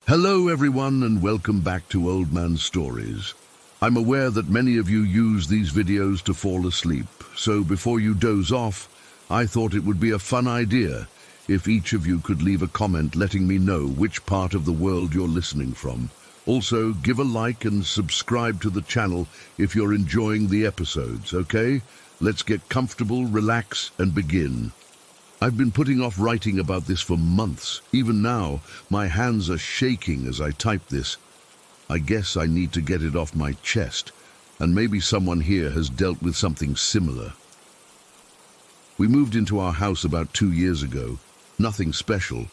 Hello everyone and welcome back to Old Man Stories. I'm aware that many of you use these videos to fall asleep, so before you doze off, I thought it would be a fun idea if each of you could leave a comment letting me know which part of the world you're listening from. Also, give a like and subscribe to the channel if you're enjoying the episodes, okay? Let's get comfortable, relax, and begin. I've been putting off writing about this for months. Even now, my hands are shaking as I type this. I guess I need to get it off my chest, and maybe someone here has dealt with something similar. We moved into our house about 2 years ago. Nothing special,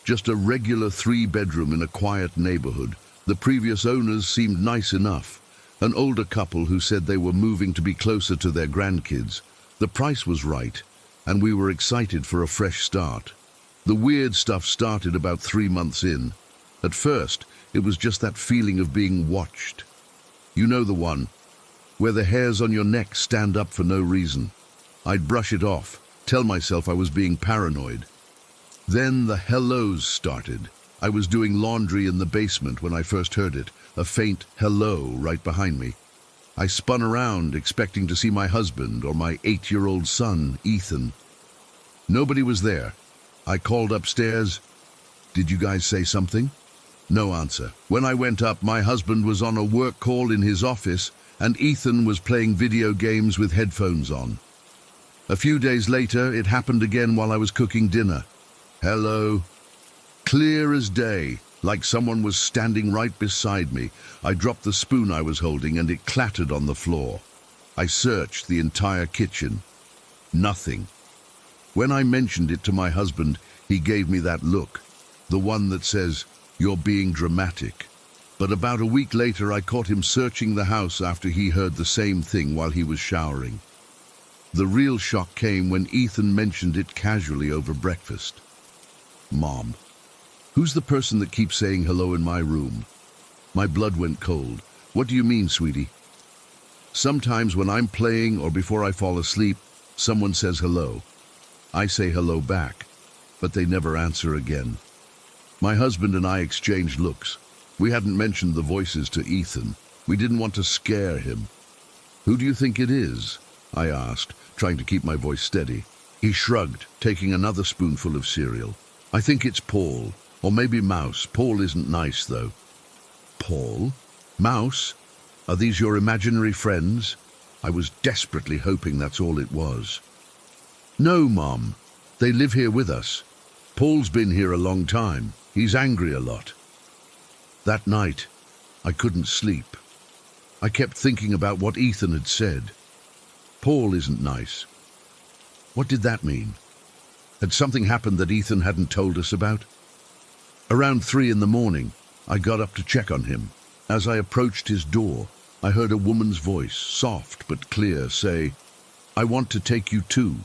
just a regular 3-bedroom in a quiet neighborhood. The previous owners seemed nice enough, an older couple who said they were moving to be closer to their grandkids. The price was right, and we were excited for a fresh start. The weird stuff started about 3 months in. At first, it was just that feeling of being watched. You know the one, where the hairs on your neck stand up for no reason. I'd brush it off, tell myself I was being paranoid. Then the hellos started. I was doing laundry in the basement when I first heard it, a faint hello right behind me. I spun around, expecting to see my husband or my 8-year-old son, Ethan. Nobody was there. I called upstairs. "Did you guys say something?" No answer. When I went up, my husband was on a work call in his office, and Ethan was playing video games with headphones on. A few days later, it happened again while I was cooking dinner. Hello. Clear as day. Like someone was standing right beside me. I dropped the spoon I was holding and it clattered on the floor. I searched the entire kitchen. Nothing. When I mentioned it to my husband, he gave me that look, the one that says, "You're being dramatic." But about a week later, I caught him searching the house after he heard the same thing while he was showering. The real shock came when Ethan mentioned it casually over breakfast. "Mom, who's the person that keeps saying hello in my room?" My blood went cold. "What do you mean, sweetie?" "Sometimes when I'm playing or before I fall asleep, someone says hello. I say hello back, but they never answer again." My husband and I exchanged looks. We hadn't mentioned the voices to Ethan. We didn't want to scare him. "Who do you think it is?" I asked, trying to keep my voice steady. He shrugged, taking another spoonful of cereal. "I think it's Paul. Or maybe Mouse. Paul isn't nice, though." "Paul? Mouse? Are these your imaginary friends?" I was desperately hoping that's all it was. "No, Mom. They live here with us. Paul's been here a long time. He's angry a lot." That night, I couldn't sleep. I kept thinking about what Ethan had said. Paul isn't nice. What did that mean? Had something happened that Ethan hadn't told us about? Around 3 in the morning, I got up to check on him. As I approached his door, I heard a woman's voice, soft but clear, say, "I want to take you too."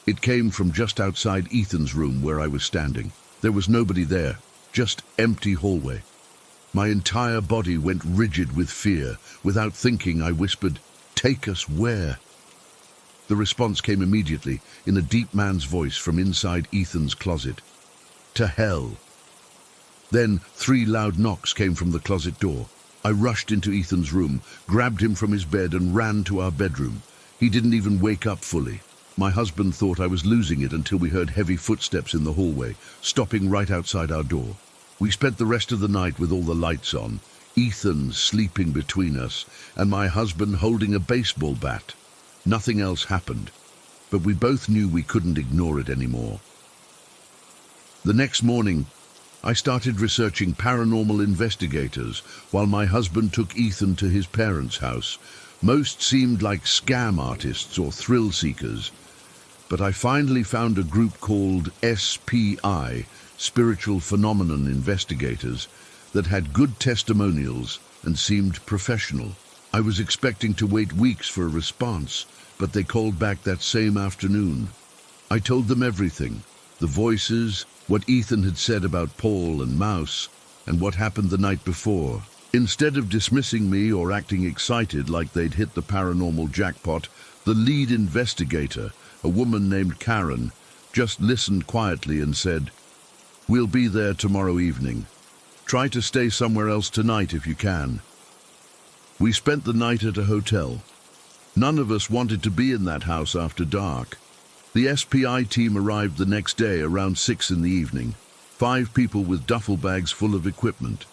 It came from just outside Ethan's room where I was standing. There was nobody there, just empty hallway. My entire body went rigid with fear. Without thinking, I whispered, "Take us where?" The response came immediately, in a deep man's voice from inside Ethan's closet. "To hell." Then 3 loud knocks came from the closet door. I rushed into Ethan's room, grabbed him from his bed and ran to our bedroom. He didn't even wake up fully. My husband thought I was losing it until we heard heavy footsteps in the hallway, stopping right outside our door. We spent the rest of the night with all the lights on, Ethan sleeping between us, and my husband holding a baseball bat. Nothing else happened, but we both knew we couldn't ignore it anymore. The next morning, I started researching paranormal investigators while my husband took Ethan to his parents' house. Most seemed like scam artists or thrill seekers, but I finally found a group called SPI, Spiritual Phenomenon Investigators, that had good testimonials and seemed professional. I was expecting to wait weeks for a response, but they called back that same afternoon. I told them everything, the voices, what Ethan had said about Paul and Mouse, and what happened the night before. Instead of dismissing me or acting excited like they'd hit the paranormal jackpot, the lead investigator, a woman named Karen, just listened quietly and said, "We'll be there tomorrow evening. Try to stay somewhere else tonight if you can." We spent the night at a hotel. None of us wanted to be in that house after dark. The SPI team arrived the next day around 6 in the evening. 5 people with duffel bags full of equipment.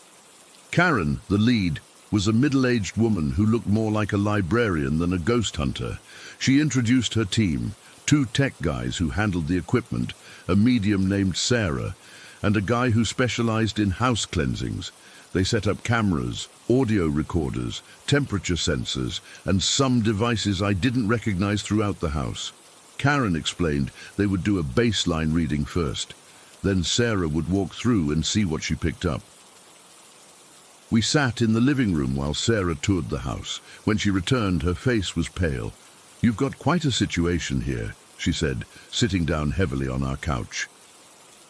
Karen, the lead, was a middle-aged woman who looked more like a librarian than a ghost hunter. She introduced her team, 2 tech guys who handled the equipment, a medium named Sarah, and a guy who specialized in house cleansings. They set up cameras, audio recorders, temperature sensors, and some devices I didn't recognize throughout the house. Karen explained they would do a baseline reading first. Then Sarah would walk through and see what she picked up. We sat in the living room while Sarah toured the house. When she returned, her face was pale. "You've got quite a situation here," she said, sitting down heavily on our couch.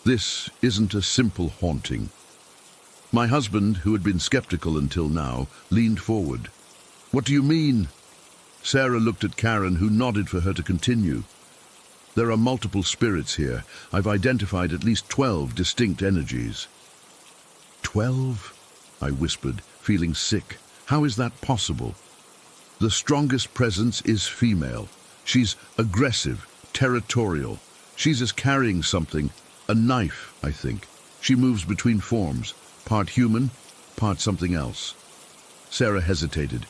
"This isn't a simple haunting." My husband, who had been skeptical until now, leaned forward. "What do you mean?" Sarah looked at Karen, who nodded for her to continue. "There are multiple spirits here. I've identified at least 12 distinct energies." 12? I whispered, feeling sick. "How is that possible?" "The strongest presence is female. She's aggressive, territorial. She's carrying something, a knife, I think. She moves between forms, part human, part something else." Sarah hesitated.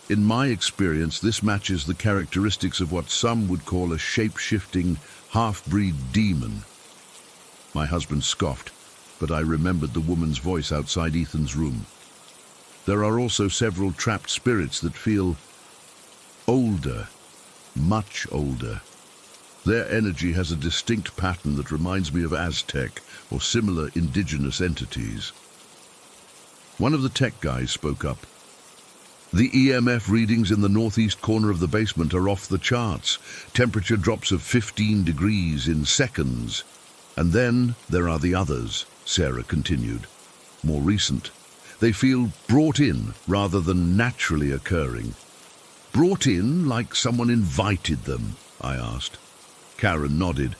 "In my experience, this matches the characteristics of what some would call a shape-shifting, half-breed demon." My husband scoffed, but I remembered the woman's voice outside Ethan's room. "There are also several trapped spirits that feel older, much older. Their energy has a distinct pattern that reminds me of Aztec or similar indigenous entities." One of the tech guys spoke up. "The EMF readings in the northeast corner of the basement are off the charts. Temperature drops of 15 degrees in seconds. And then there are the others," Sarah continued. "More recent. They feel brought in rather than naturally occurring." "Brought in like someone invited them?" I asked. Karen nodded.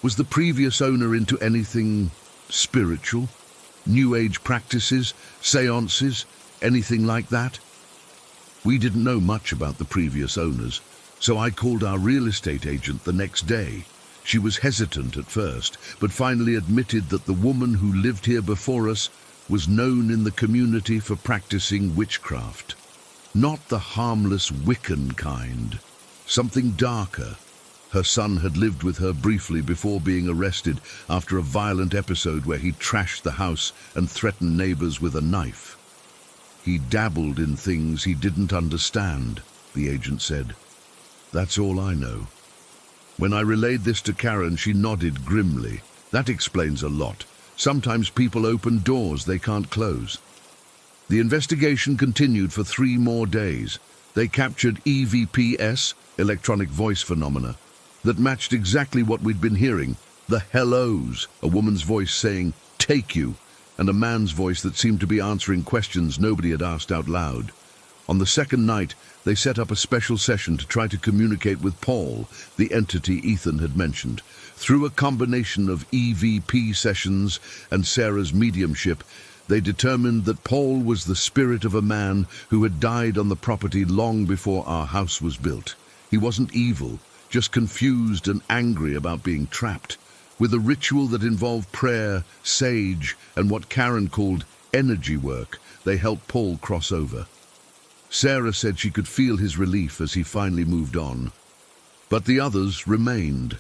"Was the previous owner into anything spiritual? New Age practices, seances, anything like that?" We didn't know much about the previous owners, so I called our real estate agent the next day. She was hesitant at first, but finally admitted that the woman who lived here before us was known in the community for practicing witchcraft. Not the harmless Wiccan kind, something darker. Her son had lived with her briefly before being arrested after a violent episode where he trashed the house and threatened neighbors with a knife. "He dabbled in things he didn't understand," the agent said. "That's all I know." When I relayed this to Karen, she nodded grimly. "That explains a lot. Sometimes people open doors they can't close." The investigation continued for 3 more days. They captured EVPs, electronic voice phenomena, that matched exactly what we'd been hearing. The hellos, a woman's voice saying, "Take you," and a man's voice that seemed to be answering questions nobody had asked out loud. On the second night, they set up a special session to try to communicate with Paul, the entity Ethan had mentioned. Through a combination of EVP sessions and Sarah's mediumship, they determined that Paul was the spirit of a man who had died on the property long before our house was built. He wasn't evil, just confused and angry about being trapped. With a ritual that involved prayer, sage, and what Karen called energy work, they helped Paul cross over. Sarah said she could feel his relief as he finally moved on. But the others remained.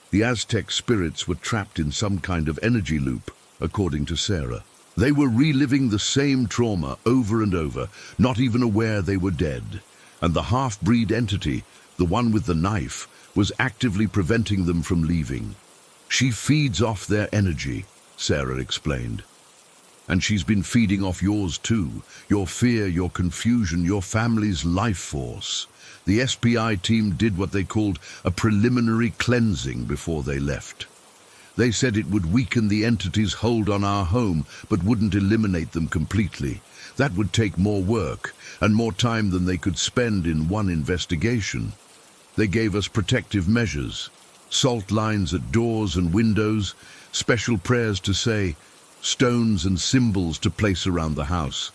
The Aztec spirits were trapped in some kind of energy loop, according to Sarah. They were reliving the same trauma over and over, not even aware they were dead. And the half-breed entity, the one with the knife, was actively preventing them from leaving. "She feeds off their energy," Sarah explained. "And she's been feeding off yours too, your fear, your confusion, your family's life force." The SPI team did what they called a preliminary cleansing before they left. They said it would weaken the entity's hold on our home, but wouldn't eliminate them completely. That would take more work, and more time than they could spend in one investigation. They gave us protective measures, salt lines at doors and windows, special prayers to say, stones and symbols to place around the house.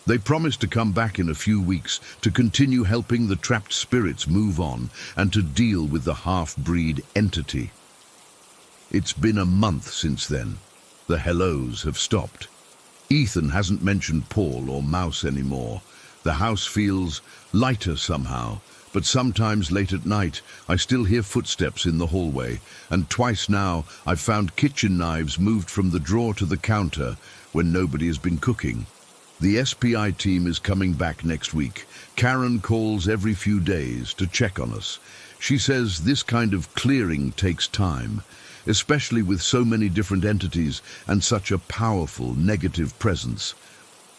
They promised to come back in a few weeks to continue helping the trapped spirits move on and to deal with the half-breed entity. It's been a month since then. The hellos have stopped. Ethan hasn't mentioned Paul or Mouse anymore. The house feels lighter somehow, but sometimes late at night I still hear footsteps in the hallway, and twice now I've found kitchen knives moved from the drawer to the counter when nobody has been cooking. The SPI team is coming back next week. Karen calls every few days to check on us. She says this kind of clearing takes time, especially with so many different entities and such a powerful negative presence.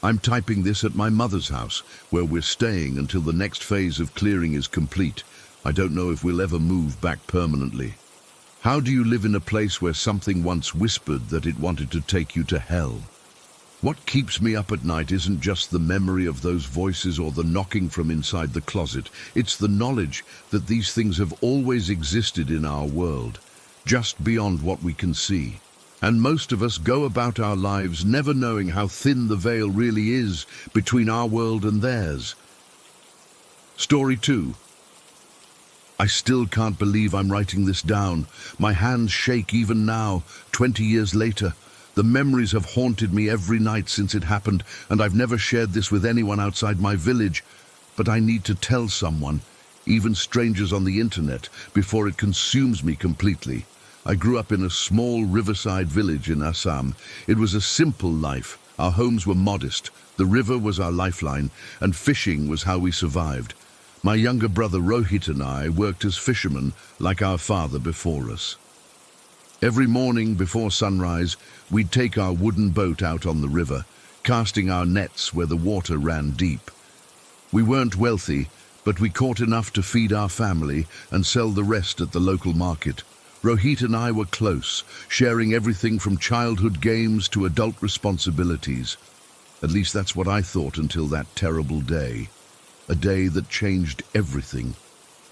I'm typing this at my mother's house, where we're staying until the next phase of clearing is complete. I don't know if we'll ever move back permanently. How do you live in a place where something once whispered that it wanted to take you to hell? What keeps me up at night isn't just the memory of those voices or the knocking from inside the closet. It's the knowledge that these things have always existed in our world, just beyond what we can see. And most of us go about our lives never knowing how thin the veil really is between our world and theirs. Story 2. I still can't believe I'm writing this down. My hands shake even now, 20 years later. The memories have haunted me every night since it happened, and I've never shared this with anyone outside my village. But I need to tell someone, even strangers on the internet, before it consumes me completely. I grew up in a small riverside village in Assam. It was a simple life. Our homes were modest. The river was our lifeline, and fishing was how we survived. My younger brother Rohit and I worked as fishermen like our father before us. Every morning before sunrise, we'd take our wooden boat out on the river, casting our nets where the water ran deep. We weren't wealthy, but we caught enough to feed our family and sell the rest at the local market. Rohit and I were close, sharing everything from childhood games to adult responsibilities. At least that's what I thought until that terrible day. A day that changed everything.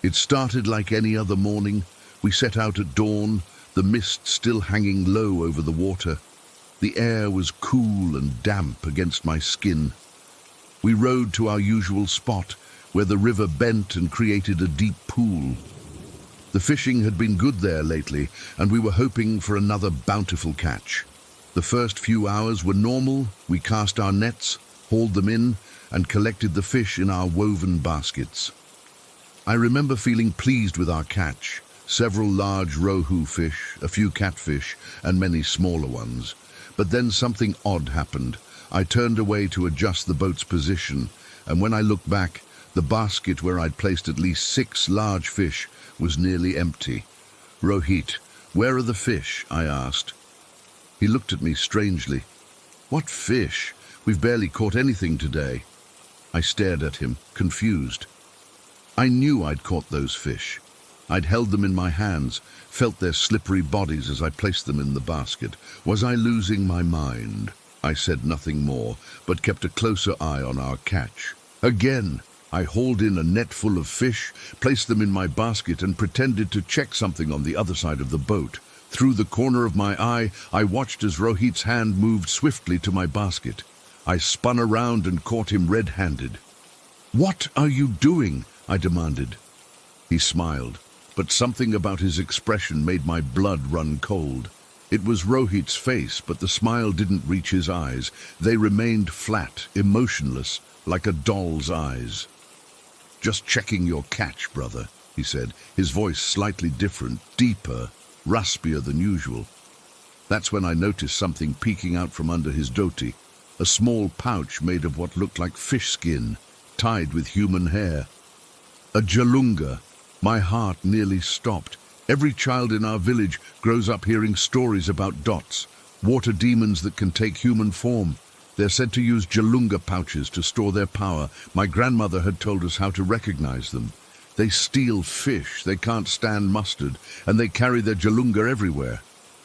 It started like any other morning. We set out at dawn, the mist still hanging low over the water. The air was cool and damp against my skin. We rowed to our usual spot, where the river bent and created a deep pool. The fishing had been good there lately, and we were hoping for another bountiful catch. The first few hours were normal. We cast our nets, hauled them in, and collected the fish in our woven baskets. I remember feeling pleased with our catch. Several large rohu fish, a few catfish, and many smaller ones. But then something odd happened. I turned away to adjust the boat's position, and when I looked back, the basket where I'd placed at least 6 large fish was nearly empty. "Rohit, where are the fish?" I asked. He looked at me strangely. "What fish? We've barely caught anything today." I stared at him, confused. I knew I'd caught those fish. I'd held them in my hands, felt their slippery bodies as I placed them in the basket. Was I losing my mind? I said nothing more, but kept a closer eye on our catch. Again, I hauled in a net full of fish, placed them in my basket, and pretended to check something on the other side of the boat. Through the corner of my eye, I watched as Rohit's hand moved swiftly to my basket. I spun around and caught him red-handed. "What are you doing?" I demanded. He smiled, but something about his expression made my blood run cold. It was Rohit's face, but the smile didn't reach his eyes. They remained flat, emotionless, like a doll's eyes. "Just checking your catch, brother," he said, his voice slightly different, deeper, raspier than usual. That's when I noticed something peeking out from under his dhoti, a small pouch made of what looked like fish skin, tied with human hair. A jalunga. My heart nearly stopped. Every child in our village grows up hearing stories about dots, water demons that can take human form. They're said to use jalunga pouches to store their power. My grandmother had told us how to recognize them. They steal fish, they can't stand mustard, and they carry their jalunga everywhere.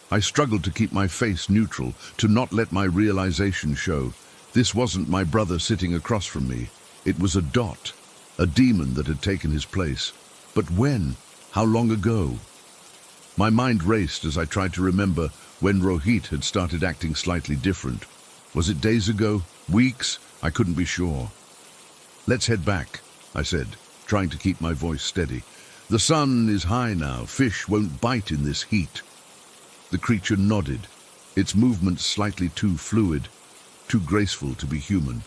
I struggled to keep my face neutral, to not let my realization show. This wasn't my brother sitting across from me. It was a dot, a demon that had taken his place. But when? How long ago? My mind raced as I tried to remember when Rohit had started acting slightly different. Was it days ago? Weeks? I couldn't be sure. "Let's head back," I said, trying to keep my voice steady. "The sun is high now. Fish won't bite in this heat." The creature nodded, its movements slightly too fluid, too graceful to be human.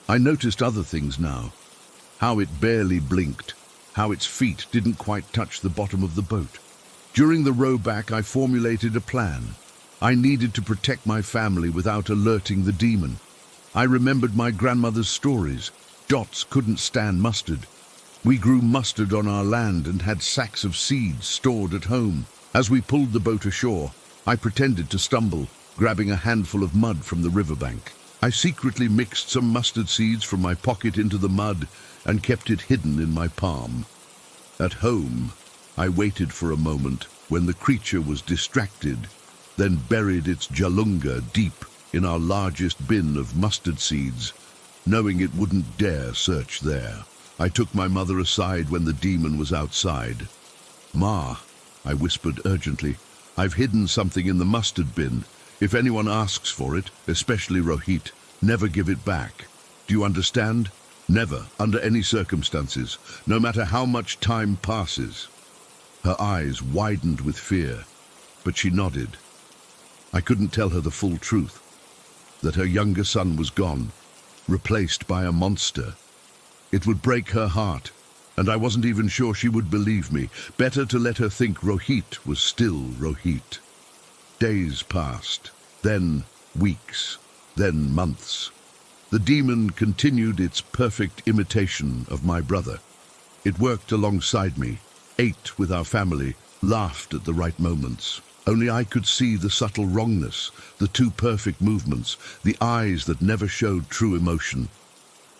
I noticed other things now. How it barely blinked, how its feet didn't quite touch the bottom of the boat. During the row back, I formulated a plan. I needed to protect my family without alerting the demon. I remembered my grandmother's stories. Dots couldn't stand mustard. We grew mustard on our land and had sacks of seeds stored at home. As we pulled the boat ashore, I pretended to stumble, grabbing a handful of mud from the riverbank. I secretly mixed some mustard seeds from my pocket into the mud and kept it hidden in my palm. At home, I waited for a moment when the creature was distracted, then buried its jalunga deep in our largest bin of mustard seeds, knowing it wouldn't dare search there. I took my mother aside when the demon was outside. "Ma," I whispered urgently, "I've hidden something in the mustard bin. If anyone asks for it, especially Rohit, never give it back. Do you understand? Never, under any circumstances, no matter how much time passes." Her eyes widened with fear, but she nodded. I couldn't tell her the full truth, that her younger son was gone, replaced by a monster. It would break her heart, and I wasn't even sure she would believe me. Better to let her think Rohit was still Rohit. Days passed, then weeks, then months. The demon continued its perfect imitation of my brother. It worked alongside me, ate with our family, laughed at the right moments. Only I could see the subtle wrongness, the too perfect movements, the eyes that never showed true emotion.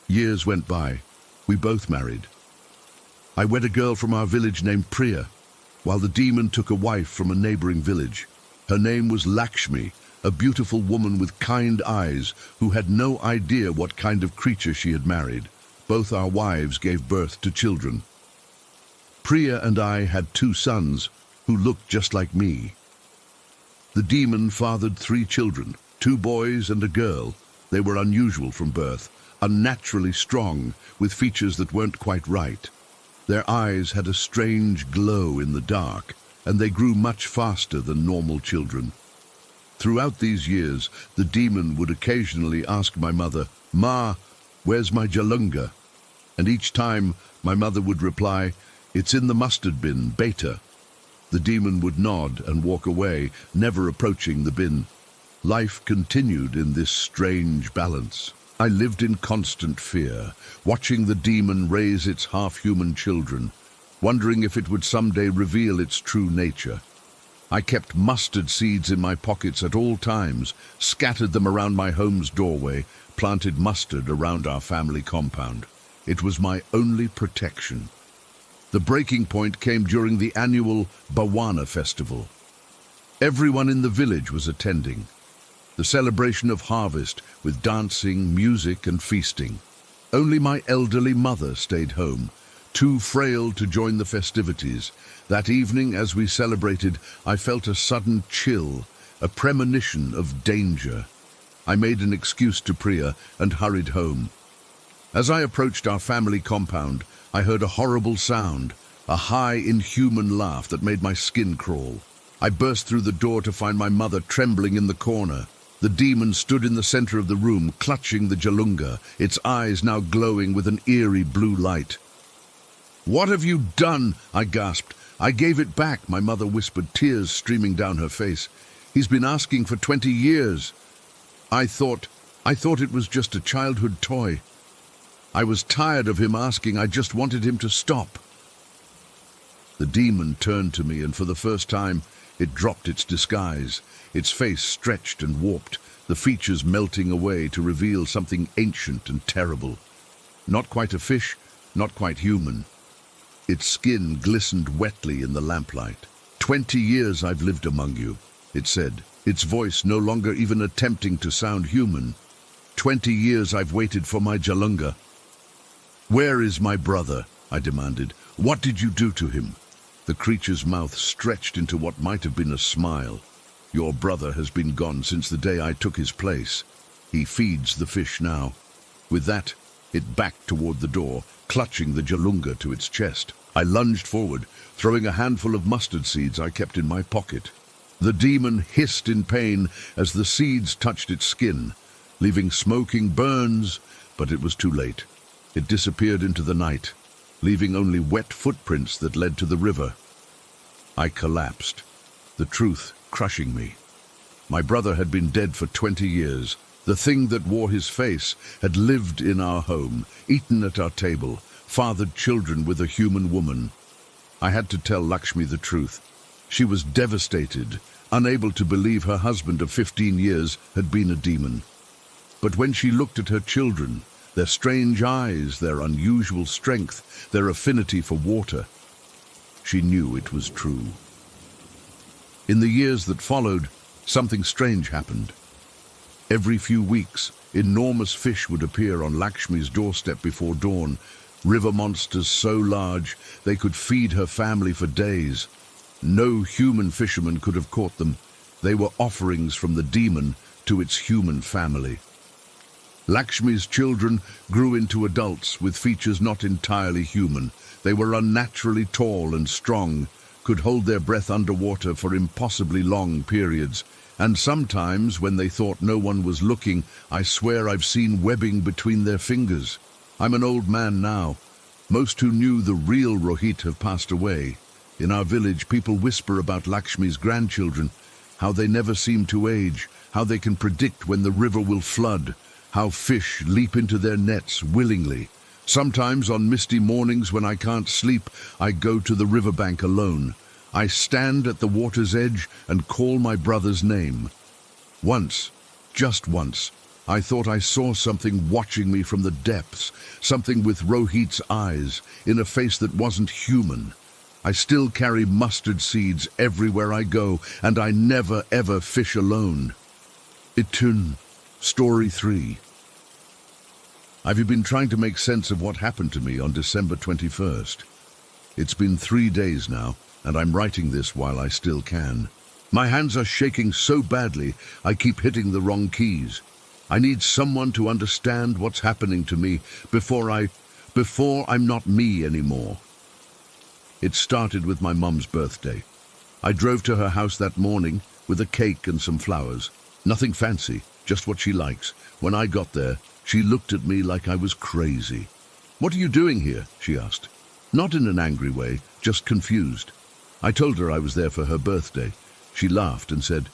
Years went by. We both married. I wed a girl from our village named Priya, while the demon took a wife from a neighboring village. Her name was Lakshmi, a beautiful woman with kind eyes who had no idea what kind of creature she had married. Both our wives gave birth to children. Priya and I had 2 sons who looked just like me. The demon fathered 3 children, 2 boys and a girl. They were unusual from birth, unnaturally strong, with features that weren't quite right. Their eyes had a strange glow in the dark, and they grew much faster than normal children. Throughout these years, the demon would occasionally ask my mother, "Ma, where's my jalunga?" And each time, my mother would reply, "It's in the mustard bin, beta." The demon would nod and walk away, never approaching the bin. Life continued in this strange balance. I lived in constant fear, watching the demon raise its half-human children, wondering if it would someday reveal its true nature. I kept mustard seeds in my pockets at all times, scattered them around my home's doorway, planted mustard around our family compound. It was my only protection. The breaking point came during the annual Bawana festival. Everyone in the village was attending. The celebration of harvest with dancing, music and feasting. Only my elderly mother stayed home, too frail to join the festivities. That evening, as we celebrated, I felt a sudden chill, a premonition of danger. I made an excuse to Priya and hurried home. As I approached our family compound, I heard a horrible sound, a high, inhuman laugh that made my skin crawl. I burst through the door to find my mother trembling in the corner. The demon stood in the center of the room, clutching the jalunga, its eyes now glowing with an eerie blue light. "What have you done?" I gasped. "I gave it back," my mother whispered, tears streaming down her face. "He's been asking for 20 years. I thought it was just a childhood toy. I was tired of him asking. I just wanted him to stop." The demon turned to me, and for the first time, it dropped its disguise. Its face stretched and warped, the features melting away to reveal something ancient and terrible. Not quite a fish, not quite human. Its skin glistened wetly in the lamplight. 20 years I've lived among you," it said, its voice no longer even attempting to sound human. 20 years I've waited for my jalunga." "Where is my brother?" I demanded. "What did you do to him?" The creature's mouth stretched into what might have been a smile. Your brother has been gone since the day I took his place. He feeds the fish now." With that, it backed toward the door, clutching the jalunga to its chest. I lunged forward, throwing a handful of mustard seeds I kept in my pocket. The demon hissed in pain as the seeds touched its skin, leaving smoking burns, but it was too late. It disappeared into the night, leaving only wet footprints that led to the river. I collapsed, the truth crushing me. My brother had been dead for 20 years. The thing that wore his face had lived in our home, eaten at our table, fathered children with a human woman. I had to tell Lakshmi the truth. She was devastated, unable to believe her husband of 15 years had been a demon. But when she looked at her children, their strange eyes, their unusual strength, their affinity for water, she knew it was true. In the years that followed, something strange happened. Every few weeks, enormous fish would appear on Lakshmi's doorstep before dawn, river monsters so large they could feed her family for days. No human fisherman could have caught them. They were offerings from the demon to its human family. Lakshmi's children grew into adults with features not entirely human. They were unnaturally tall and strong, could hold their breath underwater for impossibly long periods, and sometimes, when they thought no one was looking, I swear I've seen webbing between their fingers. I'm an old man now. Most who knew the real Rohit have passed away. In our village, people whisper about Lakshmi's grandchildren, how they never seem to age, how they can predict when the river will flood, how fish leap into their nets willingly. Sometimes on misty mornings when I can't sleep, I go to the riverbank alone. I stand at the water's edge and call my brother's name. Once, just once, I thought I saw something watching me from the depths, something with Rohit's eyes, in a face that wasn't human. I still carry mustard seeds everywhere I go, and I never ever fish alone. Itun, Story 3. I've been trying to make sense of what happened to me on December 21st. It's been 3 days now, and I'm writing this while I still can. My hands are shaking so badly, I keep hitting the wrong keys. I need someone to understand what's happening to me before I'm not me anymore. It started with my mum's birthday. I drove to her house that morning with a cake and some flowers. Nothing fancy, just what she likes. When I got there, she looked at me like I was crazy. "What are you doing here?" she asked. Not in an angry way, just confused. I told her I was there for her birthday. She laughed and said,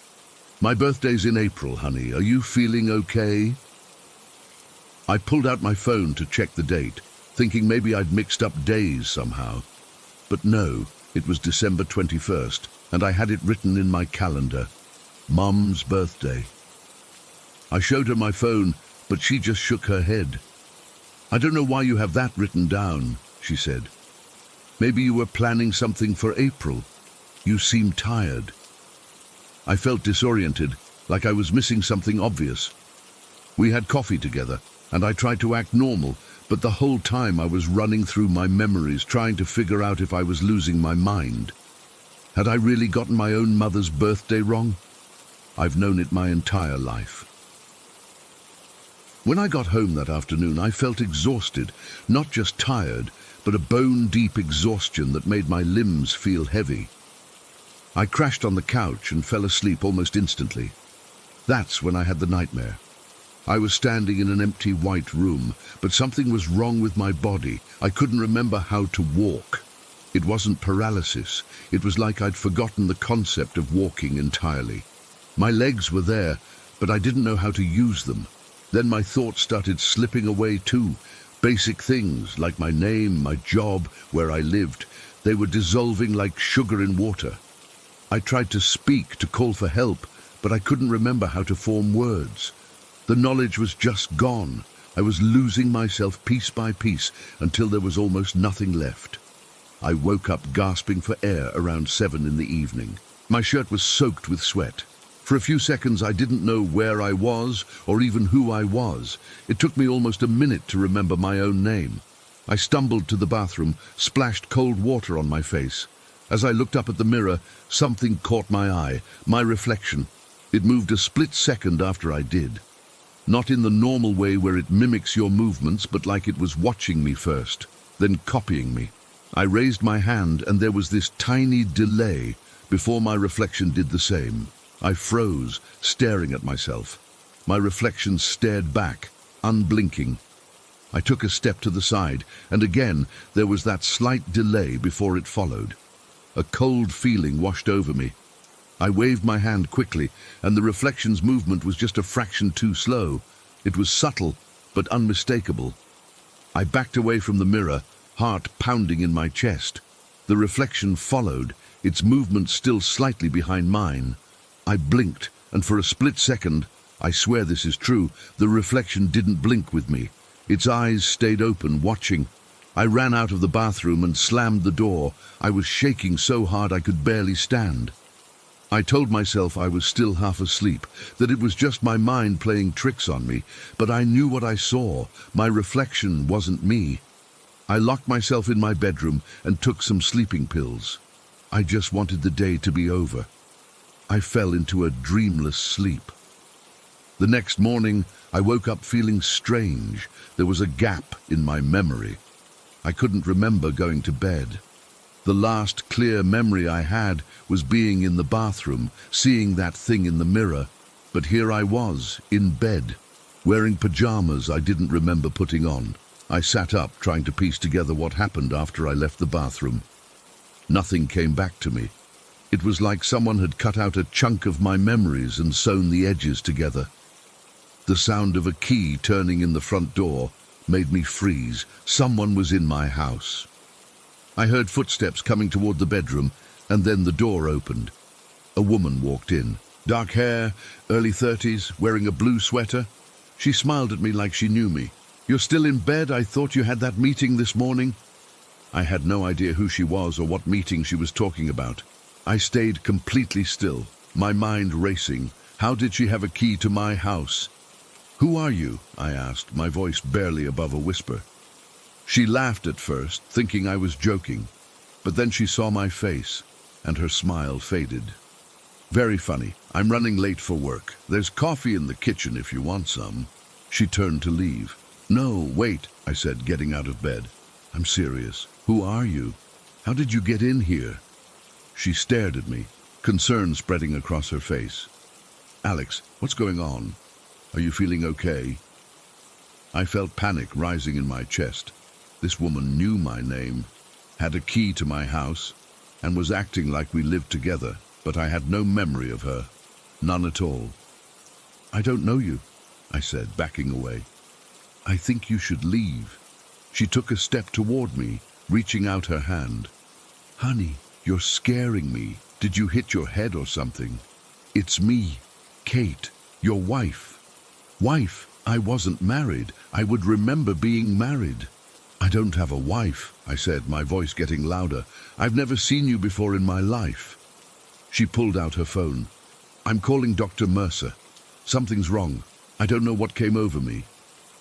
"My birthday's in April, honey. Are you feeling okay?" I pulled out my phone to check the date, thinking maybe I'd mixed up days somehow. But no, it was December 21st, and I had it written in my calendar. Mum's birthday. I showed her my phone, but she just shook her head. "I don't know why you have that written down," she said. "Maybe you were planning something for April. You seem tired." I felt disoriented, like I was missing something obvious. We had coffee together, and I tried to act normal, but the whole time I was running through my memories, trying to figure out if I was losing my mind. Had I really gotten my own mother's birthday wrong? I've known it my entire life. When I got home that afternoon, I felt exhausted, not just tired, but a bone-deep exhaustion that made my limbs feel heavy. I crashed on the couch and fell asleep almost instantly. That's when I had the nightmare. I was standing in an empty white room, but something was wrong with my body. I couldn't remember how to walk. It wasn't paralysis. It was like I'd forgotten the concept of walking entirely. My legs were there, but I didn't know how to use them. Then my thoughts started slipping away too. Basic things like my name, my job, where I lived, they were dissolving like sugar in water. I tried to speak, to call for help, but I couldn't remember how to form words. The knowledge was just gone. I was losing myself piece by piece until there was almost nothing left. I woke up gasping for air around 7 in the evening. My shirt was soaked with sweat. For a few seconds I didn't know where I was or even who I was. It took me almost a minute to remember my own name. I stumbled to the bathroom, splashed cold water on my face. As I looked up at the mirror, something caught my eye, my reflection. It moved a split second after I did. Not in the normal way where it mimics your movements, but like it was watching me first, then copying me. I raised my hand and there was this tiny delay before my reflection did the same. I froze, staring at myself. My reflection stared back, unblinking. I took a step to the side, and again there was that slight delay before it followed. A cold feeling washed over me. I waved my hand quickly, and the reflection's movement was just a fraction too slow. It was subtle, but unmistakable. I backed away from the mirror, heart pounding in my chest. The reflection followed, its movement still slightly behind mine. I blinked, and for a split second, I swear this is true, the reflection didn't blink with me. Its eyes stayed open, watching. I ran out of the bathroom and slammed the door. I was shaking so hard I could barely stand. I told myself I was still half asleep, that it was just my mind playing tricks on me, but I knew what I saw. My reflection wasn't me. I locked myself in my bedroom and took some sleeping pills. I just wanted the day to be over. I fell into a dreamless sleep. The next morning, I woke up feeling strange. There was a gap in my memory. I couldn't remember going to bed. The last clear memory I had was being in the bathroom, seeing that thing in the mirror. But here I was, in bed, wearing pajamas I didn't remember putting on. I sat up, trying to piece together what happened after I left the bathroom. Nothing came back to me. It was like someone had cut out a chunk of my memories and sewn the edges together. The sound of a key turning in the front door made me freeze. Someone was in my house. I heard footsteps coming toward the bedroom, and then the door opened. A woman walked in. Dark hair, early 30s, wearing a blue sweater. She smiled at me like she knew me. "You're still in bed? I thought you had that meeting this morning." I had no idea who she was or what meeting she was talking about. I stayed completely still, my mind racing. How did she have a key to my house? "Who are you?" I asked, my voice barely above a whisper. She laughed at first, thinking I was joking, but then she saw my face, and her smile faded. "Very funny. I'm running late for work. There's coffee in the kitchen if you want some." She turned to leave. "No, wait," I said, getting out of bed. "I'm serious. Who are you? How did you get in here?" She stared at me, concern spreading across her face. "Alex, what's going on? Are you feeling okay?" I felt panic rising in my chest. This woman knew my name, had a key to my house, and was acting like we lived together, but I had no memory of her. None at all. "I don't know you," I said, backing away. "I think you should leave." She took a step toward me, reaching out her hand. "Honey, you're scaring me. Did you hit your head or something?" "It's me, Kate, your wife." "Wife? I wasn't married. I would remember being married." "I don't have a wife," I said, my voice getting louder. "I've never seen you before in my life." She pulled out her phone. "I'm calling Dr. Mercer. Something's wrong. I don't know what came over me."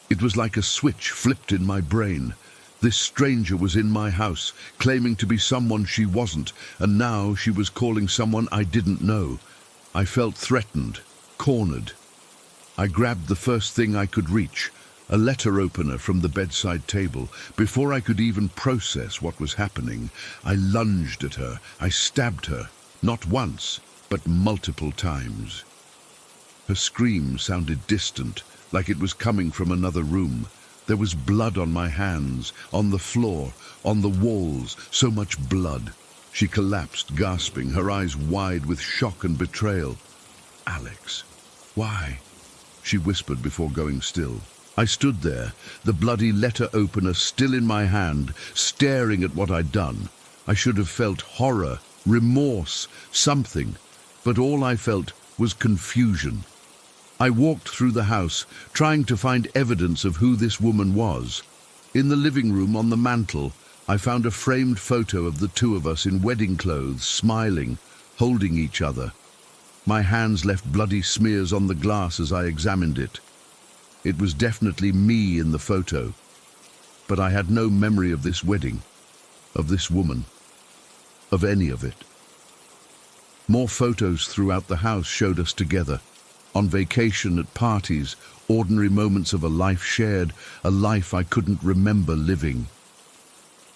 It was like a switch flipped in my brain. This stranger was in my house, claiming to be someone she wasn't, and now she was calling someone I didn't know. I felt threatened, cornered. I grabbed the first thing I could reach, a letter opener from the bedside table. Before I could even process what was happening, I lunged at her. I stabbed her, not once, but multiple times. Her scream sounded distant, like it was coming from another room. There was blood on my hands, on the floor, on the walls, so much blood. She collapsed, gasping, her eyes wide with shock and betrayal. "Alex, why?" she whispered before going still. I stood there, the bloody letter opener still in my hand, staring at what I'd done. I should have felt horror, remorse, something, but all I felt was confusion. I walked through the house, trying to find evidence of who this woman was. In the living room on the mantel, I found a framed photo of the two of us in wedding clothes, smiling, holding each other. My hands left bloody smears on the glass as I examined it. It was definitely me in the photo, but I had no memory of this wedding, of this woman. of any of it. More photos throughout the house showed us together, on vacation, at parties, ordinary moments of a life shared, a life I couldn't remember living.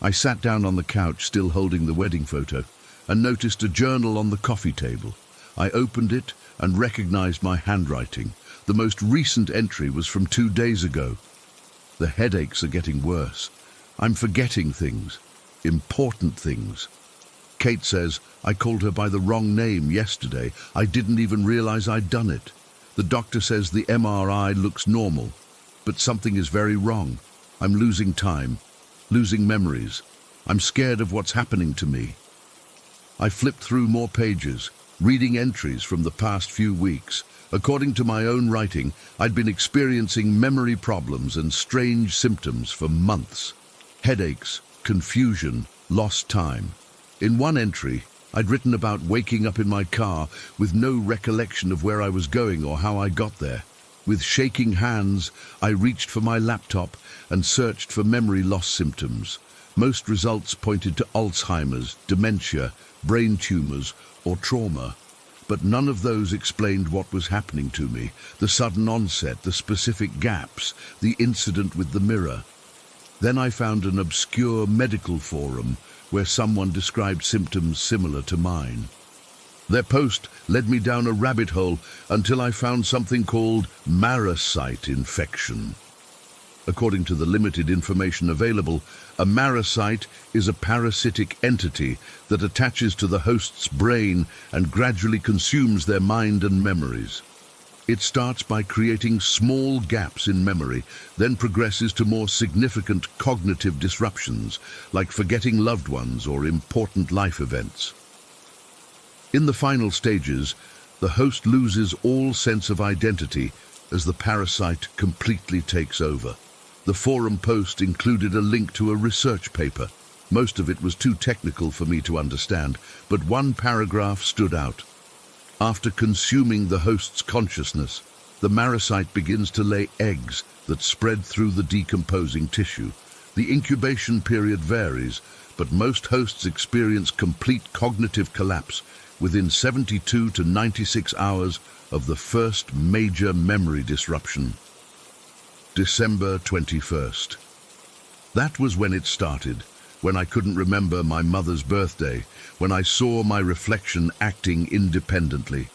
I sat down on the couch, still holding the wedding photo, and noticed a journal on the coffee table. I opened it and recognized my handwriting. The most recent entry was from 2 days ago. The headaches are getting worse. I'm forgetting things, important things. Kate says I called her by the wrong name yesterday. I didn't even realize I'd done it. The doctor says the MRI looks normal, but something is very wrong. I'm losing time, losing memories. I'm scared of what's happening to me. I flipped through more pages, reading entries from the past few weeks. According to my own writing, I'd been experiencing memory problems and strange symptoms for months. Headaches, confusion, lost time. In one entry, I'd written about waking up in my car with no recollection of where I was going or how I got there. With shaking hands, I reached for my laptop and searched for memory loss symptoms. Most results pointed to Alzheimer's, dementia, brain tumors, or trauma. But none of those explained what was happening to me, the sudden onset, the specific gaps, the incident with the mirror. Then I found an obscure medical forum where someone described symptoms similar to mine. Their post led me down a rabbit hole until I found something called marasite infection. According to the limited information available, a marasite is a parasitic entity that attaches to the host's brain and gradually consumes their mind and memories. It starts by creating small gaps in memory, then progresses to more significant cognitive disruptions, like forgetting loved ones or important life events. In the final stages, the host loses all sense of identity as the parasite completely takes over. The forum post included a link to a research paper. Most of it was too technical for me to understand, but one paragraph stood out. After consuming the host's consciousness, the marasite begins to lay eggs that spread through the decomposing tissue. The incubation period varies, but most hosts experience complete cognitive collapse within 72 to 96 hours of the first major memory disruption. December 21st. That was when it started, when I couldn't remember my mother's birthday, when I saw my reflection acting independently.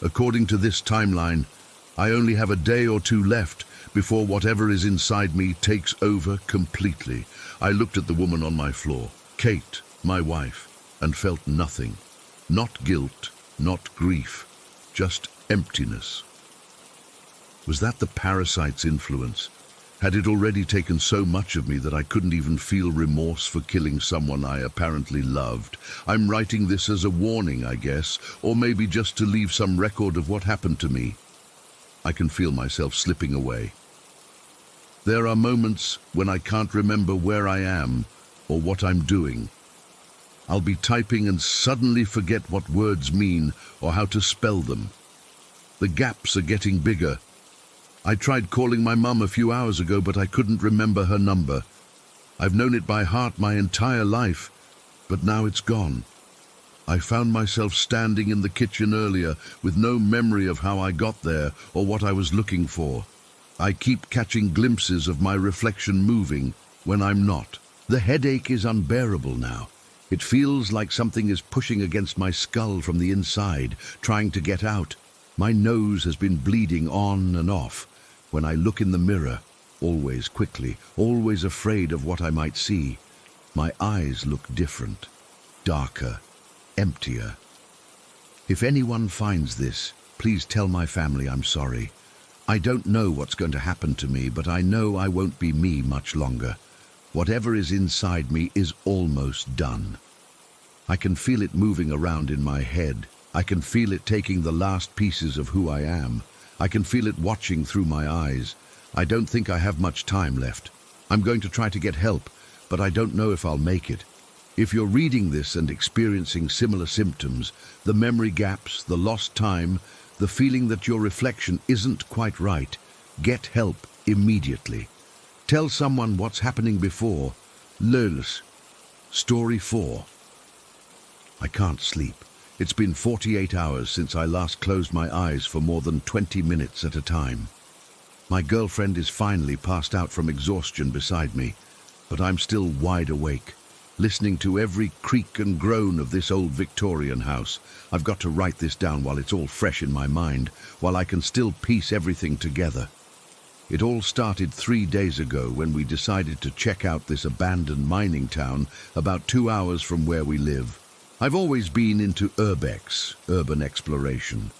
According to this timeline, I only have a day or two left before whatever is inside me takes over completely. I looked at the woman on my floor, Kate, my wife, and felt nothing. Not guilt, not grief, just emptiness. Was that the parasite's influence? Had it already taken so much of me that I couldn't even feel remorse for killing someone I apparently loved? I'm writing this as a warning, I guess, or maybe just to leave some record of what happened to me. I can feel myself slipping away. There are moments when I can't remember where I am or what I'm doing. I'll be typing and suddenly forget what words mean or how to spell them. The gaps are getting bigger. I tried calling my mum a few hours ago, but I couldn't remember her number. I've known it by heart my entire life, but now it's gone. I found myself standing in the kitchen earlier with no memory of how I got there or what I was looking for. I keep catching glimpses of my reflection moving when I'm not. The headache is unbearable now. It feels like something is pushing against my skull from the inside, trying to get out. My nose has been bleeding on and off. When I look in the mirror, always quickly, always afraid of what I might see, my eyes look different, darker, emptier. If anyone finds this, please tell my family I'm sorry. I don't know what's going to happen to me, but I know I won't be me much longer. Whatever is inside me is almost done. I can feel it moving around in my head. I can feel it taking the last pieces of who I am. I can feel it watching through my eyes. I don't think I have much time left. I'm going to try to get help, but I don't know if I'll make it. If you're reading this and experiencing similar symptoms, the memory gaps, the lost time, the feeling that your reflection isn't quite right, get help immediately. Tell someone what's happening before. Leulis. Story 4. I can't sleep. It's been 48 hours since I last closed my eyes for more than 20 minutes at a time. My girlfriend is finally passed out from exhaustion beside me, but I'm still wide awake, listening to every creak and groan of this old Victorian house. I've got to write this down while it's all fresh in my mind, while I can still piece everything together. It all started 3 days ago when we decided to check out this abandoned mining town about 2 hours from where we live. I've always been into urbex, urban exploration,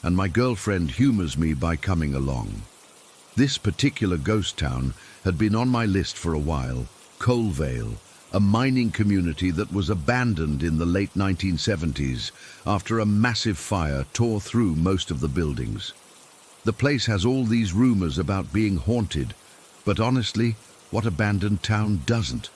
and my girlfriend humors me by coming along. This particular ghost town had been on my list for a while, Coalvale, a mining community that was abandoned in the late 1970s after a massive fire tore through most of the buildings. The place has all these rumors about being haunted, but honestly, what abandoned town doesn't?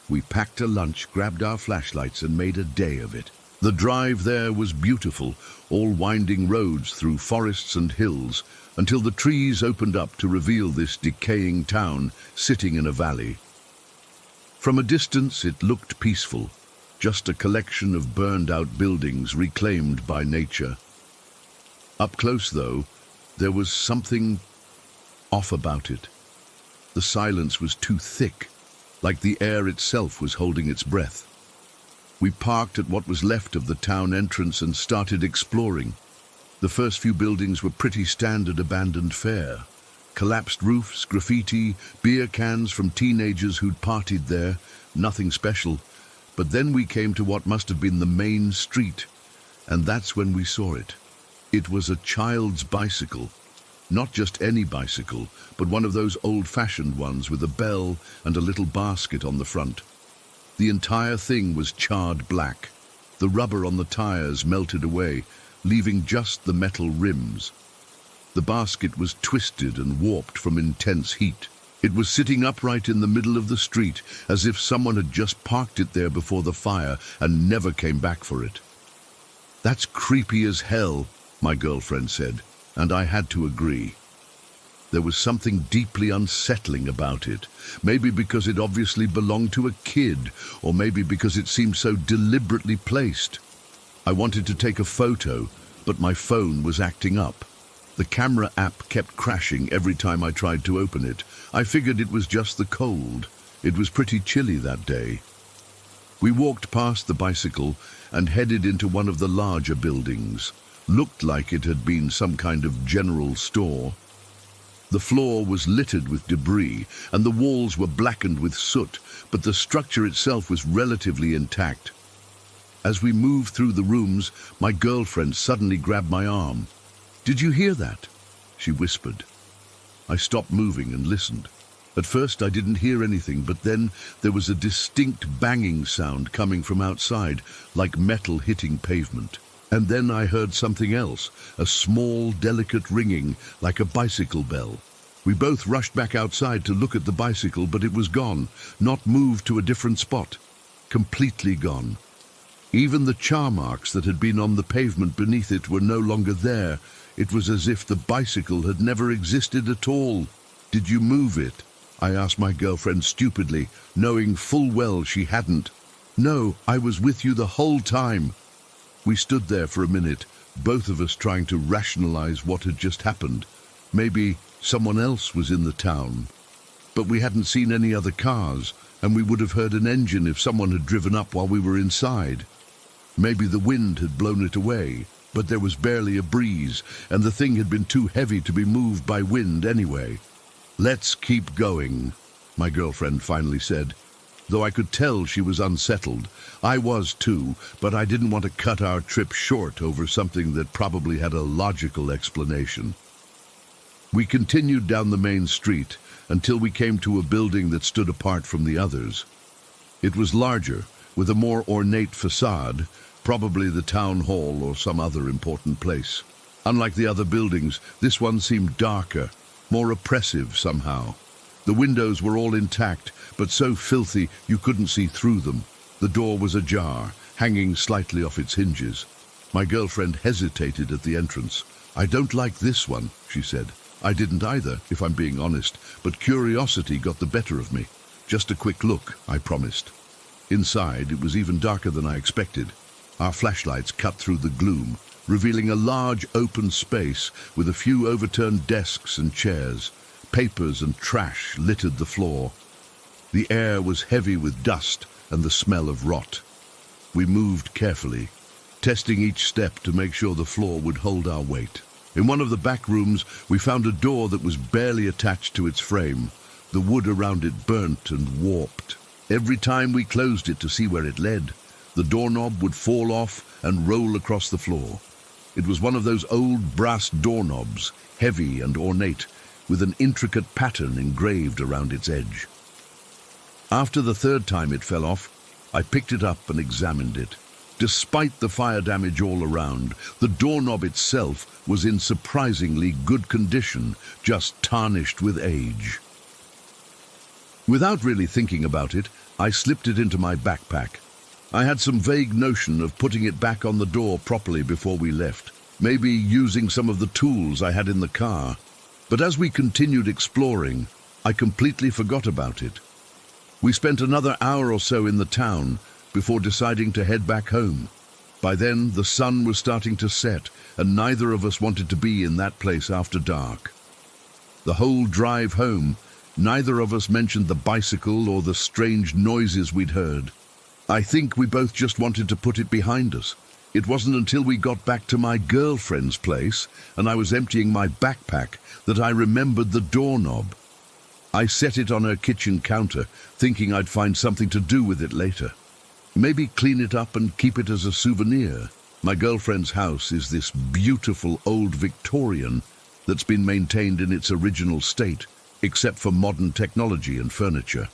We packed a lunch, grabbed our flashlights, and made a day of it. The drive there was beautiful, all winding roads through forests and hills, until the trees opened up to reveal this decaying town sitting in a valley. From a distance, it looked peaceful, just a collection of burned-out buildings reclaimed by nature. Up close, though, there was something off about it. The silence was too thick, like the air itself was holding its breath. We parked at what was left of the town entrance and started exploring. The first few buildings were pretty standard abandoned fare. Collapsed roofs, graffiti, beer cans from teenagers who'd partied there, nothing special. But then we came to what must have been the main street, and that's when we saw it. It was a child's bicycle. Not just any bicycle, but one of those old-fashioned ones with a bell and a little basket on the front. The entire thing was charred black. The rubber on the tires melted away, leaving just the metal rims. The basket was twisted and warped from intense heat. It was sitting upright in the middle of the street, as if someone had just parked it there before the fire and never came back for it. "That's creepy as hell," my girlfriend said, and I had to agree. There was something deeply unsettling about it, maybe because it obviously belonged to a kid, or maybe because it seemed so deliberately placed. I wanted to take a photo, but my phone was acting up. The camera app kept crashing every time I tried to open it. I figured it was just the cold. It was pretty chilly that day. We walked past the bicycle and headed into one of the larger buildings. Looked like it had been some kind of general store. The floor was littered with debris, and the walls were blackened with soot, but the structure itself was relatively intact. As we moved through the rooms, my girlfriend suddenly grabbed my arm. "Did you hear that?" she whispered. I stopped moving and listened. At first I didn't hear anything, but then there was a distinct banging sound coming from outside, like metal hitting pavement. And then I heard something else, a small, delicate ringing, like a bicycle bell. We both rushed back outside to look at the bicycle, but it was gone, not moved to a different spot. Completely gone. Even the char marks that had been on the pavement beneath it were no longer there. It was as if the bicycle had never existed at all. "Did you move it?" I asked my girlfriend stupidly, knowing full well she hadn't. "No, I was with you the whole time." We stood there for a minute, both of us trying to rationalize what had just happened. Maybe someone else was in the town. But we hadn't seen any other cars, and we would have heard an engine if someone had driven up while we were inside. Maybe the wind had blown it away, but there was barely a breeze, and the thing had been too heavy to be moved by wind anyway. "Let's keep going," my girlfriend finally said. Though I could tell she was unsettled. I was too, but I didn't want to cut our trip short over something that probably had a logical explanation. We continued down the main street until we came to a building that stood apart from the others. It was larger, with a more ornate facade, probably the town hall or some other important place. Unlike the other buildings, this one seemed darker, more oppressive somehow. The windows were all intact, but so filthy you couldn't see through them. The door was ajar, hanging slightly off its hinges. My girlfriend hesitated at the entrance. "I don't like this one," she said. I didn't either, if I'm being honest, but curiosity got the better of me. "Just a quick look," I promised. Inside, it was even darker than I expected. Our flashlights cut through the gloom, revealing a large open space with a few overturned desks and chairs. Papers and trash littered the floor. The air was heavy with dust and the smell of rot. We moved carefully, testing each step to make sure the floor would hold our weight. In one of the back rooms, we found a door that was barely attached to its frame. The wood around it burnt and warped. Every time we closed it to see where it led, the doorknob would fall off and roll across the floor. It was one of those old brass doorknobs, heavy and ornate, with an intricate pattern engraved around its edge. After the third time it fell off, I picked it up and examined it. Despite the fire damage all around, the doorknob itself was in surprisingly good condition, just tarnished with age. Without really thinking about it, I slipped it into my backpack. I had some vague notion of putting it back on the door properly before we left, maybe using some of the tools I had in the car. But as we continued exploring, I completely forgot about it. We spent another hour or so in the town before deciding to head back home. By then, the sun was starting to set, and neither of us wanted to be in that place after dark. The whole drive home, neither of us mentioned the bicycle or the strange noises we'd heard. I think we both just wanted to put it behind us. It wasn't until we got back to my girlfriend's place and I was emptying my backpack that I remembered the doorknob. I set it on her kitchen counter, thinking I'd find something to do with it later. Maybe clean it up and keep it as a souvenir. My girlfriend's house is this beautiful old Victorian that's been maintained in its original state, except for modern technology and furniture.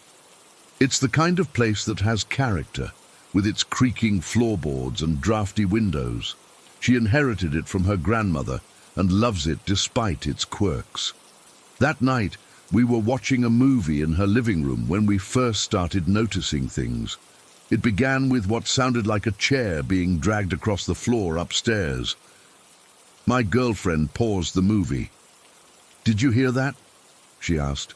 It's the kind of place that has character, with its creaking floorboards and drafty windows. She inherited it from her grandmother and loves it despite its quirks. That night, we were watching a movie in her living room when we first started noticing things. It began with what sounded like a chair being dragged across the floor upstairs. My girlfriend paused the movie. "Did you hear that?" she asked.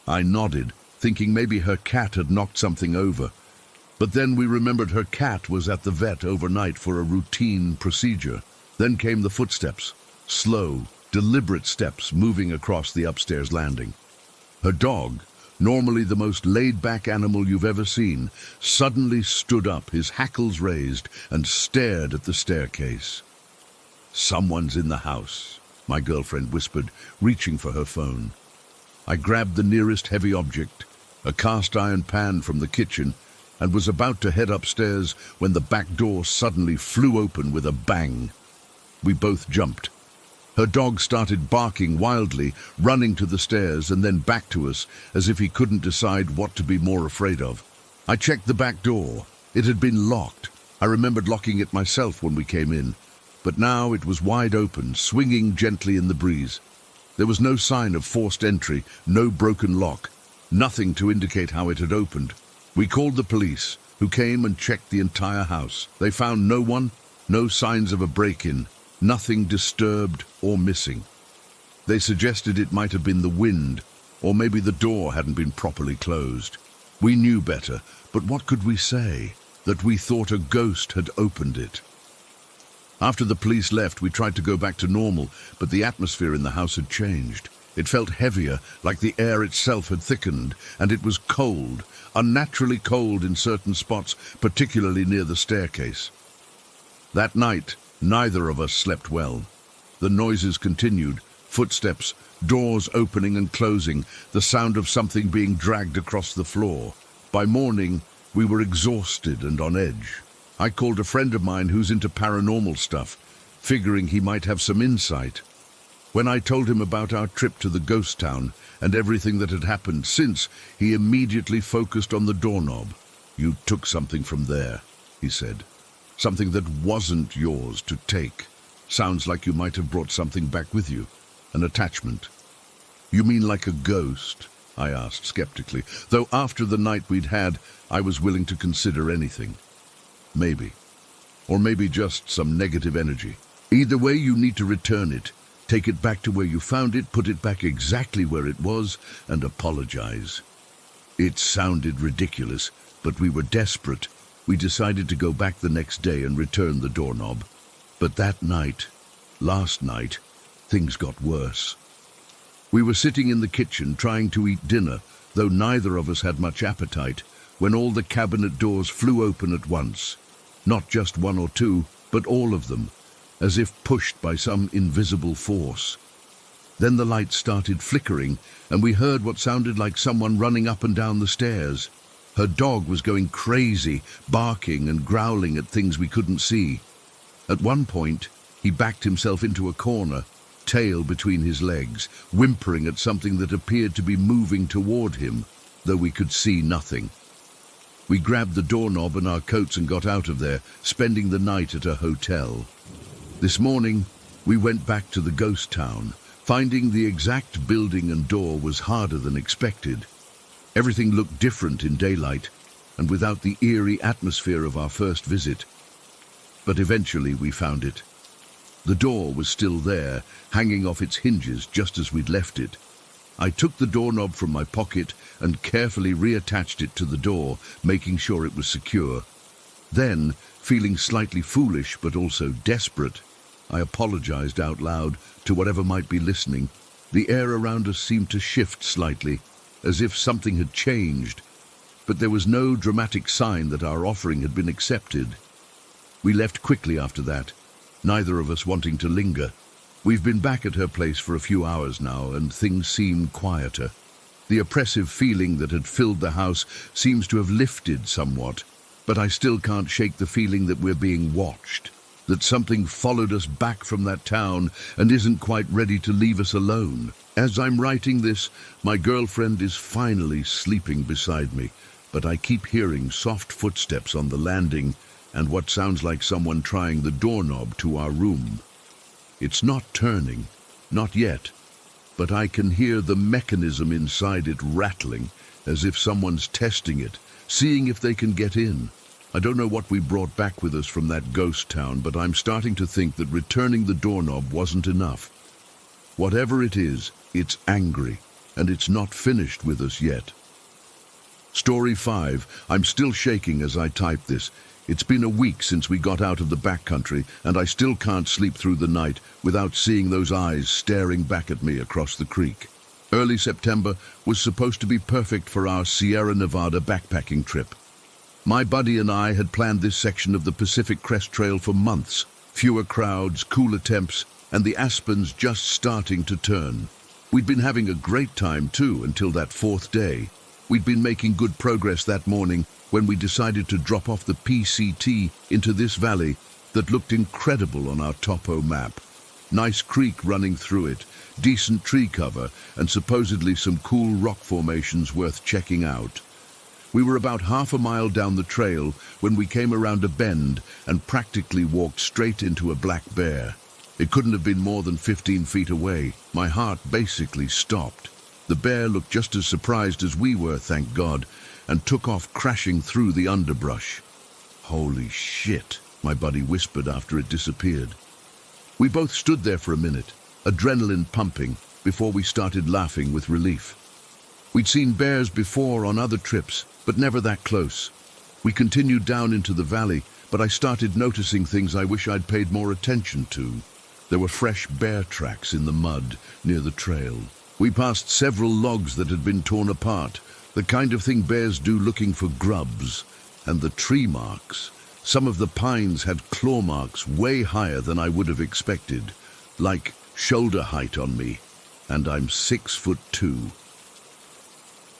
I nodded, thinking maybe her cat had knocked something over. But then we remembered her cat was at the vet overnight for a routine procedure. Then came the footsteps, slow, deliberate steps moving across the upstairs landing. Her dog, normally the most laid-back animal you've ever seen, suddenly stood up, his hackles raised, and stared at the staircase. "Someone's in the house," my girlfriend whispered, reaching for her phone. I grabbed the nearest heavy object, a cast-iron pan from the kitchen, and was about to head upstairs when the back door suddenly flew open with a bang. We both jumped. Her dog started barking wildly, running to the stairs and then back to us as if he couldn't decide what to be more afraid of. I checked the back door. It had been locked. I remembered locking it myself when we came in, but now it was wide open, swinging gently in the breeze. There was no sign of forced entry, no broken lock, nothing to indicate how it had opened. We called the police, who came and checked the entire house. They found no one, no signs of a break-in. Nothing disturbed or missing. They suggested it might have been the wind, or maybe the door hadn't been properly closed. We knew better, but what could we say? That we thought a ghost had opened it. After the police left, we tried to go back to normal, but the atmosphere in the house had changed. It felt heavier, like the air itself had thickened, and it was cold, unnaturally cold in certain spots, particularly near the staircase. That night, neither of us slept well. The noises continued, footsteps, doors opening and closing, the sound of something being dragged across the floor. By morning, we were exhausted and on edge. I called a friend of mine who's into paranormal stuff, figuring he might have some insight. When I told him about our trip to the ghost town and everything that had happened since, he immediately focused on the doorknob. "You took something from there," he said. "Something that wasn't yours to take. Sounds like you might have brought something back with you. An attachment." "You mean like a ghost?" I asked skeptically, though after the night we'd had, I was willing to consider anything. "Maybe. Or maybe just some negative energy. Either way, you need to return it. Take it back to where you found it, put it back exactly where it was, and apologize." It sounded ridiculous, but we were desperate, We decided to go back the next day and return the doorknob. But that night, last night, things got worse. We were sitting in the kitchen trying to eat dinner, though neither of us had much appetite, when all the cabinet doors flew open at once. Not just one or two, but all of them, as if pushed by some invisible force. Then the lights started flickering, and we heard what sounded like someone running up and down the stairs. Her dog was going crazy, barking and growling at things we couldn't see. At one point, he backed himself into a corner, tail between his legs, whimpering at something that appeared to be moving toward him, though we could see nothing. We grabbed the doorknob and our coats and got out of there, spending the night at a hotel. This morning, we went back to the ghost town. Finding the exact building and door was harder than expected. Everything looked different in daylight, and without the eerie atmosphere of our first visit. But eventually we found it. The door was still there, hanging off its hinges just as we'd left it. I took the doorknob from my pocket and carefully reattached it to the door, making sure it was secure. Then, feeling slightly foolish but also desperate, I apologized out loud to whatever might be listening. The air around us seemed to shift slightly, as if something had changed, but there was no dramatic sign that our offering had been accepted. We left quickly after that, neither of us wanting to linger. We've been back at her place for a few hours now, and things seem quieter. The oppressive feeling that had filled the house seems to have lifted somewhat, but I still can't shake the feeling that we're being watched, that something followed us back from that town and isn't quite ready to leave us alone. As I'm writing this, my girlfriend is finally sleeping beside me, but I keep hearing soft footsteps on the landing and what sounds like someone trying the doorknob to our room. It's not turning, not yet, but I can hear the mechanism inside it rattling, as if someone's testing it, seeing if they can get in. I don't know what we brought back with us from that ghost town, but I'm starting to think that returning the doorknob wasn't enough. Whatever it is, it's angry, and it's not finished with us yet. Story 5. I'm still shaking as I type this. It's been a week since we got out of the backcountry, and I still can't sleep through the night without seeing those eyes staring back at me across the creek. Early September was supposed to be perfect for our Sierra Nevada backpacking trip. My buddy and I had planned this section of the Pacific Crest Trail for months. Fewer crowds, cooler temps, and the aspens just starting to turn. We'd been having a great time too until that fourth day. We'd been making good progress that morning when we decided to drop off the PCT into this valley that looked incredible on our topo map. Nice creek running through it, decent tree cover, and supposedly some cool rock formations worth checking out. We were about half a mile down the trail when we came around a bend and practically walked straight into a black bear. It couldn't have been more than 15 feet away. My heart basically stopped. The bear looked just as surprised as we were, thank God, and took off crashing through the underbrush. "Holy shit," my buddy whispered after it disappeared. We both stood there for a minute, adrenaline pumping, before we started laughing with relief. We'd seen bears before on other trips, but never that close. We continued down into the valley, but I started noticing things I wish I'd paid more attention to. There were fresh bear tracks in the mud near the trail. We passed several logs that had been torn apart, the kind of thing bears do looking for grubs. And the tree marks. Some of the pines had claw marks way higher than I would have expected, like shoulder height on me, and I'm 6'2".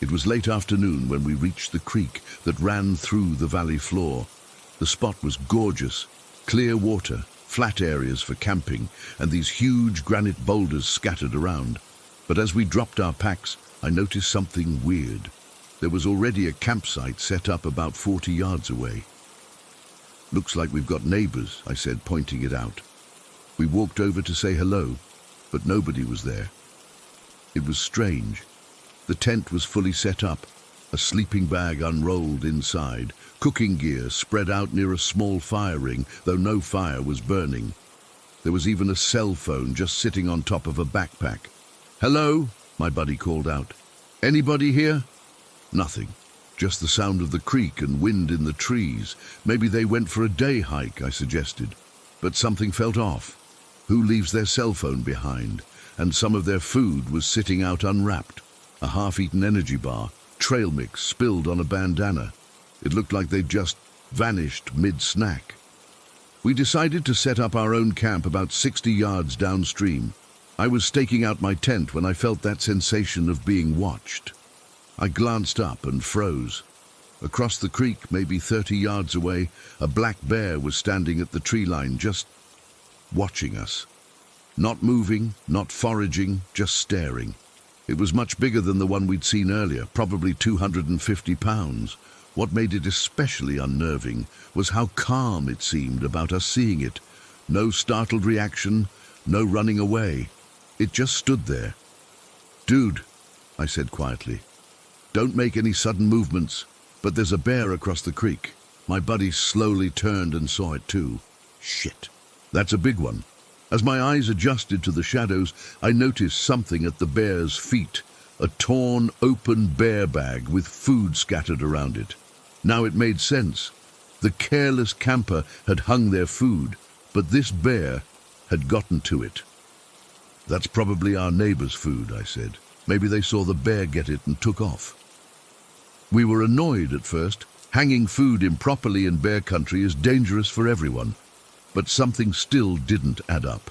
It was late afternoon when we reached the creek that ran through the valley floor. The spot was gorgeous, clear water, flat areas for camping, and these huge granite boulders scattered around. But as we dropped our packs, I noticed something weird. There was already a campsite set up about 40 yards away. "Looks like we've got neighbors," I said, pointing it out. We walked over to say hello, but nobody was there. It was strange. The tent was fully set up, a sleeping bag unrolled inside, cooking gear spread out near a small fire ring, though no fire was burning. There was even a cell phone just sitting on top of a backpack. "Hello?" my buddy called out. "Anybody here?" Nothing. Just the sound of the creek and wind in the trees. Maybe they went for a day hike, I suggested. But something felt off. Who leaves their cell phone behind? And some of their food was sitting out unwrapped. A half-eaten energy bar, trail mix spilled on a bandana. It looked like they'd just vanished mid-snack. We decided to set up our own camp about 60 yards downstream. I was staking out my tent when I felt that sensation of being watched. I glanced up and froze. Across the creek, maybe 30 yards away, a black bear was standing at the tree line, just watching us. Not moving, not foraging, just staring. It was much bigger than the one we'd seen earlier, probably 250 pounds. What made it especially unnerving was how calm it seemed about us seeing it. No startled reaction, no running away. It just stood there. "Dude," I said quietly, "don't make any sudden movements, but there's a bear across the creek." My buddy slowly turned and saw it too. Shit, that's a big one. As my eyes adjusted to the shadows, I noticed something at the bear's feet, a torn, open bear bag with food scattered around it. Now it made sense. The careless camper had hung their food, but this bear had gotten to it. "That's probably our neighbor's food," I said. "Maybe they saw the bear get it and took off." We were annoyed at first. Hanging food improperly in bear country is dangerous for everyone. But something still didn't add up.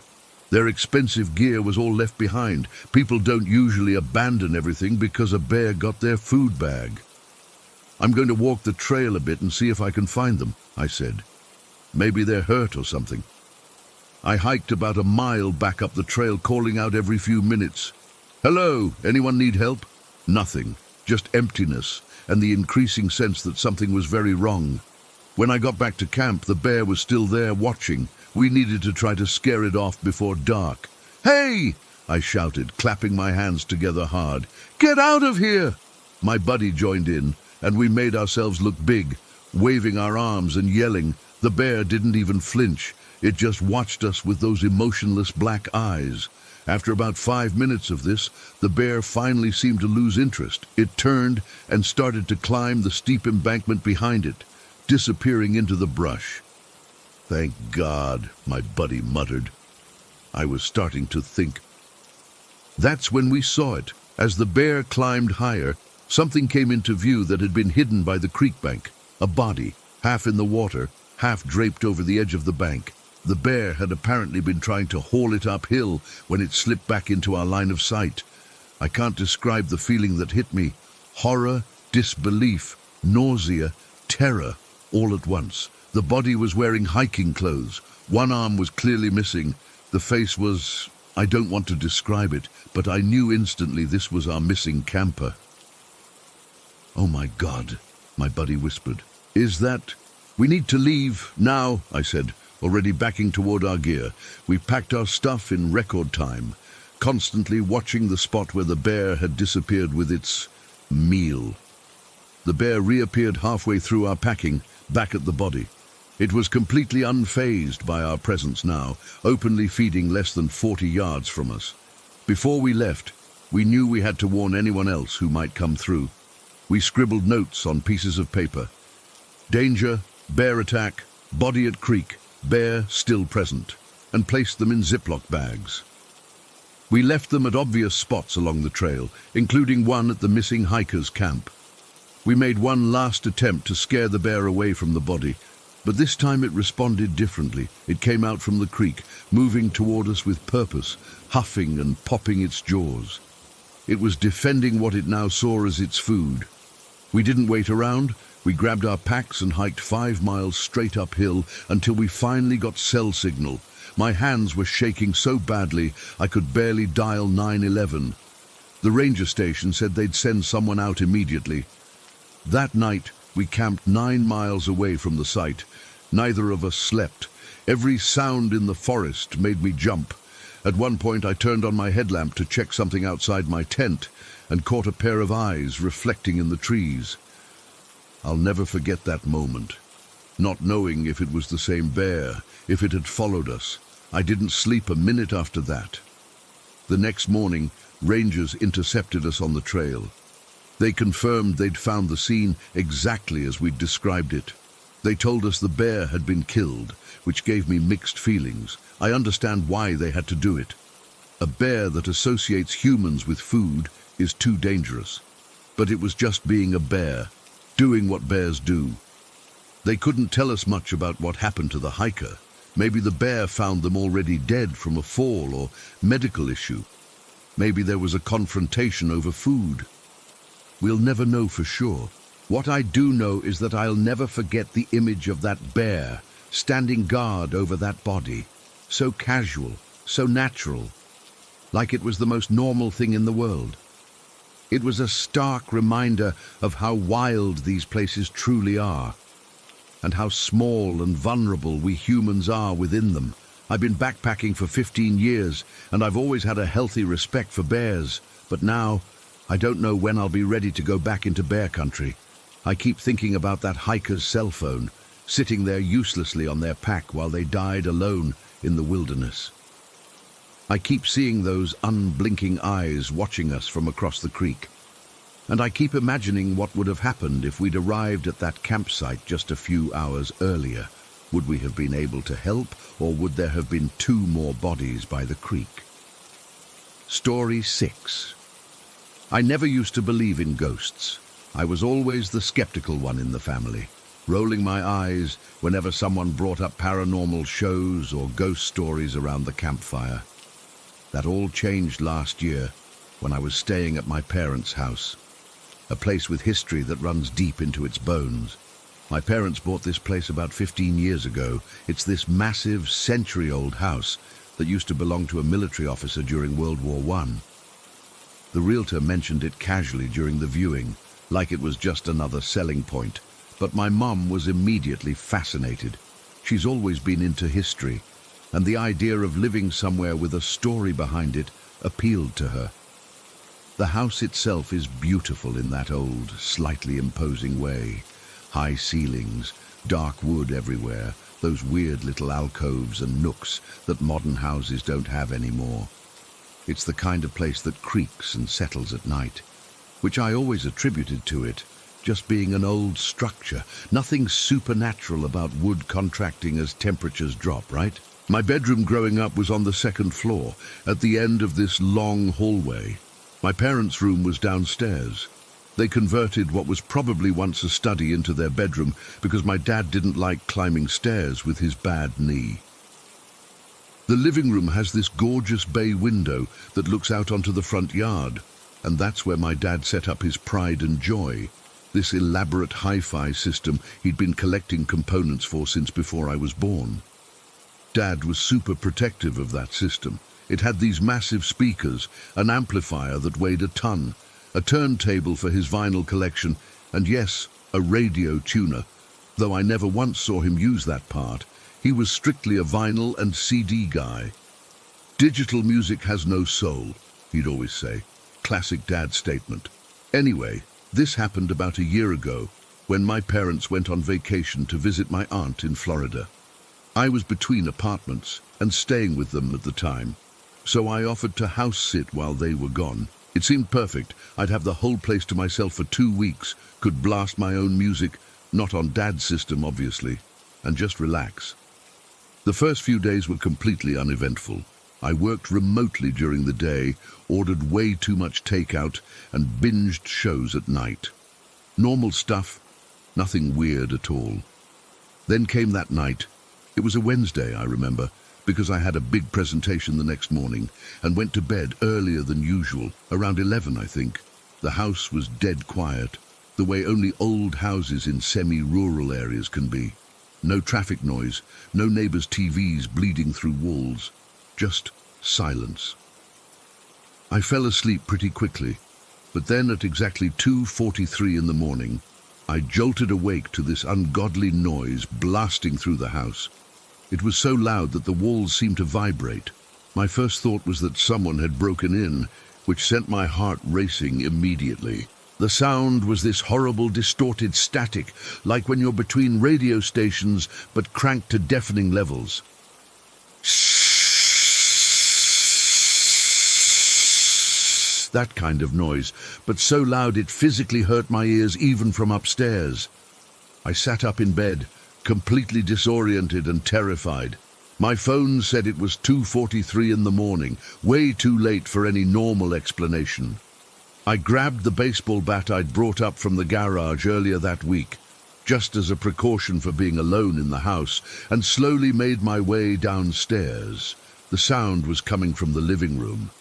Their expensive gear was all left behind. People don't usually abandon everything because a bear got their food bag. "I'm going to walk the trail a bit and see if I can find them," I said. "Maybe they're hurt or something." I hiked about a mile back up the trail, calling out every few minutes. "Hello, anyone need help?" Nothing, just emptiness and the increasing sense that something was very wrong. When I got back to camp, the bear was still there watching. We needed to try to scare it off before dark. "Hey!" I shouted, clapping my hands together hard. "Get out of here!" My buddy joined in, and we made ourselves look big, waving our arms and yelling. The bear didn't even flinch. It just watched us with those emotionless black eyes. After about 5 minutes of this, the bear finally seemed to lose interest. It turned and started to climb the steep embankment behind it, disappearing into the brush. "Thank God," my buddy muttered. I was starting to think. That's when we saw it. As the bear climbed higher, something came into view that had been hidden by the creek bank. A body, half in the water, half draped over the edge of the bank. The bear had apparently been trying to haul it uphill when it slipped back into our line of sight. I can't describe the feeling that hit me. Horror, disbelief, nausea, terror, all at once. The body was wearing hiking clothes. One arm was clearly missing. The face was... I don't want to describe it, but I knew instantly this was our missing camper. "Oh my God," my buddy whispered. "Is that... We need to leave now," I said, already backing toward our gear. We packed our stuff in record time, constantly watching the spot where the bear had disappeared with its meal. The bear reappeared halfway through our packing, back at the body. It was completely unfazed by our presence now, openly feeding less than 40 yards from us. Before we left, we knew we had to warn anyone else who might come through. We scribbled notes on pieces of paper. Danger, bear attack, body at creek, bear still present, and placed them in Ziploc bags. We left them at obvious spots along the trail, including one at the missing hikers' camp. We made one last attempt to scare the bear away from the body, but this time it responded differently. It came out from the creek, moving toward us with purpose, huffing and popping its jaws. It was defending what it now saw as its food. We didn't wait around. We grabbed our packs and hiked 5 miles straight uphill until we finally got cell signal. My hands were shaking so badly I could barely dial 911. The ranger station said they'd send someone out immediately. That night, we camped 9 miles away from the site. Neither of us slept. Every sound in the forest made me jump. At one point, I turned on my headlamp to check something outside my tent and caught a pair of eyes reflecting in the trees. I'll never forget that moment, not knowing if it was the same bear, if it had followed us. I didn't sleep a minute after that. The next morning, rangers intercepted us on the trail. They confirmed they'd found the scene exactly as we'd described it. They told us the bear had been killed, which gave me mixed feelings. I understand why they had to do it. A bear that associates humans with food is too dangerous. But it was just being a bear, doing what bears do. They couldn't tell us much about what happened to the hiker. Maybe the bear found them already dead from a fall or medical issue. Maybe there was a confrontation over food. We'll never know for sure. What I do know is that I'll never forget the image of that bear standing guard over that body. So casual, so natural, like it was the most normal thing in the world. It was a stark reminder of how wild these places truly are, and how small and vulnerable we humans are within them. I've been backpacking for 15 years, and I've always had a healthy respect for bears, but now I don't know when I'll be ready to go back into bear country. I keep thinking about that hiker's cell phone, sitting there uselessly on their pack while they died alone in the wilderness. I keep seeing those unblinking eyes watching us from across the creek. And I keep imagining what would have happened if we'd arrived at that campsite just a few hours earlier. Would we have been able to help, or would there have been 2 more bodies by the creek? Story 6. I never used to believe in ghosts. I was always the skeptical one in the family, rolling my eyes whenever someone brought up paranormal shows or ghost stories around the campfire. That all changed last year when I was staying at my parents' house, a place with history that runs deep into its bones. My parents bought this place about 15 years ago. It's this massive, century-old house that used to belong to a military officer during World War I. The realtor mentioned it casually during the viewing, like it was just another selling point, but my mum was immediately fascinated. She's always been into history, and the idea of living somewhere with a story behind it appealed to her. The house itself is beautiful in that old, slightly imposing way. High ceilings, dark wood everywhere, those weird little alcoves and nooks that modern houses don't have anymore. It's the kind of place that creaks and settles at night, which I always attributed to it just being an old structure. Nothing supernatural about wood contracting as temperatures drop, right? My bedroom growing up was on the 2nd floor, at the end of this long hallway. My parents' room was downstairs. They converted what was probably once a study into their bedroom because my dad didn't like climbing stairs with his bad knee. The living room has this gorgeous bay window that looks out onto the front yard, and that's where my dad set up his pride and joy, this elaborate hi-fi system he'd been collecting components for since before I was born. Dad was super protective of that system. It had these massive speakers, an amplifier that weighed a ton, a turntable for his vinyl collection, and yes, a radio tuner. Though I never once saw him use that part, he was strictly a vinyl and CD guy. Digital music has no soul, he'd always say. Classic dad statement. Anyway, this happened about a year ago, when my parents went on vacation to visit my aunt in Florida. I was between apartments and staying with them at the time, so I offered to house sit while they were gone. It seemed perfect. I'd have the whole place to myself for 2 weeks, could blast my own music, not on Dad's system obviously, and just relax. The first few days were completely uneventful. I worked remotely during the day, ordered way too much takeout, and binged shows at night. Normal stuff, nothing weird at all. Then came that night. It was a Wednesday, I remember, because I had a big presentation the next morning, and went to bed earlier than usual, around 11, I think. The house was dead quiet, the way only old houses in semi-rural areas can be. No traffic noise, no neighbors' TVs bleeding through walls, just silence. I fell asleep pretty quickly, but then at exactly 2:43 in the morning, I jolted awake to this ungodly noise blasting through the house. It was so loud that the walls seemed to vibrate. My first thought was that someone had broken in, which sent my heart racing immediately. The sound was this horrible, distorted static, like when you're between radio stations, but cranked to deafening levels. that kind of noise, but so loud it physically hurt my ears even from upstairs. I sat up in bed, completely disoriented and terrified. My phone said it was 2:43 in the morning, way too late for any normal explanation. I grabbed the baseball bat I'd brought up from the garage earlier that week, just as a precaution for being alone in the house, and slowly made my way downstairs. The sound was coming from the living room.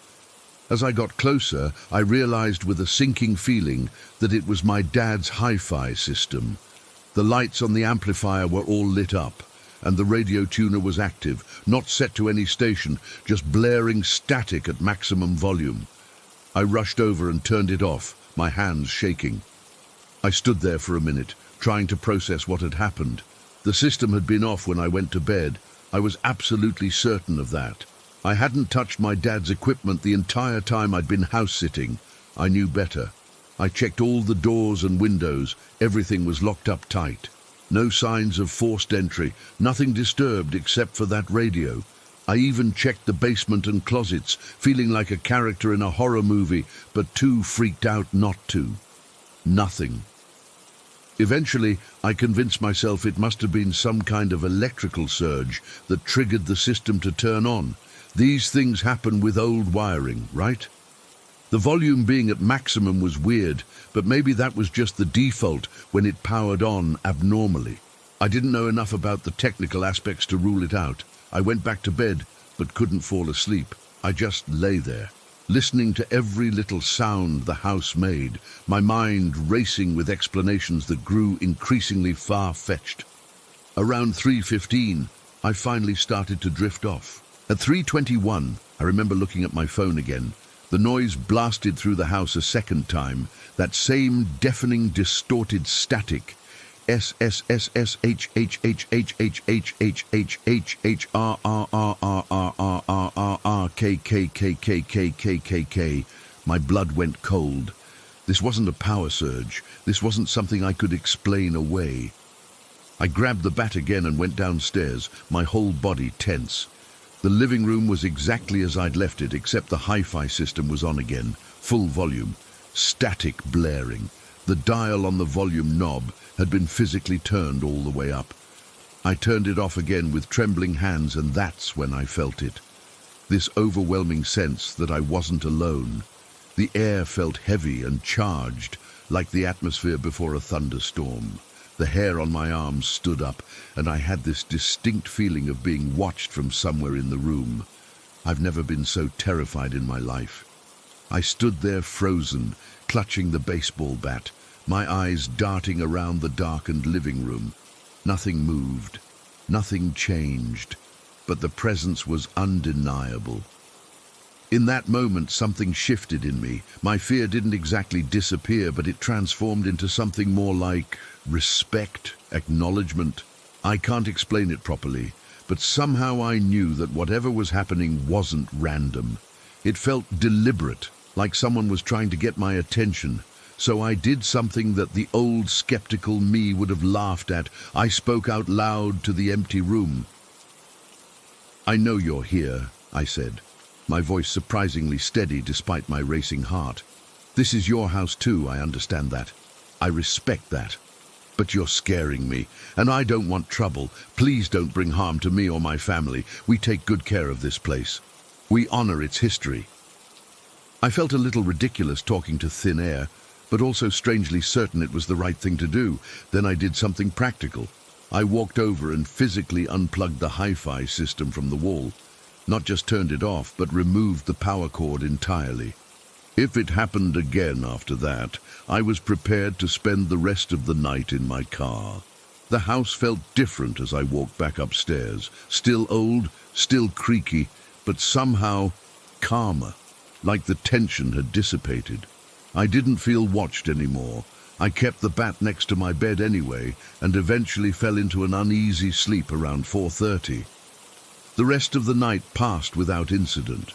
As I got closer, I realized with a sinking feeling that it was my dad's hi-fi system. The lights on the amplifier were all lit up, and the radio tuner was active, not set to any station, just blaring static at maximum volume. I rushed over and turned it off, my hands shaking. I stood there for a minute, trying to process what had happened. The system had been off when I went to bed. I was absolutely certain of that. I hadn't touched my dad's equipment the entire time I'd been house-sitting. I knew better. I checked all the doors and windows. Everything was locked up tight. No signs of forced entry, nothing disturbed except for that radio. I even checked the basement and closets, feeling like a character in a horror movie, but too freaked out not to. Nothing. Eventually, I convinced myself it must have been some kind of electrical surge that triggered the system to turn on. These things happen with old wiring, right? The volume being at maximum was weird, but maybe that was just the default when it powered on abnormally. I didn't know enough about the technical aspects to rule it out. I went back to bed, but couldn't fall asleep. I just lay there, listening to every little sound the house made, my mind racing with explanations that grew increasingly far-fetched. Around 3:15, I finally started to drift off. At 3:21, I remember looking at my phone again. The noise blasted through the house a second time, that same deafening, distorted static. S S S S H H H H H H H H H H R R R R R R R R R K K K K K K K K. My blood went cold. This wasn't a power surge. This wasn't something I could explain away. I grabbed the bat again and went downstairs, my whole body tense. The living room was exactly as I'd left it, except the hi-fi system was on again, full volume, static blaring. The dial on the volume knob had been physically turned all the way up. I turned it off again with trembling hands, and that's when I felt it. This overwhelming sense that I wasn't alone. The air felt heavy and charged, like the atmosphere before a thunderstorm. The hair on my arms stood up, and I had this distinct feeling of being watched from somewhere in the room. I've never been so terrified in my life. I stood there frozen, clutching the baseball bat, my eyes darting around the darkened living room. Nothing moved, nothing changed, but the presence was undeniable. In that moment, something shifted in me. My fear didn't exactly disappear, but it transformed into something more like respect, acknowledgement. I can't explain it properly, but somehow I knew that whatever was happening wasn't random. It felt deliberate, like someone was trying to get my attention. So I did something that the old skeptical me would have laughed at. I spoke out loud to the empty room. "I know you're here," I said, my voice surprisingly steady despite my racing heart. "This is your house too, I understand that. I respect that. But you're scaring me, and I don't want trouble. Please don't bring harm to me or my family. We take good care of this place. We honor its history." I felt a little ridiculous talking to thin air, but also strangely certain it was the right thing to do. Then I did something practical. I walked over and physically unplugged the hi-fi system from the wall. Not just turned it off, but removed the power cord entirely. If it happened again after that, I was prepared to spend the rest of the night in my car. The house felt different as I walked back upstairs. Still old, still creaky, but somehow calmer, like the tension had dissipated. I didn't feel watched anymore. I kept the bat next to my bed anyway, and eventually fell into an uneasy sleep around 4:30. The rest of the night passed without incident.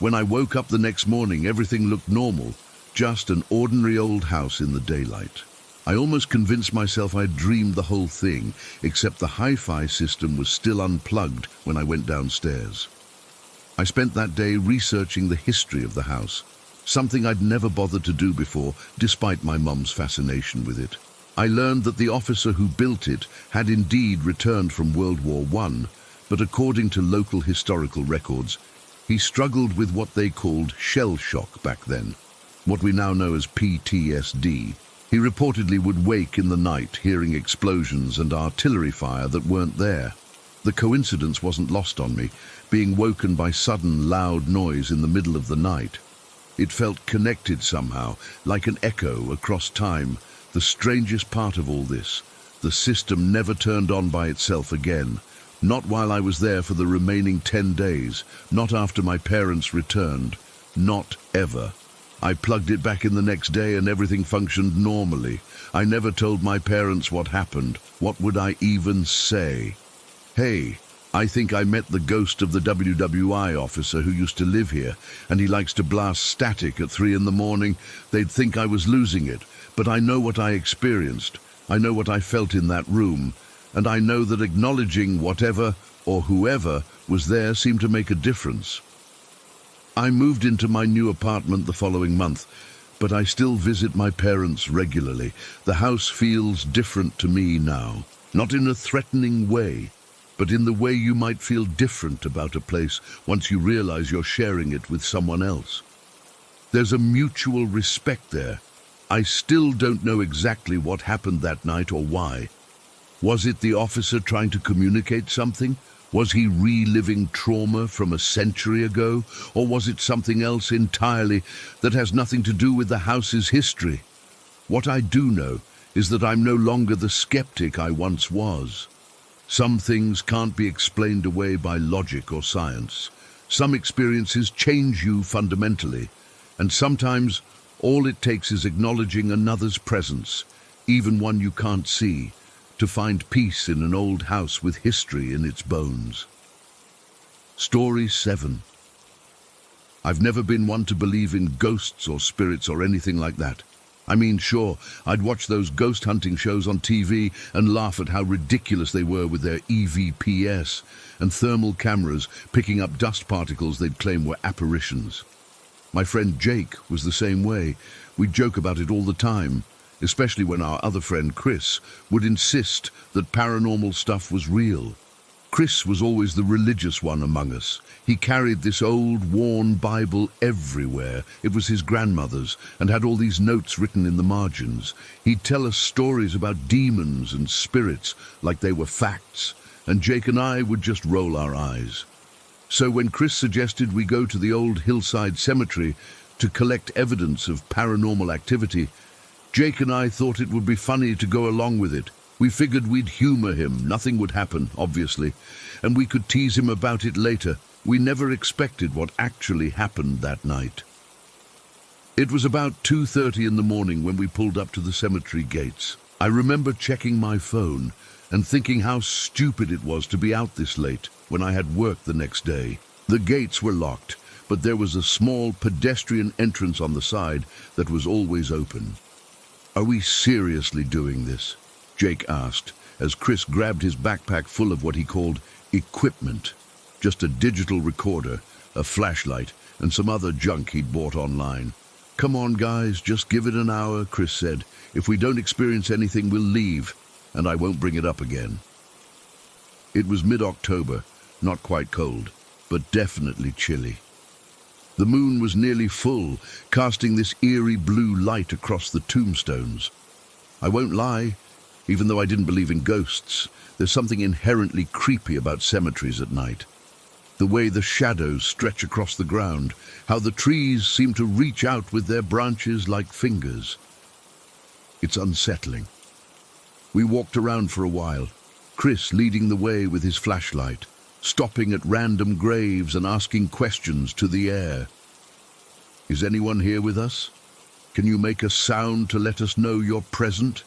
When I woke up the next morning, everything looked normal, just an ordinary old house in the daylight. I almost convinced myself I'd dreamed the whole thing, except the hi-fi system was still unplugged when I went downstairs. I spent that day researching the history of the house, something I'd never bothered to do before, despite my mum's fascination with it. I learned that the officer who built it had indeed returned from World War I, but according to local historical records, he struggled with what they called shell shock back then, what we now know as PTSD. He reportedly would wake in the night hearing explosions and artillery fire that weren't there. The coincidence wasn't lost on me, being woken by sudden loud noise in the middle of the night. It felt connected somehow, like an echo across time. The strangest part of all this, the system never turned on by itself again. Not while I was there for the remaining 10 days, not after my parents returned, not ever. I plugged it back in the next day and everything functioned normally. I never told my parents what happened. What would I even say? Hey, I think I met the ghost of the WWI officer who used to live here, and he likes to blast static at 3 in the morning. They'd think I was losing it, but I know what I experienced. I know what I felt in that room, and I know that acknowledging whatever or whoever was there seemed to make a difference. I moved into my new apartment the following month, but I still visit my parents regularly. The house feels different to me now, not in a threatening way, but in the way you might feel different about a place once you realize you're sharing it with someone else. There's a mutual respect there. I still don't know exactly what happened that night or why. Was it the officer trying to communicate something? Was he reliving trauma from a century ago? Or was it something else entirely that has nothing to do with the house's history? What I do know is that I'm no longer the skeptic I once was. Some things can't be explained away by logic or science. Some experiences change you fundamentally, and sometimes all it takes is acknowledging another's presence, even one you can't see, to find peace in an old house with history in its bones. Story 7. I've never been one to believe in ghosts or spirits or anything like that. I mean, sure, I'd watch those ghost hunting shows on TV and laugh at how ridiculous they were with their EVPs and thermal cameras picking up dust particles they'd claim were apparitions. My friend Jake was the same way. We'd joke about it all the time, especially when our other friend Chris would insist that paranormal stuff was real. Chris was always the religious one among us. He carried this old, worn Bible everywhere. It was his grandmother's and had all these notes written in the margins. He'd tell us stories about demons and spirits like they were facts, and Jake and I would just roll our eyes. So when Chris suggested we go to the old hillside cemetery to collect evidence of paranormal activity, Jake and I thought it would be funny to go along with it. We figured we'd humor him. Nothing would happen, obviously, and we could tease him about it later. We never expected what actually happened that night. It was about 2:30 in the morning when we pulled up to the cemetery gates. I remember checking my phone and thinking how stupid it was to be out this late when I had work the next day. The gates were locked, but there was a small pedestrian entrance on the side that was always open. "Are we seriously doing this?" Jake asked, as Chris grabbed his backpack full of what he called equipment. Just a digital recorder, a flashlight, and some other junk he'd bought online. "Come on, guys, just give it an hour," Chris said. "If we don't experience anything, we'll leave, and I won't bring it up again." It was mid-October, not quite cold, but definitely chilly. The moon was nearly full, casting this eerie blue light across the tombstones. I won't lie, even though I didn't believe in ghosts, there's something inherently creepy about cemeteries at night. The way the shadows stretch across the ground, how the trees seem to reach out with their branches like fingers. It's unsettling. We walked around for a while, Chris leading the way with his flashlight, stopping at random graves and asking questions to the air. "Is anyone here with us? Can you make a sound to let us know you're present?"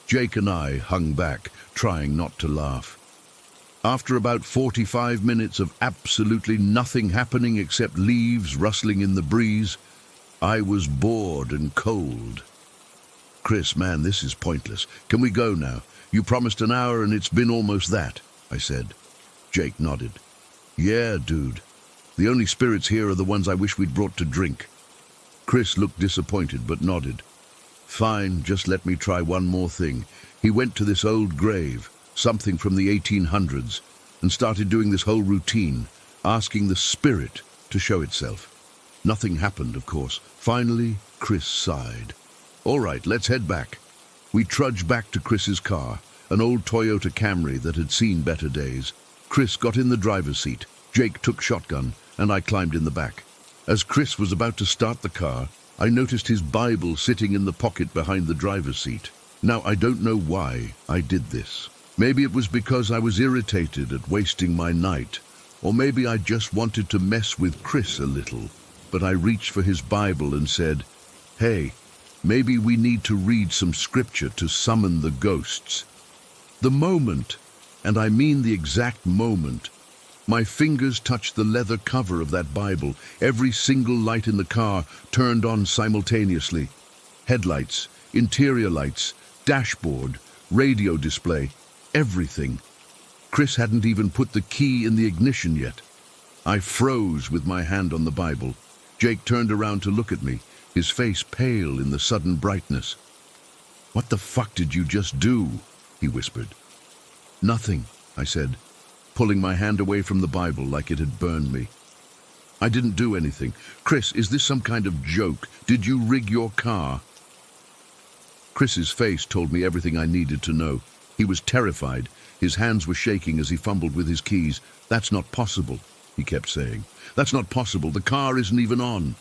Jake and I hung back, trying not to laugh. After about 45 minutes of absolutely nothing happening except leaves rustling in the breeze, I was bored and cold. "Chris, man, this is pointless. Can we go now? You promised an hour and it's been almost that," I said. Jake nodded. "Yeah, dude. The only spirits here are the ones I wish we'd brought to drink. Chris looked disappointed but nodded. Fine, just let me try one more thing. He went to this old grave, something from the 1800s, and started doing this whole routine, asking the spirit to show itself. Nothing happened, of course. Finally, Chris sighed. All right, let's head back. We trudged back to Chris's car, an old Toyota Camry that had seen better days. Chris got in the driver's seat, Jake took shotgun, and I climbed in the back. As Chris was about to start the car, I noticed his Bible sitting in the pocket behind the driver's seat. Now, I don't know why I did this. Maybe it was because I was irritated at wasting my night, or maybe I just wanted to mess with Chris a little. But I reached for his Bible and said, "Hey, maybe we need to read some scripture to summon the ghosts." The moment, and I mean the exact moment, my fingers touched the leather cover of that Bible. Every single light in the car turned on simultaneously. Headlights, interior lights, dashboard, radio display, everything. Chris hadn't even put the key in the ignition yet. I froze with my hand on the Bible. Jake turned around to look at me, his face pale in the sudden brightness. "What the fuck did you just do?" he whispered. "Nothing," I said, pulling my hand away from the Bible like it had burned me. "I didn't do anything. Chris, is this some kind of joke? Did you rig your car?" Chris's face told me everything I needed to know. He was terrified. His hands were shaking as he fumbled with his keys. "That's not possible," he kept saying. "That's not possible. The car isn't even on."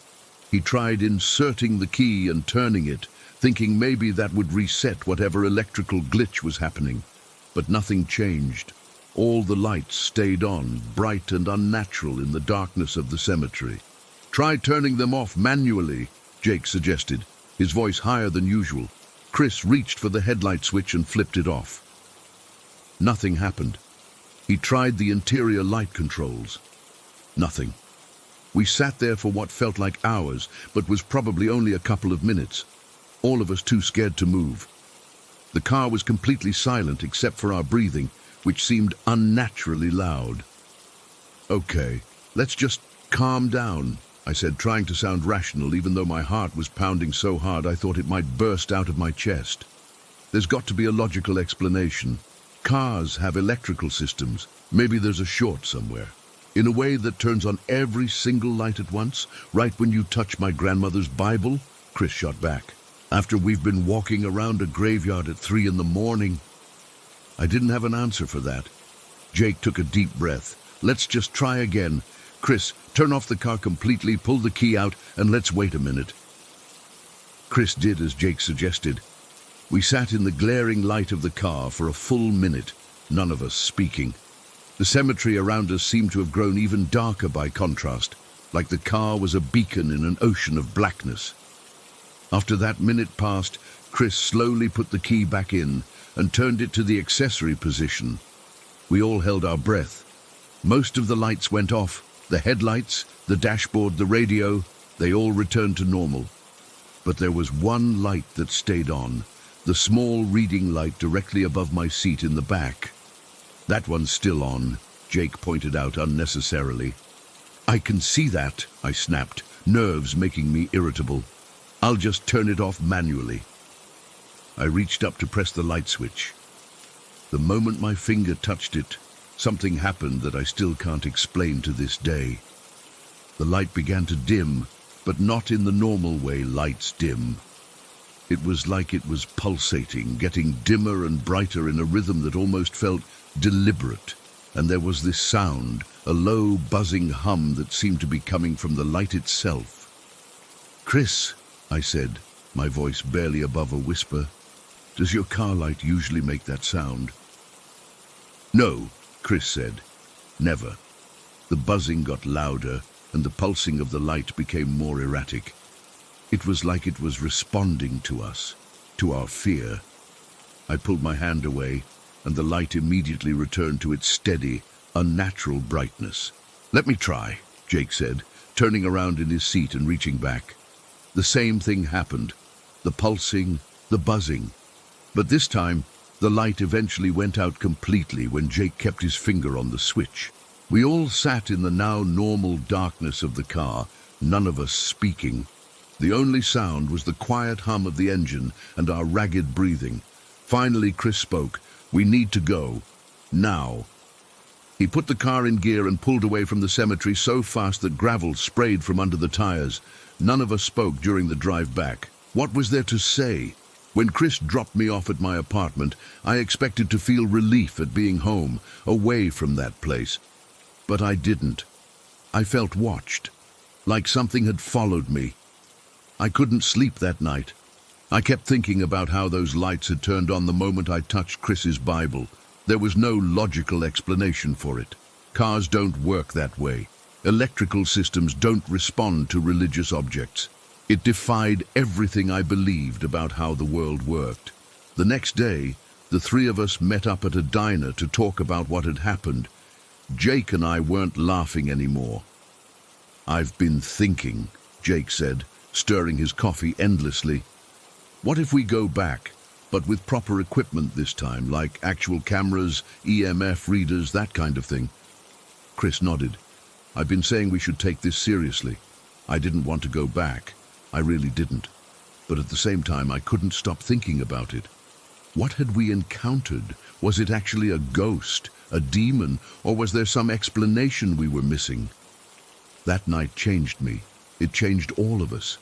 He tried inserting the key and turning it, thinking maybe that would reset whatever electrical glitch was happening. But nothing changed. All the lights stayed on, bright and unnatural in the darkness of the cemetery. "Try turning them off manually," Jake suggested, his voice higher than usual. Chris reached for the headlight switch and flipped it off. Nothing happened. He tried the interior light controls. Nothing. We sat there for what felt like hours, but was probably only a couple of minutes, all of us too scared to move. The car was completely silent except for our breathing, which seemed unnaturally loud. "Okay, let's just calm down," I said, trying to sound rational, even though my heart was pounding so hard I thought it might burst out of my chest. There's got to be a logical explanation. Cars have electrical systems. Maybe there's a short somewhere. In a way that turns on every single light at once, right when you touch my grandmother's Bible? Chris shot back. "After we've been walking around a graveyard at 3 in the morning. I didn't have an answer for that. Jake took a deep breath. "Let's just try again. Chris, turn off the car completely, pull the key out, and let's wait a minute." Chris did as Jake suggested. We sat in the glaring light of the car for a full minute, none of us speaking. The cemetery around us seemed to have grown even darker by contrast, like the car was a beacon in an ocean of blackness. After that minute passed, Chris slowly put the key back in and turned it to the accessory position. We all held our breath. Most of the lights went off. The headlights, the dashboard, the radio, they all returned to normal. But there was one light that stayed on, the small reading light directly above my seat in the back. "That one's still on," Jake pointed out unnecessarily. "I can see that," I snapped, nerves making me irritable. "I'll just turn it off manually." I reached up to press the light switch. The moment my finger touched it, something happened that I still can't explain to this day. The light began to dim, but not in the normal way lights dim. It was like it was pulsating, getting dimmer and brighter in a rhythm that almost felt deliberate. And there was this sound, a low, buzzing hum that seemed to be coming from the light itself. "Chris," I said, my voice barely above a whisper, "does your car light usually make that sound?" "No," Chris said. "Never." The buzzing got louder, and the pulsing of the light became more erratic. It was like it was responding to us, to our fear. I pulled my hand away, and the light immediately returned to its steady, unnatural brightness. "Let me try," Jake said, turning around in his seat and reaching back. The same thing happened, the pulsing, the buzzing. But this time, the light eventually went out completely when Jake kept his finger on the switch. We all sat in the now normal darkness of the car, none of us speaking. The only sound was the quiet hum of the engine and our ragged breathing. Finally, Chris spoke. "We need to go. Now." He put the car in gear and pulled away from the cemetery so fast that gravel sprayed from under the tires. None of us spoke during the drive back. What was there to say? When Chris dropped me off at my apartment, I expected to feel relief at being home, away from that place. But I didn't. I felt watched, like something had followed me. I couldn't sleep that night. I kept thinking about how those lights had turned on the moment I touched Chris's Bible. There was no logical explanation for it. Cars don't work that way. Electrical systems don't respond to religious objects. It defied everything I believed about how the world worked. The next day, the three of us met up at a diner to talk about what had happened. Jake and I weren't laughing anymore. "I've been thinking," Jake said, stirring his coffee endlessly. "What if we go back, but with proper equipment this time, like actual cameras, EMF readers, that kind of thing?" Chris nodded. "I've been saying we should take this seriously. I didn't want to go back. I really didn't. But at the same time, I couldn't stop thinking about it. What had we encountered? Was it actually a ghost, a demon, or was there some explanation we were missing?" That night changed me. It changed all of us.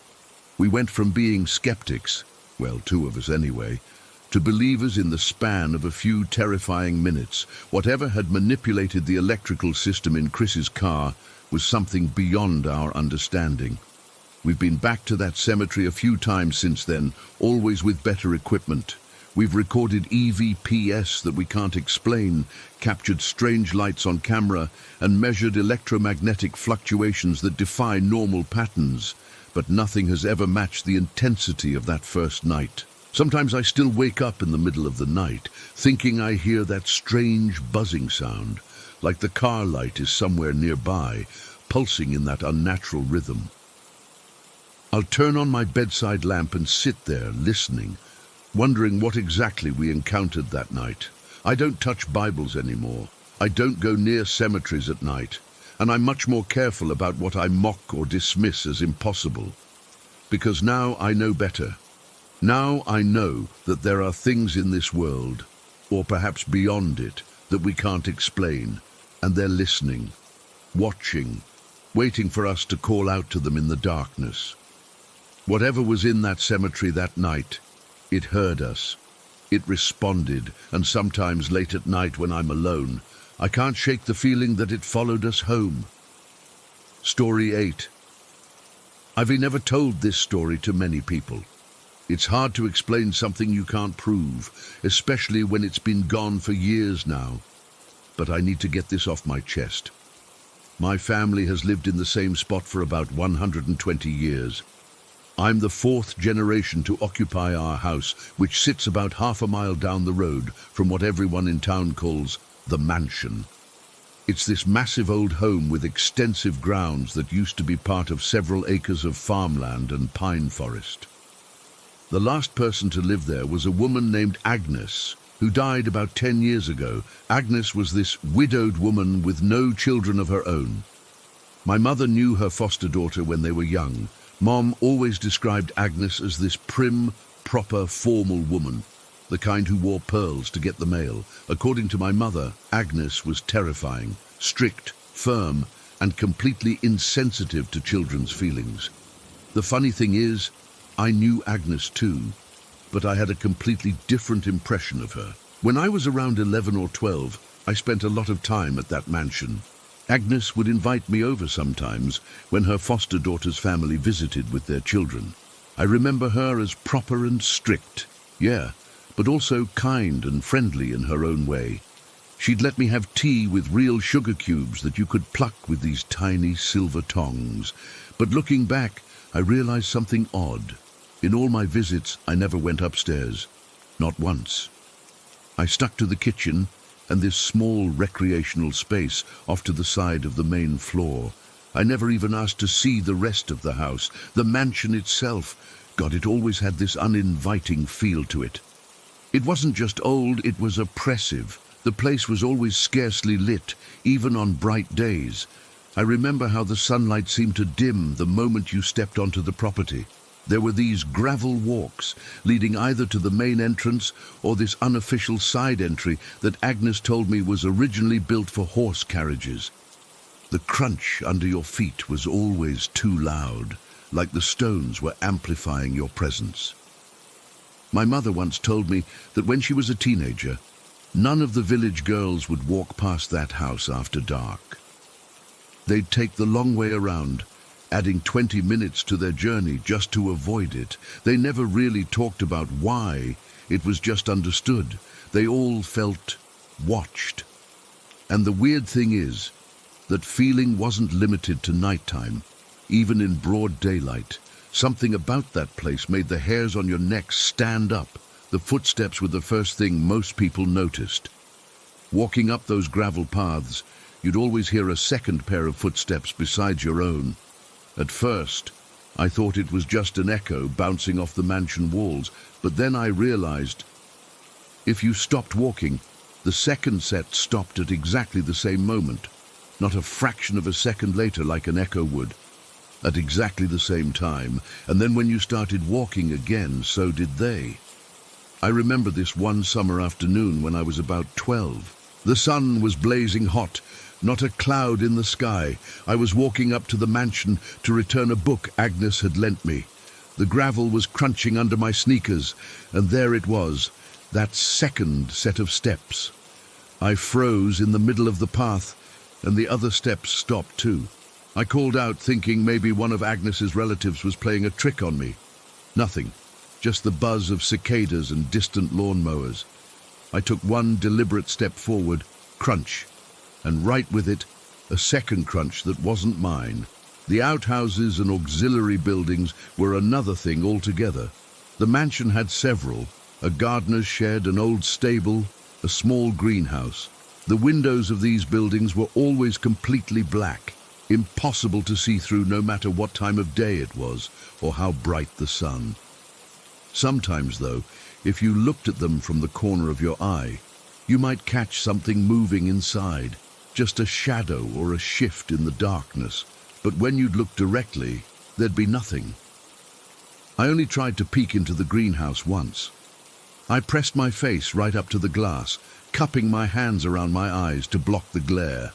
We went from being skeptics, well, two of us anyway, to believers in the span of a few terrifying minutes. Whatever had manipulated the electrical system in Chris's car was something beyond our understanding. We've been back to that cemetery a few times since then, always with better equipment. We've recorded EVPs that we can't explain, captured strange lights on camera, and measured electromagnetic fluctuations that defy normal patterns. But nothing has ever matched the intensity of that first night. Sometimes I still wake up in the middle of the night, thinking I hear that strange buzzing sound, like the car light is somewhere nearby, pulsing in that unnatural rhythm. I'll turn on my bedside lamp and sit there, listening, wondering what exactly we encountered that night. I don't touch Bibles anymore. I don't go near cemeteries at night, and I'm much more careful about what I mock or dismiss as impossible. Because now I know better. Now I know that there are things in this world, or perhaps beyond it, that we can't explain, and they're listening, watching, waiting for us to call out to them in the darkness. Whatever was in that cemetery that night, it heard us. It responded, and sometimes late at night when I'm alone, I can't shake the feeling that it followed us home. Story 8. I've never told this story to many people. It's hard to explain something you can't prove, especially when it's been gone for years now. But I need to get this off my chest. My family has lived in the same spot for about 120 years. I'm the fourth generation to occupy our house, which sits about half a mile down the road from what everyone in town calls the mansion. It's this massive old home with extensive grounds that used to be part of several acres of farmland and pine forest. The last person to live there was a woman named Agnes, who died about 10 years ago. Agnes was this widowed woman with no children of her own. My mother knew her foster daughter when they were young. Mom always described Agnes as this prim, proper, formal woman, the kind who wore pearls to get the mail. According to my mother, Agnes was terrifying, strict, firm, and completely insensitive to children's feelings. The funny thing is, I knew Agnes too, but I had a completely different impression of her. When I was around 11 or 12, I spent a lot of time at that mansion. Agnes would invite me over sometimes when her foster daughter's family visited with their children. I remember her as proper and strict, yeah, but also kind and friendly in her own way. She'd let me have tea with real sugar cubes that you could pluck with these tiny silver tongs. But looking back, I realized something odd. In all my visits, I never went upstairs. Not once. I stuck to the kitchen and this small recreational space off to the side of the main floor. I never even asked to see the rest of the house, the mansion itself. God, it always had this uninviting feel to it. It wasn't just old, it was oppressive. The place was always scarcely lit, even on bright days. I remember how the sunlight seemed to dim the moment you stepped onto the property. There were these gravel walks leading either to the main entrance or this unofficial side entry that Agnes told me was originally built for horse carriages. The crunch under your feet was always too loud, like the stones were amplifying your presence. My mother once told me that when she was a teenager, none of the village girls would walk past that house after dark. They'd take the long way around, adding 20 minutes to their journey just to avoid it. They never really talked about why, it was just understood. They all felt watched. And the weird thing is that feeling wasn't limited to nighttime. Even in broad daylight, something about that place made the hairs on your neck stand up. The footsteps were the first thing most people noticed. Walking up those gravel paths, you'd always hear a second pair of footsteps besides your own. At first, I thought it was just an echo bouncing off the mansion walls, but then I realized if you stopped walking, the second set stopped at exactly the same moment, not a fraction of a second later like an echo would, at exactly the same time, and then when you started walking again, so did they. I remember this one summer afternoon when I was about 12. The sun was blazing hot, not a cloud in the sky. I was walking up to the mansion to return a book Agnes had lent me. The gravel was crunching under my sneakers, and there it was, that second set of steps. I froze in the middle of the path, and the other steps stopped too. I called out, thinking maybe one of Agnes's relatives was playing a trick on me. Nothing, just the buzz of cicadas and distant lawnmowers. I took one deliberate step forward, crunch, and right with it, a second crunch that wasn't mine. The outhouses and auxiliary buildings were another thing altogether. The mansion had several: a gardener's shed, an old stable, a small greenhouse. The windows of these buildings were always completely black, impossible to see through no matter what time of day it was or how bright the sun. Sometimes, though, if you looked at them from the corner of your eye, you might catch something moving inside, just a shadow or a shift in the darkness. But when you'd look directly, there'd be nothing. I only tried to peek into the greenhouse once. I pressed my face right up to the glass, cupping my hands around my eyes to block the glare.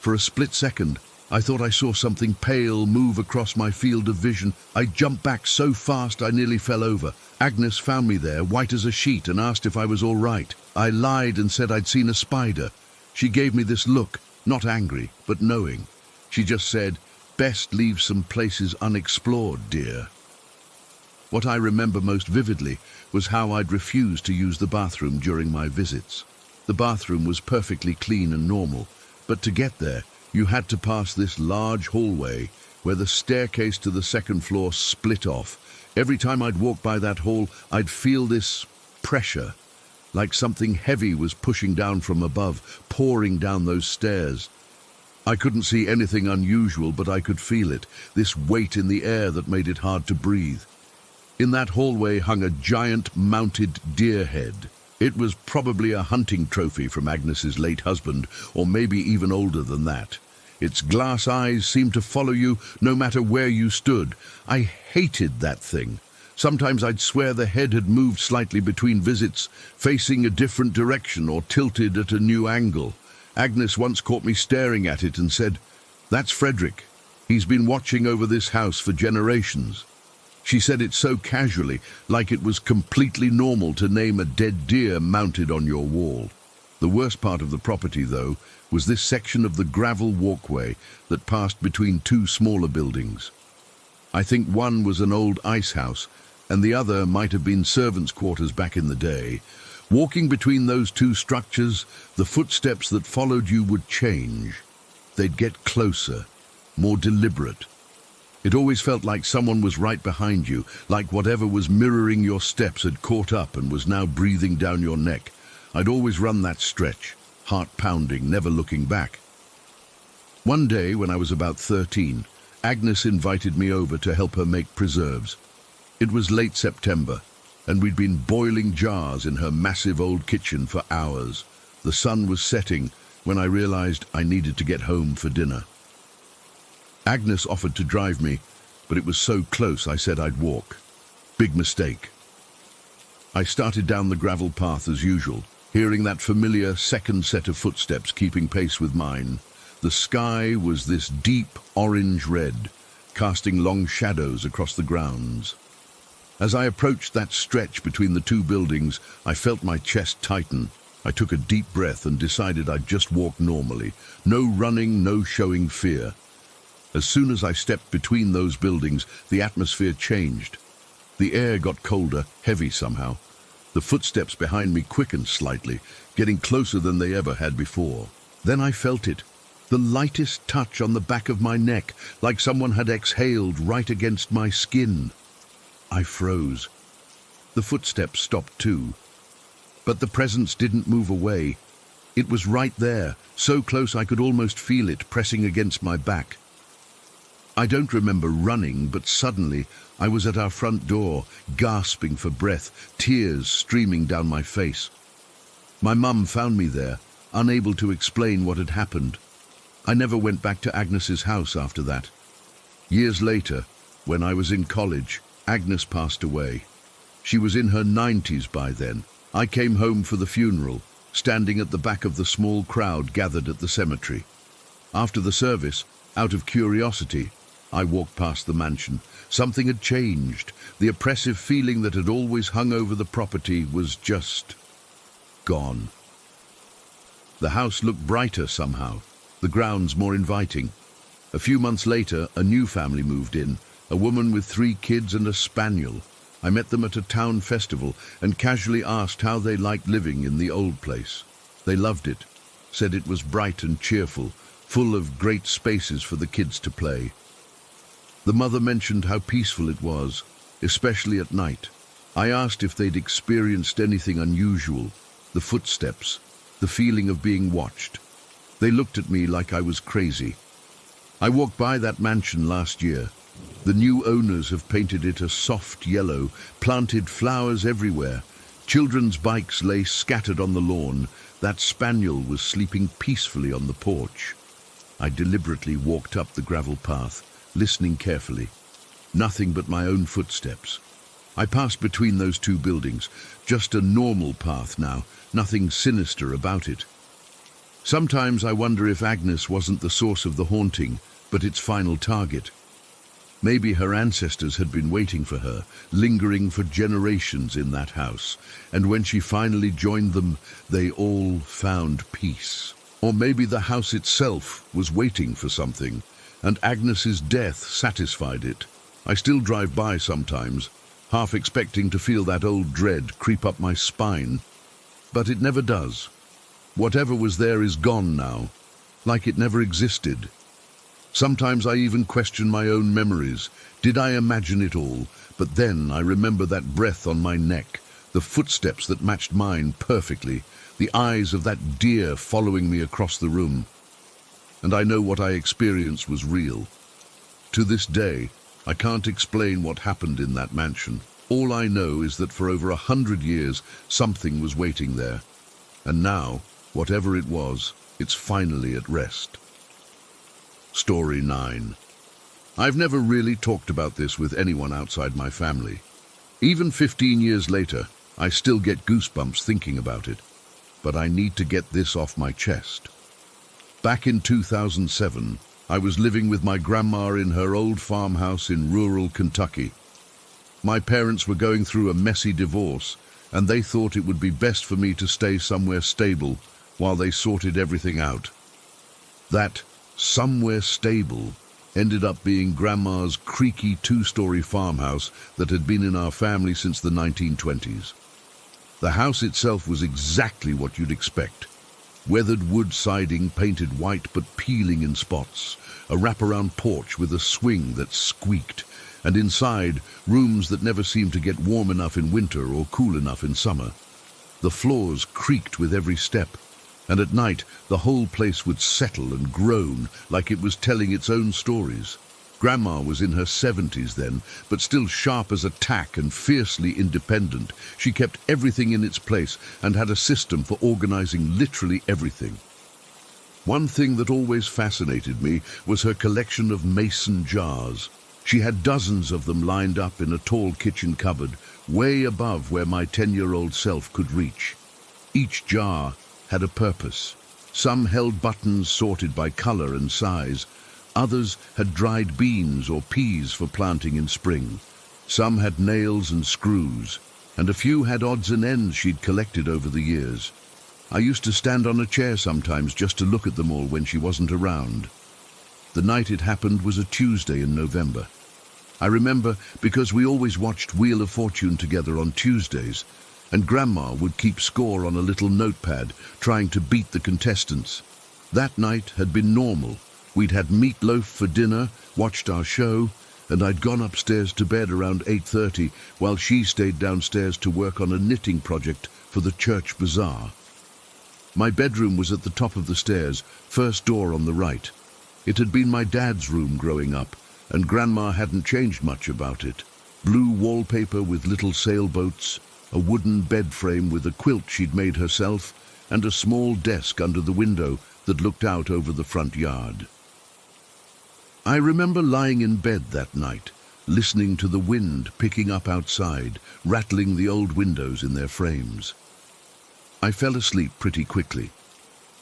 For a split second, I thought I saw something pale move across my field of vision. I jumped back so fast I nearly fell over. Agnes found me there, white as a sheet, and asked if I was all right. I lied and said I'd seen a spider. She gave me this look, not angry, but knowing. She just said, "Best leave some places unexplored, dear." What I remember most vividly was how I'd refused to use the bathroom during my visits. The bathroom was perfectly clean and normal, but to get there, you had to pass this large hallway where the staircase to the second floor split off. Every time I'd walk by that hall, I'd feel this pressure, like something heavy was pushing down from above, pouring down those stairs. I couldn't see anything unusual, but I could feel it, this weight in the air that made it hard to breathe. In that hallway hung a giant mounted deer head. It was probably a hunting trophy from Agnes's late husband, or maybe even older than that. Its glass eyes seemed to follow you no matter where you stood. I hated that thing. Sometimes I'd swear the head had moved slightly between visits, facing a different direction or tilted at a new angle. Agnes once caught me staring at it and said, "That's Frederick. He's been watching over this house for generations." She said it so casually, like it was completely normal to name a dead deer mounted on your wall. The worst part of the property, though, was this section of the gravel walkway that passed between two smaller buildings. I think one was an old ice house, and the other might have been servants' quarters back in the day. Walking between those two structures, the footsteps that followed you would change. They'd get closer, more deliberate. It always felt like someone was right behind you, like whatever was mirroring your steps had caught up and was now breathing down your neck. I'd always run that stretch, heart pounding, never looking back. One day, when I was about 13, Agnes invited me over to help her make preserves. It was late September, and we'd been boiling jars in her massive old kitchen for hours. The sun was setting when I realized I needed to get home for dinner. Agnes offered to drive me, but it was so close I said I'd walk. Big mistake. I started down the gravel path as usual, hearing that familiar second set of footsteps keeping pace with mine. The sky was this deep orange-red, casting long shadows across the grounds. As I approached that stretch between the two buildings, I felt my chest tighten. I took a deep breath and decided I'd just walk normally. No running, no showing fear. As soon as I stepped between those buildings, the atmosphere changed. The air got colder, heavy somehow. The footsteps behind me quickened slightly, getting closer than they ever had before. Then I felt it. The lightest touch on the back of my neck, like someone had exhaled right against my skin. I froze. The footsteps stopped too. But the presence didn't move away. It was right there, so close I could almost feel it pressing against my back. I don't remember running, but suddenly I was at our front door, gasping for breath, tears streaming down my face. My mum found me there, unable to explain what had happened. I never went back to Agnes's house after that. Years later, when I was in college, Agnes passed away. She was in her 90s by then. I came home for the funeral, standing at the back of the small crowd gathered at the cemetery. After the service, out of curiosity, I walked past the mansion. Something had changed. The oppressive feeling that had always hung over the property was just gone. The house looked brighter somehow, the grounds more inviting. A few months later, a new family moved in, a woman with 3 kids and a spaniel. I met them at a town festival and casually asked how they liked living in the old place. They loved it, said it was bright and cheerful, full of great spaces for the kids to play. The mother mentioned how peaceful it was, especially at night. I asked if they'd experienced anything unusual, the footsteps, the feeling of being watched. They looked at me like I was crazy. I walked by that mansion last year. The new owners have painted it a soft yellow, planted flowers everywhere. Children's bikes lay scattered on the lawn. That spaniel was sleeping peacefully on the porch. I deliberately walked up the gravel path, listening carefully. Nothing but my own footsteps. I passed between those two buildings, just a normal path now, nothing sinister about it. Sometimes I wonder if Agnes wasn't the source of the haunting, but its final target. Maybe her ancestors had been waiting for her, lingering for generations in that house, and when she finally joined them, they all found peace. Or maybe the house itself was waiting for something, and Agnes's death satisfied it. I still drive by sometimes, half expecting to feel that old dread creep up my spine, but it never does. Whatever was there is gone now, like it never existed. Sometimes I even question my own memories. Did I imagine it all? But then I remember that breath on my neck, the footsteps that matched mine perfectly, the eyes of that deer following me across the room. And I know what I experienced was real. To this day, I can't explain what happened in that mansion. All I know is that for over 100 years, something was waiting there. And now, whatever it was, it's finally at rest. Story 9. I've never really talked about this with anyone outside my family. Even 15 years later, I still get goosebumps thinking about it. But I need to get this off my chest. Back in 2007, I was living with my grandma in her old farmhouse in rural Kentucky. My parents were going through a messy divorce, and they thought it would be best for me to stay somewhere stable while they sorted everything out. That somewhere stable ended up being Grandma's creaky 2-story farmhouse that had been in our family since the 1920s. The house itself was exactly what you'd expect. Weathered wood siding painted white but peeling in spots, a wraparound porch with a swing that squeaked, and inside, rooms that never seemed to get warm enough in winter or cool enough in summer. The floors creaked with every step, and at night the whole place would settle and groan like it was telling its own stories. Grandma was in her 70s then, but still sharp as a tack and fiercely independent. She kept everything in its place and had a system for organizing literally everything. One thing that always fascinated me was her collection of mason jars. She had dozens of them lined up in a tall kitchen cupboard, way above where my 10-year-old self could reach. Each jar had a purpose. Some held buttons sorted by color and size. Others had dried beans or peas for planting in spring. Some had nails and screws, and a few had odds and ends she'd collected over the years. I used to stand on a chair sometimes just to look at them all when she wasn't around. The night it happened was a Tuesday in November. I remember because we always watched Wheel of Fortune together on Tuesdays, and Grandma would keep score on a little notepad, trying to beat the contestants. That night had been normal. We'd had meatloaf for dinner, watched our show, and I'd gone upstairs to bed around 8:30 while she stayed downstairs to work on a knitting project for the church bazaar. My bedroom was at the top of the stairs, first door on the right. It had been my dad's room growing up, and Grandma hadn't changed much about it. Blue wallpaper with little sailboats, a wooden bed frame with a quilt she'd made herself, and a small desk under the window that looked out over the front yard. I remember lying in bed that night, listening to the wind picking up outside, rattling the old windows in their frames. I fell asleep pretty quickly.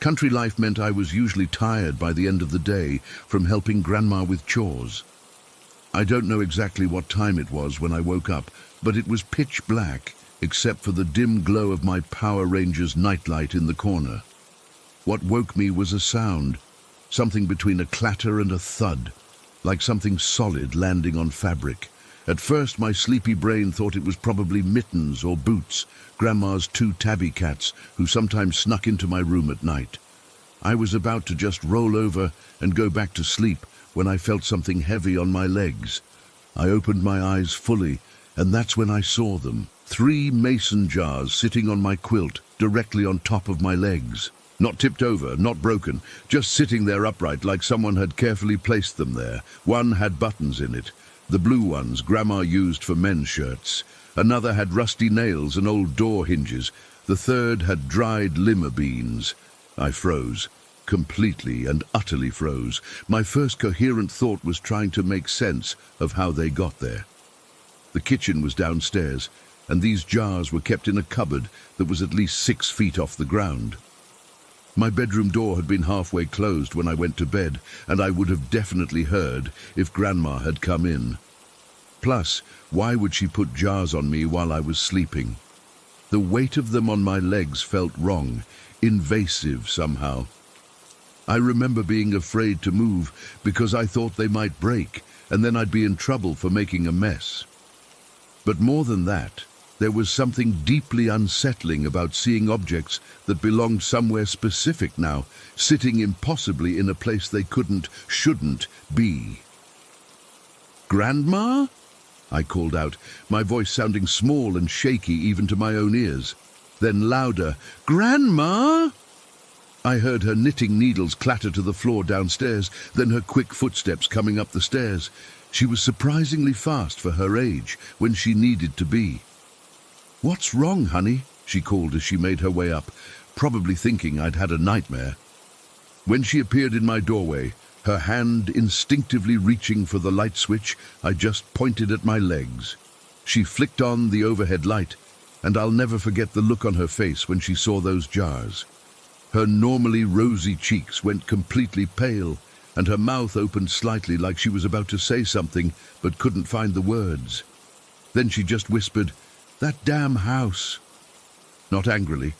Country life meant I was usually tired by the end of the day from helping Grandma with chores. I don't know exactly what time it was when I woke up, but it was pitch black, except for the dim glow of my Power Rangers nightlight in the corner. What woke me was a sound, something between a clatter and a thud, like something solid landing on fabric. At first, my sleepy brain thought it was probably Mittens or Boots, Grandma's 2 tabby cats, who sometimes snuck into my room at night. I was about to just roll over and go back to sleep when I felt something heavy on my legs. I opened my eyes fully, and that's when I saw them. 3 mason jars sitting on my quilt, directly on top of my legs. Not tipped over, not broken, just sitting there upright like someone had carefully placed them there. One had buttons in it, the blue ones Grandma used for men's shirts. Another had rusty nails and old door hinges. The third had dried lima beans. I froze, completely and utterly froze. My first coherent thought was trying to make sense of how they got there. The kitchen was downstairs, and these jars were kept in a cupboard that was at least 6 feet off the ground. My bedroom door had been halfway closed when I went to bed, and I would have definitely heard if Grandma had come in. Plus, why would she put jars on me while I was sleeping? The weight of them on my legs felt wrong, invasive somehow. I remember being afraid to move because I thought they might break, and then I'd be in trouble for making a mess. But more than that, there was something deeply unsettling about seeing objects that belonged somewhere specific now, sitting impossibly in a place they shouldn't be. "Grandma?" I called out, my voice sounding small and shaky even to my own ears. Then louder, "Grandma?" I heard her knitting needles clatter to the floor downstairs, then her quick footsteps coming up the stairs. She was surprisingly fast for her age when she needed to be. "What's wrong, honey?" she called as she made her way up, probably thinking I'd had a nightmare. When she appeared in my doorway, her hand instinctively reaching for the light switch, I just pointed at my legs. She flicked on the overhead light, and I'll never forget the look on her face when she saw those jars. Her normally rosy cheeks went completely pale, and her mouth opened slightly like she was about to say something but couldn't find the words. Then she just whispered, "That damn house." Not angrily,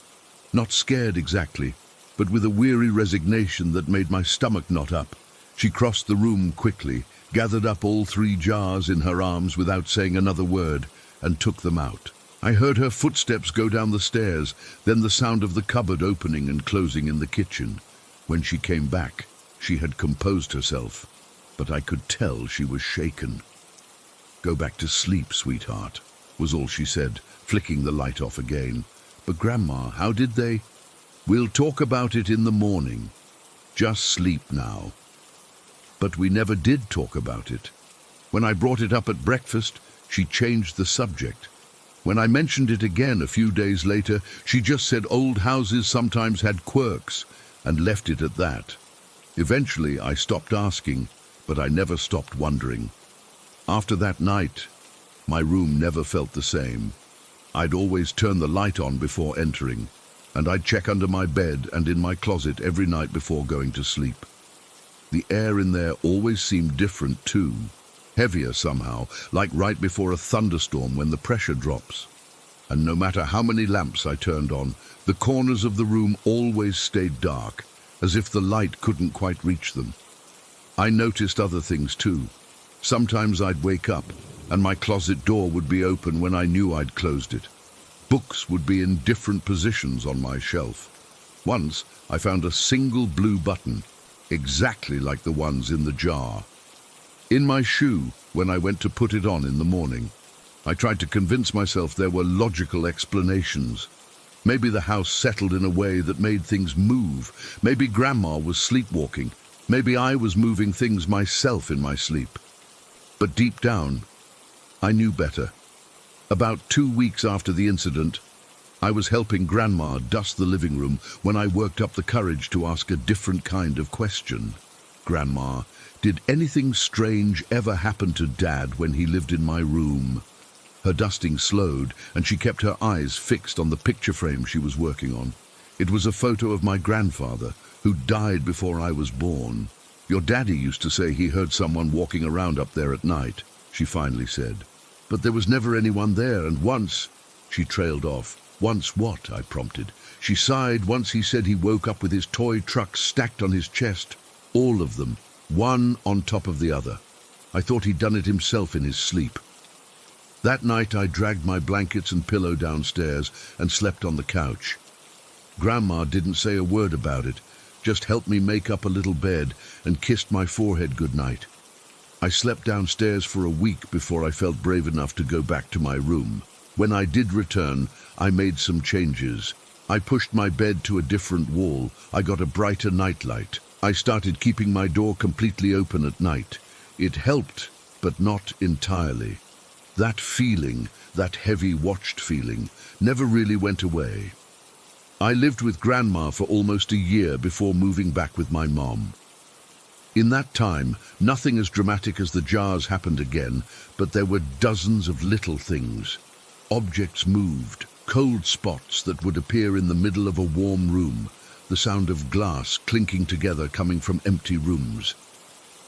not scared exactly, but with a weary resignation that made my stomach knot up. She crossed the room quickly, gathered up all 3 jars in her arms without saying another word, and took them out. I heard her footsteps go down the stairs, then the sound of the cupboard opening and closing in the kitchen. When she came back, she had composed herself, but I could tell she was shaken. "Go back to sleep, sweetheart," was all she said, flicking the light off again. "But Grandma, how did they?" "We'll talk about it in the morning. Just sleep now." But we never did talk about it. When I brought it up at breakfast, she changed the subject. When I mentioned it again a few days later, she just said old houses sometimes had quirks, and left it at that. Eventually, I stopped asking, but I never stopped wondering. After that night, my room never felt the same. I'd always turn the light on before entering, and I'd check under my bed and in my closet every night before going to sleep. The air in there always seemed different too, heavier somehow, like right before a thunderstorm when the pressure drops. And no matter how many lamps I turned on, the corners of the room always stayed dark, as if the light couldn't quite reach them. I noticed other things too. Sometimes I'd wake up, and my closet door would be open when I knew I'd closed it. Books would be in different positions on my shelf. Once, I found a single blue button, exactly like the ones in the jar. In my shoe, when I went to put it on in the morning, I tried to convince myself there were logical explanations. Maybe the house settled in a way that made things move. Maybe Grandma was sleepwalking. Maybe I was moving things myself in my sleep. But deep down, I knew better. About 2 weeks after the incident, I was helping Grandma dust the living room when I worked up the courage to ask a different kind of question. Grandma, did anything strange ever happen to Dad when he lived in my room? Her dusting slowed, and she kept her eyes fixed on the picture frame she was working on. It was a photo of my grandfather, who died before I was born. Your daddy used to say he heard someone walking around up there at night, she finally said. But there was never anyone there, and once... She trailed off. Once what? I prompted. She sighed. Once he said he woke up with his toy trucks stacked on his chest. All of them, one on top of the other. I thought he'd done it himself in his sleep. That night I dragged my blankets and pillow downstairs and slept on the couch. Grandma didn't say a word about it, just helped me make up a little bed and kissed my forehead goodnight. I slept downstairs for a week before I felt brave enough to go back to my room. When I did return, I made some changes. I pushed my bed to a different wall. I got a brighter nightlight. I started keeping my door completely open at night. It helped, but not entirely. That feeling, that heavy watched feeling, never really went away. I lived with Grandma for almost a year before moving back with my mom. In that time, nothing as dramatic as the jars happened again, but there were dozens of little things. Objects moved, cold spots that would appear in the middle of a warm room, the sound of glass clinking together coming from empty rooms.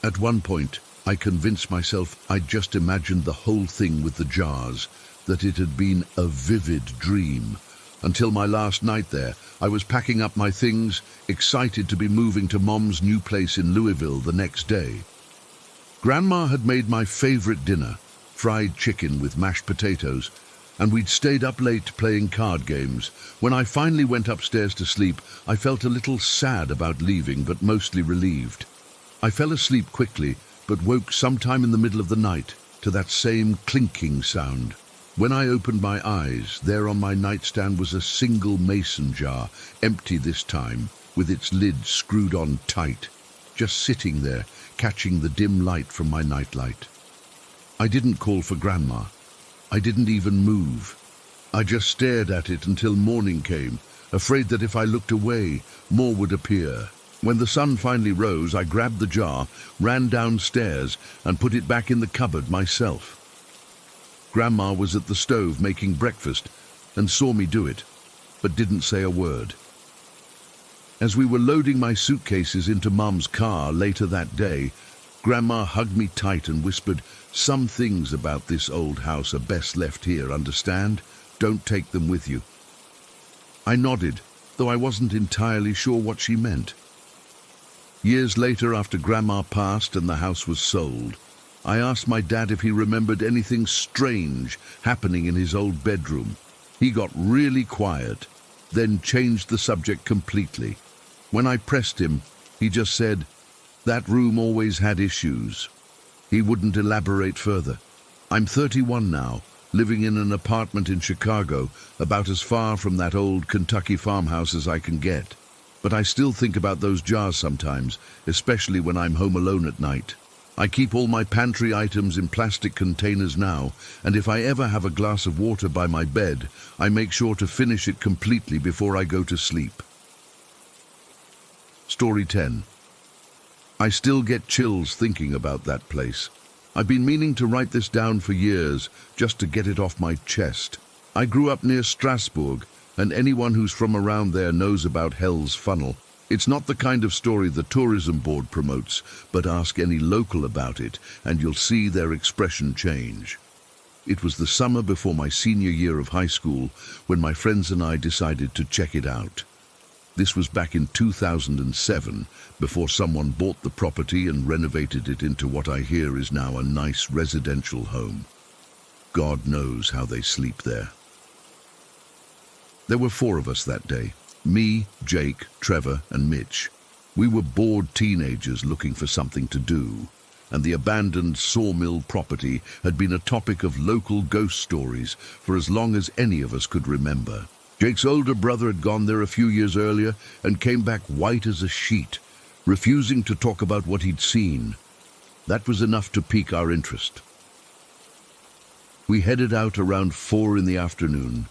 At one point, I convinced myself I'd just imagined the whole thing with the jars, that it had been a vivid dream. Until my last night there, I was packing up my things, excited to be moving to Mom's new place in Louisville the next day. Grandma had made my favorite dinner, fried chicken with mashed potatoes, and we'd stayed up late playing card games. When I finally went upstairs to sleep, I felt a little sad about leaving, but mostly relieved. I fell asleep quickly, but woke sometime in the middle of the night to that same clinking sound. When I opened my eyes, there on my nightstand was a single mason jar, empty this time, with its lid screwed on tight, just sitting there, catching the dim light from my nightlight. I didn't call for Grandma. I didn't even move. I just stared at it until morning came, afraid that if I looked away, more would appear. When the sun finally rose, I grabbed the jar, ran downstairs, and put it back in the cupboard myself. Grandma was at the stove making breakfast and saw me do it, but didn't say a word. As we were loading my suitcases into Mum's car later that day, Grandma hugged me tight and whispered, "Some things about this old house are best left here, understand? Don't take them with you." I nodded, though I wasn't entirely sure what she meant. Years later, after Grandma passed and the house was sold, I asked my dad if he remembered anything strange happening in his old bedroom. He got really quiet, then changed the subject completely. When I pressed him, he just said, "That room always had issues." He wouldn't elaborate further. I'm 31 now, living in an apartment in Chicago, about as far from that old Kentucky farmhouse as I can get. But I still think about those jars sometimes, especially when I'm home alone at night. I keep all my pantry items in plastic containers now, and if I ever have a glass of water by my bed, I make sure to finish it completely before I go to sleep. Story 10. I still get chills thinking about that place. I've been meaning to write this down for years, just to get it off my chest. I grew up near Strasbourg, and anyone who's from around there knows about Hell's Funnel. It's not the kind of story the tourism board promotes, but ask any local about it, and you'll see their expression change. It was the summer before my senior year of high school when my friends and I decided to check it out. This was back in 2007, before someone bought the property and renovated it into what I hear is now a nice residential home. God knows how they sleep there. There were 4 of us that day. Me, Jake, Trevor, and Mitch. We were bored teenagers looking for something to do, and the abandoned sawmill property had been a topic of local ghost stories for as long as any of us could remember. Jake's older brother had gone there a few years earlier and came back white as a sheet, refusing to talk about what he'd seen. That was enough to pique our interest. We headed out around 4 in the afternoon.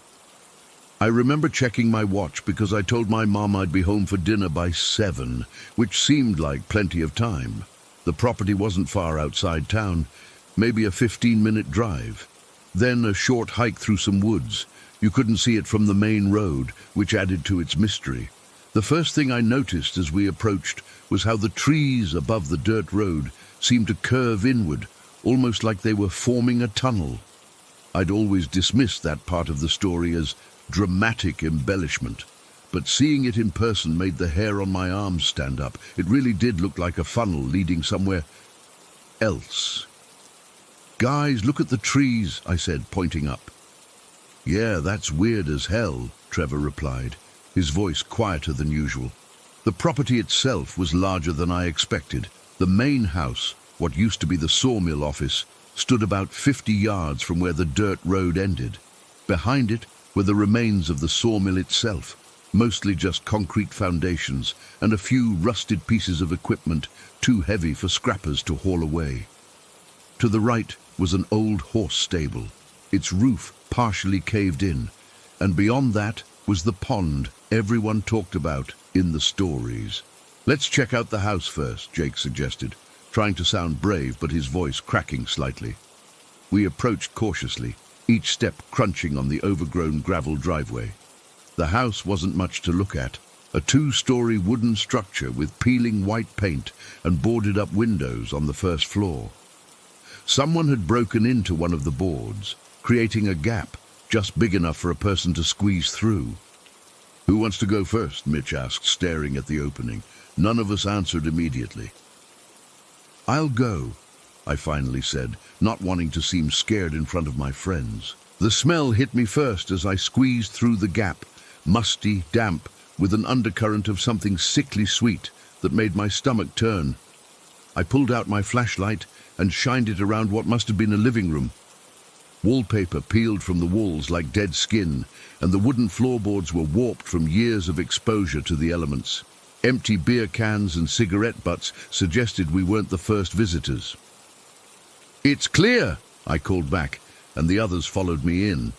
I remember checking my watch because I told my mom I'd be home for dinner by 7, which seemed like plenty of time. The property wasn't far outside town, maybe a 15-minute drive. Then a short hike through some woods. You couldn't see it from the main road, which added to its mystery. The first thing I noticed as we approached was how the trees above the dirt road seemed to curve inward, almost like they were forming a tunnel. I'd always dismissed that part of the story as dramatic embellishment, but seeing it in person made the hair on my arms stand up. It really did look like a funnel leading somewhere else. "Guys, look at the trees," I said, pointing up. "Yeah, that's weird as hell," Trevor replied, his voice quieter than usual. The property itself was larger than I expected. The main house, what used to be the sawmill office, stood about 50 yards from where the dirt road ended. Behind it were the remains of the sawmill itself, mostly just concrete foundations and a few rusted pieces of equipment too heavy for scrappers to haul away. To the right was an old horse stable, its roof partially caved in, and beyond that was the pond everyone talked about in the stories. "Let's check out the house first," Jake suggested, trying to sound brave but his voice cracking slightly. We approached cautiously, each step crunching on the overgrown gravel driveway. The house wasn't much to look at, a 2-story wooden structure with peeling white paint and boarded-up windows on the first floor. Someone had broken into one of the boards, creating a gap just big enough for a person to squeeze through. "Who wants to go first?" Mitch asked, staring at the opening. None of us answered immediately. "I'll go," I finally said, not wanting to seem scared in front of my friends. The smell hit me first as I squeezed through the gap, musty, damp, with an undercurrent of something sickly sweet that made my stomach turn. I pulled out my flashlight and shined it around what must have been a living room. Wallpaper peeled from the walls like dead skin, and the wooden floorboards were warped from years of exposure to the elements. Empty beer cans and cigarette butts suggested we weren't the first visitors. "It's clear," I called back, and the others followed me in.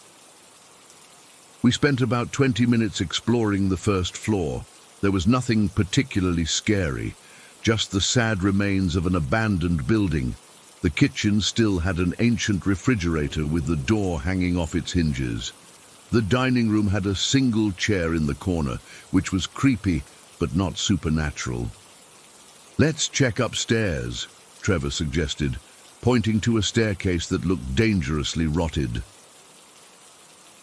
We spent about 20 minutes exploring the first floor. There was nothing particularly scary, just the sad remains of an abandoned building. The kitchen still had an ancient refrigerator with the door hanging off its hinges. The dining room had a single chair in the corner, which was creepy but not supernatural. "Let's check upstairs," Trevor suggested, pointing to a staircase that looked dangerously rotted.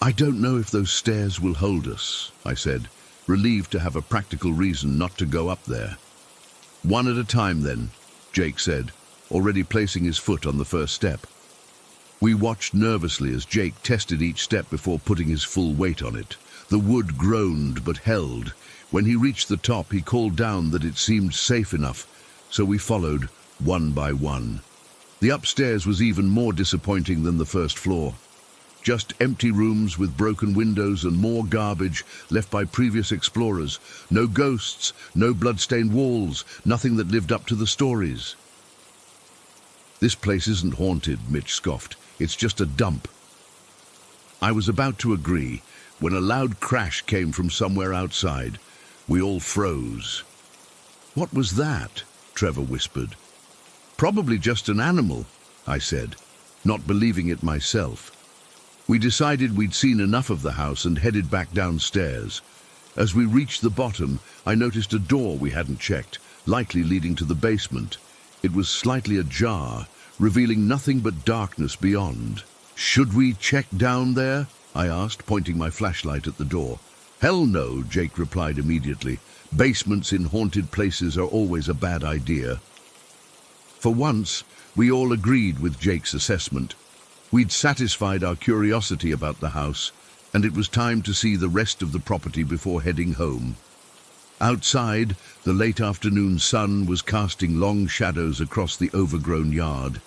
"I don't know if those stairs will hold us," I said, relieved to have a practical reason not to go up there. "One at a time, then," Jake said, already placing his foot on the first step. We watched nervously as Jake tested each step before putting his full weight on it. The wood groaned but held. When he reached the top, he called down that it seemed safe enough, so we followed, one by one. The upstairs was even more disappointing than the first floor. Just empty rooms with broken windows and more garbage left by previous explorers. No ghosts, no blood-stained walls, nothing that lived up to the stories. "This place isn't haunted," Mitch scoffed. "It's just a dump." I was about to agree when a loud crash came from somewhere outside. We all froze. "What was that?" Trevor whispered. "Probably just an animal," I said, not believing it myself. We decided we'd seen enough of the house and headed back downstairs. As we reached the bottom, I noticed a door we hadn't checked, likely leading to the basement. It was slightly ajar, revealing nothing but darkness beyond. "Should we check down there?" I asked, pointing my flashlight at the door. "Hell no," Jake replied immediately. "Basements in haunted places are always a bad idea." For once, we all agreed with Jake's assessment. We'd satisfied our curiosity about the house, and it was time to see the rest of the property before heading home. Outside, the late afternoon sun was casting long shadows across the overgrown yard.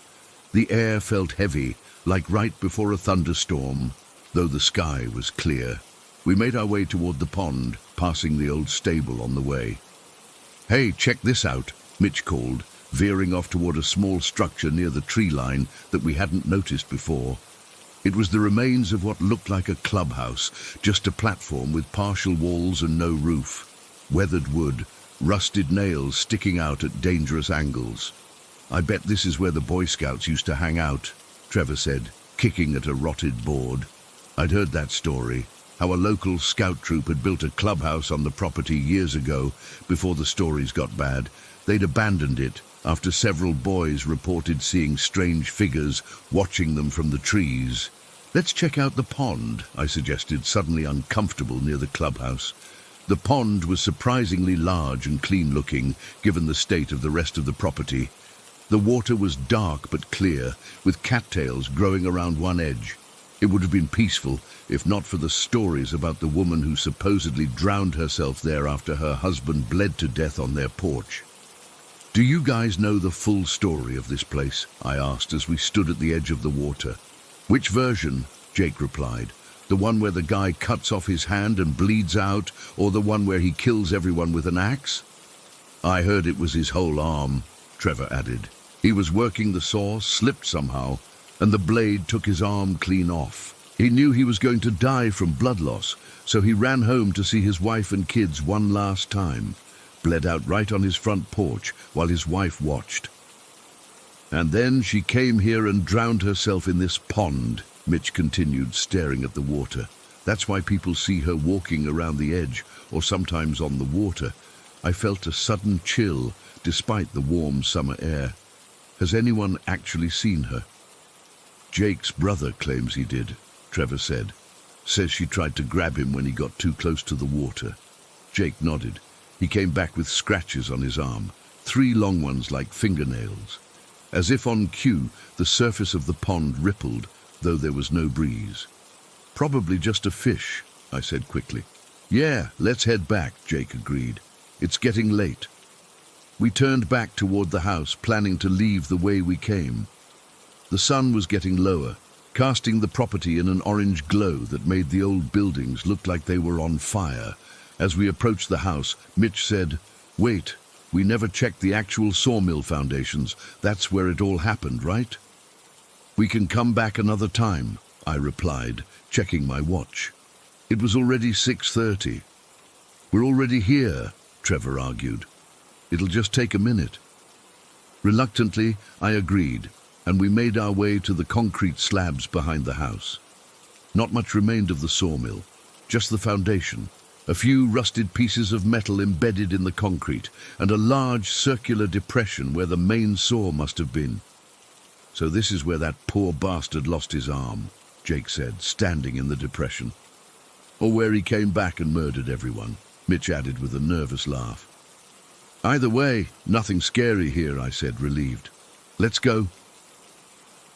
The air felt heavy, like right before a thunderstorm, though the sky was clear. We made our way toward the pond, passing the old stable on the way. "Hey, check this out," Mitch called, veering off toward a small structure near the tree line that we hadn't noticed before. It was the remains of what looked like a clubhouse, just a platform with partial walls and no roof. Weathered wood, rusted nails sticking out at dangerous angles. "I bet this is where the Boy Scouts used to hang out," Trevor said, kicking at a rotted board. I'd heard that story, how a local scout troop had built a clubhouse on the property years ago. Before the stories got bad, they'd abandoned it after several boys reported seeing strange figures watching them from the trees. "Let's check out the pond," I suggested, suddenly uncomfortable near the clubhouse. The pond was surprisingly large and clean-looking, given the state of the rest of the property. The water was dark but clear, with cattails growing around one edge. It would have been peaceful if not for the stories about the woman who supposedly drowned herself there after her husband bled to death on their porch. "Do you guys know the full story of this place?" I asked as we stood at the edge of the water. "Which version?" Jake replied. "The one where the guy cuts off his hand and bleeds out, or the one where he kills everyone with an axe?" "I heard it was his whole arm," Trevor added. "He was working the saw, slipped somehow, and the blade took his arm clean off. He knew he was going to die from blood loss, so he ran home to see his wife and kids one last time. Bled out right on his front porch while his wife watched. And then she came here and drowned herself in this pond," Mitch continued, staring at the water. "That's why people see her walking around the edge, or sometimes on the water." I felt a sudden chill, despite the warm summer air. "Has anyone actually seen her?" "Jake's brother claims he did," Trevor said. "Says she tried to grab him when he got too close to the water." Jake nodded. He came back with scratches on his arm, 3 long ones like fingernails. As if on cue, the surface of the pond rippled, though there was no breeze. "Probably just a fish," I said quickly. "Yeah, let's head back," Jake agreed. "It's getting late." We turned back toward the house, planning to leave the way we came. The sun was getting lower, casting the property in an orange glow that made the old buildings look like they were on fire. As we approached the house, Mitch said, "Wait, we never checked the actual sawmill foundations. That's where it all happened, right?" "We can come back another time," I replied, checking my watch. It was already 6:30. "We're already here," Trevor argued. "It'll just take a minute." Reluctantly, I agreed, and we made our way to the concrete slabs behind the house. Not much remained of the sawmill, just the foundation. A few rusted pieces of metal embedded in the concrete, and a large circular depression where the main saw must have been. "So this is where that poor bastard lost his arm," Jake said, standing in the depression. "Or where he came back and murdered everyone," Mitch added with a nervous laugh. "Either way, nothing scary here," I said, relieved. "Let's go."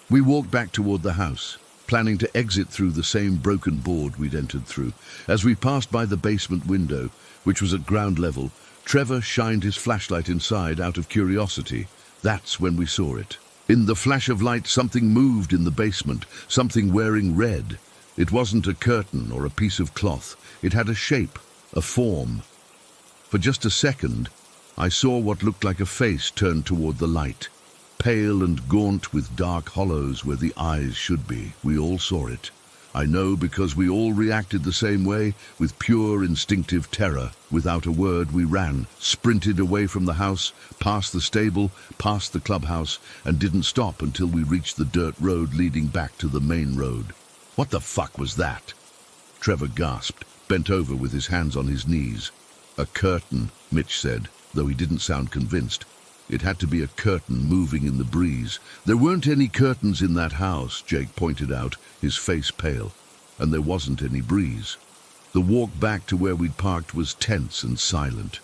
We walked back toward the house, planning to exit through the same broken board we'd entered through. As we passed by the basement window, which was at ground level, Trevor shined his flashlight inside out of curiosity. That's when we saw it. In the flash of light, something moved in the basement, something wearing red. It wasn't a curtain or a piece of cloth. It had a shape, a form. For just a second, I saw what looked like a face turned toward the light. Pale and gaunt with dark hollows where the eyes should be. We all saw it. I know because we all reacted the same way, with pure instinctive terror. Without a word, we ran, sprinted away from the house, past the stable, past the clubhouse, and didn't stop until we reached the dirt road leading back to the main road. "What the fuck was that?" Trevor gasped, bent over with his hands on his knees. "A curtain," Mitch said, though he didn't sound convinced. It had to be a curtain moving in the breeze. "There weren't any curtains in that house," Jake pointed out, his face pale, "and there wasn't any breeze." The walk back to where we'd parked was tense and silent.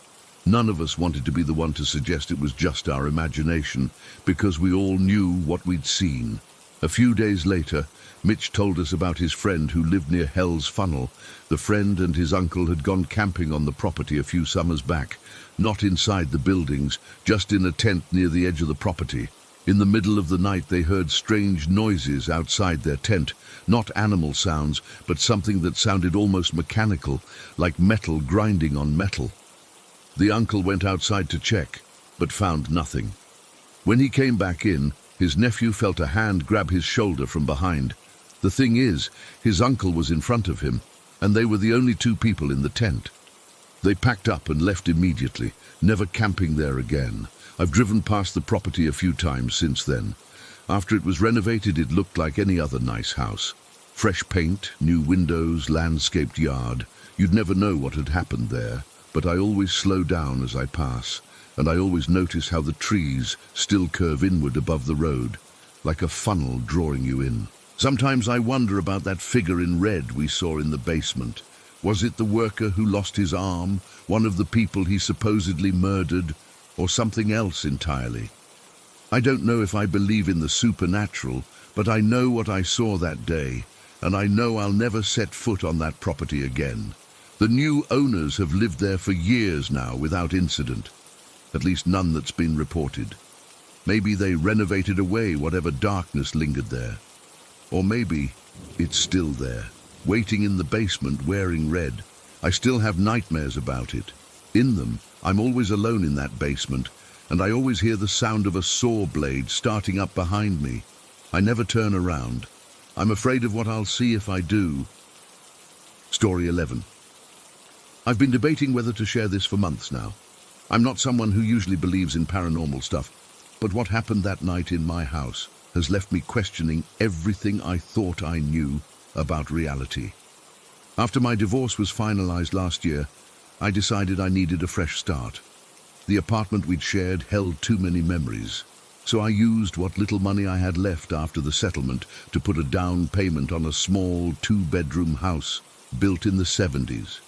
None of us wanted to be the one to suggest it was just our imagination, because we all knew what we'd seen. A few days later, Mitch told us about his friend who lived near Hell's Funnel. The friend and his uncle had gone camping on the property a few summers back, not inside the buildings, just in a tent near the edge of the property. In the middle of the night they heard strange noises outside their tent, not animal sounds, but something that sounded almost mechanical, like metal grinding on metal. The uncle went outside to check, but found nothing. When he came back in, his nephew felt a hand grab his shoulder from behind. The thing is, his uncle was in front of him, and they were the only two people in the tent. They packed up and left immediately, never camping there again. I've driven past the property a few times since then. After it was renovated, it looked like any other nice house. Fresh paint, new windows, landscaped yard. You'd never know what had happened there, but I always slow down as I pass, and I always notice how the trees still curve inward above the road, like a funnel drawing you in. Sometimes I wonder about that figure in red we saw in the basement. Was it the worker who lost his arm, one of the people he supposedly murdered, or something else entirely? I don't know if I believe in the supernatural, but I know what I saw that day, and I know I'll never set foot on that property again. The new owners have lived there for years now without incident, at least none that's been reported. Maybe they renovated away whatever darkness lingered there. Or maybe it's still there, waiting in the basement wearing red. I still have nightmares about it. In them, I'm always alone in that basement, and I always hear the sound of a saw blade starting up behind me. I never turn around. I'm afraid of what I'll see if I do. Story 11. I've been debating whether to share this for months now. I'm not someone who usually believes in paranormal stuff, but what happened that night in my house has left me questioning everything I thought I knew about reality. After my divorce was finalized last year, I decided I needed a fresh start. The apartment we'd shared held too many memories, so I used what little money I had left after the settlement to put a down payment on a small 2-bedroom house built in the 70s.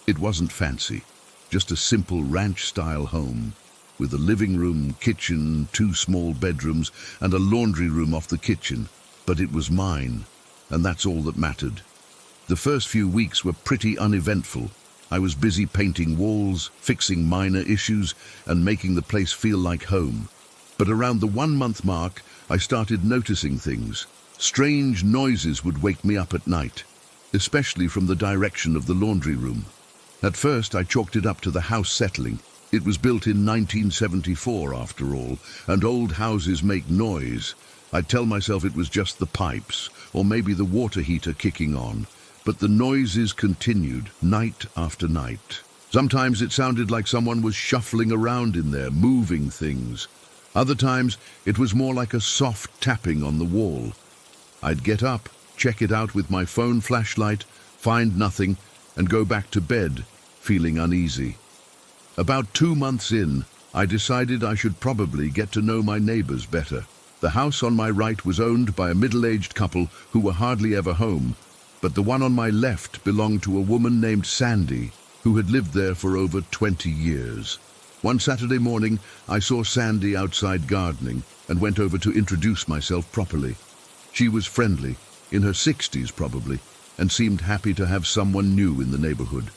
It wasn't fancy, just a simple ranch-style home, with a living room, kitchen, 2 small bedrooms, and a laundry room off the kitchen. But it was mine, and that's all that mattered. The first few weeks were pretty uneventful. I was busy painting walls, fixing minor issues, and making the place feel like home. But around the 1-month mark, I started noticing things. Strange noises would wake me up at night, especially from the direction of the laundry room. At first, I chalked it up to the house settling. It was built in 1974, after all, and old houses make noise. I'd tell myself it was just the pipes, or maybe the water heater kicking on. But the noises continued, night after night. Sometimes it sounded like someone was shuffling around in there, moving things. Other times, it was more like a soft tapping on the wall. I'd get up, check it out with my phone flashlight, find nothing, and go back to bed, feeling uneasy. About 2 months in, I decided I should probably get to know my neighbors better. The house on my right was owned by a middle-aged couple who were hardly ever home, but the one on my left belonged to a woman named Sandy, who had lived there for over 20 years. One Saturday morning, I saw Sandy outside gardening and went over to introduce myself properly. She was friendly, in her 60s probably, and seemed happy to have someone new in the neighborhood.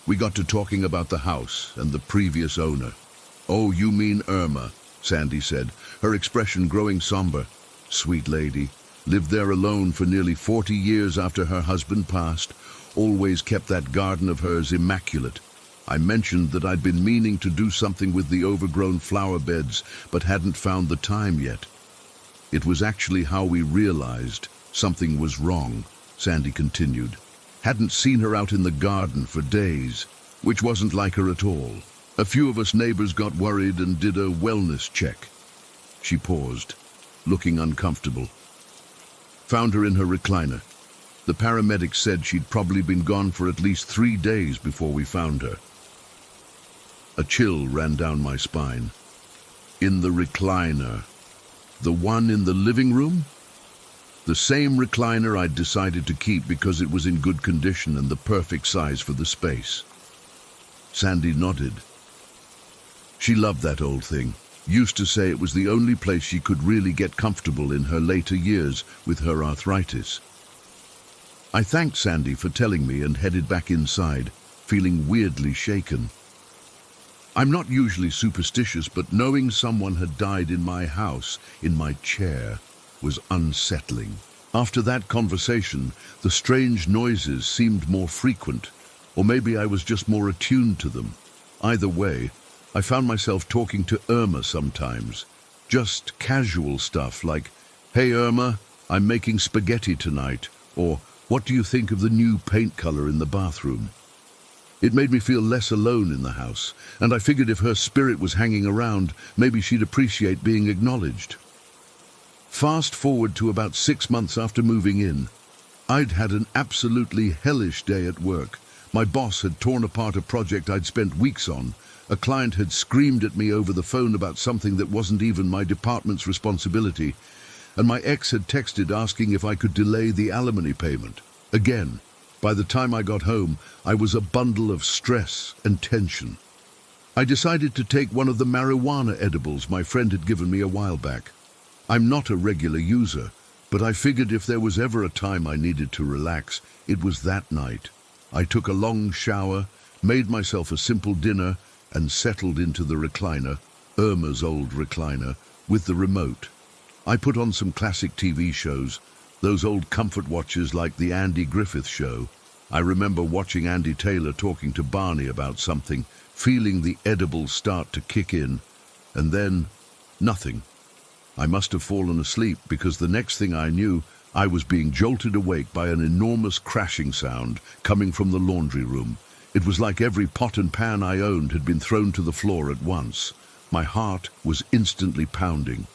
We got to talking about the house and the previous owner. "Oh, you mean Irma," Sandy said, her expression growing somber. "Sweet lady. Lived there alone for nearly 40 years after her husband passed. Always kept that garden of hers immaculate. I mentioned that I'd been meaning to do something with the overgrown flower beds, but hadn't found the time yet. It was actually how we realized something was wrong. Sandy continued. Hadn't seen her out in the garden for days, which wasn't like her at all. A few of us neighbors got worried and did a wellness check. She paused, looking uncomfortable. Found her in her recliner. The paramedics said she'd probably been gone for at least 3 days before we found her. A chill ran down my spine. In the recliner. The one in the living room? The same recliner I'd decided to keep because it was in good condition and the perfect size for the space. Sandy nodded. She loved that old thing. Used to say it was the only place she could really get comfortable in her later years with her arthritis. I thanked Sandy for telling me and headed back inside, feeling weirdly shaken. I'm not usually superstitious, but knowing someone had died in my house, in my chair, was unsettling. After that conversation, the strange noises seemed more frequent, or maybe I was just more attuned to them. Either way, I found myself talking to Irma sometimes. Just casual stuff like, "Hey Irma, I'm making spaghetti tonight," or "What do you think of the new paint color in the bathroom?" It made me feel less alone in the house, and I figured if her spirit was hanging around, maybe she'd appreciate being acknowledged. Fast forward to about 6 months after moving in. I'd had an absolutely hellish day at work. My boss had torn apart a project I'd spent weeks on. A client had screamed at me over the phone about something that wasn't even my department's responsibility, and my ex had texted asking if I could delay the alimony payment. Again, by the time I got home, I was a bundle of stress and tension. I decided to take one of the marijuana edibles my friend had given me a while back. I'm not a regular user, but I figured if there was ever a time I needed to relax, it was that night. I took a long shower, made myself a simple dinner, and settled into the recliner, Irma's old recliner, with the remote. I put on some classic TV shows, those old comfort watches like the Andy Griffith Show. I remember watching Andy Taylor talking to Barney about something, feeling the edibles start to kick in, and then nothing. I must have fallen asleep because the next thing I knew, I was being jolted awake by an enormous crashing sound coming from the laundry room. It was like every pot and pan I owned had been thrown to the floor at once. My heart was instantly pounding.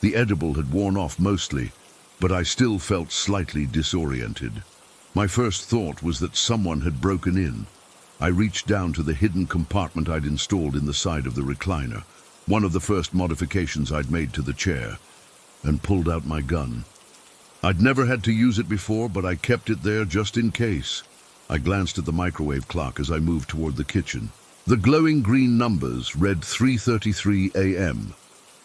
The edible had worn off mostly, but I still felt slightly disoriented. My first thought was that someone had broken in. I reached down to the hidden compartment I'd installed in the side of the recliner, one of the first modifications I'd made to the chair, and pulled out my gun. I'd never had to use it before, but I kept it there just in case. I glanced at the microwave clock as I moved toward the kitchen. The glowing green numbers read 3:33 a.m.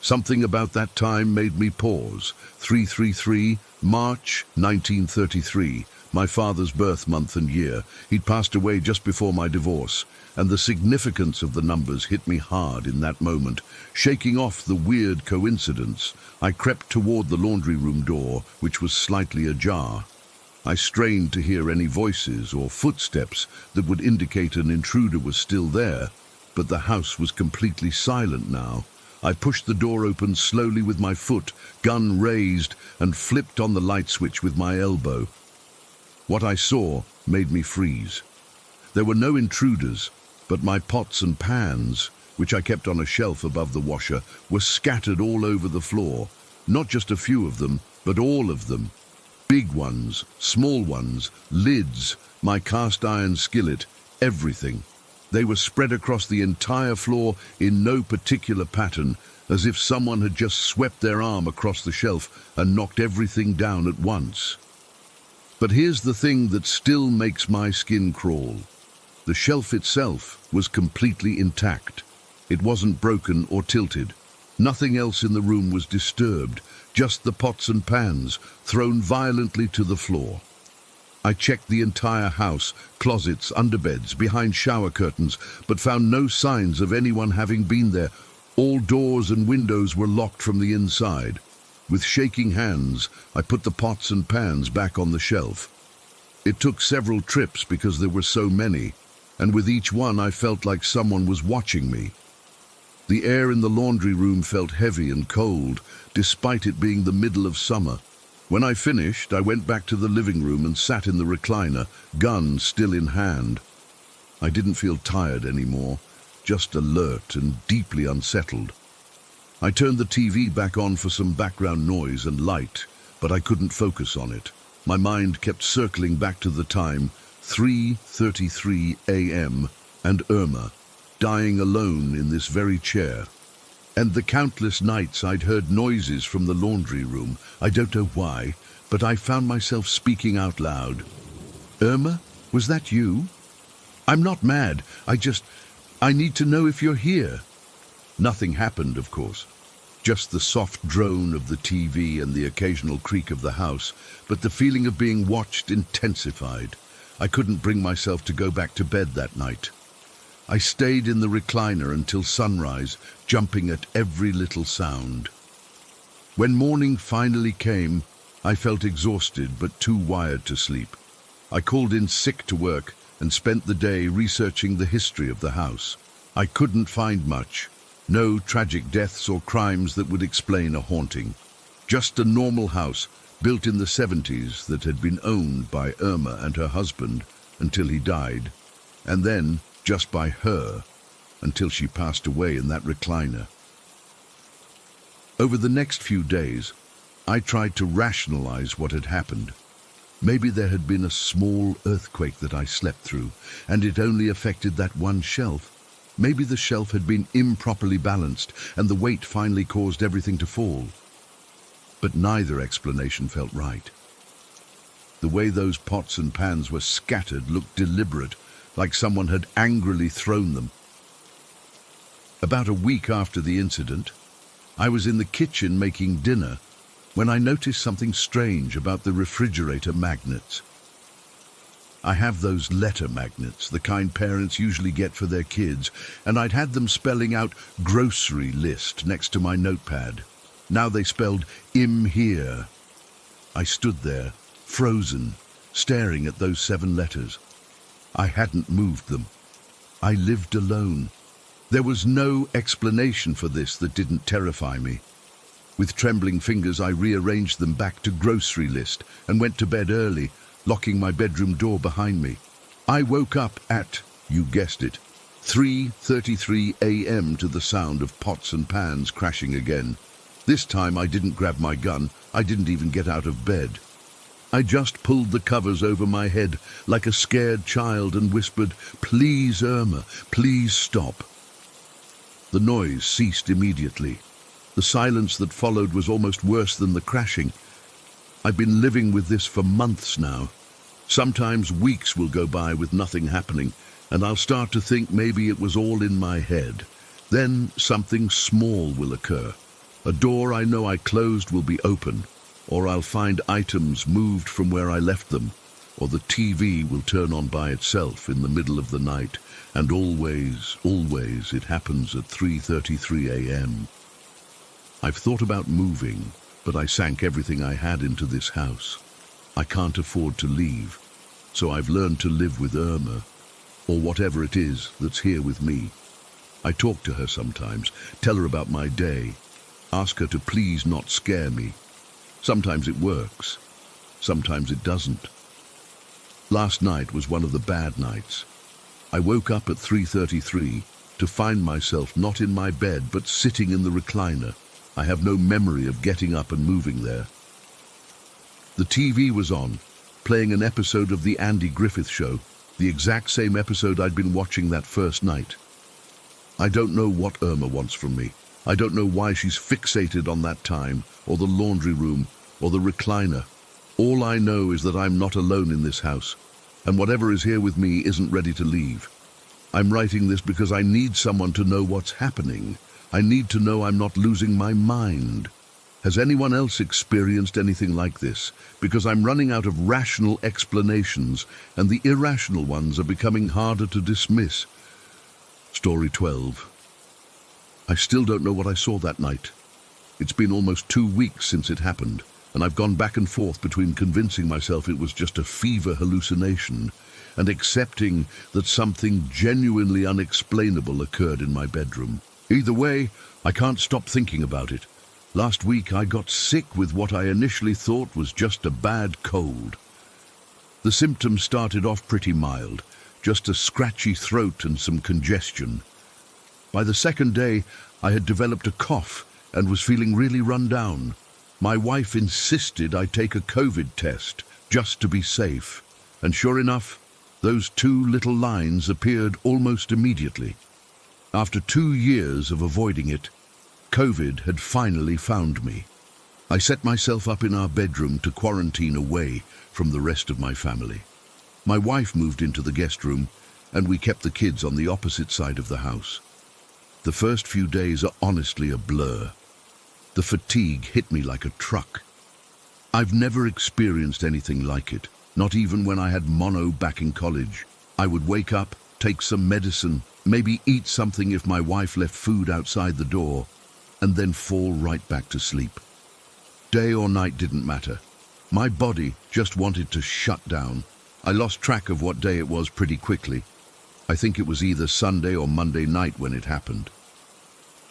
Something about that time made me pause. 333, March 1933, my father's birth month and year. He'd passed away just before my divorce, and the significance of the numbers hit me hard in that moment. Shaking off the weird coincidence, I crept toward the laundry room door, which was slightly ajar. I strained to hear any voices or footsteps that would indicate an intruder was still there, but the house was completely silent now. I pushed the door open slowly with my foot, gun raised, and flipped on the light switch with my elbow. What I saw made me freeze. There were no intruders, but my pots and pans, which I kept on a shelf above the washer, were scattered all over the floor. Not just a few of them, but all of them. Big ones, small ones, lids, my cast iron skillet, everything. They were spread across the entire floor in no particular pattern, as if someone had just swept their arm across the shelf and knocked everything down at once. But here's the thing that still makes my skin crawl. The shelf itself was completely intact. It wasn't broken or tilted. Nothing else in the room was disturbed, just the pots and pans thrown violently to the floor. I checked the entire house, closets, underbeds, behind shower curtains, but found no signs of anyone having been there. All doors and windows were locked from the inside. With shaking hands, I put the pots and pans back on the shelf. It took several trips because there were so many, and with each one I felt like someone was watching me. The air in the laundry room felt heavy and cold, despite it being the middle of summer. When I finished, I went back to the living room and sat in the recliner, gun still in hand. I didn't feel tired anymore, just alert and deeply unsettled. I turned the TV back on for some background noise and light, but I couldn't focus on it. My mind kept circling back to the time, 3:33 a.m., and Irma, dying alone in this very chair. And the countless nights I'd heard noises from the laundry room. I don't know why, but I found myself speaking out loud. "Irma, was that you? I'm not mad. I need to know if you're here." Nothing happened, of course. Just the soft drone of the TV and the occasional creak of the house, but the feeling of being watched intensified. I couldn't bring myself to go back to bed that night. I stayed in the recliner until sunrise, jumping at every little sound. When morning finally came, I felt exhausted but too wired to sleep. I called in sick to work and spent the day researching the history of the house. I couldn't find much. No tragic deaths or crimes that would explain a haunting. Just a normal house built in the 70s that had been owned by Irma and her husband until he died, and then just by her until she passed away in that recliner. Over the next few days, I tried to rationalize what had happened. Maybe there had been a small earthquake that I slept through, and it only affected that one shelf. Maybe the shelf had been improperly balanced, and the weight finally caused everything to fall. But neither explanation felt right. The way those pots and pans were scattered looked deliberate, like someone had angrily thrown them. About a week after the incident, I was in the kitchen making dinner when I noticed something strange about the refrigerator magnets. I have those letter magnets, the kind parents usually get for their kids, and I'd had them spelling out grocery list next to my notepad. Now they spelled "im here." I stood there, frozen, staring at those 7 letters. I hadn't moved them. I lived alone. There was no explanation for this that didn't terrify me. With trembling fingers, I rearranged them back to grocery list and went to bed early, locking my bedroom door behind me. I woke up at, you guessed it, 3:33 a.m. to the sound of pots and pans crashing again. This time I didn't grab my gun. I didn't even get out of bed. I just pulled the covers over my head like a scared child and whispered, "Please, Irma, please stop." The noise ceased immediately. The silence that followed was almost worse than the crashing. I've been living with this for months now. Sometimes weeks will go by with nothing happening, and I'll start to think maybe it was all in my head. Then something small will occur. A door I know I closed will be open, or I'll find items moved from where I left them, or the TV will turn on by itself in the middle of the night, and always it happens at 3:33 a.m. I've thought about moving, but I sank everything I had into this house. I can't afford to leave, so I've learned to live with Irma, or whatever it is that's here with me. I talk to her sometimes, tell her about my day, ask her to please not scare me. Sometimes it works, sometimes it doesn't. Last night was one of the bad nights. I woke up at 3:33 to find myself not in my bed but sitting in the recliner. I have no memory of getting up and moving there. The TV was on, playing an episode of The Andy Griffith Show, the exact same episode I'd been watching that first night. I don't know what Irma wants from me. I don't know why she's fixated on that time, or the laundry room, or the recliner. All I know is that I'm not alone in this house, and whatever is here with me isn't ready to leave. I'm writing this because I need someone to know what's happening. I need to know I'm not losing my mind. Has anyone else experienced anything like this? Because I'm running out of rational explanations, and the irrational ones are becoming harder to dismiss. Story 12. I still don't know what I saw that night. It's been almost 2 weeks since it happened, and I've gone back and forth between convincing myself it was just a fever hallucination and accepting that something genuinely unexplainable occurred in my bedroom. Either way, I can't stop thinking about it. Last week I got sick with what I initially thought was just a bad cold. The symptoms started off pretty mild, just a scratchy throat and some congestion. By the second day, I had developed a cough and was feeling really run down. My wife insisted I take a COVID test, just to be safe. And sure enough, those 2 little lines appeared almost immediately. After 2 years of avoiding it, COVID had finally found me. I set myself up in our bedroom to quarantine away from the rest of my family. My wife moved into the guest room, and we kept the kids on the opposite side of the house. The first few days are honestly a blur. The fatigue hit me like a truck. I've never experienced anything like it, not even when I had mono back in college. I would wake up, take some medicine, maybe eat something if my wife left food outside the door, and then fall right back to sleep. Day or night didn't matter. My body just wanted to shut down. I lost track of what day it was pretty quickly. I think it was either Sunday or Monday night when it happened.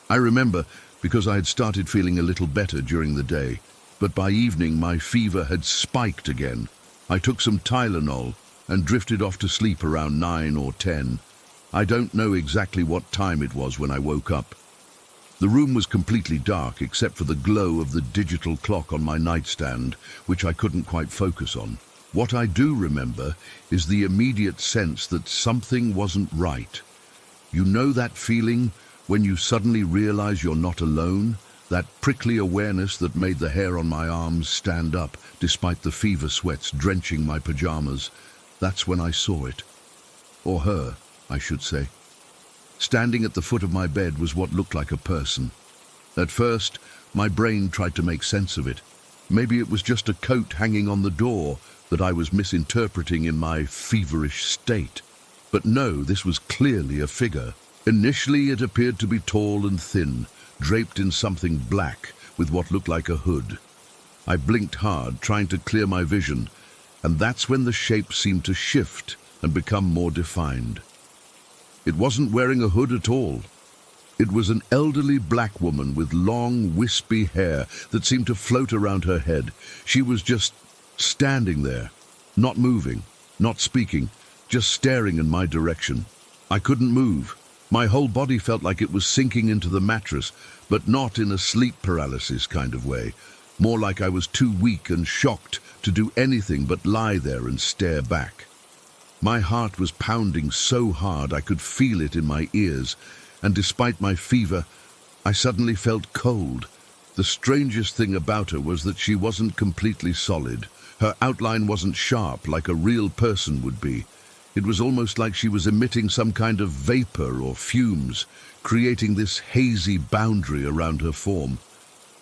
I remember because I had started feeling a little better during the day, but by evening my fever had spiked again. I took some Tylenol and drifted off to sleep around 9 or 10. I don't know exactly what time it was when I woke up. The room was completely dark except for the glow of the digital clock on my nightstand, which I couldn't quite focus on. What I do remember is the immediate sense that something wasn't right. You know that feeling when you suddenly realize you're not alone? That prickly awareness that made the hair on my arms stand up despite the fever sweats drenching my pajamas. That's when I saw it. Or her, I should say. Standing at the foot of my bed was what looked like a person. At first, my brain tried to make sense of it. Maybe it was just a coat hanging on the door that I was misinterpreting in my feverish state. But no, this was clearly a figure. Initially, it appeared to be tall and thin, draped in something black with what looked like a hood. I blinked hard, trying to clear my vision, and that's when the shape seemed to shift and become more defined. It wasn't wearing a hood at all. It was an elderly black woman with long, wispy hair that seemed to float around her head. She was just standing there, not moving, not speaking, just staring in my direction. I couldn't move. My whole body felt like it was sinking into the mattress, but not in a sleep paralysis kind of way. More like I was too weak and shocked to do anything but lie there and stare back. My heart was pounding so hard I could feel it in my ears, and despite my fever, I suddenly felt cold. The strangest thing about her was that she wasn't completely solid. Her outline wasn't sharp like a real person would be. It was almost like she was emitting some kind of vapor or fumes, creating this hazy boundary around her form.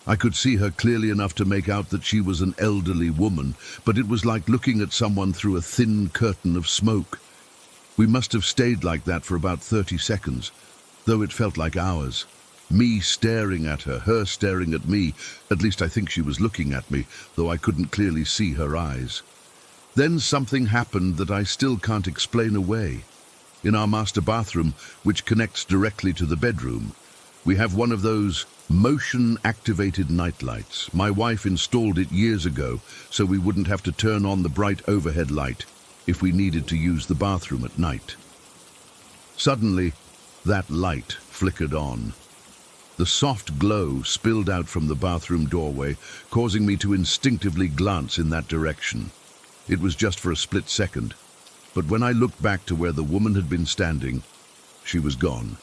I could see her clearly enough to make out that she was an elderly woman, but it was like looking at someone through a thin curtain of smoke. We must have stayed like that for about 30 seconds, though it felt like hours. Me staring at her, her staring at me. At least I think she was looking at me, though I couldn't clearly see her eyes. Then something happened that I still can't explain away. In our master bathroom, which connects directly to the bedroom, we have one of those motion-activated nightlights. My wife installed it years ago, so we wouldn't have to turn on the bright overhead light if we needed to use the bathroom at night. Suddenly, that light flickered on. The soft glow spilled out from the bathroom doorway, causing me to instinctively glance in that direction. It was just for a split second, but when I looked back to where the woman had been standing, she was gone.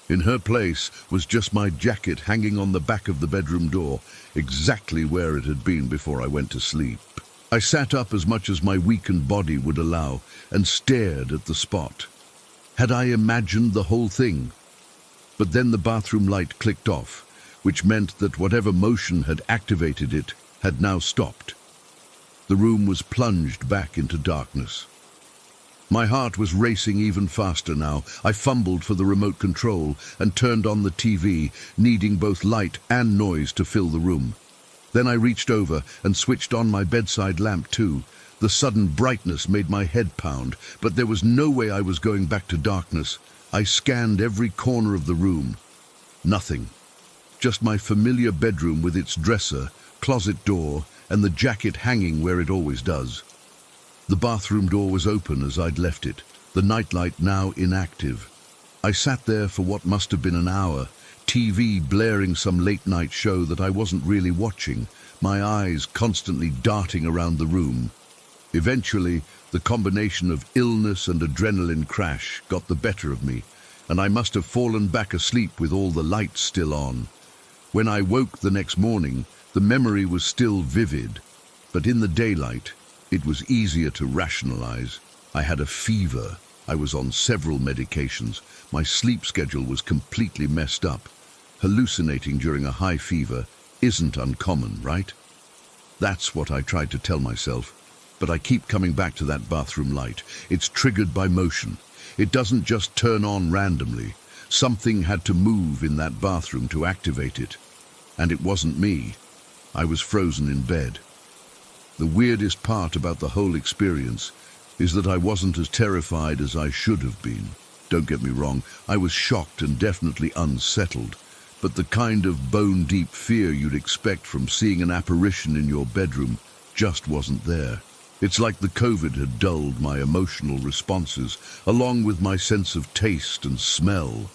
In her place was just my jacket hanging on the back of the bedroom door, exactly where it had been before I went to sleep. I sat up as much as my weakened body would allow and stared at the spot. Had I imagined the whole thing? But then the bathroom light clicked off, which meant that whatever motion had activated it had now stopped. The room was plunged back into darkness. My heart was racing even faster now. I fumbled for the remote control and turned on the TV, needing both light and noise to fill the room. Then I reached over and switched on my bedside lamp too. The sudden brightness made my head pound, but there was no way I was going back to darkness. I scanned every corner of the room. Nothing. just my familiar bedroom with its dresser, closet door, and the jacket hanging where it always does. The bathroom door was open as I'd left it, the nightlight now inactive. I sat there for what must have been an hour, TV blaring some late-night show that I wasn't really watching, my eyes constantly darting around the room. Eventually, the combination of illness and adrenaline crash got the better of me, and I must have fallen back asleep with all the lights still on. When I woke the next morning, the memory was still vivid, but in the daylight, it was easier to rationalize. I had a fever. I was on several medications. My sleep schedule was completely messed up. Hallucinating during a high fever isn't uncommon, right? That's what I tried to tell myself. But I keep coming back to that bathroom light. It's triggered by motion. It doesn't just turn on randomly. Something had to move in that bathroom to activate it. And it wasn't me. I was frozen in bed. The weirdest part about the whole experience is that I wasn't as terrified as I should have been. Don't get me wrong, I was shocked and definitely unsettled, but the kind of bone-deep fear you'd expect from seeing an apparition in your bedroom just wasn't there. It's like the COVID had dulled my emotional responses, along with my sense of taste and smell.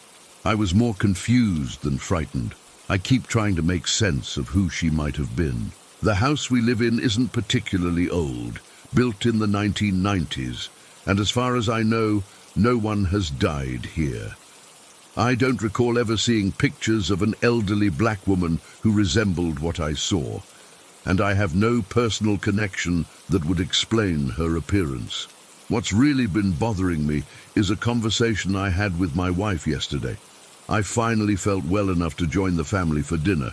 I was more confused than frightened. I keep trying to make sense of who she might have been. The house we live in isn't particularly old, built in the 1990s, and as far as I know, no one has died here. I don't recall ever seeing pictures of an elderly black woman who resembled what I saw, and I have no personal connection that would explain her appearance. What's really been bothering me is a conversation I had with my wife yesterday. I finally felt well enough to join the family for dinner,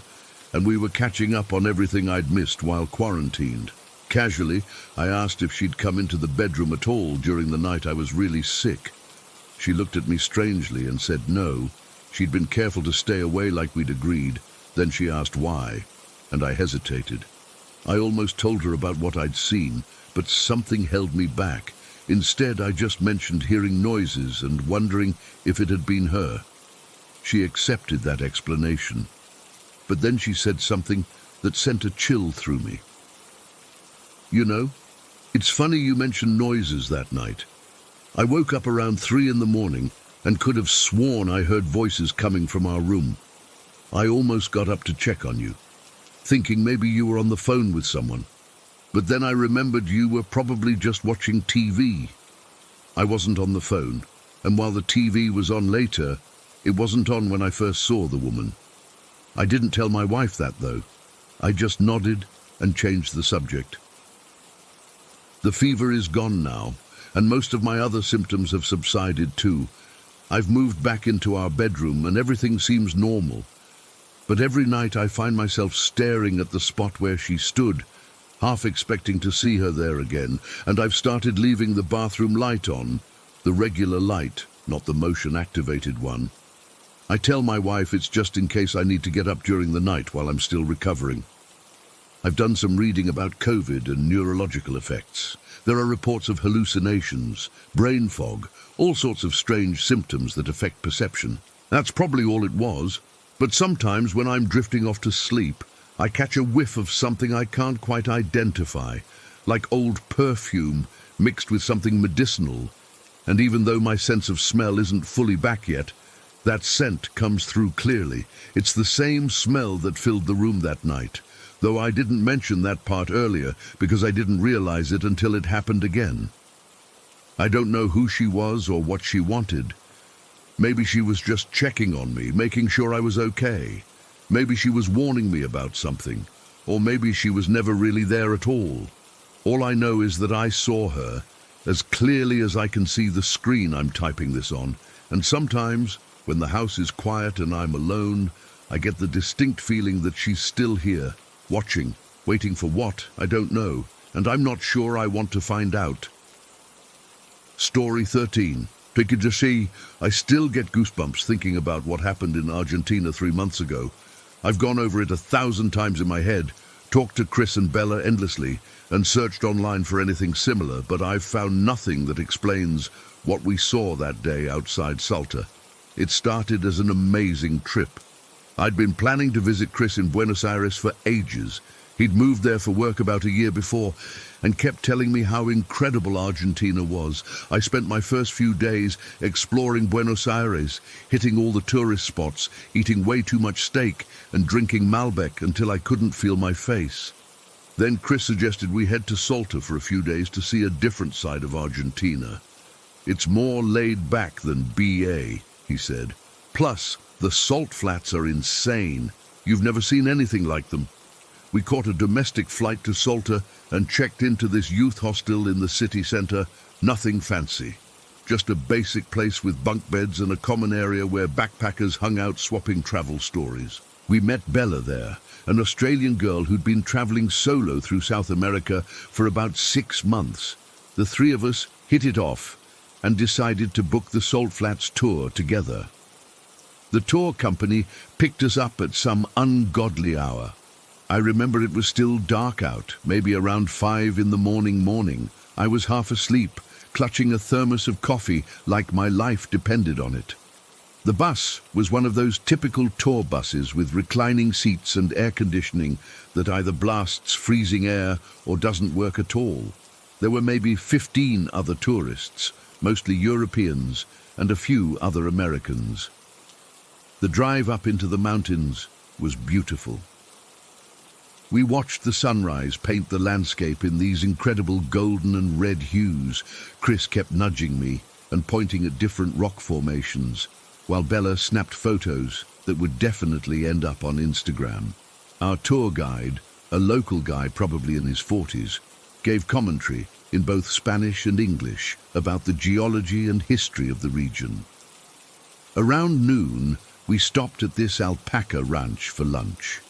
and we were catching up on everything I'd missed while quarantined. Casually, I asked if she'd come into the bedroom at all during the night I was really sick. She looked at me strangely and said no. She'd been careful to stay away like we'd agreed. Then she asked why, and I hesitated. I almost told her about what I'd seen, but something held me back. Instead, I just mentioned hearing noises and wondering if it had been her. She accepted that explanation, but then she said something that sent a chill through me. You know, it's funny you mentioned noises that night. I woke up around 3 in the morning and could have sworn I heard voices coming from our room. I almost got up to check on you, thinking maybe you were on the phone with someone. But then I remembered you were probably just watching TV. I wasn't on the phone, and while the TV was on later, it wasn't on when I first saw the woman. I didn't tell my wife that, though. I just nodded and changed the subject. The fever is gone now, and most of my other symptoms have subsided too. I've moved back into our bedroom and everything seems normal. But every night I find myself staring at the spot where she stood, half expecting to see her there again, and I've started leaving the bathroom light on, the regular light, not the motion-activated one. I tell my wife it's just in case I need to get up during the night while I'm still recovering. I've done some reading about COVID and neurological effects. There are reports of hallucinations, brain fog, all sorts of strange symptoms that affect perception. That's probably all it was, but sometimes when I'm drifting off to sleep, I catch a whiff of something I can't quite identify, like old perfume mixed with something medicinal. And even though my sense of smell isn't fully back yet, that scent comes through clearly. It's the same smell that filled the room that night, though I didn't mention that part earlier because I didn't realize it until it happened again. I don't know who she was or what she wanted. Maybe she was just checking on me, making sure I was okay. Maybe she was warning me about something, or maybe she was never really there at all. All I know is that I saw her as clearly as I can see the screen I'm typing this on, and sometimes, when the house is quiet and I'm alone, I get the distinct feeling that she's still here, watching, waiting for what, I don't know, and I'm not sure I want to find out. Story 13. Because you see, I still get goosebumps thinking about what happened in Argentina 3 months ago. I've gone over it 1,000 times in my head, talked to Chris and Bella endlessly, and searched online for anything similar, but I've found nothing that explains what we saw that day outside Salta. It started as an amazing trip. I'd been planning to visit Chris in Buenos Aires for ages. He'd moved there for work about a year before and kept telling me how incredible Argentina was. I spent my first few days exploring Buenos Aires, hitting all the tourist spots, eating way too much steak and drinking Malbec until I couldn't feel my face. Then Chris suggested we head to Salta for a few days to see a different side of Argentina. It's more laid back than BA, he said. Plus, the salt flats are insane. You've never seen anything like them. We caught a domestic flight to Salta and checked into this youth hostel in the city center. Nothing fancy. Just a basic place with bunk beds and a common area where backpackers hung out swapping travel stories. We met Bella there, an Australian girl who'd been traveling solo through South America for about 6 months. The three of us hit it off and decided to book the Salt Flats tour together. The tour company picked us up at some ungodly hour. I remember it was still dark out, maybe around 5 in the morning. I was half asleep, clutching a thermos of coffee like my life depended on it. The bus was one of those typical tour buses with reclining seats and air conditioning that either blasts freezing air or doesn't work at all. There were maybe 15 other tourists, mostly Europeans, and a few other Americans. The drive up into the mountains was beautiful. We watched the sunrise paint the landscape in these incredible golden and red hues. Chris kept nudging me and pointing at different rock formations, while Bella snapped photos that would definitely end up on Instagram. Our tour guide, a local guy probably in his 40s, gave commentary in both Spanish and English about the geology and history of the region. Around noon, we stopped at this alpaca ranch for lunch.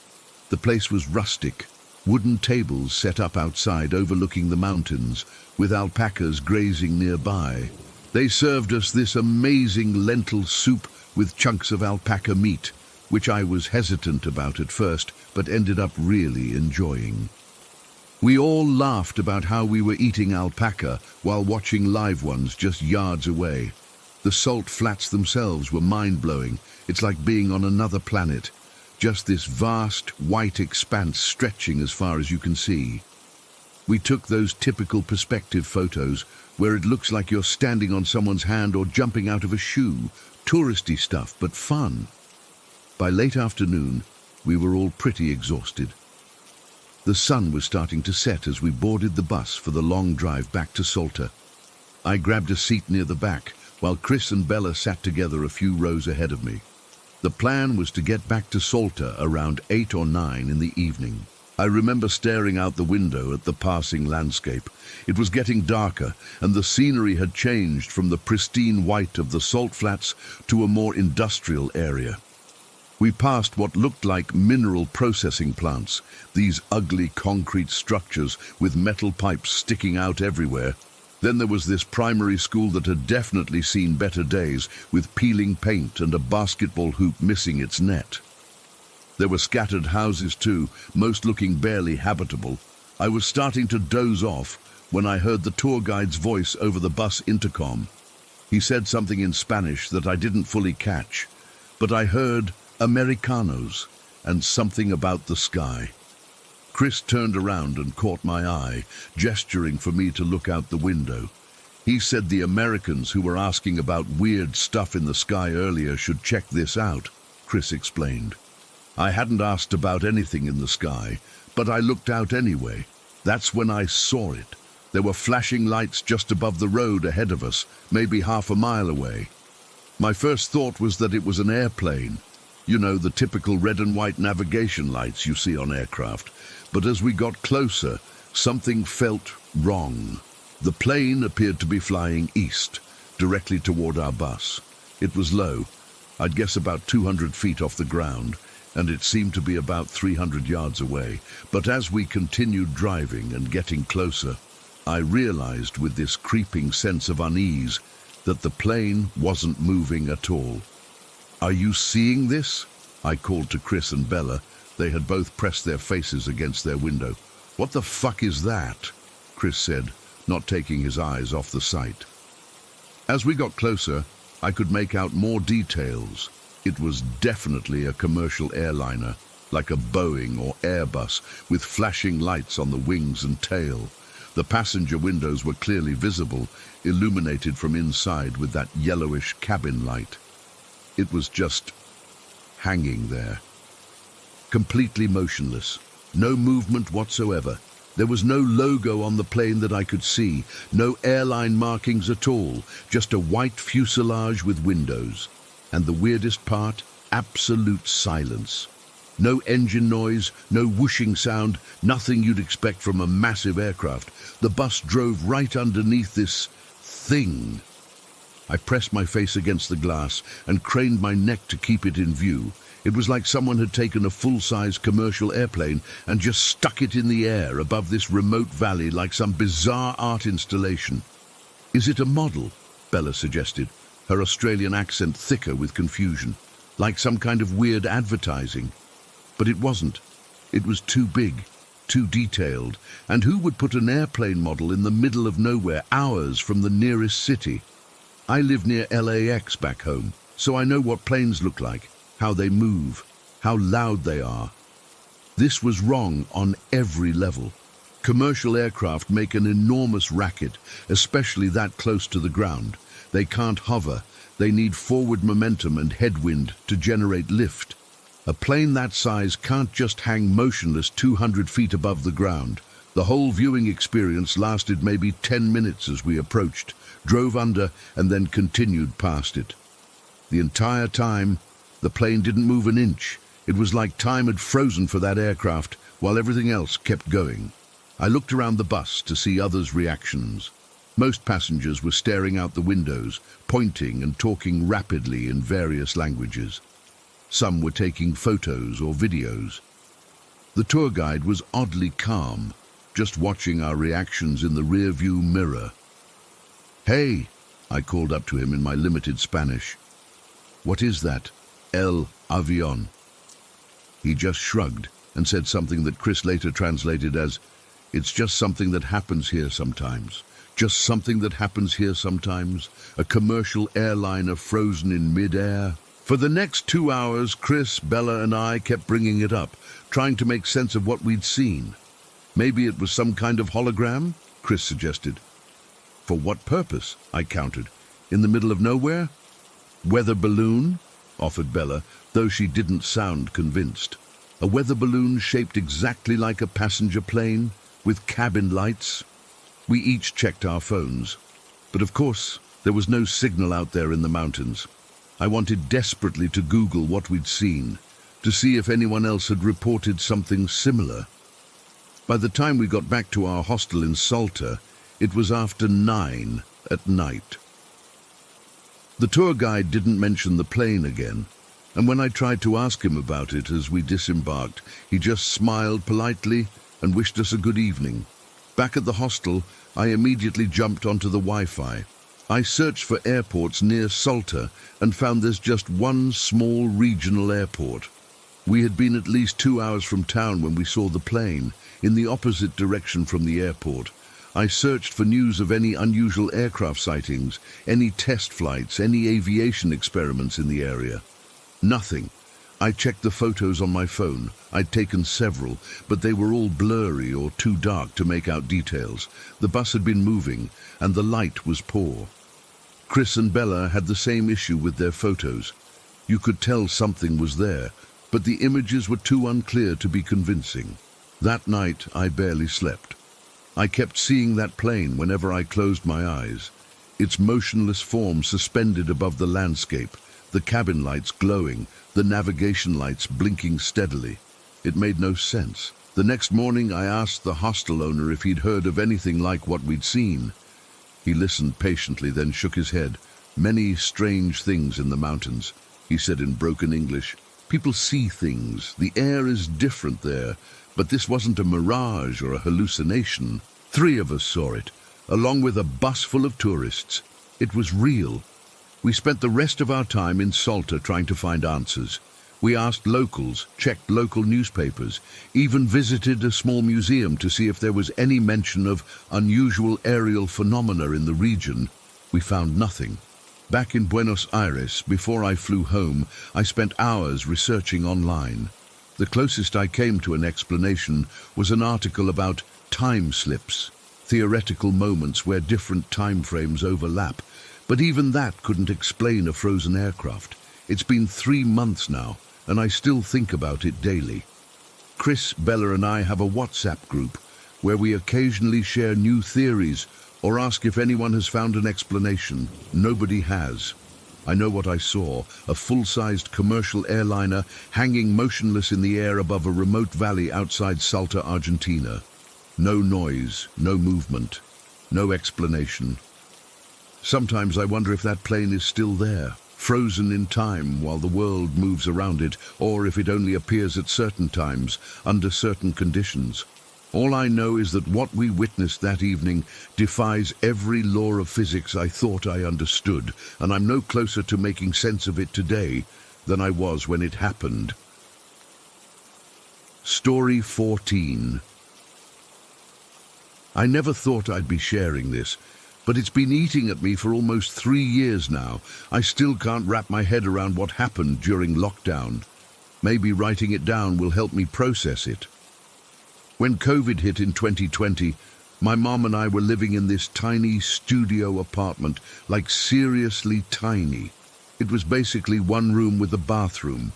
The place was rustic, wooden tables set up outside overlooking the mountains, with alpacas grazing nearby. They served us this amazing lentil soup with chunks of alpaca meat, which I was hesitant about at first, but ended up really enjoying. We all laughed about how we were eating alpaca while watching live ones just yards away. The salt flats themselves were mind-blowing. It's like being on another planet. Just this vast, white expanse stretching as far as you can see. We took those typical perspective photos where it looks like you're standing on someone's hand or jumping out of a shoe. Touristy stuff, but fun. By late afternoon, we were all pretty exhausted. The sun was starting to set as we boarded the bus for the long drive back to Salta. I grabbed a seat near the back, while Chris and Bella sat together a few rows ahead of me. The plan was to get back to Salta around 8 or 9 in the evening. I remember staring out the window at the passing landscape. It was getting darker, and the scenery had changed from the pristine white of the salt flats to a more industrial area. We passed what looked like mineral processing plants, these ugly concrete structures with metal pipes sticking out everywhere. Then there was this primary school that had definitely seen better days, with peeling paint and a basketball hoop missing its net. There were scattered houses too, most looking barely habitable. I was starting to doze off when I heard the tour guide's voice over the bus intercom. He said something in Spanish that I didn't fully catch, but I heard Americanos and something about the sky. Chris turned around and caught my eye, gesturing for me to look out the window. He said the Americans who were asking about weird stuff in the sky earlier should check this out, Chris explained. I hadn't asked about anything in the sky, but I looked out anyway. That's when I saw it. There were flashing lights just above the road ahead of us, maybe half a mile away. My first thought was that it was an airplane. You know, the typical red and white navigation lights you see on aircraft. But as we got closer, something felt wrong. The plane appeared to be flying east, directly toward our bus. It was low, I'd guess about 200 feet off the ground, and it seemed to be about 300 yards away. But as we continued driving and getting closer, I realized with this creeping sense of unease that the plane wasn't moving at all. "Are you seeing this?" I called to Chris and Bella. They had both pressed their faces against their window. "What the fuck is that?" Chris said, not taking his eyes off the sight. As we got closer, I could make out more details. It was definitely a commercial airliner, like a Boeing or Airbus, with flashing lights on the wings and tail. The passenger windows were clearly visible, illuminated from inside with that yellowish cabin light. It was just hanging there, completely motionless, no movement whatsoever. There was no logo on the plane that I could see, no airline markings at all, just a white fuselage with windows. And the weirdest part, absolute silence. No engine noise, no whooshing sound, nothing you'd expect from a massive aircraft. The bus drove right underneath this thing. I pressed my face against the glass and craned my neck to keep it in view. It was like someone had taken a full-size commercial airplane and just stuck it in the air above this remote valley like some bizarre art installation. "Is it a model?" Bella suggested, her Australian accent thicker with confusion, like some kind of weird advertising. But it wasn't. It was too big, too detailed, and who would put an airplane model in the middle of nowhere, hours from the nearest city? I live near LAX back home, so I know what planes look like, how they move, how loud they are. This was wrong on every level. Commercial aircraft make an enormous racket, especially that close to the ground. They can't hover. They need forward momentum and headwind to generate lift. A plane that size can't just hang motionless 200 feet above the ground. The whole viewing experience lasted maybe 10 minutes as we approached, drove under, and then continued past it. The entire time, the plane didn't move an inch. It was like time had frozen for that aircraft, while everything else kept going. I looked around the bus to see others' reactions. Most passengers were staring out the windows, pointing and talking rapidly in various languages. Some were taking photos or videos. The tour guide was oddly calm, just watching our reactions in the rear-view mirror. "Hey," I called up to him in my limited Spanish. "What is that? El avión." He just shrugged and said something that Chris later translated as, "It's just something that happens here sometimes. Just something that happens here sometimes. A commercial airliner frozen in mid-air." For the next 2 hours, Chris, Bella, and I kept bringing it up, trying to make sense of what we'd seen. "Maybe it was some kind of hologram?" Chris suggested. "For what purpose?" I countered. "In the middle of nowhere?" "Weather balloon?" offered Bella, though she didn't sound convinced. "A weather balloon shaped exactly like a passenger plane, with cabin lights?" We each checked our phones. But of course, there was no signal out there in the mountains. I wanted desperately to Google what we'd seen, to see if anyone else had reported something similar. By the time we got back to our hostel in Salta, it was after 9 at night. The tour guide didn't mention the plane again, and when I tried to ask him about it as we disembarked, he just smiled politely and wished us a good evening. Back at the hostel, I immediately jumped onto the Wi-Fi. I searched for airports near Salta and found there's just one small regional airport. We had been at least 2 hours from town when we saw the plane, in the opposite direction from the airport. I searched for news of any unusual aircraft sightings, any test flights, any aviation experiments in the area. Nothing. I checked the photos on my phone. I'd taken several, but they were all blurry or too dark to make out details. The bus had been moving, and the light was poor. Chris and Bella had the same issue with their photos. You could tell something was there, but the images were too unclear to be convincing. That night, I barely slept. I kept seeing that plane whenever I closed my eyes, its motionless form suspended above the landscape, the cabin lights glowing, the navigation lights blinking steadily. It made no sense. The next morning, I asked the hostel owner if he'd heard of anything like what we'd seen. He listened patiently, then shook his head. "Many strange things in the mountains," he said in broken English. "People see things. The air is different there. But this wasn't a mirage or a hallucination. 3 of us saw it, along with a bus full of tourists. It was real." We spent the rest of our time in Salta trying to find answers. We asked locals, checked local newspapers, even visited a small museum to see if there was any mention of unusual aerial phenomena in the region. We found nothing. Back in Buenos Aires, before I flew home, I spent hours researching online. The closest I came to an explanation was an article about time slips, theoretical moments where different time frames overlap. But even that couldn't explain a frozen aircraft. It's been 3 months now, and I still think about it daily. Chris, Bella and I have a WhatsApp group where we occasionally share new theories or ask if anyone has found an explanation. Nobody has. I know what I saw, a full-sized commercial airliner hanging motionless in the air above a remote valley outside Salta, Argentina. No noise, no movement, no explanation. Sometimes I wonder if that plane is still there, frozen in time while the world moves around it, or if it only appears at certain times, under certain conditions. All I know is that what we witnessed that evening defies every law of physics I thought I understood, and I'm no closer to making sense of it today than I was when it happened. Story 14. I never thought I'd be sharing this, but it's been eating at me for almost 3 years now. I still can't wrap my head around what happened during lockdown. Maybe writing it down will help me process it. When COVID hit in 2020, my mom and I were living in this tiny studio apartment, like seriously tiny. It was basically one room with a bathroom.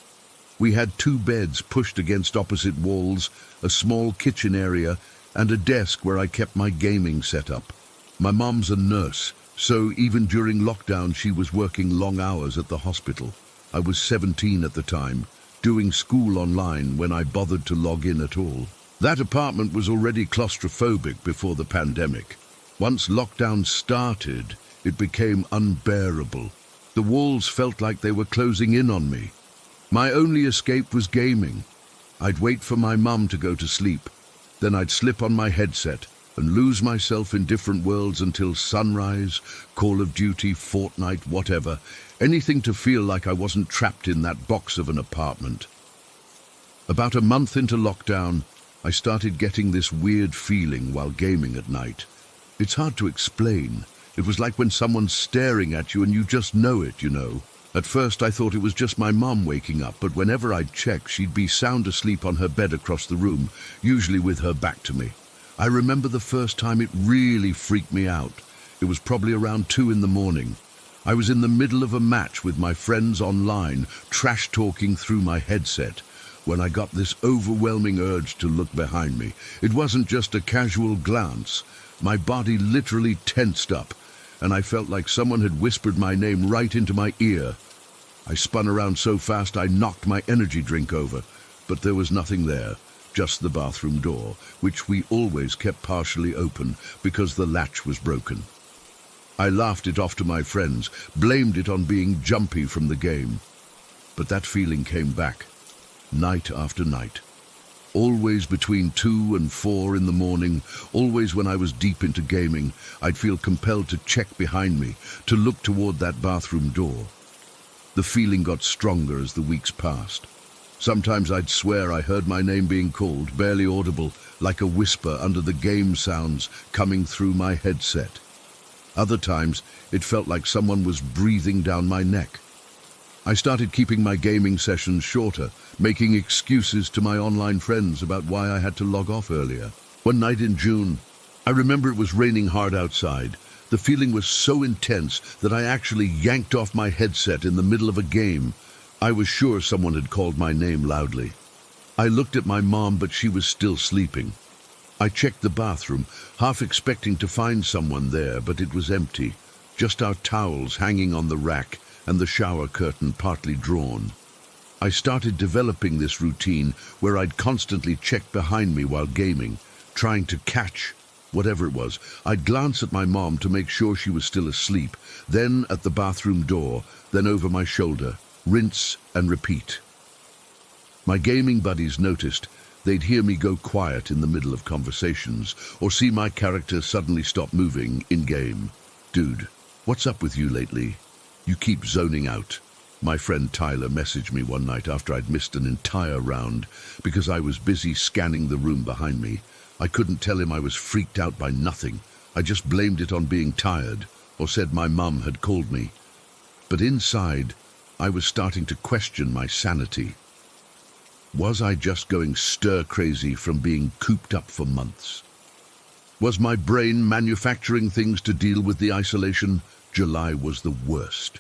We had 2 beds pushed against opposite walls, a small kitchen area, and a desk where I kept my gaming setup. My mom's a nurse, so even during lockdown she was working long hours at the hospital. I was 17 at the time, doing school online when I bothered to log in at all. That apartment was already claustrophobic before the pandemic. Once lockdown started, it became unbearable. The walls felt like they were closing in on me. My only escape was gaming. I'd wait for my mum to go to sleep. Then I'd slip on my headset and lose myself in different worlds until sunrise, Call of Duty, Fortnite, whatever. Anything to feel like I wasn't trapped in that box of an apartment. About a month into lockdown, I started getting this weird feeling while gaming at night. It's hard to explain. It was like when someone's staring at you and you just know it, you know. At first I thought it was just my mum waking up, but whenever I'd check, she'd be sound asleep on her bed across the room, usually with her back to me. I remember the first time it really freaked me out. It was probably around 2 in the morning. I was in the middle of a match with my friends online, trash-talking through my headset, when I got this overwhelming urge to look behind me. It wasn't just a casual glance. My body literally tensed up, and I felt like someone had whispered my name right into my ear. I spun around so fast I knocked my energy drink over, but there was nothing there, just the bathroom door, which we always kept partially open because the latch was broken. I laughed it off to my friends, blamed it on being jumpy from the game. But that feeling came back. Night after night. Always between 2 and 4 in the morning, always when I was deep into gaming, I'd feel compelled to check behind me, to look toward that bathroom door. The feeling got stronger as the weeks passed. Sometimes I'd swear I heard my name being called, barely audible, like a whisper under the game sounds coming through my headset. Other times, it felt like someone was breathing down my neck. I started keeping my gaming sessions shorter, making excuses to my online friends about why I had to log off earlier. One night in June, I remember it was raining hard outside. The feeling was so intense that I actually yanked off my headset in the middle of a game. I was sure someone had called my name loudly. I looked at my mom, but she was still sleeping. I checked the bathroom, half expecting to find someone there, but it was empty. Just our towels hanging on the rack and the shower curtain partly drawn. I started developing this routine where I'd constantly check behind me while gaming, trying to catch whatever it was. I'd glance at my mom to make sure she was still asleep, then at the bathroom door, then over my shoulder. Rinse and repeat. My gaming buddies noticed. They'd hear me go quiet in the middle of conversations, or see my character suddenly stop moving in-game. "Dude, what's up with you lately? You keep zoning out." My friend Tyler messaged me one night after I'd missed an entire round because I was busy scanning the room behind me. I couldn't tell him I was freaked out by nothing. I just blamed it on being tired, or said my mum had called me. But inside, I was starting to question my sanity. Was I just going stir-crazy from being cooped up for months? Was my brain manufacturing things to deal with the isolation? July was the worst.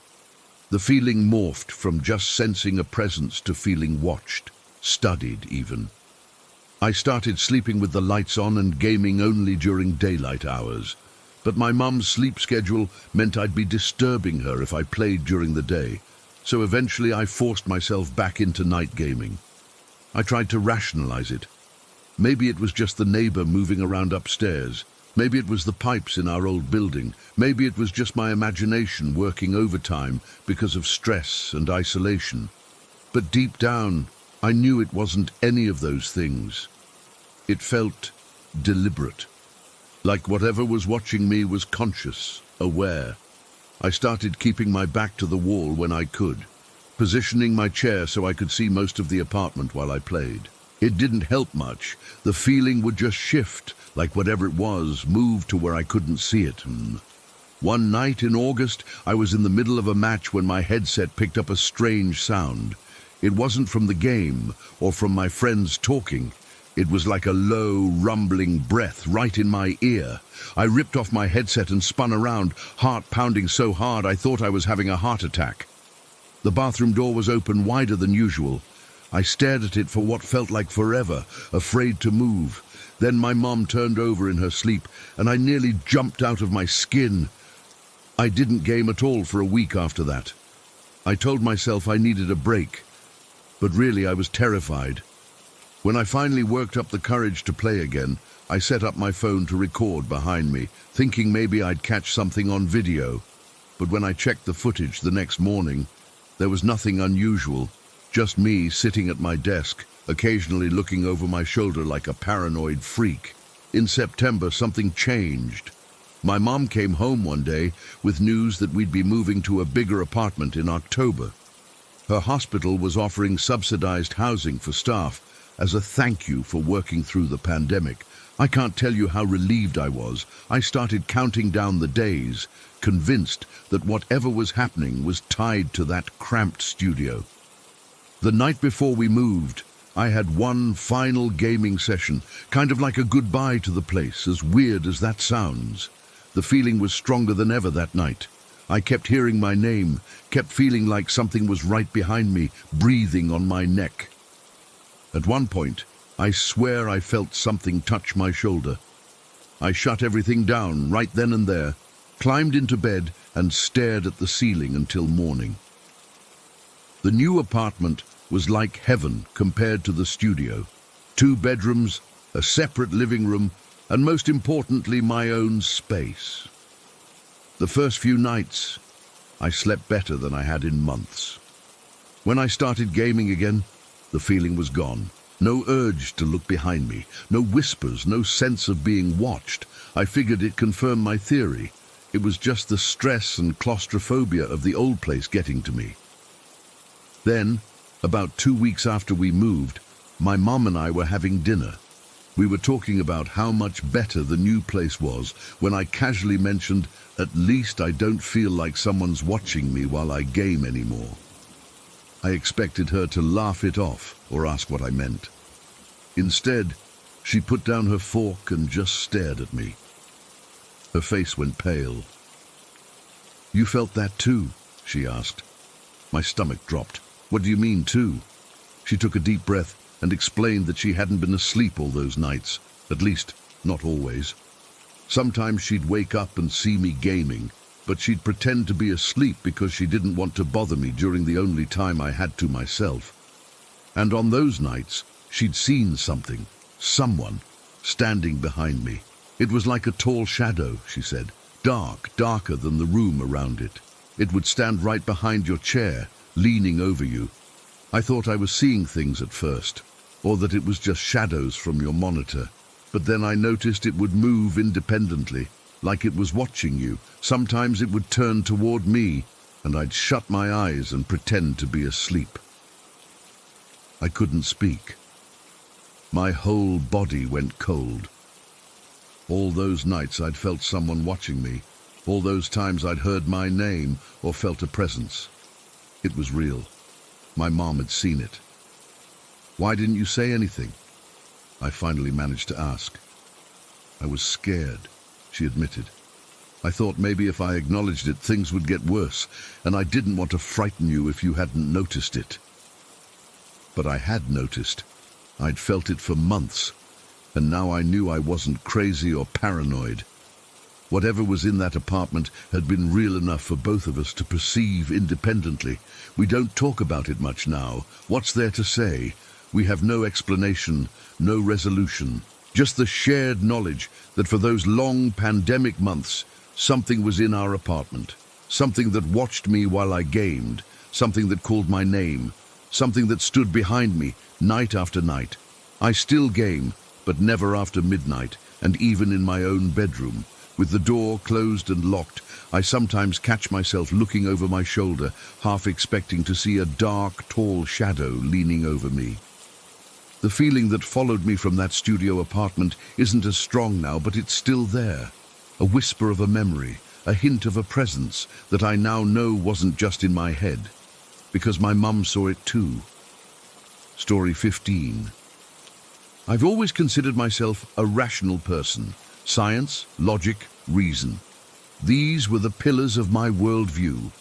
The feeling morphed from just sensing a presence to feeling watched, studied even. I started sleeping with the lights on and gaming only during daylight hours. But my mum's sleep schedule meant I'd be disturbing her if I played during the day. So eventually I forced myself back into night gaming. I tried to rationalize it. Maybe it was just the neighbor moving around upstairs. Maybe it was the pipes in our old building. Maybe it was just my imagination working overtime because of stress and isolation. But deep down, I knew it wasn't any of those things. It felt deliberate. Like whatever was watching me was conscious, aware. I started keeping my back to the wall when I could, positioning my chair so I could see most of the apartment while I played. It didn't help much. The feeling would just shift, like whatever it was, moved to where I couldn't see it. One night in August, I was in the middle of a match when my headset picked up a strange sound. It wasn't from the game or from my friends talking. It was like a low, rumbling breath right in my ear. I ripped off my headset and spun around, heart pounding so hard I thought I was having a heart attack. The bathroom door was open wider than usual. I stared at it for what felt like forever, afraid to move. Then my mom turned over in her sleep, and I nearly jumped out of my skin. I didn't game at all for a week after that. I told myself I needed a break, but really I was terrified. When I finally worked up the courage to play again, I set up my phone to record behind me, thinking maybe I'd catch something on video. But when I checked the footage the next morning, there was nothing unusual, just me sitting at my desk, occasionally looking over my shoulder like a paranoid freak. In September, something changed. My mom came home one day with news that we'd be moving to a bigger apartment in October. Her hospital was offering subsidized housing for staff as a thank you for working through the pandemic. I can't tell you how relieved I was. I started counting down the days, convinced that whatever was happening was tied to that cramped studio. The night before we moved, I had one final gaming session, kind of like a goodbye to the place, as weird as that sounds. The feeling was stronger than ever that night. I kept hearing my name, kept feeling like something was right behind me, breathing on my neck. At one point, I swear I felt something touch my shoulder. I shut everything down right then and there, climbed into bed and stared at the ceiling until morning. The new apartment was like heaven compared to the studio. 2 bedrooms, a separate living room, and most importantly, my own space. The first few nights, I slept better than I had in months. When I started gaming again, the feeling was gone. No urge to look behind me, no whispers, no sense of being watched. I figured it confirmed my theory. It was just the stress and claustrophobia of the old place getting to me. Then, about 2 weeks after we moved, my mom and I were having dinner. We were talking about how much better the new place was when I casually mentioned, "At least I don't feel like someone's watching me while I game anymore." I expected her to laugh it off or ask what I meant. Instead, she put down her fork and just stared at me. Her face went pale. "You felt that too?" she asked. My stomach dropped. "What do you mean too?" She took a deep breath and explained that she hadn't been asleep all those nights, at least not always. Sometimes she'd wake up and see me gaming, but she'd pretend to be asleep because she didn't want to bother me during the only time I had to myself. And on those nights, she'd seen something, someone, standing behind me. It was like a tall shadow, she said, darker than the room around it. It would stand right behind your chair, leaning over you. I thought I was seeing things at first, or that it was just shadows from your monitor. But then I noticed it would move independently, like it was watching you. Sometimes it would turn toward me, and I'd shut my eyes and pretend to be asleep. I couldn't speak. My whole body went cold. All those nights I'd felt someone watching me, All those times I'd heard my name or felt a presence. It was real. My mom had seen it. "Why didn't you say anything?" I finally managed to ask. "I was scared," she admitted. "I thought maybe if I acknowledged it, things would get worse, and I didn't want to frighten you if you hadn't noticed it." But I had noticed. I'd felt it for months, and now I knew I wasn't crazy or paranoid. Whatever was in that apartment had been real enough for both of us to perceive independently. We don't talk about it much now. What's there to say? We have no explanation, no resolution. Just the shared knowledge that for those long pandemic months, something was in our apartment. Something that watched me while I gamed. Something that called my name. Something that stood behind me night after night. I still game, but never after midnight, and even in my own bedroom. With the door closed and locked, I sometimes catch myself looking over my shoulder, half expecting to see a dark, tall shadow leaning over me. The feeling that followed me from that studio apartment isn't as strong now, but it's still there. A whisper of a memory, a hint of a presence that I now know wasn't just in my head, because my mum saw it too. Story 15. I've always considered myself a rational person. Science, logic, reason. These were the pillars of my worldview.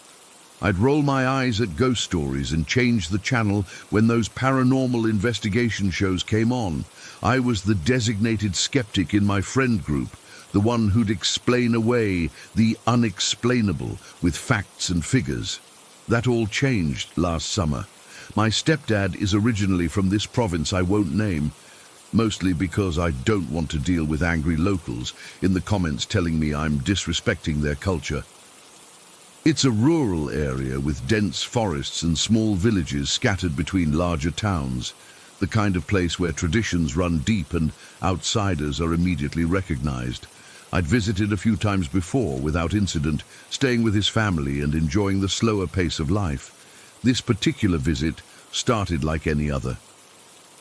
I'd roll my eyes at ghost stories and change the channel when those paranormal investigation shows came on. I was the designated skeptic in my friend group, the one who'd explain away the unexplainable with facts and figures. That all changed last summer. My stepdad is originally from this province I won't name, mostly because I don't want to deal with angry locals in the comments telling me I'm disrespecting their culture. It's a rural area with dense forests and small villages scattered between larger towns, the kind of place where traditions run deep and outsiders are immediately recognized. I'd visited a few times before without incident, staying with his family and enjoying the slower pace of life. This particular visit started like any other.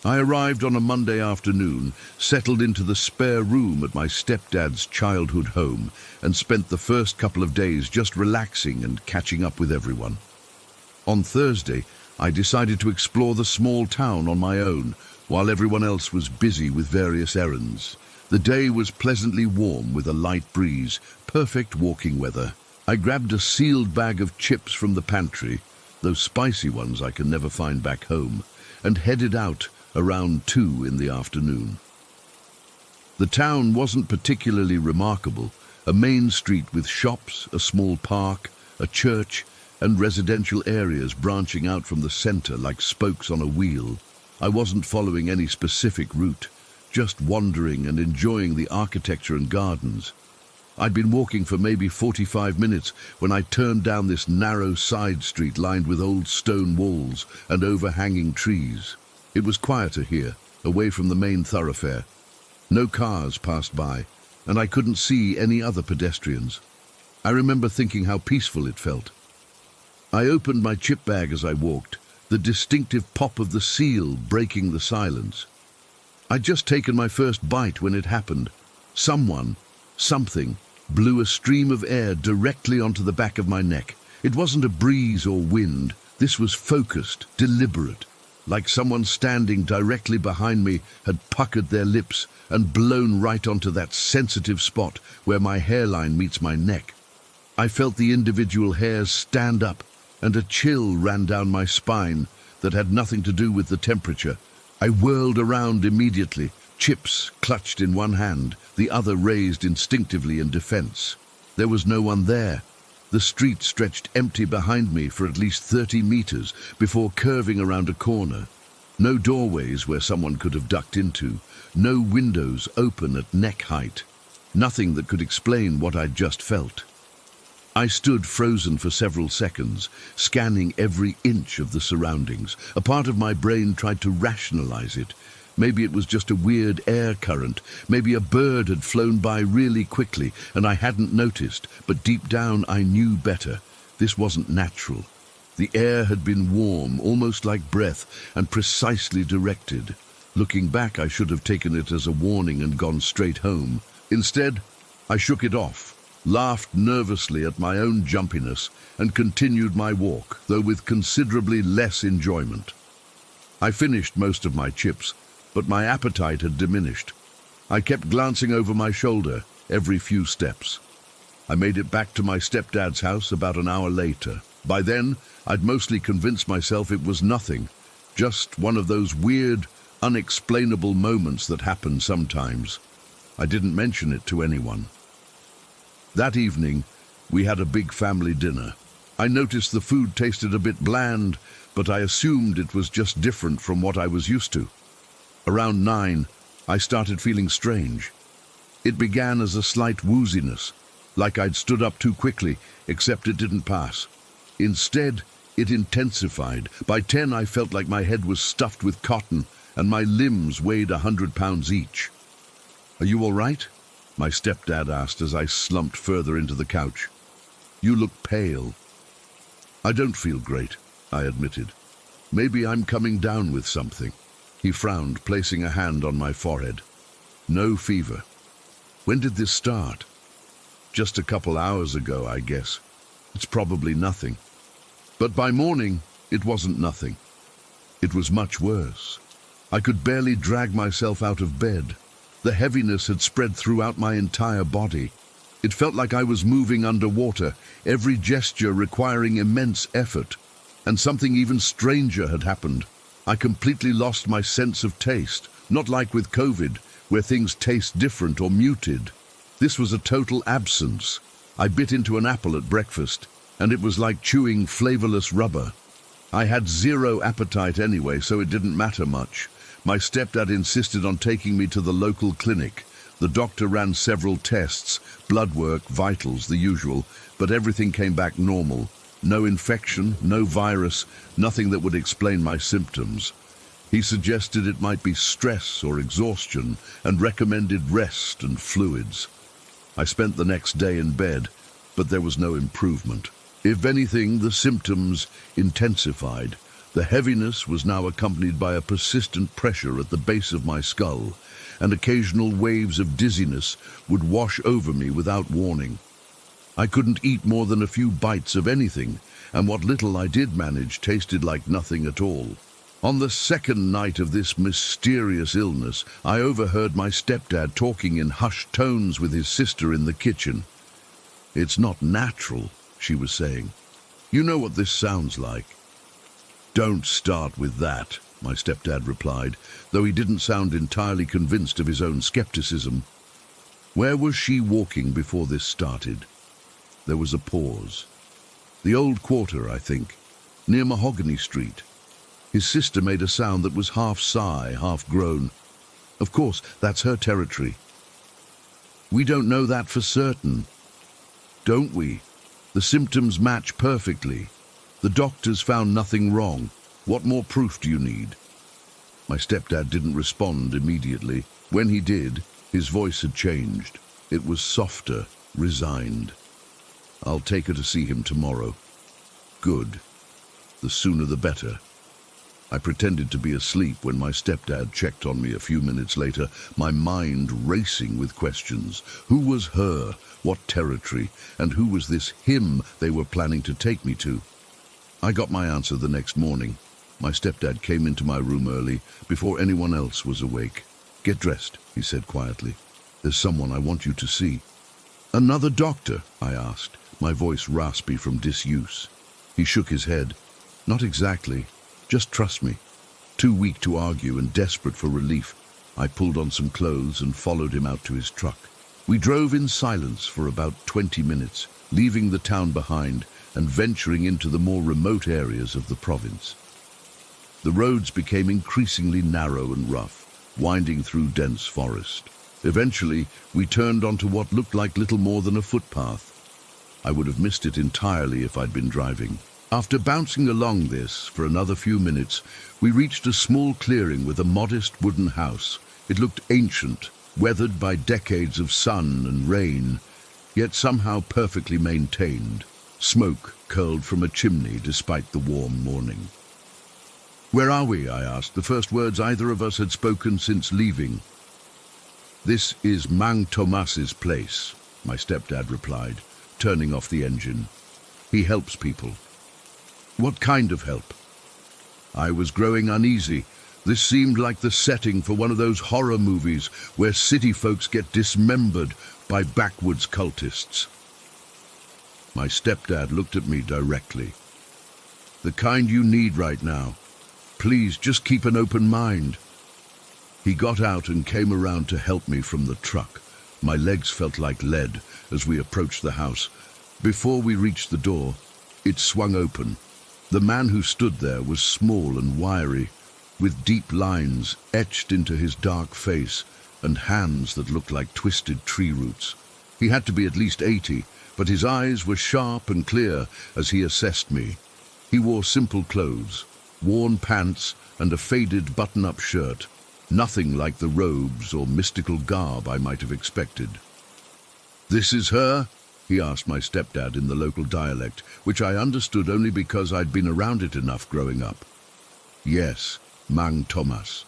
I arrived on a Monday afternoon, settled into the spare room at my stepdad's childhood home, and spent the first couple of days just relaxing and catching up with everyone. On Thursday, I decided to explore the small town on my own, while everyone else was busy with various errands. The day was pleasantly warm with a light breeze, perfect walking weather. I grabbed a sealed bag of chips from the pantry, those spicy ones I can never find back home, and headed out around 2 in the afternoon. The town wasn't particularly remarkable, a main street with shops, a small park, a church, and residential areas branching out from the center like spokes on a wheel. I wasn't following any specific route, just wandering and enjoying the architecture and gardens. I'd been walking for maybe 45 minutes when I turned down this narrow side street lined with old stone walls and overhanging trees. It was quieter here, away from the main thoroughfare. No cars passed by, and I couldn't see any other pedestrians. I remember thinking how peaceful it felt. I opened my chip bag as I walked, the distinctive pop of the seal breaking the silence. I'd just taken my first bite when it happened. Something, blew a stream of air directly onto the back of my neck. It wasn't a breeze or wind. This was focused, deliberate. Like someone standing directly behind me had puckered their lips and blown right onto that sensitive spot where my hairline meets my neck. I felt the individual hairs stand up, and a chill ran down my spine that had nothing to do with the temperature. I whirled around immediately, chips clutched in one hand, the other raised instinctively in defense. There was no one there. The street stretched empty behind me for at least 30 meters before curving around a corner. No doorways where someone could have ducked into, no windows open at neck height. Nothing that could explain what I'd just felt. I stood frozen for several seconds, scanning every inch of the surroundings. A part of my brain tried to rationalize it. Maybe it was just a weird air current. Maybe a bird had flown by really quickly and I hadn't noticed, but deep down I knew better. This wasn't natural. The air had been warm, almost like breath, and precisely directed. Looking back, I should have taken it as a warning and gone straight home. Instead, I shook it off. laughed nervously at my own jumpiness, and continued my walk, though with considerably less enjoyment. I finished most of my chips, but my appetite had diminished. I kept glancing over my shoulder every few steps. I made it back to my stepdad's house about an hour later. By then, I'd mostly convinced myself it was nothing, just one of those weird, unexplainable moments that happen sometimes. I didn't mention it to anyone. That evening, we had a big family dinner. I noticed the food tasted a bit bland, but I assumed it was just different from what I was used to. Around 9, I started feeling strange. It began as a slight wooziness, like I'd stood up too quickly, except it didn't pass. Instead, it intensified. By 10, I felt like my head was stuffed with cotton, and my limbs weighed 100 pounds each. "Are you all right?" my stepdad asked as I slumped further into the couch. "You look pale." "I don't feel great," I admitted. "Maybe I'm coming down with something." He frowned, placing a hand on my forehead. "No fever." "When did this start?" "Just a couple hours ago, I guess. It's probably nothing." But by morning, it wasn't nothing. It was much worse. I could barely drag myself out of bed. The heaviness had spread throughout my entire body. It felt like I was moving underwater, every gesture requiring immense effort. And something even stranger had happened. I completely lost my sense of taste, not like with COVID, where things taste different or muted. This was a total absence. I bit into an apple at breakfast, and it was like chewing flavorless rubber. I had zero appetite anyway, so it didn't matter much. My stepdad insisted on taking me to the local clinic. The doctor ran several tests, blood work, vitals, the usual, but everything came back normal. No infection, no virus, nothing that would explain my symptoms. He suggested it might be stress or exhaustion and recommended rest and fluids. I spent the next day in bed, but there was no improvement. If anything, the symptoms intensified. The heaviness was now accompanied by a persistent pressure at the base of my skull, and occasional waves of dizziness would wash over me without warning. I couldn't eat more than a few bites of anything, and what little I did manage tasted like nothing at all. On the second night of this mysterious illness, I overheard my stepdad talking in hushed tones with his sister in the kitchen. "It's not natural," she was saying. "You know what this sounds like." "Don't start with that," my stepdad replied, though he didn't sound entirely convinced of his own skepticism. Where was she walking before this started? There was a pause. "The old quarter, I think, near Mahogany Street." His sister made a sound that was half sigh, half groan. "Of course, that's her territory." "We don't know that for certain." "Don't we? The symptoms match perfectly. The doctors found nothing wrong. What more proof do you need?" My stepdad didn't respond immediately. When he did, his voice had changed. It was softer, resigned. "I'll take her to see him tomorrow." "Good. The sooner the better." I pretended to be asleep when my stepdad checked on me a few minutes later, my mind racing with questions. Who was her? What territory? And who was this him they were planning to take me to? I got my answer the next morning. My stepdad came into my room early, before anyone else was awake. "Get dressed," he said quietly. "There's someone I want you to see." "Another doctor?" I asked, my voice raspy from disuse. He shook his head. "Not exactly. Just trust me." Too weak to argue and desperate for relief, I pulled on some clothes and followed him out to his truck. We drove in silence for about 20 minutes, leaving the town behind and venturing into the more remote areas of the province. The roads became increasingly narrow and rough, winding through dense forest. Eventually, we turned onto what looked like little more than a footpath. I would have missed it entirely if I'd been driving. After bouncing along this for another few minutes, we reached a small clearing with a modest wooden house. It looked ancient, weathered by decades of sun and rain, yet somehow perfectly maintained. Smoke curled from a chimney despite the warm morning. "Where are we?" I asked, the first words either of us had spoken since leaving. "This is Mang Tomas's place," my stepdad replied, turning off the engine. "He helps people." "What kind of help?" I was growing uneasy. This seemed like the setting for one of those horror movies where city folks get dismembered by backwoods cultists. My stepdad looked at me directly. "The kind you need right now. Please, just keep an open mind." He got out and came around to help me from the truck. My legs felt like lead as we approached the house. Before we reached the door, it swung open. The man who stood there was small and wiry, with deep lines etched into his dark face and hands that looked like twisted tree roots. He had to be at least 80, but his eyes were sharp and clear as he assessed me. He wore simple clothes, worn pants and a faded button-up shirt, nothing like the robes or mystical garb I might have expected. "This is her?" he asked my stepdad in the local dialect, which I understood only because I'd been around it enough growing up. "Yes, Mang Thomas."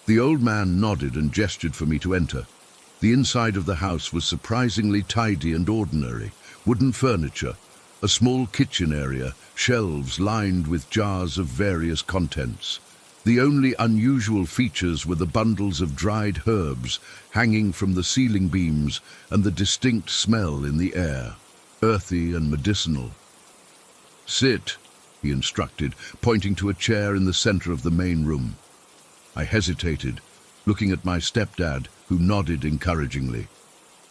The old man nodded and gestured for me to enter. The inside of the house was surprisingly tidy and ordinary. Wooden furniture, a small kitchen area, shelves lined with jars of various contents. The only unusual features were the bundles of dried herbs hanging from the ceiling beams and the distinct smell in the air, earthy and medicinal. "Sit," he instructed, pointing to a chair in the center of the main room. I hesitated, looking at my stepdad, who nodded encouragingly.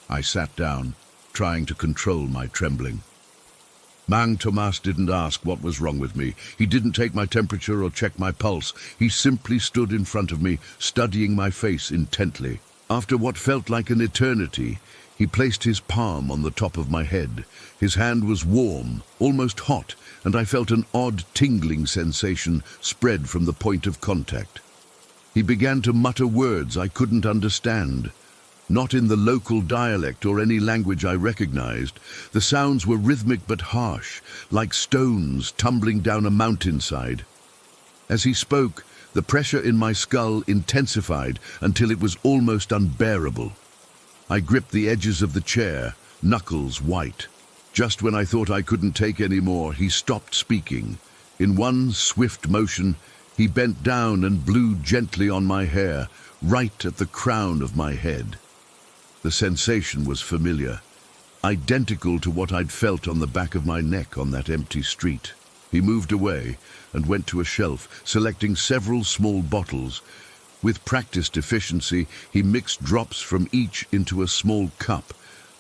I sat down, trying to control my trembling. Mang Thomas didn't ask what was wrong with me. He didn't take my temperature or check my pulse. He simply stood in front of me, studying my face intently. After what felt like an eternity, he placed his palm on the top of my head. His hand was warm, almost hot, and I felt an odd tingling sensation spread from the point of contact. He began to mutter words I couldn't understand. Not in the local dialect or any language I recognized. The sounds were rhythmic but harsh, like stones tumbling down a mountainside. As he spoke, the pressure in my skull intensified until it was almost unbearable. I gripped the edges of the chair, knuckles white. Just when I thought I couldn't take any more, he stopped speaking. In one swift motion, he bent down and blew gently on my hair, right at the crown of my head. The sensation was familiar, identical to what I'd felt on the back of my neck on that empty street. He moved away and went to a shelf, selecting several small bottles. With practiced efficiency, he mixed drops from each into a small cup,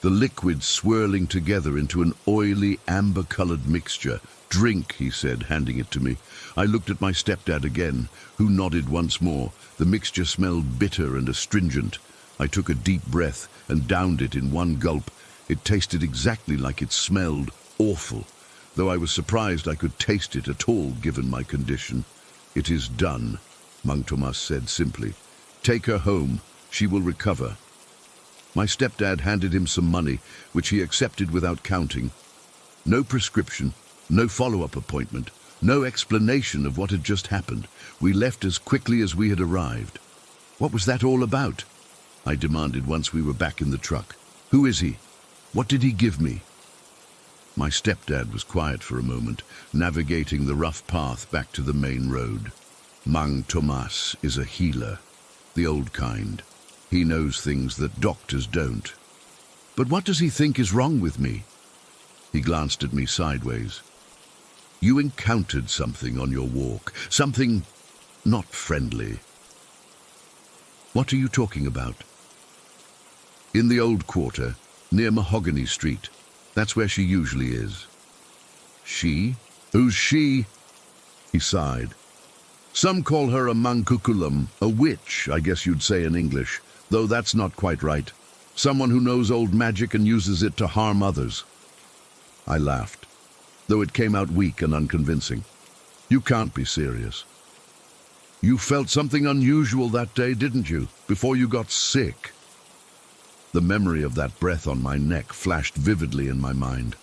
the liquid swirling together into an oily, amber-colored mixture. "Drink," he said, handing it to me. I looked at my stepdad again, who nodded once more. The mixture smelled bitter and astringent. I took a deep breath and downed it in one gulp. It tasted exactly like it smelled, awful, though I was surprised I could taste it at all given my condition. "It is done," Mang Thomas said simply. "Take her home. She will recover." My stepdad handed him some money, which he accepted without counting. No prescription, no follow-up appointment, no explanation of what had just happened. We left as quickly as we had arrived. "What was that all about?" I demanded once we were back in the truck. "Who is he? What did he give me?" My stepdad was quiet for a moment, navigating the rough path back to the main road. "Mang Thomas is a healer, the old kind. He knows things that doctors don't." "But what does he think is wrong with me?" He glanced at me sideways. "You encountered something on your walk, something not friendly." "What are you talking about?" "In the old quarter, near Mahogany Street. That's where she usually is." "She? Who's she?" He sighed. "Some call her a mankukulam, a witch, I guess you'd say in English, though that's not quite right. Someone who knows old magic and uses it to harm others." I laughed, though it came out weak and unconvincing. "You can't be serious. You felt something unusual that day, didn't you, before you got sick?" The memory of that breath on my neck flashed vividly in my mind.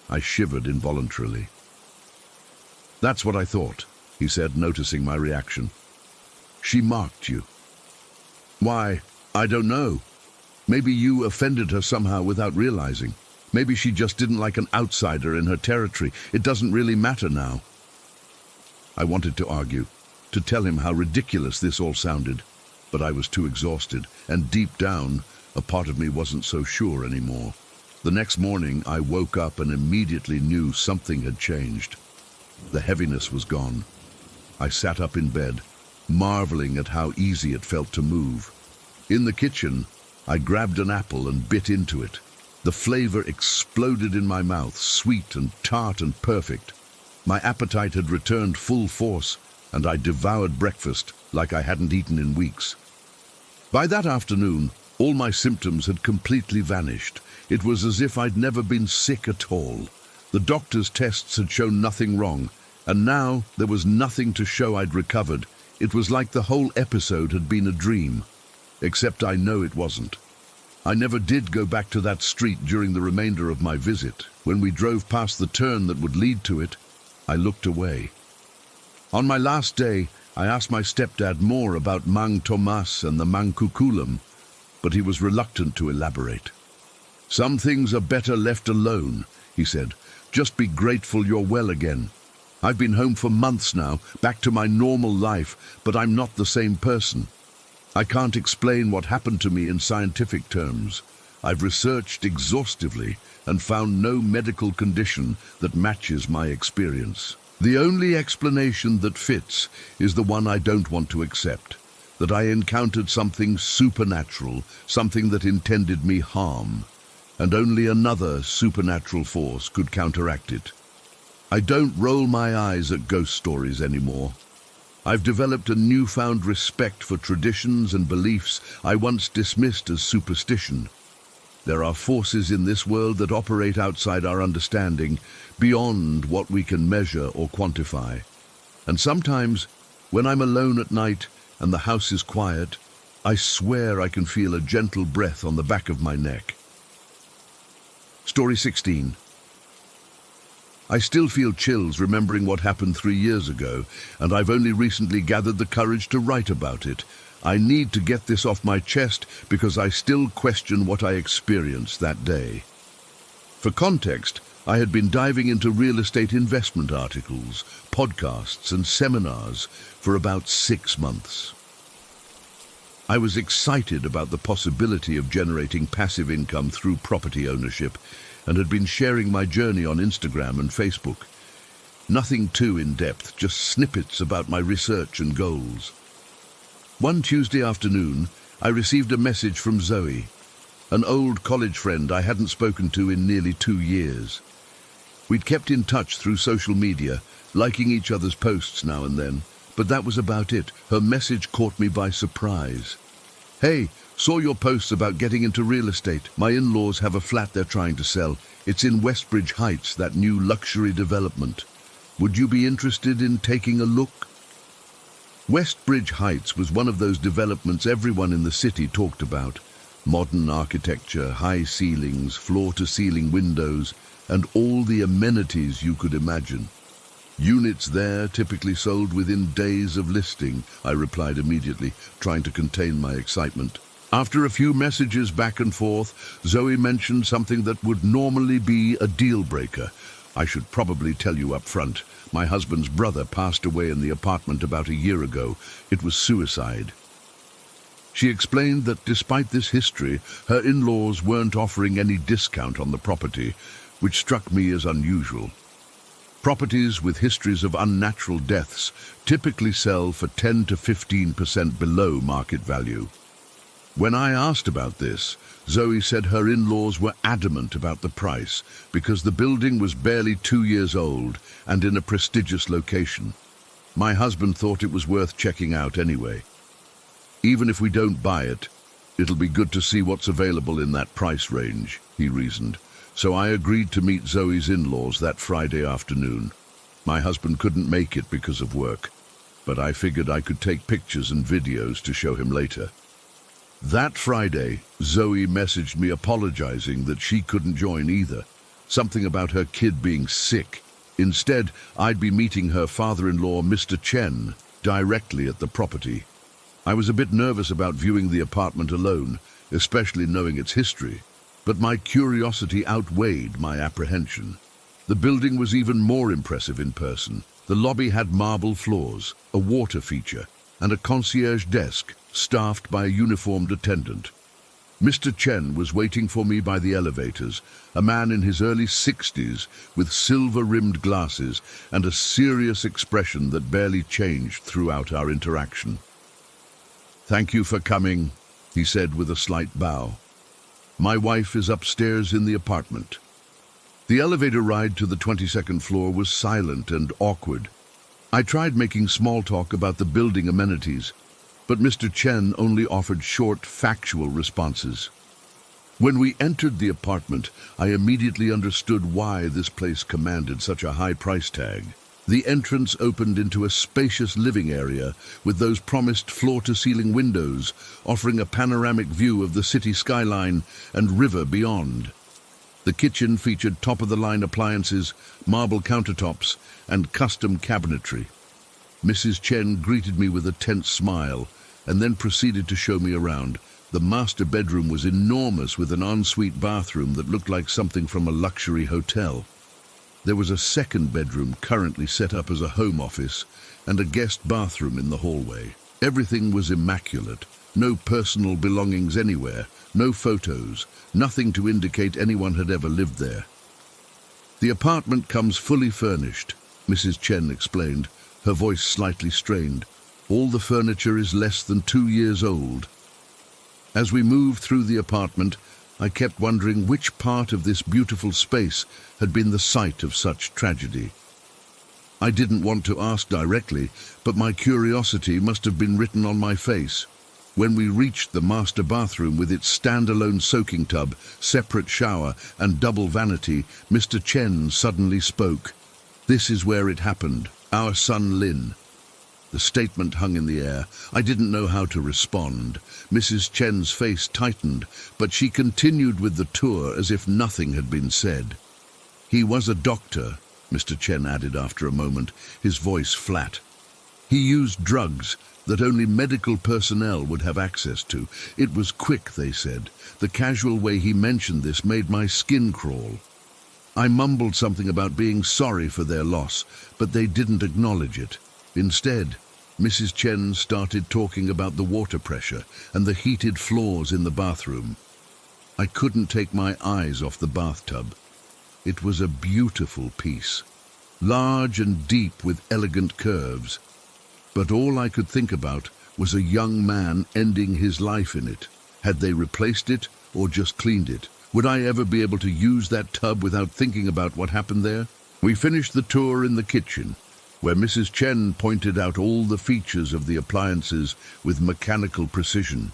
I shivered involuntarily. "That's what I thought," he said, noticing my reaction. "She marked you." "Why, I don't know." Maybe you offended her somehow without realizing. Maybe she just didn't like an outsider in her territory. It doesn't really matter now." I wanted to argue, to tell him how ridiculous this all sounded, but I was too exhausted, and deep down, a part of me wasn't so sure anymore. The next morning, I woke up and immediately knew something had changed. The heaviness was gone. I sat up in bed, marveling at how easy it felt to move. In the kitchen, I grabbed an apple and bit into it. The flavor exploded in my mouth, sweet and tart and perfect. My appetite had returned full force, and I devoured breakfast like I hadn't eaten in weeks. By that afternoon, all my symptoms had completely vanished. It was as if I'd never been sick at all. The doctor's tests had shown nothing wrong, and now there was nothing to show I'd recovered. It was like the whole episode had been a dream. Except I know it wasn't. I never did go back to that street during the remainder of my visit. When we drove past the turn that would lead to it, I looked away. On my last day, I asked my stepdad more about Mang Tomas and the Mangkukulam, but he was reluctant to elaborate. "Some things are better left alone," he said. "Just be grateful you're well again. I've been home for months now, back to my normal life, but I'm not the same person. I can't explain what happened to me in scientific terms. I've researched exhaustively and found no medical condition that matches my experience. The only explanation that fits is the one I don't want to accept, that I encountered something supernatural, something that intended me harm, and only another supernatural force could counteract it. I don't roll my eyes at ghost stories anymore. I've developed a newfound respect for traditions and beliefs I once dismissed as superstition. There are forces in this world that operate outside our understanding, beyond what we can measure or quantify. And sometimes, when I'm alone at night and the house is quiet, I swear I can feel a gentle breath on the back of my neck. Story 16. I still feel chills remembering what happened 3 years ago, and I've only recently gathered the courage to write about it. I need to get this off my chest because I still question what I experienced that day. For context, I had been diving into real estate investment articles, podcasts, and seminars for about 6 months. I was excited about the possibility of generating passive income through property ownership, and had been sharing my journey on Instagram and Facebook. Nothing too in-depth, just snippets about my research and goals. One Tuesday afternoon, I received a message from Zoe, an old college friend I hadn't spoken to in nearly 2 years. We'd kept in touch through social media, liking each other's posts now and then, but that was about it. Her message caught me by surprise. "Hey, saw your posts about getting into real estate. My in-laws have a flat they're trying to sell. It's in Westbridge Heights, that new luxury development. Would you be interested in taking a look?" Westbridge Heights was one of those developments everyone in the city talked about. Modern architecture, high ceilings, floor-to-ceiling windows, and all the amenities you could imagine. "Units there typically sold within days of listing," I replied immediately, trying to contain my excitement. After a few messages back and forth, Zoe mentioned something that would normally be a deal-breaker. I should probably tell you up front. My husband's brother passed away in the apartment about a year ago. It was suicide. She explained that despite this history, her in-laws weren't offering any discount on the property, which struck me as unusual. Properties with histories of unnatural deaths typically sell for 10 to 15% below market value. When I asked about this, Zoe said her in-laws were adamant about the price because the building was barely 2 years old and in a prestigious location. My husband thought it was worth checking out anyway. "Even if we don't buy it, it'll be good to see what's available in that price range," he reasoned. So I agreed to meet Zoe's in-laws that Friday afternoon. My husband couldn't make it because of work, but I figured I could take pictures and videos to show him later. That Friday, Zoe messaged me apologizing that she couldn't join either, something about her kid being sick. Instead, I'd be meeting her father-in-law, Mr. Chen, directly at the property. I was a bit nervous about viewing the apartment alone, especially knowing its history, but my curiosity outweighed my apprehension. The building was even more impressive in person. The lobby had marble floors, a water feature, and a concierge desk staffed by a uniformed attendant. Mr. Chen was waiting for me by the elevators, a man in his early 60s with silver-rimmed glasses and a serious expression that barely changed throughout our interaction. "Thank you for coming," he said with a slight bow. "My wife is upstairs in the apartment." The elevator ride to the 22nd floor was silent and awkward. I tried making small talk about the building amenities, but Mr. Chen only offered short, factual responses. When we entered the apartment, I immediately understood why this place commanded such a high price tag. The entrance opened into a spacious living area with those promised floor-to-ceiling windows, offering a panoramic view of the city skyline and river beyond. The kitchen featured top-of-the-line appliances, marble countertops, and custom cabinetry. Mrs. Chen greeted me with a tense smile and then proceeded to show me around. The master bedroom was enormous, with an ensuite bathroom that looked like something from a luxury hotel. There was a second bedroom currently set up as a home office and a guest bathroom in the hallway. Everything was immaculate. No personal belongings anywhere, no photos, nothing to indicate anyone had ever lived there. "The apartment comes fully furnished," Mrs. Chen explained, her voice slightly strained. "All the furniture is less than 2 years old." As we moved through the apartment, I kept wondering which part of this beautiful space had been the site of such tragedy. I didn't want to ask directly, but my curiosity must have been written on my face. When we reached the master bathroom with its standalone soaking tub, separate shower, and double vanity, Mr. Chen suddenly spoke. "This is where it happened. Our son Lin." The statement hung in the air. I didn't know how to respond. Mrs. Chen's face tightened, but she continued with the tour as if nothing had been said. "He was a doctor," Mr. Chen added after a moment, his voice flat. "He used drugs that only medical personnel would have access to. It was quick," they said. "The casual way he mentioned this made my skin crawl." I mumbled something about being sorry for their loss, but they didn't acknowledge it. Instead, Mrs. Chen started talking about the water pressure and the heated floors in the bathroom. I couldn't take my eyes off the bathtub. It was a beautiful piece, large and deep with elegant curves. But all I could think about was a young man ending his life in it. Had they replaced it or just cleaned it? Would I ever be able to use that tub without thinking about what happened there? We finished the tour in the kitchen, where Mrs. Chen pointed out all the features of the appliances with mechanical precision.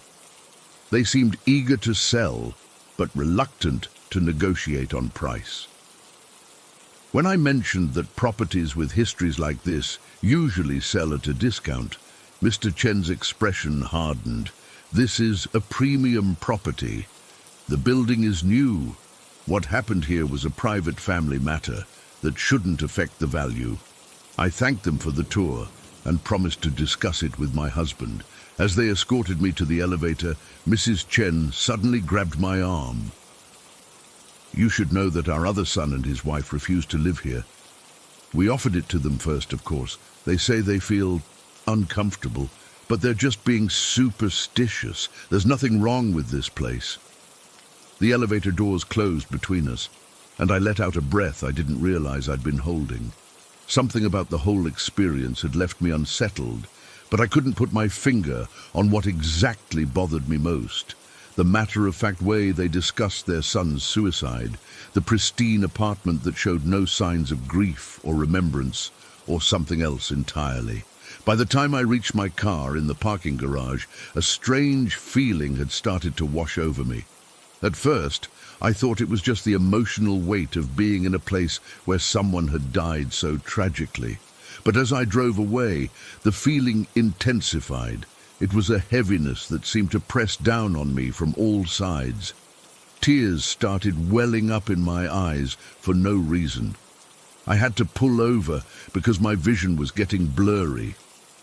They seemed eager to sell, but reluctant to negotiate on price. When I mentioned that properties with histories like this usually sell at a discount, Mr. Chen's expression hardened. "This is a premium property. The building is new. What happened here was a private family matter that shouldn't affect the value." I thanked them for the tour and promised to discuss it with my husband. As they escorted me to the elevator, Mrs. Chen suddenly grabbed my arm. "You should know that our other son and his wife refused to live here. We offered it to them first, of course. They say they feel uncomfortable, but they're just being superstitious. There's nothing wrong with this place." The elevator doors closed between us, and I let out a breath I didn't realize I'd been holding. Something about the whole experience had left me unsettled, but I couldn't put my finger on what exactly bothered me most. The matter-of-fact way they discussed their son's suicide, the pristine apartment that showed no signs of grief or remembrance, or something else entirely. By the time I reached my car in the parking garage, a strange feeling had started to wash over me. At first, I thought it was just the emotional weight of being in a place where someone had died so tragically. But as I drove away, the feeling intensified. It was a heaviness that seemed to press down on me from all sides. Tears started welling up in my eyes for no reason. I had to pull over because my vision was getting blurry.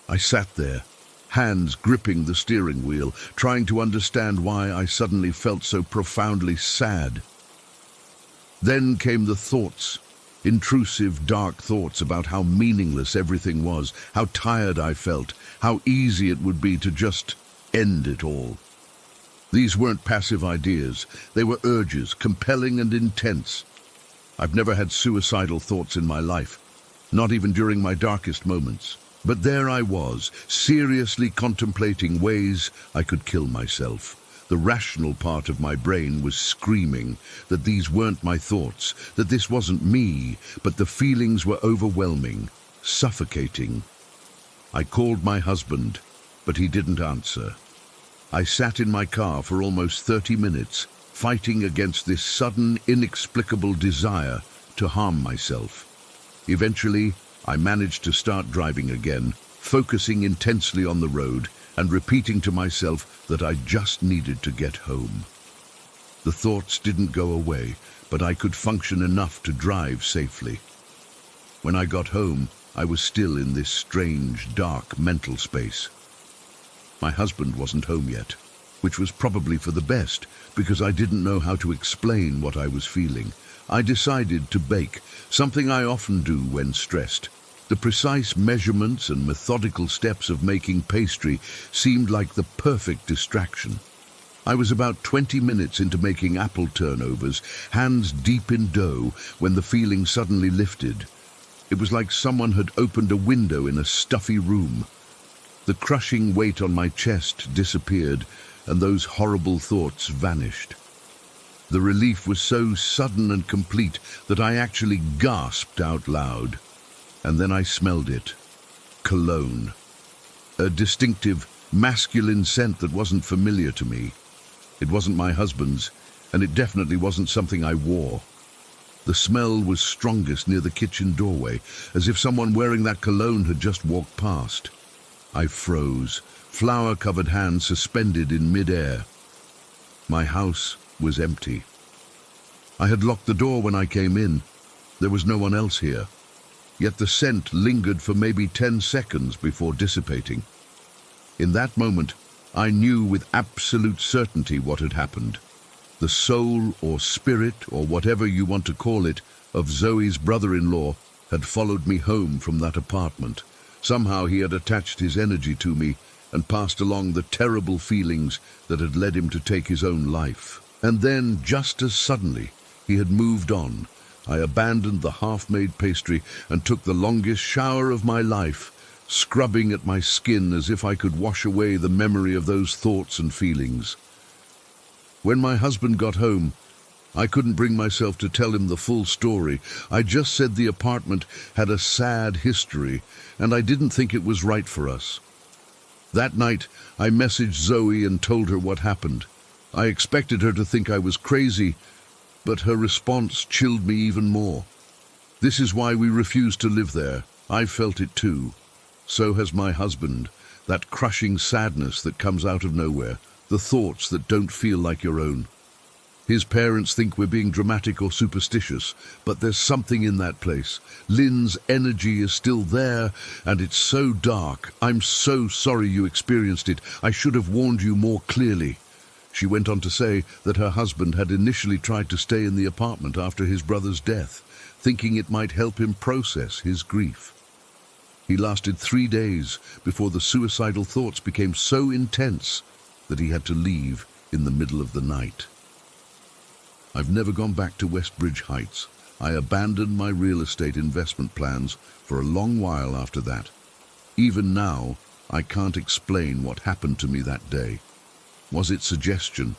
I sat there, hands gripping the steering wheel, trying to understand why I suddenly felt so profoundly sad. Then came the thoughts, intrusive, dark thoughts about how meaningless everything was, how tired I felt, how easy it would be to just end it all. These weren't passive ideas, they were urges, compelling and intense. I've never had suicidal thoughts in my life, not even during my darkest moments. But there I was, seriously contemplating ways I could kill myself. The rational part of my brain was screaming that these weren't my thoughts, that this wasn't me, but the feelings were overwhelming, suffocating. I called my husband, but he didn't answer. I sat in my car for almost 30 minutes, fighting against this sudden, inexplicable desire to harm myself. Eventually, I managed to start driving again, focusing intensely on the road and repeating to myself that I just needed to get home. The thoughts didn't go away, but I could function enough to drive safely. When I got home, I was still in this strange, dark mental space. My husband wasn't home yet, which was probably for the best, because I didn't know how to explain what I was feeling. I decided to bake, something I often do when stressed. The precise measurements and methodical steps of making pastry seemed like the perfect distraction. I was about 20 minutes into making apple turnovers, hands deep in dough, when the feeling suddenly lifted. It was like someone had opened a window in a stuffy room. The crushing weight on my chest disappeared, and those horrible thoughts vanished. The relief was so sudden and complete that I actually gasped out loud. And then I smelled it. Cologne. A distinctive, masculine scent that wasn't familiar to me. It wasn't my husband's, and it definitely wasn't something I wore. The smell was strongest near the kitchen doorway, as if someone wearing that cologne had just walked past. I froze, flour-covered hands suspended in mid-air. My house was empty. I had locked the door when I came in. There was no one else here. Yet the scent lingered for maybe 10 seconds before dissipating. In that moment, I knew with absolute certainty what had happened. The soul or spirit, or whatever you want to call it, of Zoe's brother-in-law had followed me home from that apartment. Somehow he had attached his energy to me and passed along the terrible feelings that had led him to take his own life. And then, just as suddenly, he had moved on. I abandoned the half-made pastry and took the longest shower of my life, scrubbing at my skin as if I could wash away the memory of those thoughts and feelings. When my husband got home, I couldn't bring myself to tell him the full story. I just said the apartment had a sad history, and I didn't think it was right for us. That night, I messaged Zoe and told her what happened. I expected her to think I was crazy, but her response chilled me even more. This is why we refused to live there. I felt it too. So has my husband, that crushing sadness that comes out of nowhere, the thoughts that don't feel like your own. His parents think we're being dramatic or superstitious, but there's something in that place. Lynn's energy is still there, and it's so dark. I'm so sorry you experienced it. I should have warned you more clearly. She went on to say that her husband had initially tried to stay in the apartment after his brother's death, thinking it might help him process his grief. He lasted 3 days before the suicidal thoughts became so intense that he had to leave in the middle of the night. I've never gone back to Westbridge Heights. I abandoned my real estate investment plans for a long while after that. Even now, I can't explain what happened to me that day. Was it suggestion?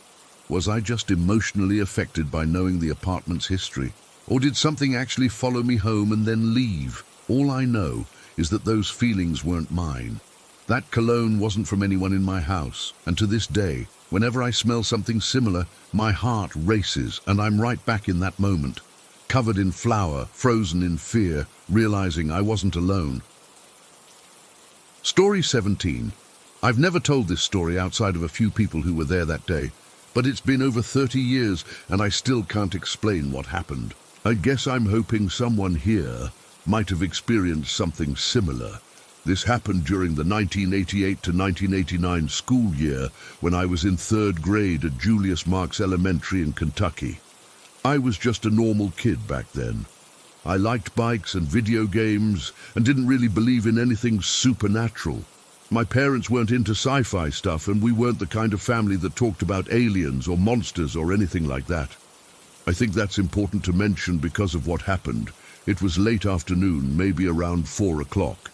Was I just emotionally affected by knowing the apartment's history? Or did something actually follow me home and then leave? All I know is that those feelings weren't mine. That cologne wasn't from anyone in my house, and to this day, whenever I smell something similar, my heart races, and I'm right back in that moment, covered in flour, frozen in fear, realizing I wasn't alone. Story 17. I've never told this story outside of a few people who were there that day, but it's been over 30 years and I still can't explain what happened. I guess I'm hoping someone here might have experienced something similar. This happened during the 1988 to 1989 school year when I was in third grade at Julius Marks Elementary in Kentucky. I was just a normal kid back then. I liked bikes and video games and didn't really believe in anything supernatural. My parents weren't into sci-fi stuff, and we weren't the kind of family that talked about aliens or monsters or anything like that. I think that's important to mention because of what happened. It was late afternoon, maybe around 4 o'clock.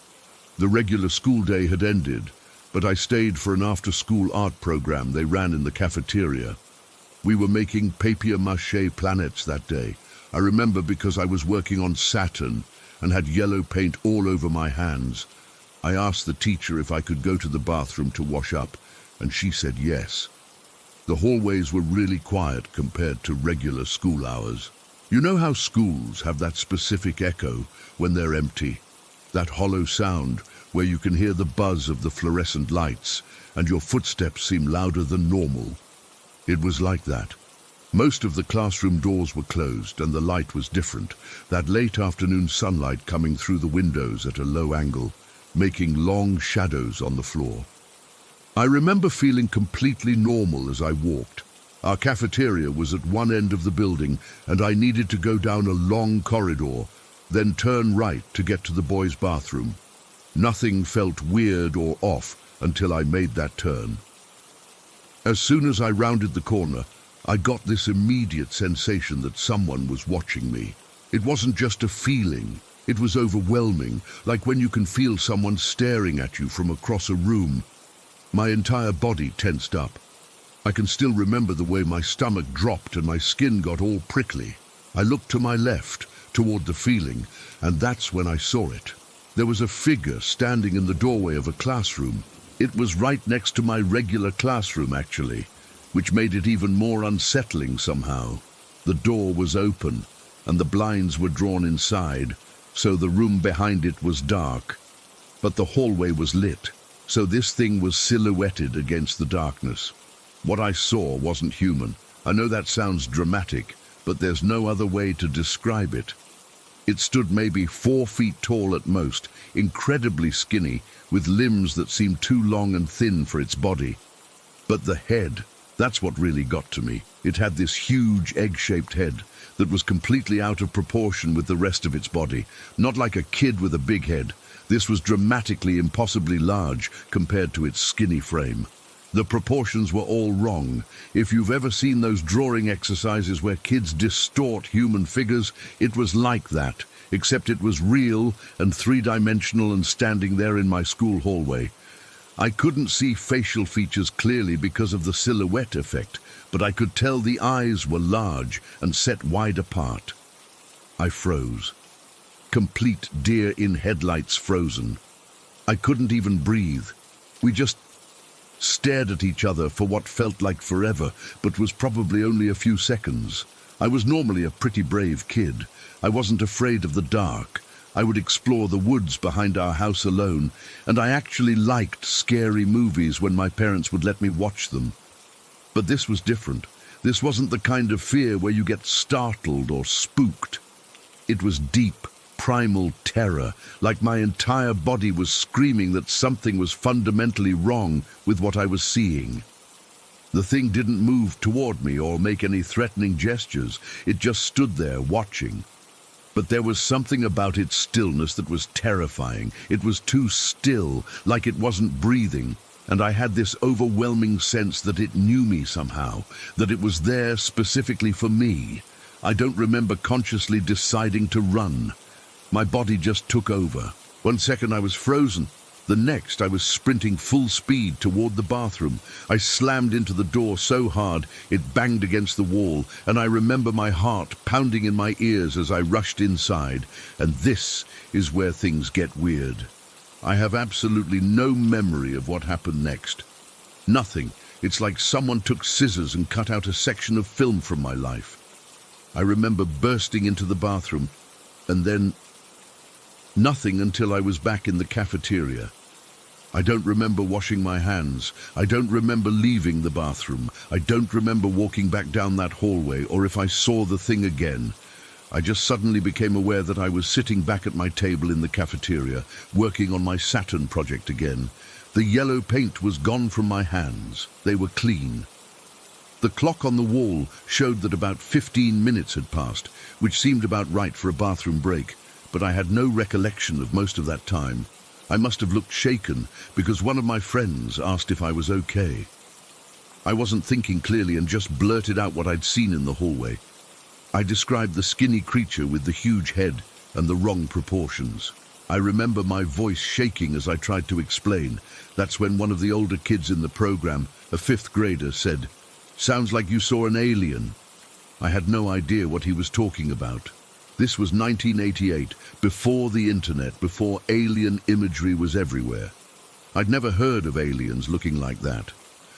The regular school day had ended, but I stayed for an after-school art program they ran in the cafeteria. We were making papier-mâché planets that day. I remember because I was working on Saturn and had yellow paint all over my hands. I asked the teacher if I could go to the bathroom to wash up, and she said yes. The hallways were really quiet compared to regular school hours. You know how schools have that specific echo when they're empty? That hollow sound where you can hear the buzz of the fluorescent lights and your footsteps seem louder than normal. It was like that. Most of the classroom doors were closed and the light was different, that late afternoon sunlight coming through the windows at a low angle, making long shadows on the floor. I remember feeling completely normal as I walked. Our cafeteria was at one end of the building and I needed to go down a long corridor, then turn right to get to the boys' bathroom. Nothing felt weird or off until I made that turn. As soon as I rounded the corner, I got this immediate sensation that someone was watching me. It wasn't just a feeling, it was overwhelming, like when you can feel someone staring at you from across a room. My entire body tensed up. I can still remember the way my stomach dropped and my skin got all prickly. I looked to my left, toward the feeling, and that's when I saw it. There was a figure standing in the doorway of a classroom. It was right next to my regular classroom, actually, which made it even more unsettling somehow. The door was open, and the blinds were drawn inside, so the room behind it was dark. But the hallway was lit, so this thing was silhouetted against the darkness. What I saw wasn't human. I know that sounds dramatic, but there's no other way to describe it. It stood maybe 4 feet tall at most, incredibly skinny, with limbs that seemed too long and thin for its body. But the head, that's what really got to me. It had this huge egg-shaped head that was completely out of proportion with the rest of its body. Not like a kid with a big head. This was dramatically impossibly large compared to its skinny frame. The proportions were all wrong. If you've ever seen those drawing exercises where kids distort human figures, it was like that, except it was real and three-dimensional and standing there in my school hallway. I couldn't see facial features clearly because of the silhouette effect, but I could tell the eyes were large and set wide apart. I froze. Complete deer in headlights frozen. I couldn't even breathe. We just stared at each other for what felt like forever, but was probably only a few seconds. I was normally a pretty brave kid. I wasn't afraid of the dark. I would explore the woods behind our house alone, and I actually liked scary movies when my parents would let me watch them. But this was different. This wasn't the kind of fear where you get startled or spooked. It was deep, primal terror, like my entire body was screaming that something was fundamentally wrong with what I was seeing. The thing didn't move toward me or make any threatening gestures. It just stood there watching. But there was something about its stillness that was terrifying. It was too still, like it wasn't breathing, and I had this overwhelming sense that it knew me somehow, that it was there specifically for me. I don't remember consciously deciding to run. My body just took over. 1 second I was frozen. The next I was sprinting full speed toward the bathroom. I slammed into the door so hard it banged against the wall, and I remember my heart pounding in my ears as I rushed inside. And this is where things get weird. I have absolutely no memory of what happened next. Nothing. It's like someone took scissors and cut out a section of film from my life. I remember bursting into the bathroom, and then nothing until I was back in the cafeteria. I don't remember washing my hands. I don't remember leaving the bathroom. I don't remember walking back down that hallway or if I saw the thing again. I just suddenly became aware that I was sitting back at my table in the cafeteria, working on my Saturn project again. The yellow paint was gone from my hands. They were clean. The clock on the wall showed that about 15 minutes had passed, which seemed about right for a bathroom break, but I had no recollection of most of that time. I must have looked shaken because one of my friends asked if I was okay. I wasn't thinking clearly and just blurted out what I'd seen in the hallway. I described the skinny creature with the huge head and the wrong proportions. I remember my voice shaking as I tried to explain. That's when one of the older kids in the program, a fifth grader, said, "Sounds like you saw an alien." I had no idea what he was talking about. This was 1988, before the internet, before alien imagery was everywhere. I'd never heard of aliens looking like that.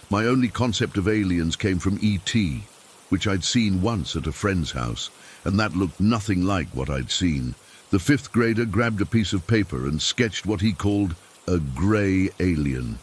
My only concept of aliens came from E.T., which I'd seen once at a friend's house, and that looked nothing like what I'd seen. The fifth grader grabbed a piece of paper and sketched what he called a grey alien.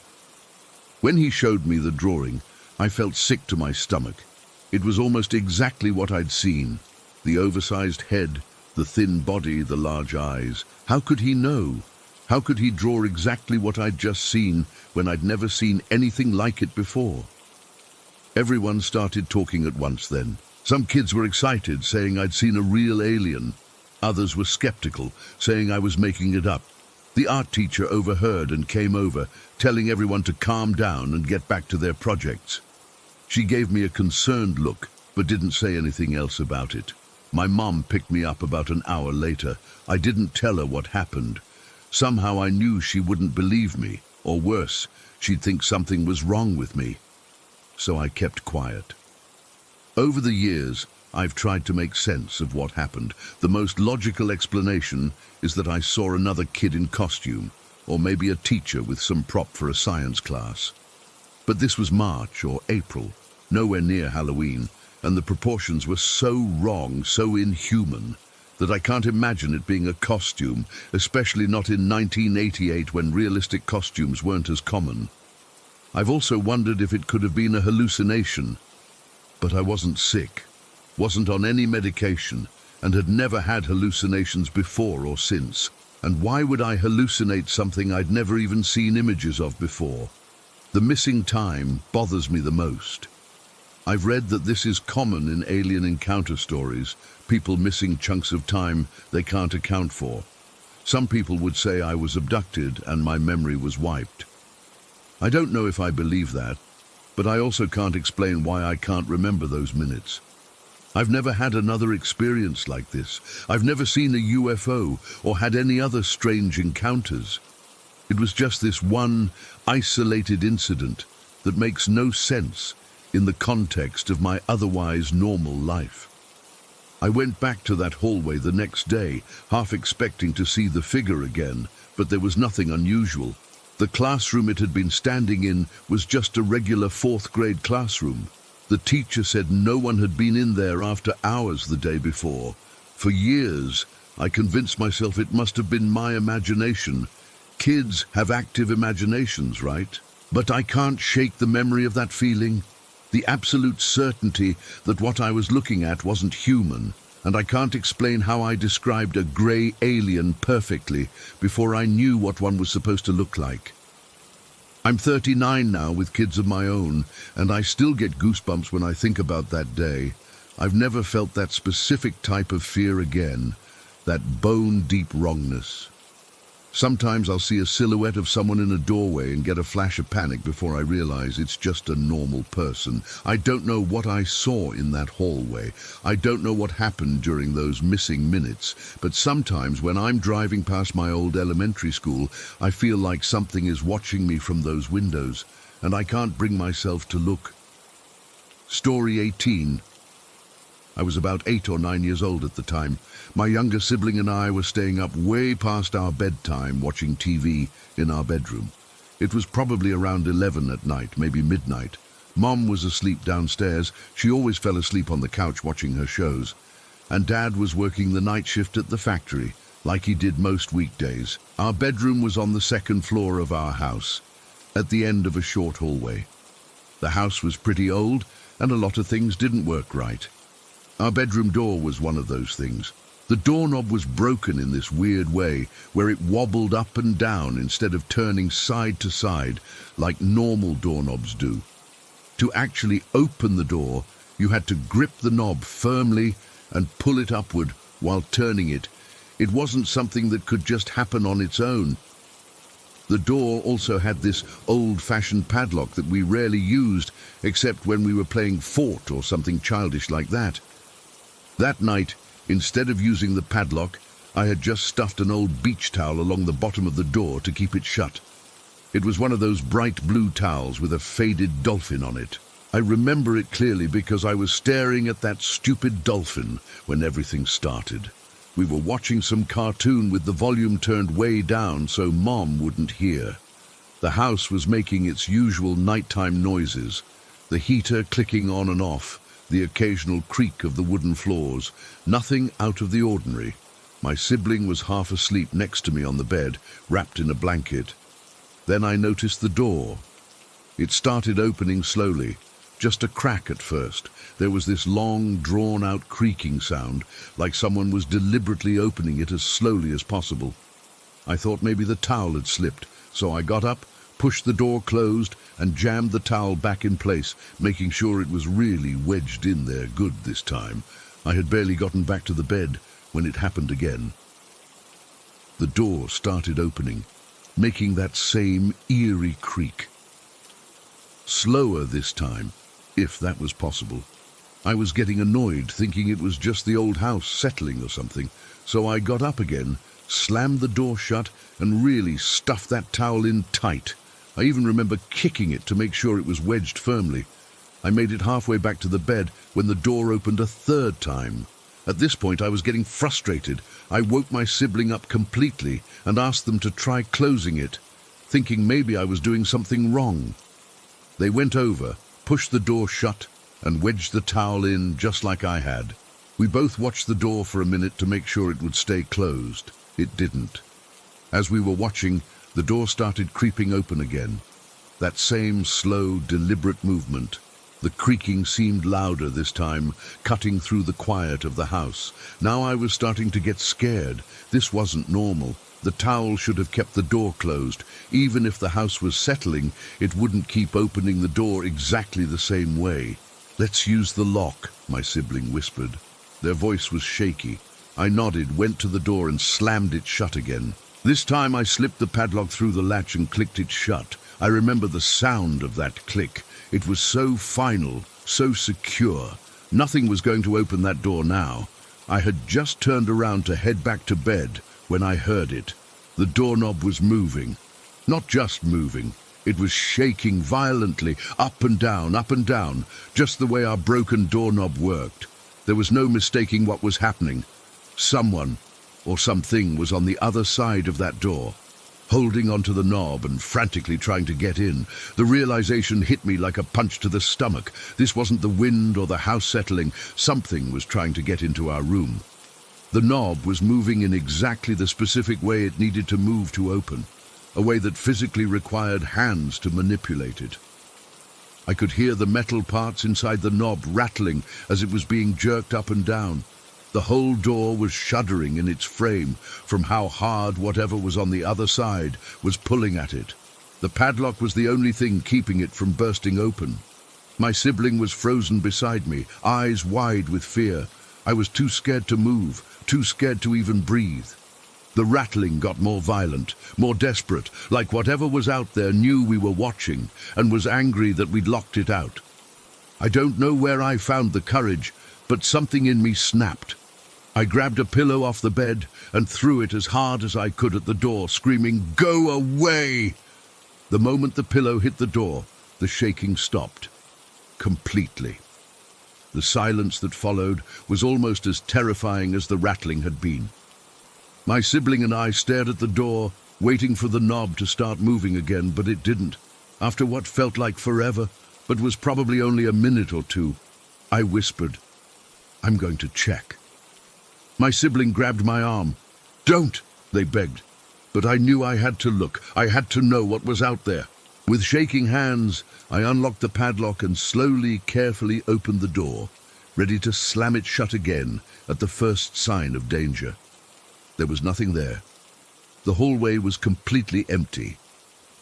When he showed me the drawing, I felt sick to my stomach. It was almost exactly what I'd seen. The oversized head, the thin body, the large eyes. How could he know? How could he draw exactly what I'd just seen when I'd never seen anything like it before? Everyone started talking at once then. Some kids were excited, saying I'd seen a real alien. Others were skeptical, saying I was making it up. The art teacher overheard and came over, telling everyone to calm down and get back to their projects. She gave me a concerned look, but didn't say anything else about it. My mom picked me up about an hour later. I didn't tell her what happened. Somehow I knew she wouldn't believe me, or worse, she'd think something was wrong with me. So I kept quiet. Over the years, I've tried to make sense of what happened. The most logical explanation is that I saw another kid in costume, or maybe a teacher with some prop for a science class. But this was March or April, nowhere near Halloween, and the proportions were so wrong, so inhuman, that I can't imagine it being a costume, especially not in 1988 when realistic costumes weren't as common. I've also wondered if it could have been a hallucination, but I wasn't sick, wasn't on any medication, and had never had hallucinations before or since. And why would I hallucinate something I'd never even seen images of before? The missing time bothers me the most. I've read that this is common in alien encounter stories, people missing chunks of time they can't account for. Some people would say I was abducted and my memory was wiped. I don't know if I believe that, but I also can't explain why I can't remember those minutes. I've never had another experience like this. I've never seen a UFO or had any other strange encounters. It was just this one isolated incident that makes no sense in the context of my otherwise normal life. I went back to that hallway the next day, half expecting to see the figure again, but there was nothing unusual. The classroom it had been standing in was just a regular fourth grade classroom. The teacher said no one had been in there after hours the day before. For years, I convinced myself it must have been my imagination. Kids have active imaginations, right? But I can't shake the memory of that feeling. The absolute certainty that what I was looking at wasn't human, and I can't explain how I described a grey alien perfectly before I knew what one was supposed to look like. I'm 39 now with kids of my own, and I still get goosebumps when I think about that day. I've never felt that specific type of fear again, that bone-deep wrongness. Sometimes I'll see a silhouette of someone in a doorway and get a flash of panic before I realize it's just a normal person. I don't know what I saw in that hallway. I don't know what happened during those missing minutes, but sometimes when I'm driving past my old elementary school, I feel like something is watching me from those windows, and I can't bring myself to look. Story 18. I was about 8 or 9 years old at the time. My younger sibling and I were staying up way past our bedtime watching TV in our bedroom. It was probably around 11 at night, maybe midnight. Mom was asleep downstairs. She always fell asleep on the couch watching her shows. And Dad was working the night shift at the factory, like he did most weekdays. Our bedroom was on the second floor of our house, at the end of a short hallway. The house was pretty old, and a lot of things didn't work right. Our bedroom door was one of those things. The doorknob was broken in this weird way, where it wobbled up and down instead of turning side to side like normal doorknobs do. To actually open the door, you had to grip the knob firmly and pull it upward while turning it. It wasn't something that could just happen on its own. The door also had this old-fashioned padlock that we rarely used, except when we were playing fort or something childish like that. That night, instead of using the padlock, I had just stuffed an old beach towel along the bottom of the door to keep it shut. It was one of those bright blue towels with a faded dolphin on it. I remember it clearly because I was staring at that stupid dolphin when everything started. We were watching some cartoon with the volume turned way down so Mom wouldn't hear. The house was making its usual nighttime noises, the heater clicking on and off, the occasional creak of the wooden floors, nothing out of the ordinary. My sibling was half asleep next to me on the bed, wrapped in a blanket. Then I noticed the door. It started opening slowly, just a crack at first. There was this long, drawn-out creaking sound, like someone was deliberately opening it as slowly as possible. I thought maybe the towel had slipped, so I got up, pushed the door closed, and jammed the towel back in place, making sure it was really wedged in there good this time. I had barely gotten back to the bed when it happened again. The door started opening, making that same eerie creak. Slower this time, if that was possible. I was getting annoyed, thinking it was just the old house settling or something, so I got up again, slammed the door shut, and really stuffed that towel in tight. I even remember kicking it to make sure it was wedged firmly. I made it halfway back to the bed when the door opened a third time. At this point I was getting frustrated. I woke my sibling up completely and asked them to try closing it, thinking maybe I was doing something wrong. They went over, pushed the door shut, and wedged the towel in just like I had. We both watched the door for a minute to make sure it would stay closed. It didn't. As we were watching, the door started creeping open again. That same slow, deliberate movement. The creaking seemed louder this time, cutting through the quiet of the house. Now I was starting to get scared. This wasn't normal. The towel should have kept the door closed. Even if the house was settling, it wouldn't keep opening the door exactly the same way. "Let's use the lock," my sibling whispered. Their voice was shaky. I nodded, went to the door and slammed it shut again. This time I slipped the padlock through the latch and clicked it shut. I remember the sound of that click. It was so final, so secure. Nothing was going to open that door now. I had just turned around to head back to bed when I heard it. The doorknob was moving. Not just moving. It was shaking violently, up and down, just the way our broken doorknob worked. There was no mistaking what was happening. Someone or something was on the other side of that door, holding onto the knob and frantically trying to get in. The realization hit me like a punch to the stomach. This wasn't the wind or the house settling. Something was trying to get into our room. The knob was moving in exactly the specific way it needed to move to open, a way that physically required hands to manipulate it. I could hear the metal parts inside the knob rattling as it was being jerked up and down. The whole door was shuddering in its frame from how hard whatever was on the other side was pulling at it. The padlock was the only thing keeping it from bursting open. My sibling was frozen beside me, eyes wide with fear. I was too scared to move, too scared to even breathe. The rattling got more violent, more desperate, like whatever was out there knew we were watching and was angry that we'd locked it out. I don't know where I found the courage, but something in me snapped. I grabbed a pillow off the bed and threw it as hard as I could at the door, screaming, "Go away!" The moment the pillow hit the door, the shaking stopped. Completely. The silence that followed was almost as terrifying as the rattling had been. My sibling and I stared at the door, waiting for the knob to start moving again, but it didn't. After what felt like forever, but was probably only a minute or two, I whispered, "I'm going to check." My sibling grabbed my arm. "Don't," they begged. But I knew I had to look. I had to know what was out there. With shaking hands, I unlocked the padlock and slowly, carefully opened the door. ready to slam it shut again at the first sign of danger. There was nothing there. The hallway was completely empty.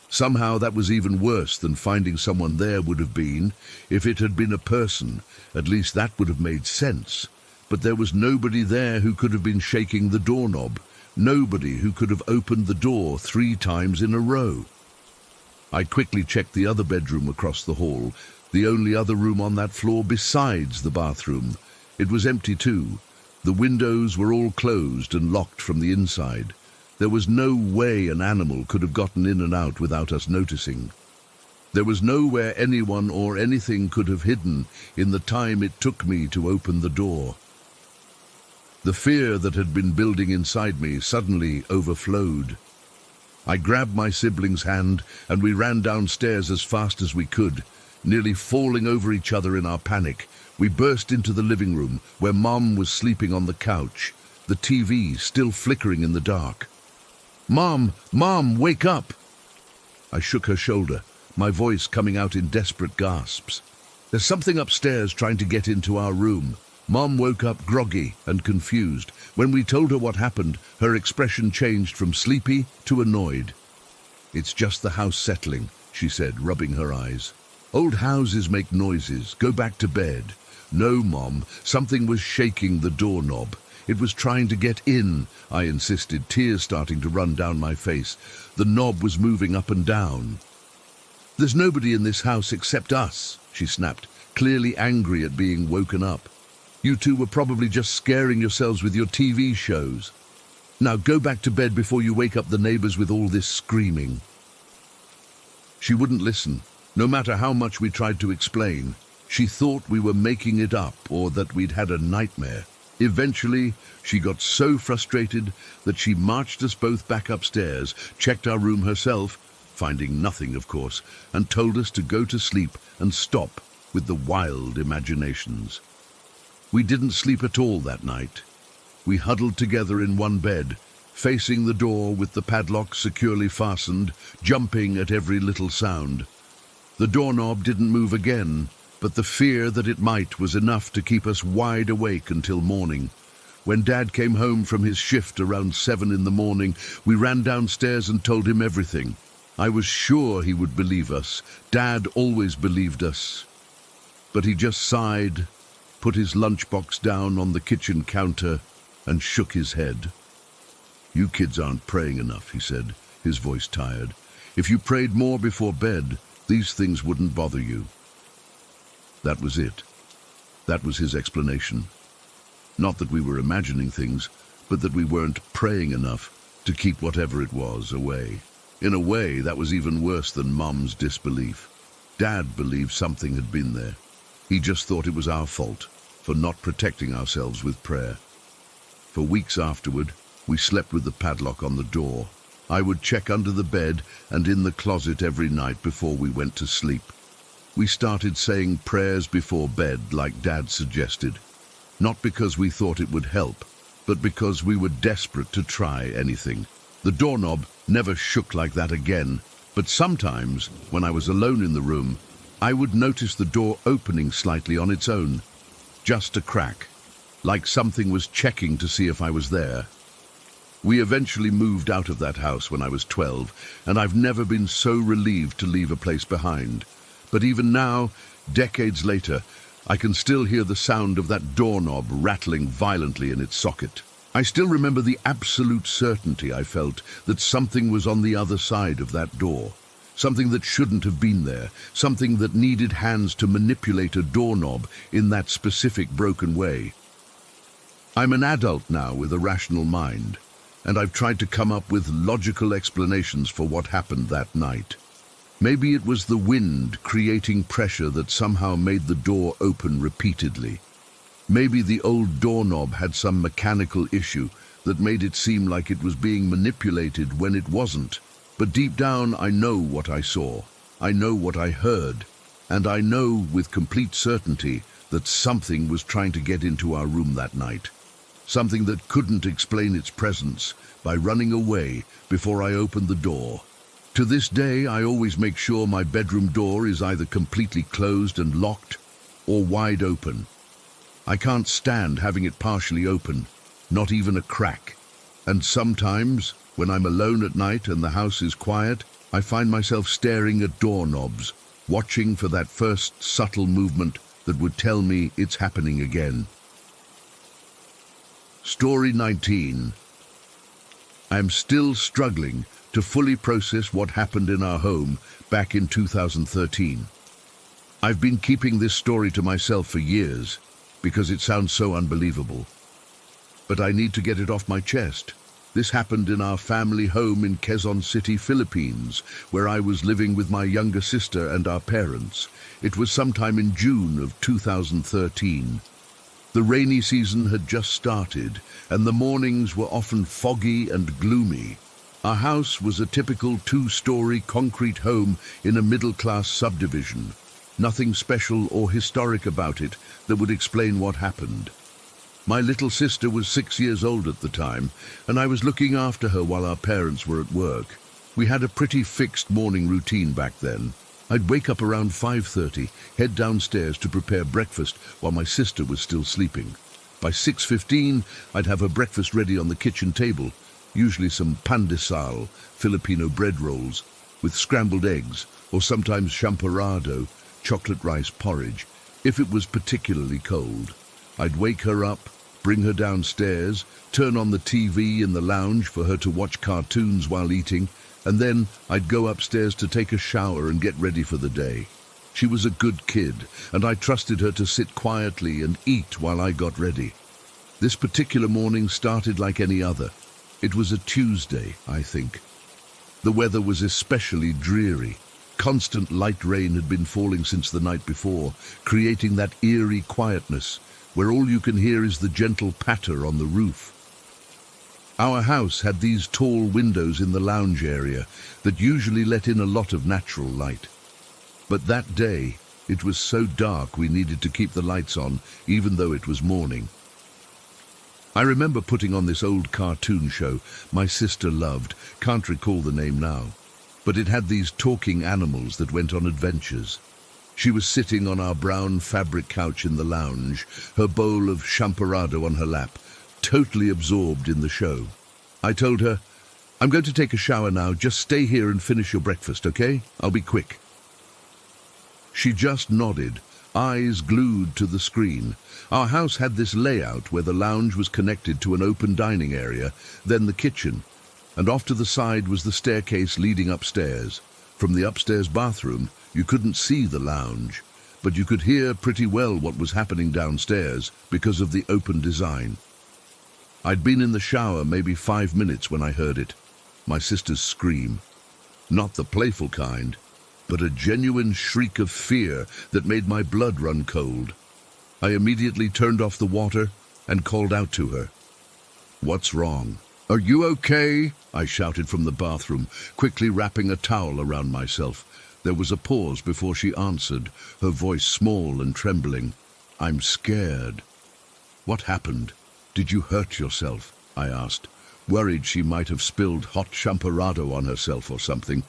Somehow that was even worse than finding someone there would have been. If it had been a person, at least that would have made sense. But there was nobody there who could have been shaking the doorknob. Nobody who could have opened the door 3 times in a row. I quickly checked the other bedroom across the hall, the only other room on that floor besides the bathroom. It was empty too. The windows were all closed and locked from the inside. There was no way an animal could have gotten in and out without us noticing. There was nowhere anyone or anything could have hidden in the time it took me to open the door. The fear that had been building inside me suddenly overflowed. I grabbed my sibling's hand and we ran downstairs as fast as we could, nearly falling over each other in our panic. We burst into the living room where Mom was sleeping on the couch, the TV still flickering in the dark. "Mom! Mom, wake up!" I shook her shoulder, my voice coming out in desperate gasps. "There's something upstairs trying to get into our room." Mom woke up groggy and confused. When we told her what happened, her expression changed from sleepy to annoyed. "It's just the house settling," she said, rubbing her eyes. "Old houses make noises. Go back to bed." "No, Mom, something was shaking the doorknob. It was trying to get in," I insisted, tears starting to run down my face. "The knob was moving up and down." "There's nobody in this house except us," she snapped, clearly angry at being woken up. "You two were probably just scaring yourselves with your TV shows. Now go back to bed before you wake up the neighbors with all this screaming." She wouldn't listen, no matter how much we tried to explain. She thought we were making it up or that we'd had a nightmare. Eventually, she got so frustrated that she marched us both back upstairs, checked our room herself, finding nothing, of course, and told us to go to sleep and stop with the wild imaginations. We didn't sleep at all that night. We huddled together in one bed, facing the door with the padlock securely fastened, jumping at every little sound. The doorknob didn't move again, but the fear that it might was enough to keep us wide awake until morning. When Dad came home from his shift around 7 in the morning, we ran downstairs and told him everything. I was sure he would believe us. Dad always believed us. But he just sighed, put his lunchbox down on the kitchen counter, and shook his head. "You kids aren't praying enough," he said, his voice tired. "If you prayed more before bed, these things wouldn't bother you." That was it. That was his explanation. Not that we were imagining things, but that we weren't praying enough to keep whatever it was away. In a way, that was even worse than Mom's disbelief. Dad believed something had been there. He just thought it was our fault for not protecting ourselves with prayer. For weeks afterward, we slept with the padlock on the door. I would check under the bed and in the closet every night before we went to sleep. We started saying prayers before bed like Dad suggested, not because we thought it would help, but because we were desperate to try anything. The doorknob never shook like that again, but sometimes, when I was alone in the room, I would notice the door opening slightly on its own, just a crack, like something was checking to see if I was there. We eventually moved out of that house when I was 12, and I've never been so relieved to leave a place behind. But even now, decades later, I can still hear the sound of that doorknob rattling violently in its socket. I still remember the absolute certainty I felt that something was on the other side of that door. Something that shouldn't have been there. Something that needed hands to manipulate a doorknob in that specific broken way. I'm an adult now with a rational mind, and I've tried to come up with logical explanations for what happened that night. Maybe it was the wind creating pressure that somehow made the door open repeatedly. Maybe the old doorknob had some mechanical issue that made it seem like it was being manipulated when it wasn't. But deep down, I know what I saw. I know what I heard. And I know with complete certainty that something was trying to get into our room that night. Something that couldn't explain its presence by running away before I opened the door. To this day, I always make sure my bedroom door is either completely closed and locked or wide open. I can't stand having it partially open, not even a crack. And sometimes, when I'm alone at night and the house is quiet, I find myself staring at doorknobs, watching for that first subtle movement that would tell me it's happening again. Story 19. I'm still struggling to fully process what happened in our home back in 2013. I've been keeping this story to myself for years because it sounds so unbelievable. But I need to get it off my chest. This happened in our family home in Quezon City, Philippines, where I was living with my younger sister and our parents. It was sometime in June of 2013. The rainy season had just started, and the mornings were often foggy and gloomy. Our house was a typical two-story concrete home in a middle-class subdivision. Nothing special or historic about it that would explain what happened. My little sister was 6 years old at the time, and I was looking after her while our parents were at work. We had a pretty fixed morning routine back then. I'd wake up around 5:30, head downstairs to prepare breakfast while my sister was still sleeping. By 6:15, I'd have her breakfast ready on the kitchen table, usually some pandesal, Filipino bread rolls, with scrambled eggs, or sometimes champorado, chocolate rice porridge, if it was particularly cold. I'd wake her up, bring her downstairs, turn on the TV in the lounge for her to watch cartoons while eating, and then I'd go upstairs to take a shower and get ready for the day. She was a good kid, and I trusted her to sit quietly and eat while I got ready. This particular morning started like any other. It was a Tuesday, I think. The weather was especially dreary. Constant light rain had been falling since the night before, creating that eerie quietness where all you can hear is the gentle patter on the roof. Our house had these tall windows in the lounge area that usually let in a lot of natural light. But that day, it was so dark we needed to keep the lights on, even though it was morning. I remember putting on this old cartoon show my sister loved, can't recall the name now, but it had these talking animals that went on adventures. She was sitting on our brown fabric couch in the lounge, her bowl of champorado on her lap, totally absorbed in the show. I told her, "I'm going to take a shower now, just stay here and finish your breakfast, okay? I'll be quick." She just nodded, eyes glued to the screen. Our house had this layout where the lounge was connected to an open dining area, then the kitchen, and off to the side was the staircase leading upstairs. From the upstairs bathroom, you couldn't see the lounge, but you could hear pretty well what was happening downstairs because of the open design. I'd been in the shower maybe 5 minutes when I heard it, my sister's scream. Not the playful kind, but a genuine shriek of fear that made my blood run cold. I immediately turned off the water and called out to her. "What's wrong?" "Are you okay?" I shouted from the bathroom, quickly wrapping a towel around myself. There was a pause before she answered, her voice small and trembling. "I'm scared." "What happened? Did you hurt yourself?" I asked, worried she might have spilled hot champorado on herself or something.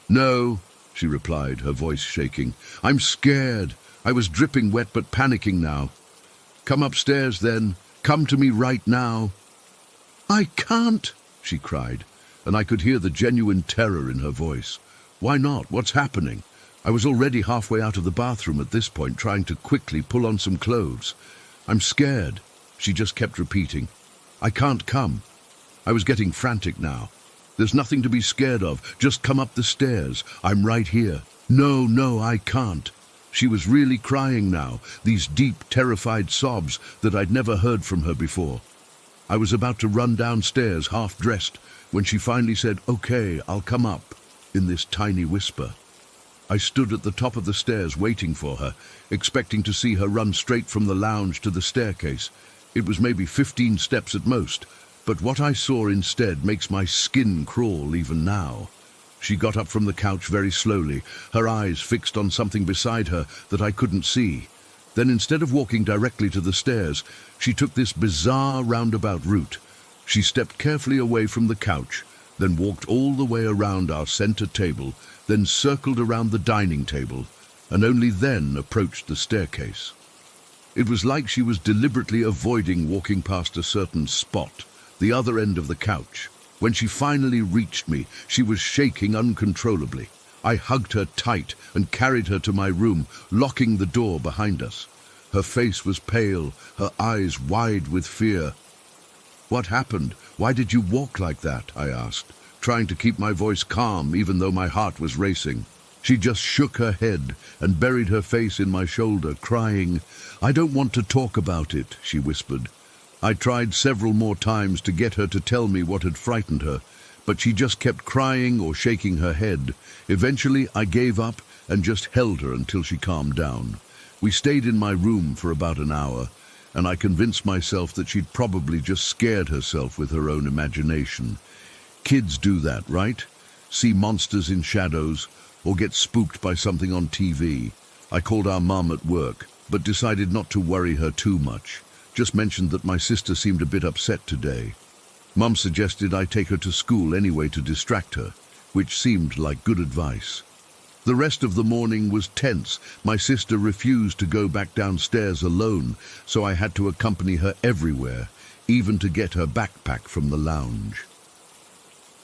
"No," she replied, her voice shaking. "I'm scared. I was dripping wet but panicking now." "Come upstairs then. Come to me right now." "I can't," she cried, and I could hear the genuine terror in her voice. "Why not? What's happening?" I was already halfway out of the bathroom at this point, trying to quickly pull on some clothes. "I'm scared," she just kept repeating. "I can't come." I was getting frantic now. "There's nothing to be scared of. Just come up the stairs. I'm right here." No, I can't." She was really crying now, these deep, terrified sobs that I'd never heard from her before. I was about to run downstairs, half-dressed, when she finally said, "Okay, I'll come up," in this tiny whisper. I stood at the top of the stairs waiting for her, expecting to see her run straight from the lounge to the staircase. It was maybe 15 steps at most, but what I saw instead makes my skin crawl even now. She got up from the couch very slowly, her eyes fixed on something beside her that I couldn't see. Then instead of walking directly to the stairs, she took this bizarre roundabout route. She stepped carefully away from the couch, then walked all the way around our center table, then circled around the dining table, and only then approached the staircase. It was like she was deliberately avoiding walking past a certain spot, the other end of the couch. When she finally reached me, she was shaking uncontrollably. I hugged her tight and carried her to my room, locking the door behind us. Her face was pale, her eyes wide with fear. "What happened? Why did you walk like that?" I asked, trying to keep my voice calm even though my heart was racing. She just shook her head and buried her face in my shoulder, crying. "I don't want to talk about it," she whispered. I tried several more times to get her to tell me what had frightened her, but she just kept crying or shaking her head. Eventually, I gave up and just held her until she calmed down. We stayed in my room for about an hour, and I convinced myself that she'd probably just scared herself with her own imagination. Kids do that, right? See monsters in shadows, or get spooked by something on TV. I called our mum at work, but decided not to worry her too much. Just mentioned that my sister seemed a bit upset today. Mum suggested I take her to school anyway to distract her, which seemed like good advice. The rest of the morning was tense. My sister refused to go back downstairs alone, so I had to accompany her everywhere, even to get her backpack from the lounge.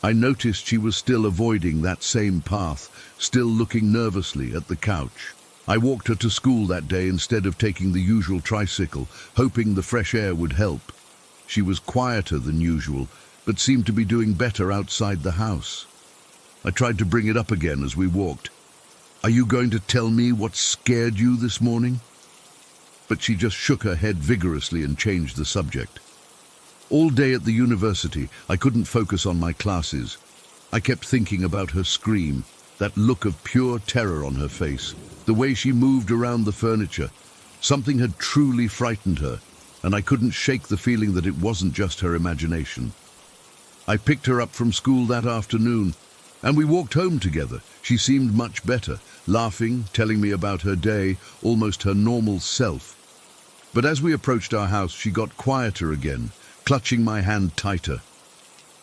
I noticed she was still avoiding that same path, still looking nervously at the couch. I walked her to school that day instead of taking the usual tricycle, hoping the fresh air would help. She was quieter than usual, but seemed to be doing better outside the house. I tried to bring it up again as we walked. "Are you going to tell me what scared you this morning?" But she just shook her head vigorously and changed the subject. All day at the university, I couldn't focus on my classes. I kept thinking about her scream, that look of pure terror on her face, the way she moved around the furniture. Something had truly frightened her, and I couldn't shake the feeling that it wasn't just her imagination. I picked her up from school that afternoon, and we walked home together. She seemed much better, laughing, telling me about her day, almost her normal self. But as we approached our house, she got quieter again, clutching my hand tighter.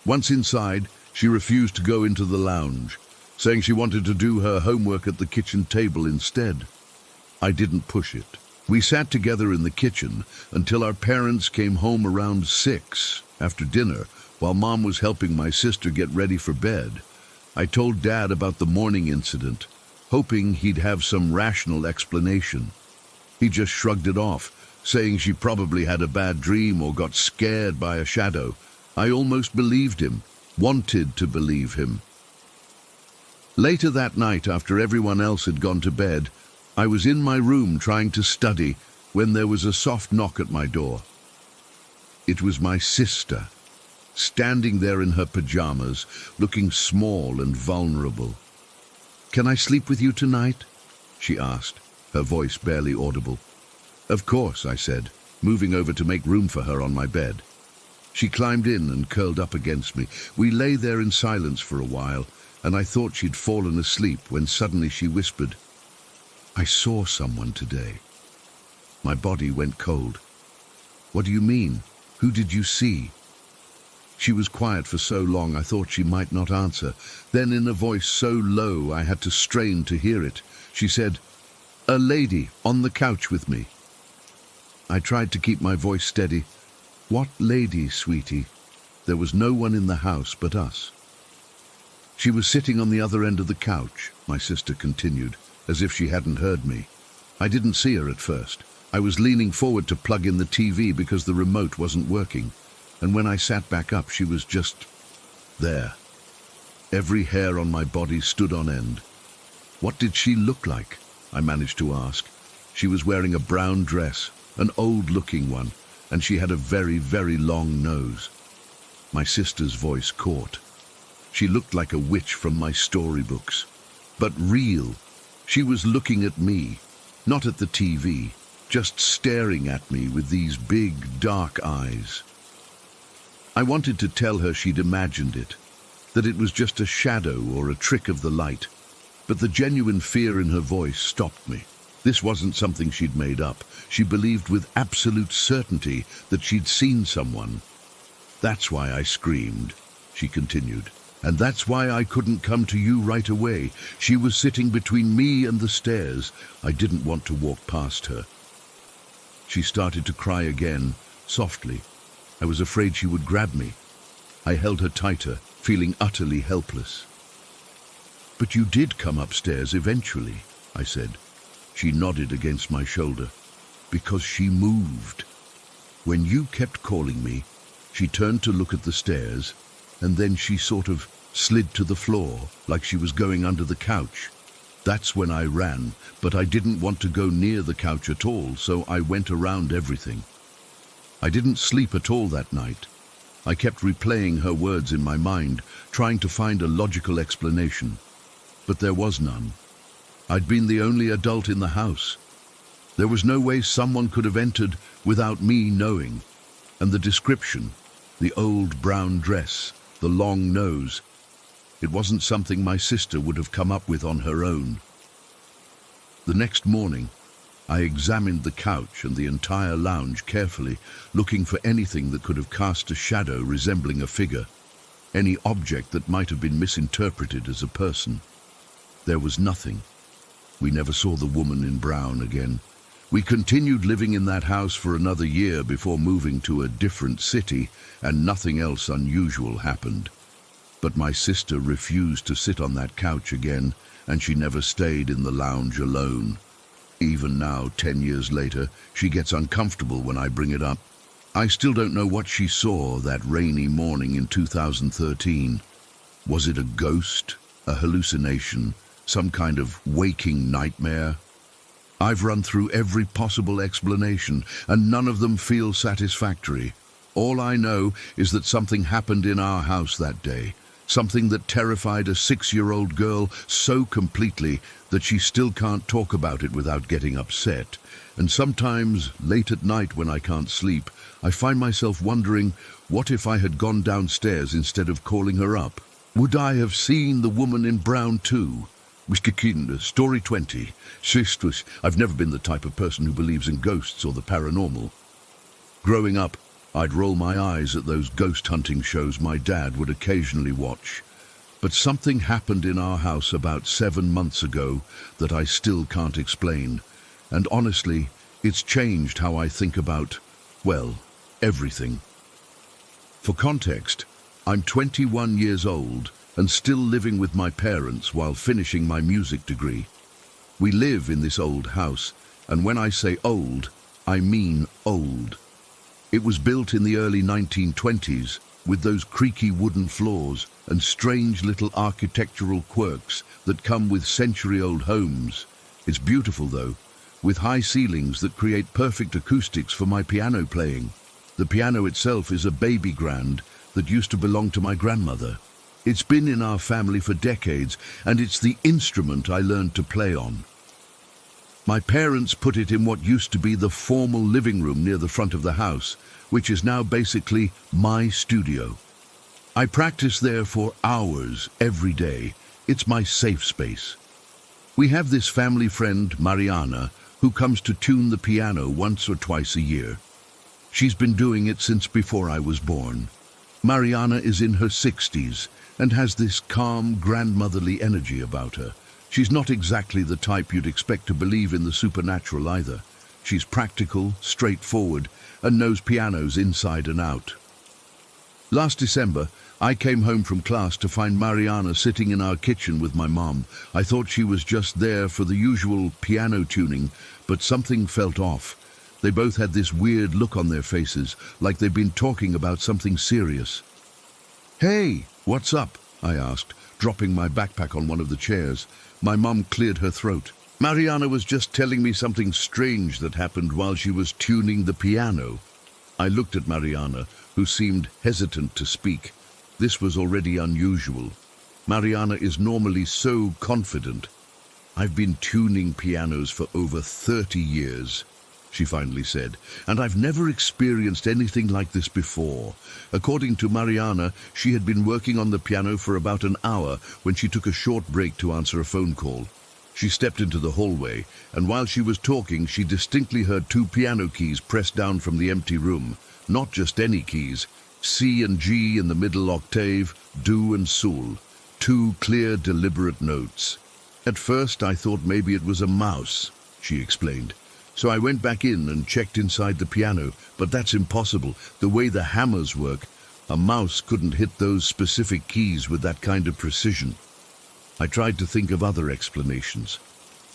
Once inside, she refused to go into the lounge, saying she wanted to do her homework at the kitchen table instead. I didn't push it. We sat together in the kitchen until our parents came home around 6 after dinner, while Mom was helping my sister get ready for bed. I told Dad about the morning incident, hoping he'd have some rational explanation. He just shrugged it off, saying she probably had a bad dream or got scared by a shadow. I almost believed him, wanted to believe him. Later that night, after everyone else had gone to bed, I was in my room trying to study when there was a soft knock at my door. It was my sister, standing there in her pajamas, looking small and vulnerable. "Can I sleep with you tonight?" she asked, her voice barely audible. "Of course," I said, moving over to make room for her on my bed. She climbed in and curled up against me. We lay there in silence for a while, and I thought she'd fallen asleep when suddenly she whispered, "I saw someone today." My body went cold. "What do you mean? Who did you see?" She was quiet for so long I thought she might not answer. Then in a voice so low I had to strain to hear it, she said, "A lady on the couch with me." I tried to keep my voice steady. "What lady, sweetie?" There was no one in the house but us. "She was sitting on the other end of the couch," my sister continued, as if she hadn't heard me. "I didn't see her at first. I was leaning forward to plug in the TV because the remote wasn't working, and when I sat back up, she was just there. Every hair on my body stood on end." "What did she look like?" I managed to ask. "She was wearing a brown dress, an old-looking one, and she had a very, very long nose." My sister's voice caught. She looked like a witch from my storybooks, but real. She was looking at me, not at the TV, just staring at me with these big, dark eyes. I wanted to tell her she'd imagined it, that it was just a shadow or a trick of the light, but the genuine fear in her voice stopped me. This wasn't something she'd made up. She believed with absolute certainty that she'd seen someone. "That's why I screamed," she continued. "And that's why I couldn't come to you right away. She was sitting between me and the stairs. I didn't want to walk past her." She started to cry again, softly. I was afraid she would grab me. I held her tighter, feeling utterly helpless. "But you did come upstairs eventually," I said. She nodded against my shoulder. "Because she moved. When you kept calling me, she turned to look at the stairs, and then she sort of slid to the floor, like she was going under the couch. That's when I ran, but I didn't want to go near the couch at all, so I went around everything. I didn't sleep at all that night. I kept replaying her words in my mind, trying to find a logical explanation. But there was none. I'd been the only adult in the house. There was no way someone could have entered without me knowing. And the description, the old brown dress, the long nose, it wasn't something my sister would have come up with on her own. The next morning, I examined the couch and the entire lounge carefully, looking for anything that could have cast a shadow resembling a figure, any object that might have been misinterpreted as a person. There was nothing. We never saw the woman in brown again. We continued living in that house for another year before moving to a different city, and nothing else unusual happened. But my sister refused to sit on that couch again, and she never stayed in the lounge alone. Even now, 10 years later, she gets uncomfortable when I bring it up. I still don't know what she saw that rainy morning in 2013. Was it a ghost, a hallucination, some kind of waking nightmare? I've run through every possible explanation, and none of them feel satisfactory. All I know is that something happened in our house that day. Something that terrified a 6-year-old girl so completely that she still can't talk about it without getting upset. And sometimes, late at night when I can't sleep, I find myself wondering, what if I had gone downstairs instead of calling her up? Would I have seen the woman in brown too? Story 20. Sisters, I've never been the type of person who believes in ghosts or the paranormal. Growing up, I'd roll my eyes at those ghost hunting shows my dad would occasionally watch. But something happened in our house about 7 months ago that I still can't explain. And honestly, it's changed how I think about, well, everything. For context, I'm 21 years old and still living with my parents while finishing my music degree. We live in this old house, and when I say old, I mean old. It was built in the early 1920s with those creaky wooden floors and strange little architectural quirks that come with century-old homes. It's beautiful though, with high ceilings that create perfect acoustics for my piano playing. The piano itself is a baby grand that used to belong to my grandmother. It's been in our family for decades, and it's the instrument I learned to play on. My parents put it in what used to be the formal living room near the front of the house, which is now basically my studio. I practice there for hours every day. It's my safe space. We have this family friend, Mariana, who comes to tune the piano once or twice a year. She's been doing it since before I was born. Mariana is in her 60s and has this calm, grandmotherly energy about her. She's not exactly the type you'd expect to believe in the supernatural either. She's practical, straightforward, and knows pianos inside and out. Last December, I came home from class to find Mariana sitting in our kitchen with my mom. I thought she was just there for the usual piano tuning, but something felt off. They both had this weird look on their faces, like they'd been talking about something serious. "Hey, what's up?" I asked, dropping my backpack on one of the chairs. My mum cleared her throat. "Mariana was just telling me something strange that happened while she was tuning the piano." I looked at Mariana, who seemed hesitant to speak. This was already unusual. Mariana is normally so confident. "I've been tuning pianos for over 30 years, she finally said, "and I've never experienced anything like this before." According to Mariana, she had been working on the piano for about an hour when she took a short break to answer a phone call. She stepped into the hallway, and while she was talking, she distinctly heard 2 piano keys pressed down from the empty room. Not just any keys. C and G in the middle octave, Do and Sul. 2 clear, deliberate notes. "At first I thought maybe it was a mouse," she explained. So I went back in and checked inside the piano, but that's impossible. The way the hammers work, a mouse couldn't hit those specific keys with that kind of precision. I tried to think of other explanations.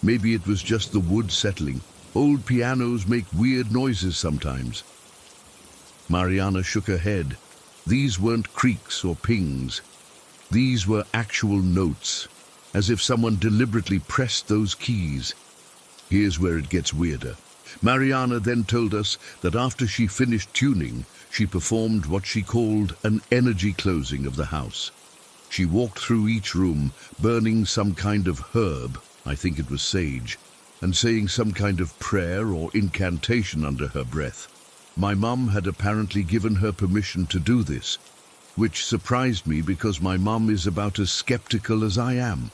Maybe it was just the wood settling. Old pianos make weird noises sometimes. Mariana shook her head. These weren't creaks or pings. These were actual notes, as if someone deliberately pressed those keys. Here's where it gets weirder. Mariana then told us that after she finished tuning, she performed what she called an energy closing of the house. She walked through each room, burning some kind of herb, I think it was sage, and saying some kind of prayer or incantation under her breath. My mum had apparently given her permission to do this, which surprised me because my mum is about as skeptical as I am.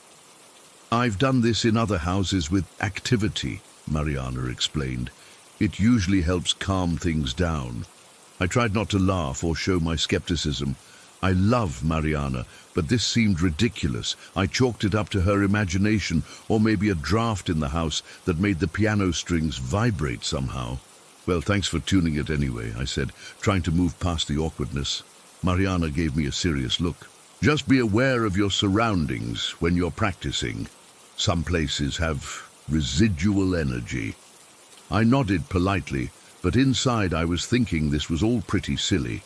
I've done this in other houses with activity, Mariana explained. It usually helps calm things down. I tried not to laugh or show my skepticism. I love Mariana, but this seemed ridiculous. I chalked it up to her imagination, or maybe a draft in the house that made the piano strings vibrate somehow. Well, thanks for tuning it anyway, I said, trying to move past the awkwardness. Mariana gave me a serious look. Just be aware of your surroundings when you're practicing. Some places have residual energy. I nodded politely, but inside I was thinking this was all pretty silly.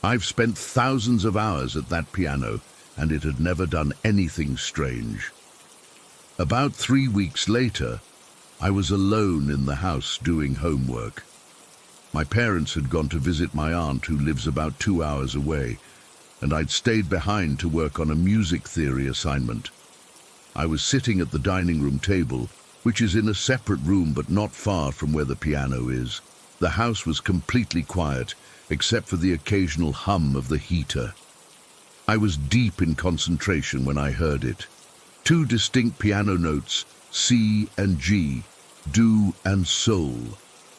I've spent thousands of hours at that piano, and it had never done anything strange. About 3 weeks later, I was alone in the house doing homework. My parents had gone to visit my aunt, who lives about 2 hours away, and I'd stayed behind to work on a music theory assignment. I was sitting at the dining room table, which is in a separate room but not far from where the piano is. The house was completely quiet, except for the occasional hum of the heater. I was deep in concentration when I heard it. 2 distinct piano notes, C and G, do and sol,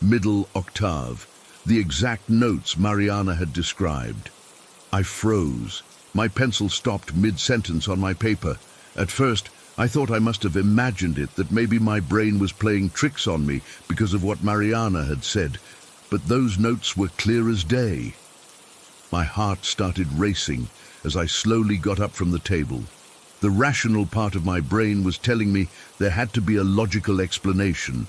middle octave, the exact notes Mariana had described. I froze. My pencil stopped mid-sentence on my paper. At first, I thought I must have imagined it, that maybe my brain was playing tricks on me because of what Mariana had said, but those notes were clear as day. My heart started racing as I slowly got up from the table. The rational part of my brain was telling me there had to be a logical explanation.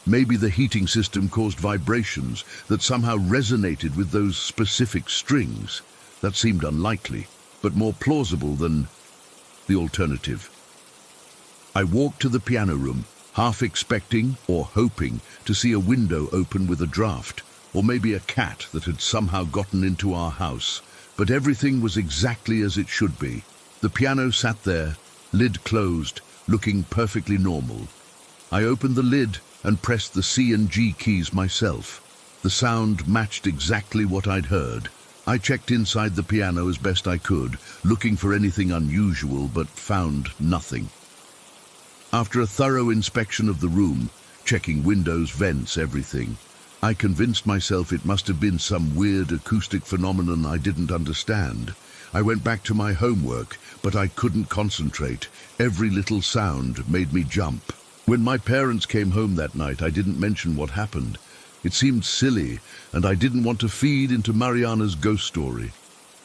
Maybe the heating system caused vibrations that somehow resonated with those specific strings. That seemed unlikely, but more plausible than the alternative. I walked to the piano room, half expecting or hoping to see a window open with a draft, or maybe a cat that had somehow gotten into our house. But everything was exactly as it should be. The piano sat there, lid closed, looking perfectly normal. I opened the lid and pressed the C and G keys myself. The sound matched exactly what I'd heard. I checked inside the piano as best I could, looking for anything unusual, but found nothing. After a thorough inspection of the room, checking windows, vents, everything, I convinced myself it must have been some weird acoustic phenomenon I didn't understand. I went back to my homework, but I couldn't concentrate. Every little sound made me jump. When my parents came home that night, I didn't mention what happened. It seemed silly, and I didn't want to feed into Mariana's ghost story.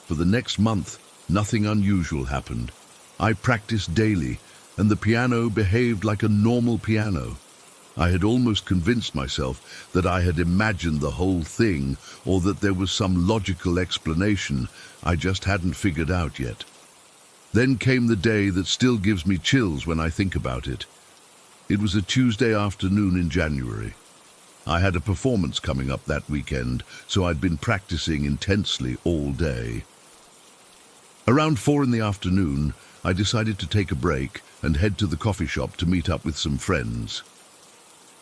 For the next month, nothing unusual happened. I practiced daily, and the piano behaved like a normal piano. I had almost convinced myself that I had imagined the whole thing, or that there was some logical explanation I just hadn't figured out yet. Then came the day that still gives me chills when I think about it. It was a Tuesday afternoon in January. I had a performance coming up that weekend, so I'd been practicing intensely all day. Around 4 in the afternoon, I decided to take a break and head to the coffee shop to meet up with some friends.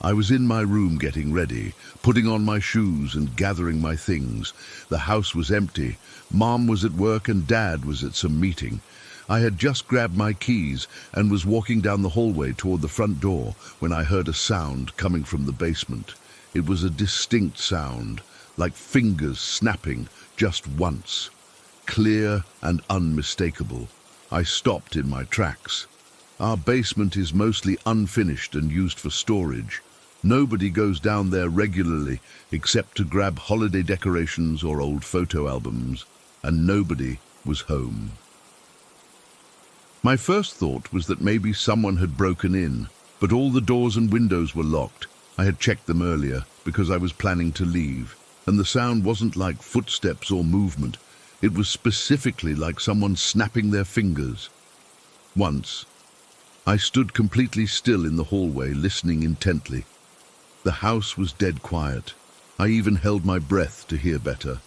I was in my room getting ready, putting on my shoes and gathering my things. The house was empty. Mom was at work and Dad was at some meeting. I had just grabbed my keys and was walking down the hallway toward the front door when I heard a sound coming from the basement. It was a distinct sound, like fingers snapping just once. Clear and unmistakable. I stopped in my tracks. Our basement is mostly unfinished and used for storage. Nobody goes down there regularly except to grab holiday decorations or old photo albums, and nobody was home. My first thought was that maybe someone had broken in, but all the doors and windows were locked. I had checked them earlier because I was planning to leave, and the sound wasn't like footsteps or movement. It was specifically like someone snapping their fingers. Once, I stood completely still in the hallway, listening intently. The house was dead quiet. I even held my breath to hear better.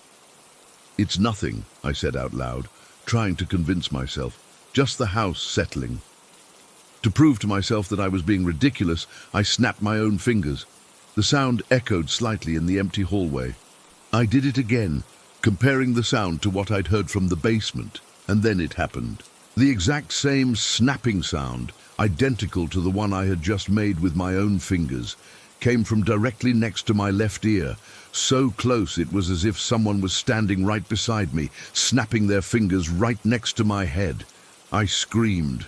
"It's nothing," I said out loud, trying to convince myself. "Just the house settling." To prove to myself that I was being ridiculous, I snapped my own fingers. The sound echoed slightly in the empty hallway. I did it again, comparing the sound to what I'd heard from the basement, and then it happened. The exact same snapping sound, identical to the one I had just made with my own fingers, came from directly next to my left ear, so close it was as if someone was standing right beside me, snapping their fingers right next to my head. I screamed.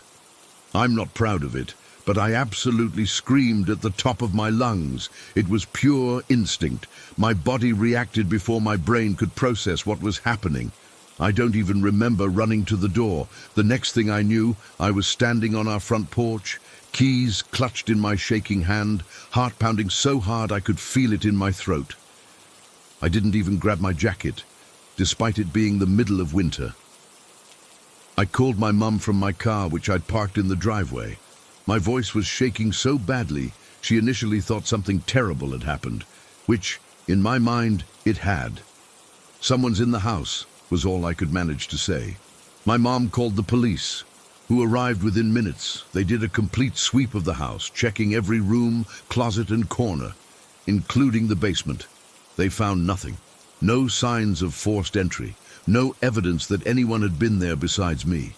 I'm not proud of it, but I absolutely screamed at the top of my lungs. It was pure instinct. My body reacted before my brain could process what was happening. I don't even remember running to the door. The next thing I knew, I was standing on our front porch, keys clutched in my shaking hand, heart pounding so hard I could feel it in my throat. I didn't even grab my jacket, despite it being the middle of winter. I called my mum from my car, which I'd parked in the driveway. My voice was shaking so badly, she initially thought something terrible had happened, which, in my mind, it had. "Someone's in the house," was all I could manage to say. My mom called the police, who arrived within minutes. They did a complete sweep of the house, checking every room, closet and corner, including the basement. They found nothing. No signs of forced entry. No evidence that anyone had been there besides me.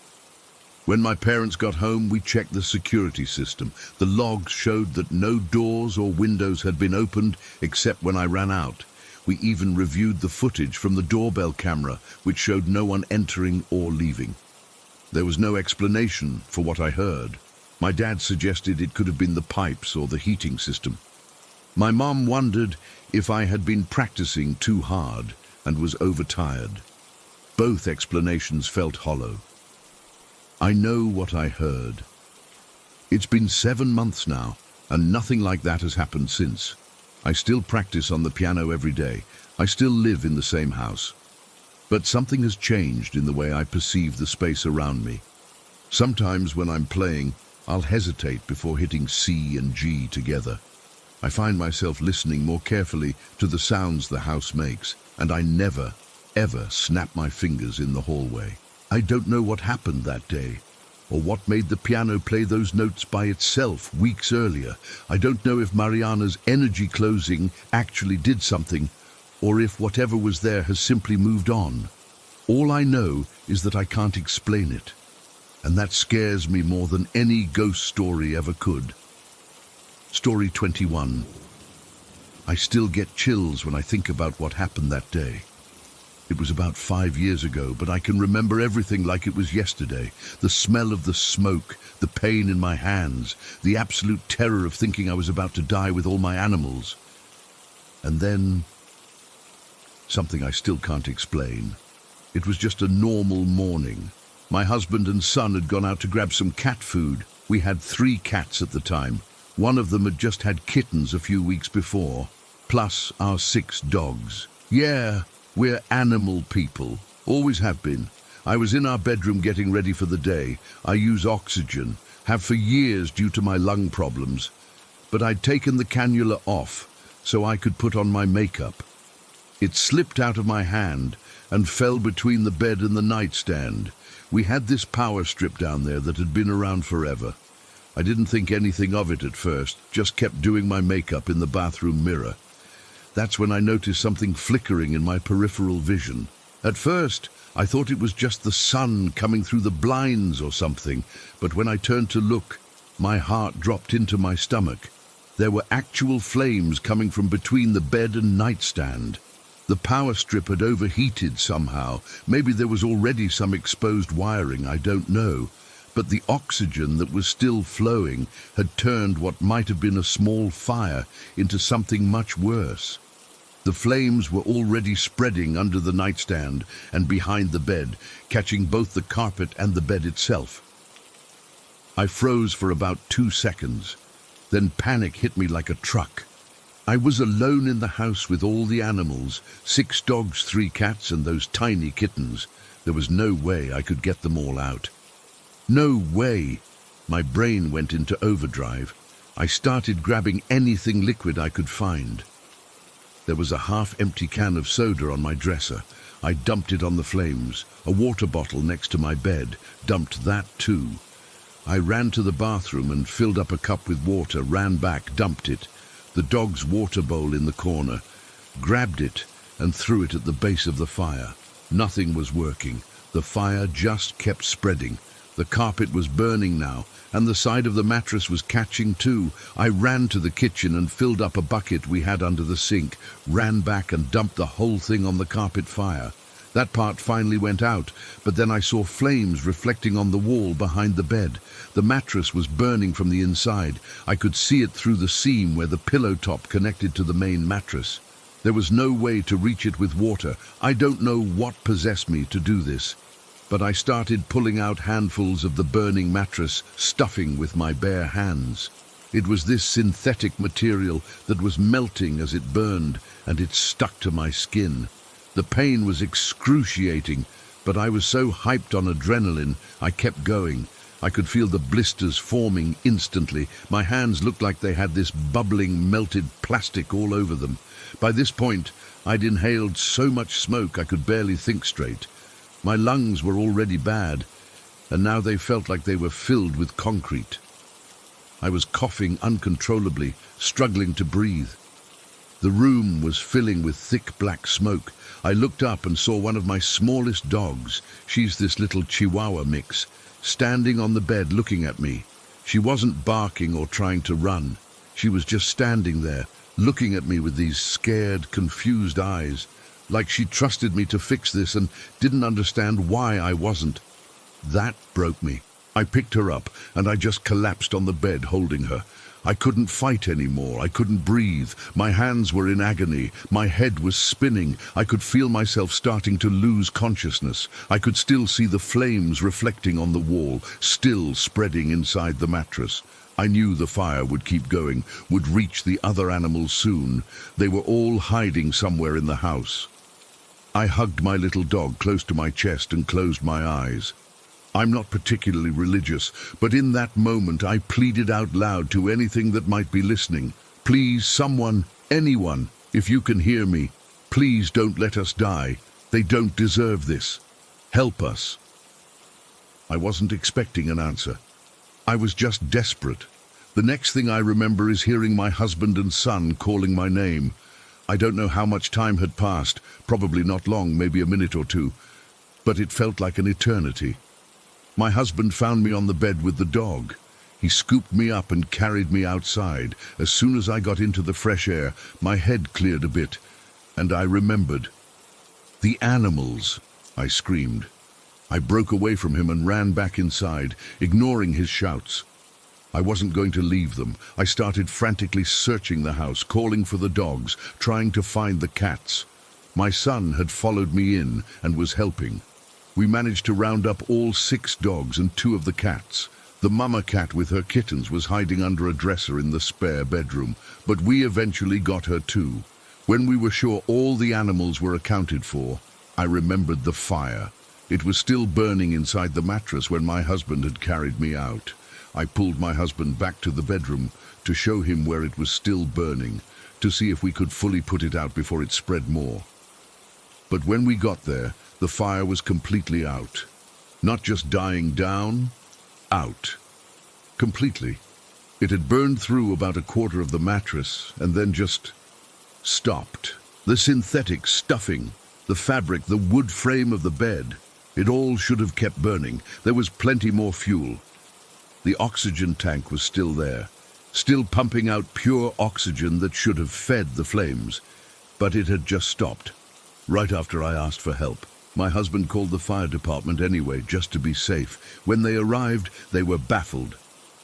When my parents got home, we checked the security system. The logs showed that no doors or windows had been opened except when I ran out. We even reviewed the footage from the doorbell camera, which showed no one entering or leaving. There was no explanation for what I heard. My dad suggested it could have been the pipes or the heating system. My mom wondered if I had been practicing too hard and was overtired. Both explanations felt hollow. I know what I heard. It's been 7 months now, and nothing like that has happened since. I still practice on the piano every day. I still live in the same house. But something has changed in the way I perceive the space around me. Sometimes when I'm playing, I'll hesitate before hitting C and G together. I find myself listening more carefully to the sounds the house makes, and I never, ever snap my fingers in the hallway. I don't know what happened that day, or what made the piano play those notes by itself weeks earlier. I don't know if Mariana's energy closing actually did something, or if whatever was there has simply moved on. All I know is that I can't explain it, and that scares me more than any ghost story ever could. Story 21. I still get chills when I think about what happened that day. It was about 5 years ago, but I can remember everything like it was yesterday. The smell of the smoke, the pain in my hands, the absolute terror of thinking I was about to die with all my animals. And then, something I still can't explain. It was just a normal morning. My husband and son had gone out to grab some cat food. We had 3 cats at the time. One of them had just had kittens a few weeks before, plus our 6 dogs. Yeah, we're animal people, always have been. I was in our bedroom getting ready for the day. I use oxygen, have for years due to my lung problems. But I'd taken the cannula off so I could put on my makeup. It slipped out of my hand and fell between the bed and the nightstand. We had this power strip down there that had been around forever. I didn't think anything of it at first, just kept doing my makeup in the bathroom mirror. That's when I noticed something flickering in my peripheral vision. At first, I thought it was just the sun coming through the blinds or something, but when I turned to look, my heart dropped into my stomach. There were actual flames coming from between the bed and nightstand. The power strip had overheated somehow. Maybe there was already some exposed wiring, I don't know. but the oxygen that was still flowing had turned what might have been a small fire into something much worse. The flames were already spreading under the nightstand and behind the bed, catching both the carpet and the bed itself. I froze for about 2 seconds. Then panic hit me like a truck. I was alone in the house with all the animals, 6 dogs, 3 cats, and those tiny kittens. There was no way I could get them all out. No way! My brain went into overdrive. I started grabbing anything liquid I could find. There was a half-empty can of soda on my dresser. I dumped it on the flames. A water bottle next to my bed. Dumped that too. I ran to the bathroom and filled up a cup with water, ran back, dumped it. The dog's water bowl in the corner. Grabbed it and threw it at the base of the fire. Nothing was working. The fire just kept spreading. The carpet was burning now, and the side of the mattress was catching too. I ran to the kitchen and filled up a bucket we had under the sink, ran back and dumped the whole thing on the carpet fire. That part finally went out, but then I saw flames reflecting on the wall behind the bed. The mattress was burning from the inside. I could see it through the seam where the pillow top connected to the main mattress. There was no way to reach it with water. I don't know what possessed me to do this, but I started pulling out handfuls of the burning mattress, stuffing with my bare hands. It was this synthetic material that was melting as it burned, and it stuck to my skin. The pain was excruciating, but I was so hyped on adrenaline, I kept going. I could feel the blisters forming instantly. My hands looked like they had this bubbling, melted plastic all over them. By this point, I'd inhaled so much smoke I could barely think straight. My lungs were already bad, and now they felt like they were filled with concrete. I was coughing uncontrollably, struggling to breathe. The room was filling with thick black smoke. I looked up and saw one of my smallest dogs, she's this little Chihuahua mix, standing on the bed looking at me. She wasn't barking or trying to run. She was just standing there, looking at me with these scared, confused eyes, like she trusted me to fix this and didn't understand why I wasn't. That broke me. I picked her up and I just collapsed on the bed holding her. I couldn't fight anymore. I couldn't breathe. My hands were in agony. My head was spinning. I could feel myself starting to lose consciousness. I could still see the flames reflecting on the wall, still spreading inside the mattress. I knew the fire would keep going, would reach the other animals soon. They were all hiding somewhere in the house. I hugged my little dog close to my chest and closed my eyes. I'm not particularly religious, but in that moment I pleaded out loud to anything that might be listening. Please, someone, anyone, if you can hear me, please don't let us die. They don't deserve this. Help us. I wasn't expecting an answer. I was just desperate. The next thing I remember is hearing my husband and son calling my name. I don't know how much time had passed, probably not long, maybe a minute or two, but it felt like an eternity. My husband found me on the bed with the dog. He scooped me up and carried me outside. As soon as I got into the fresh air, my head cleared a bit, and I remembered. "The animals!" I screamed. I broke away from him and ran back inside, ignoring his shouts. I wasn't going to leave them. I started frantically searching the house, calling for the dogs, trying to find the cats. My son had followed me in and was helping. We managed to round up all 6 dogs and 2 of the cats. The mama cat with her kittens was hiding under a dresser in the spare bedroom, but we eventually got her too. When we were sure all the animals were accounted for, I remembered the fire. It was still burning inside the mattress when my husband had carried me out. I pulled my husband back to the bedroom to show him where it was still burning, to see if we could fully put it out before it spread more. But when we got there, the fire was completely out. Not just dying down, out. Completely. It had burned through about a quarter of the mattress and then just stopped. The synthetic stuffing, the fabric, the wood frame of the bed, it all should have kept burning. There was plenty more fuel. The oxygen tank was still there, still pumping out pure oxygen that should have fed the flames, but it had just stopped, right after I asked for help. My husband called the fire department anyway, just to be safe. When they arrived, they were baffled.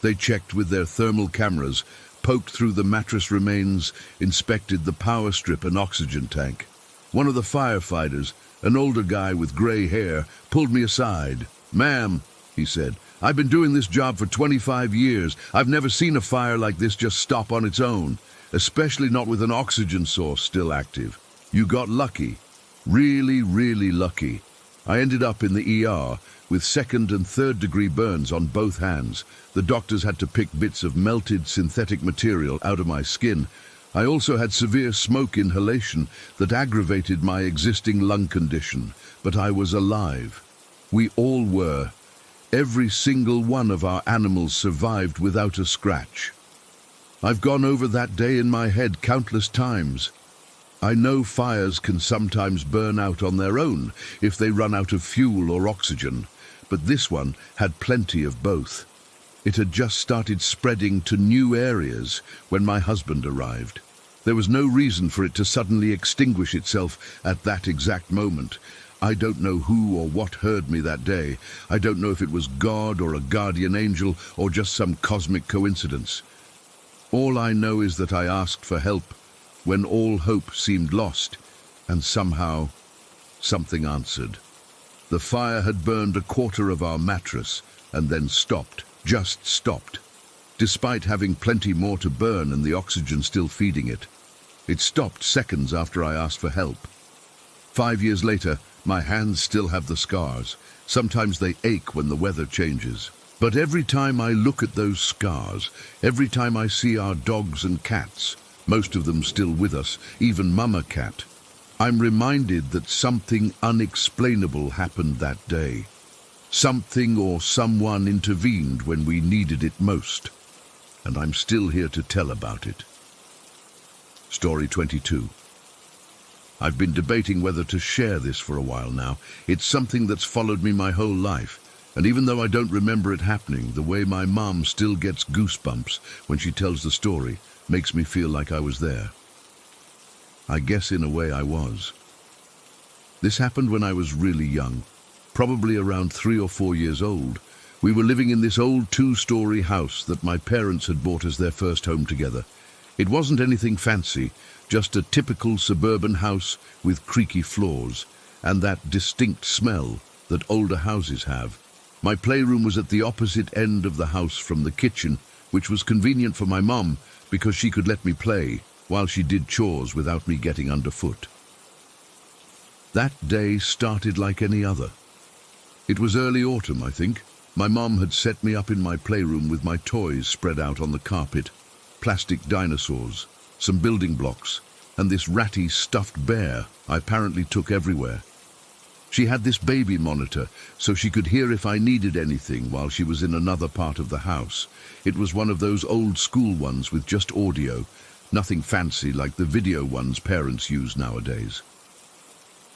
They checked with their thermal cameras, poked through the mattress remains, inspected the power strip and oxygen tank. One of the firefighters, an older guy with gray hair, pulled me aside. "Ma'am," he said, "I've been doing this job for 25 years. I've never seen a fire like this just stop on its own, especially not with an oxygen source still active. You got lucky. Really, really lucky. I ended up in the ER with 2nd and 3rd degree burns on both hands. The doctors had to pick bits of melted synthetic material out of my skin. I also had severe smoke inhalation that aggravated my existing lung condition, but I was alive. We all were. Every single one of our animals survived without a scratch. I've gone over that day in my head countless times. I know fires can sometimes burn out on their own if they run out of fuel or oxygen, but this one had plenty of both. It had just started spreading to new areas when my husband arrived. There was no reason for it to suddenly extinguish itself at that exact moment. I don't know who or what heard me that day. I don't know if it was God or a guardian angel or just some cosmic coincidence. All I know is that I asked for help when all hope seemed lost, and somehow something answered. The fire had burned a quarter of our mattress and then stopped, just stopped, despite having plenty more to burn and the oxygen still feeding it. It stopped seconds after I asked for help. 5 years later, my hands still have the scars. Sometimes they ache when the weather changes. But every time I look at those scars, every time I see our dogs and cats, most of them still with us, even Mama Cat, I'm reminded that something unexplainable happened that day. Something or someone intervened when we needed it most. And I'm still here to tell about it. Story 22. I've been debating whether to share this for a while now. It's something that's followed me my whole life. And even though I don't remember it happening, the way my mom still gets goosebumps when she tells the story makes me feel like I was there. I guess in a way I was. This happened when I was really young, probably around 3 or 4 years old. We were living in this old 2-story house that my parents had bought as their first home together. It wasn't anything fancy, just a typical suburban house with creaky floors and that distinct smell that older houses have. My playroom was at the opposite end of the house from the kitchen, which was convenient for my mom because she could let me play while she did chores without me getting underfoot. That day started like any other. It was early autumn, I think. My mom had set me up in my playroom with my toys spread out on the carpet, plastic dinosaurs, some building blocks, and this ratty stuffed bear I apparently took everywhere. She had this baby monitor so she could hear if I needed anything while she was in another part of the house. It was one of those old school ones with just audio, nothing fancy like the video ones parents use nowadays.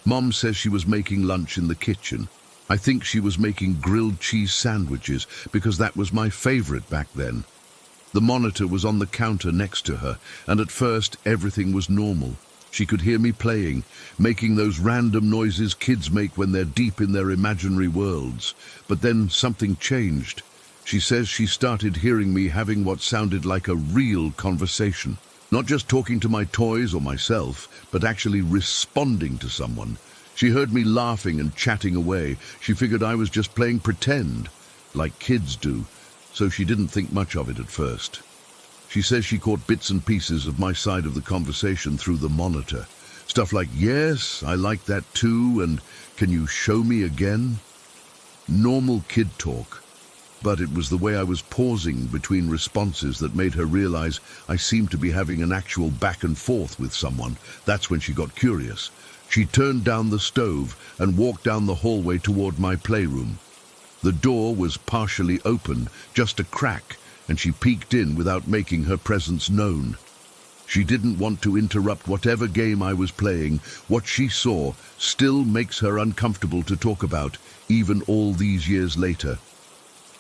Mom says she was making lunch in the kitchen. I think she was making grilled cheese sandwiches because that was my favorite back then. The monitor was on the counter next to her, and at first everything was normal. She could hear me playing, making those random noises kids make when they're deep in their imaginary worlds. But then something changed. She says she started hearing me having what sounded like a real conversation. Not just talking to my toys or myself, but actually responding to someone. She heard me laughing and chatting away. She figured I was just playing pretend, like kids do, so she didn't think much of it at first. She says she caught bits and pieces of my side of the conversation through the monitor. Stuff like, "Yes, I like that too," and "Can you show me again?" Normal kid talk. But it was the way I was pausing between responses that made her realize I seemed to be having an actual back and forth with someone. That's when she got curious. She turned down the stove and walked down the hallway toward my playroom. The door was partially open, just a crack, and she peeked in without making her presence known. She didn't want to interrupt whatever game I was playing. What she saw still makes her uncomfortable to talk about, even all these years later.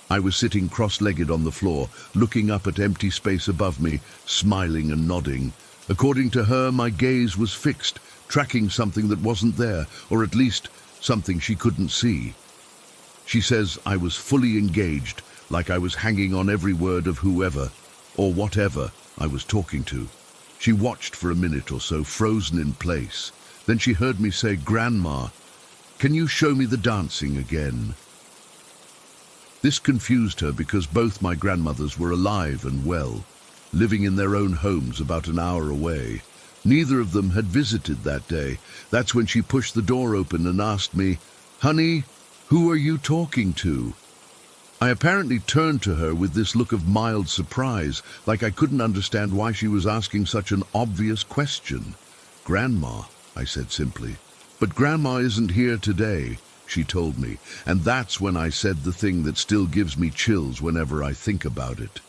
I was sitting cross-legged on the floor, looking up at empty space above me, smiling and nodding. According to her, my gaze was fixed, tracking something that wasn't there, or at least something she couldn't see. She says I was fully engaged, like I was hanging on every word of whoever or whatever I was talking to. She watched for a minute or so, frozen in place. Then she heard me say, "Grandma, can you show me the dancing again?" This confused her because both my grandmothers were alive and well, living in their own homes about an hour away. Neither of them had visited that day. That's when she pushed the door open and asked me, "Honey, who are you talking to?" I apparently turned to her with this look of mild surprise, like I couldn't understand why she was asking such an obvious question. "Grandma," I said simply. "But Grandma isn't here today," she told me, and that's when I said the thing that still gives me chills whenever I think about it.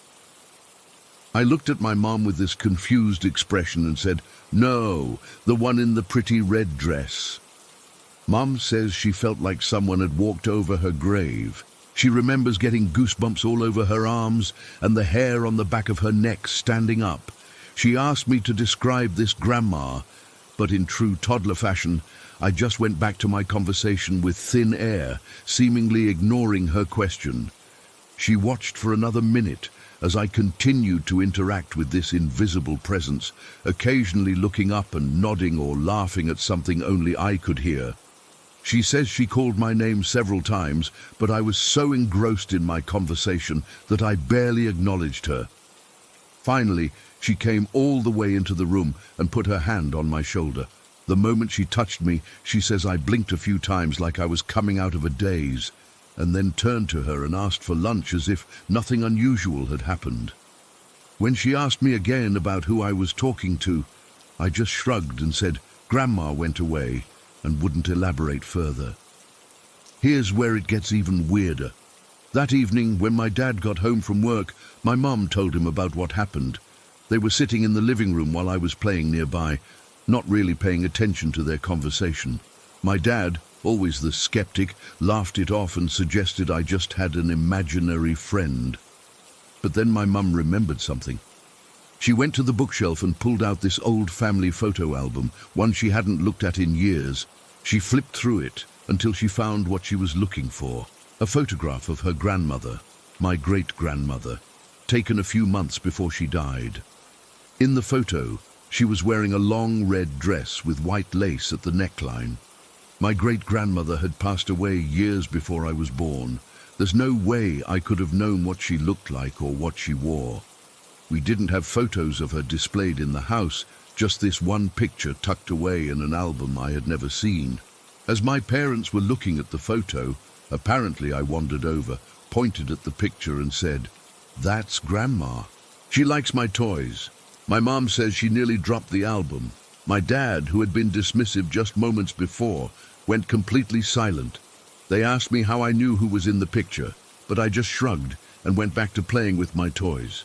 I looked at my mom with this confused expression and said, "No, the one in the pretty red dress." Mom says she felt like someone had walked over her grave. She remembers getting goosebumps all over her arms and the hair on the back of her neck standing up. She asked me to describe this grandma, but in true toddler fashion, I just went back to my conversation with thin air, seemingly ignoring her question. She watched for another minute as I continued to interact with this invisible presence, occasionally looking up and nodding or laughing at something only I could hear. She says she called my name several times, but I was so engrossed in my conversation that I barely acknowledged her. Finally, she came all the way into the room and put her hand on my shoulder. The moment she touched me, she says I blinked a few times like I was coming out of a daze, and then turned to her and asked for lunch as if nothing unusual had happened. When she asked me again about who I was talking to, I just shrugged and said Grandma went away and wouldn't elaborate further. Here's where it gets even weirder. That evening, when my dad got home from work, my mom told him about what happened. They were sitting in the living room while I was playing nearby, not really paying attention to their conversation. My dad, always the skeptic, laughed it off and suggested I just had an imaginary friend. But then my mum remembered something. She went to the bookshelf and pulled out this old family photo album, one she hadn't looked at in years. She flipped through it until she found what she was looking for, a photograph of her grandmother, my great-grandmother, taken a few months before she died. In the photo, she was wearing a long red dress with white lace at the neckline. My great-grandmother had passed away years before I was born. There's no way I could have known what she looked like or what she wore. We didn't have photos of her displayed in the house, just this one picture tucked away in an album I had never seen. As my parents were looking at the photo, apparently I wandered over, pointed at the picture and said, "That's Grandma. She likes my toys." My mom says she nearly dropped the album. My dad, who had been dismissive just moments before, went completely silent. They asked me how I knew who was in the picture, but I just shrugged and went back to playing with my toys.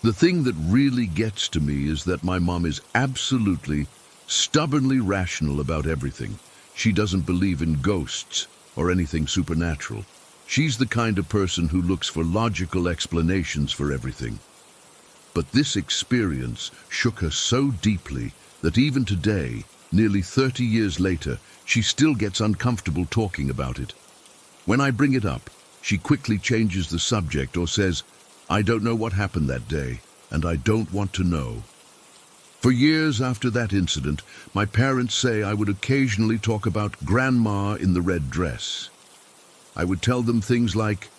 The thing that really gets to me is that my mom is absolutely, stubbornly rational about everything. She doesn't believe in ghosts or anything supernatural. She's the kind of person who looks for logical explanations for everything. But this experience shook her so deeply that even today, nearly 30 years later, she still gets uncomfortable talking about it. When I bring it up, she quickly changes the subject or says, "I don't know what happened that day, and I don't want to know." For years after that incident, my parents say I would occasionally talk about Grandma in the red dress. I would tell them things like,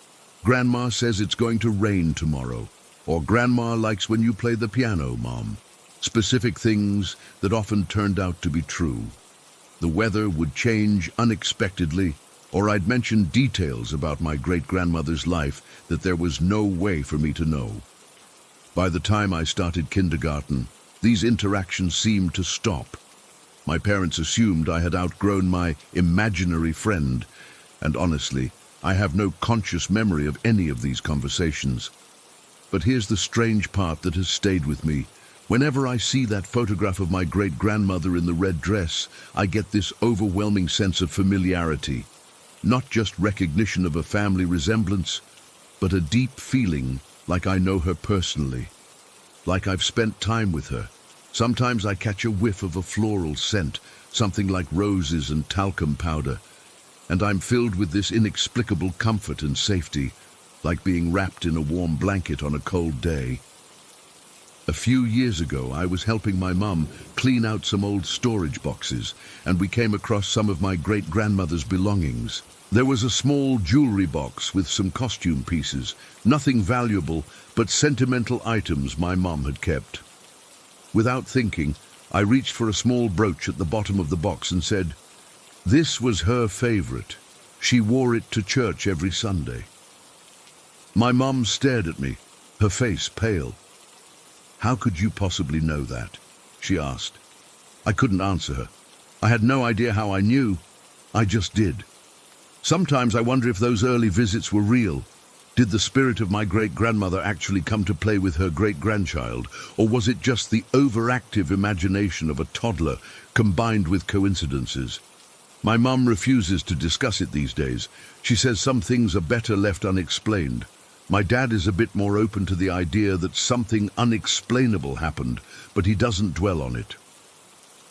"Grandma says it's going to rain tomorrow," or "Grandma likes when you play the piano, Mom." Specific things that often turned out to be true. The weather would change unexpectedly, or I'd mention details about my great-grandmother's life that there was no way for me to know. By the time I started kindergarten, these interactions seemed to stop. My parents assumed I had outgrown my imaginary friend, and honestly, I have no conscious memory of any of these conversations. But here's the strange part that has stayed with me. Whenever I see that photograph of my great-grandmother in the red dress, I get this overwhelming sense of familiarity. Not just recognition of a family resemblance, but a deep feeling like I know her personally, like I've spent time with her, Sometimes I catch a whiff of a floral scent, something like roses and talcum powder, and I'm filled with this inexplicable comfort and safety, like being wrapped in a warm blanket on a cold day. A few years ago, I was helping my mum clean out some old storage boxes, and we came across some of my great-grandmother's belongings. There was a small jewelry box with some costume pieces, nothing valuable, but sentimental items my mum had kept. Without thinking, I reached for a small brooch at the bottom of the box and said, "This was her favorite. She wore it to church every Sunday." My mum stared at me, her face pale. "How could you possibly know that?" she asked. I couldn't answer her. I had no idea how I knew. I just did. Sometimes I wonder if those early visits were real. Did the spirit of my great-grandmother actually come to play with her great-grandchild, or was it just the overactive imagination of a toddler combined with coincidences? My mum refuses to discuss it these days. She says some things are better left unexplained. My dad is a bit more open to the idea that something unexplainable happened, but he doesn't dwell on it.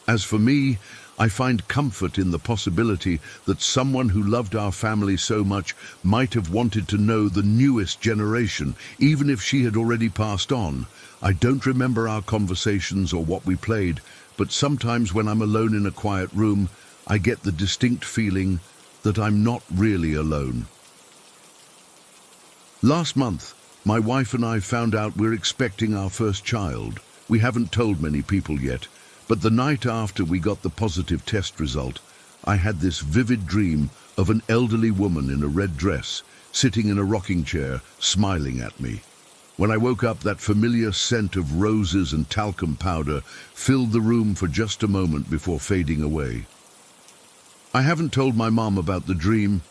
As for me, I find comfort in the possibility that someone who loved our family so much might have wanted to know the newest generation, even if she had already passed on. I don't remember our conversations or what we played, but sometimes when I'm alone in a quiet room, I get the distinct feeling that I'm not really alone. Last month, my wife and I found out we're expecting our first child. We haven't told many people yet, but the night after we got the positive test result, I had this vivid dream of an elderly woman in a red dress, sitting in a rocking chair, smiling at me. When I woke up, that familiar scent of roses and talcum powder filled the room for just a moment before fading away. I haven't told my mom about the dream.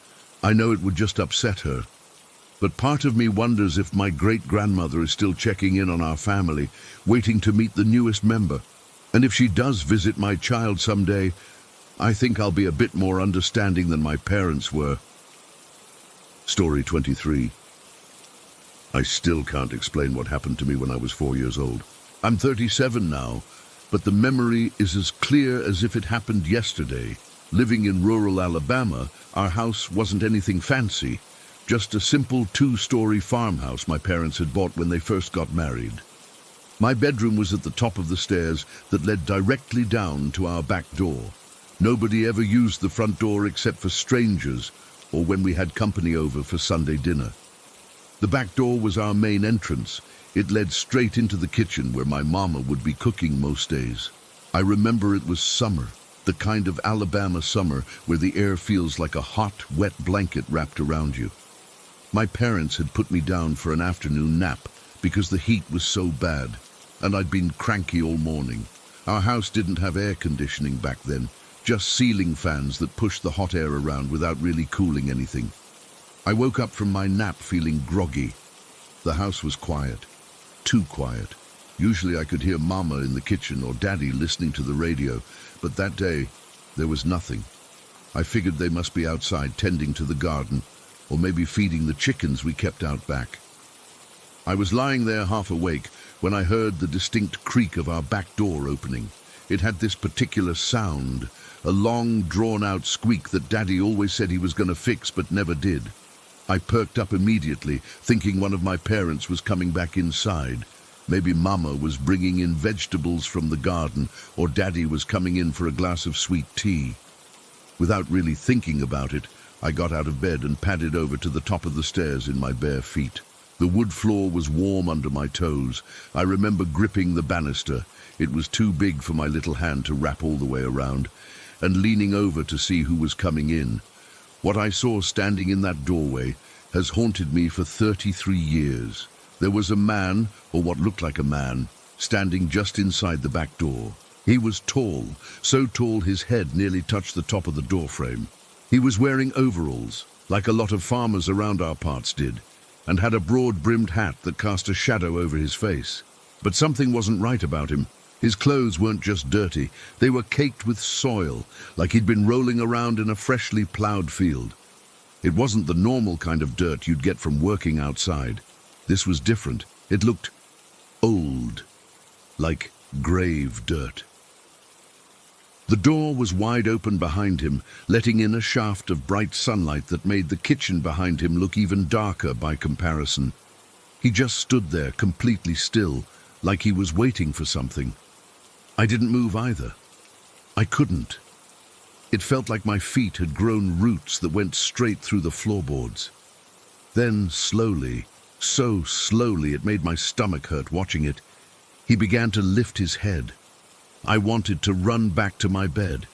I know it would just upset her. But part of me wonders if my great-grandmother is still checking in on our family, waiting to meet the newest member. And if she does visit my child someday, I think I'll be a bit more understanding than my parents were. Story 23. I still can't explain what happened to me when I was 4 years old. I'm 37 now, but the memory is as clear as if it happened yesterday. Living in rural Alabama, our house wasn't anything fancy. Just a simple 2-story farmhouse my parents had bought when they first got married. My bedroom was at the top of the stairs that led directly down to our back door. Nobody ever used the front door except for strangers or when we had company over for Sunday dinner. The back door was our main entrance. It led straight into the kitchen where my mama would be cooking most days. I remember it was summer, the kind of Alabama summer where the air feels like a hot, wet blanket wrapped around you. My parents had put me down for an afternoon nap because the heat was so bad, and I'd been cranky all morning. Our house didn't have air conditioning back then, just ceiling fans that pushed the hot air around without really cooling anything. I woke up from my nap feeling groggy. The house was quiet, too quiet. Usually I could hear Mama in the kitchen or Daddy listening to the radio, but that day there was nothing. I figured they must be outside tending to the garden, or maybe feeding the chickens we kept out back. I was lying there half awake when I heard the distinct creak of our back door opening. It had this particular sound, a long, drawn-out squeak that Daddy always said he was going to fix but never did. I perked up immediately, thinking one of my parents was coming back inside. Maybe Mama was bringing in vegetables from the garden, or Daddy was coming in for a glass of sweet tea. Without really thinking about it, I got out of bed and padded over to the top of the stairs in my bare feet. The wood floor was warm under my toes. I remember gripping the banister. It was too big for my little hand to wrap all the way around, and leaning over to see who was coming in. What I saw standing in that doorway has haunted me for 33 years. There was a man, or what looked like a man, standing just inside the back door. He was tall, so tall his head nearly touched the top of the doorframe. He was wearing overalls, like a lot of farmers around our parts did, and had a broad-brimmed hat that cast a shadow over his face. But something wasn't right about him. His clothes weren't just dirty, they were caked with soil, like he'd been rolling around in a freshly plowed field. It wasn't the normal kind of dirt you'd get from working outside. This was different. It looked old, like grave dirt. The door was wide open behind him, letting in a shaft of bright sunlight that made the kitchen behind him look even darker by comparison. He just stood there, completely still, like he was waiting for something. I didn't move either. I couldn't. It felt like my feet had grown roots that went straight through the floorboards. Then, slowly, so slowly it made my stomach hurt watching it, he began to lift his head. I wanted to run back to my bed.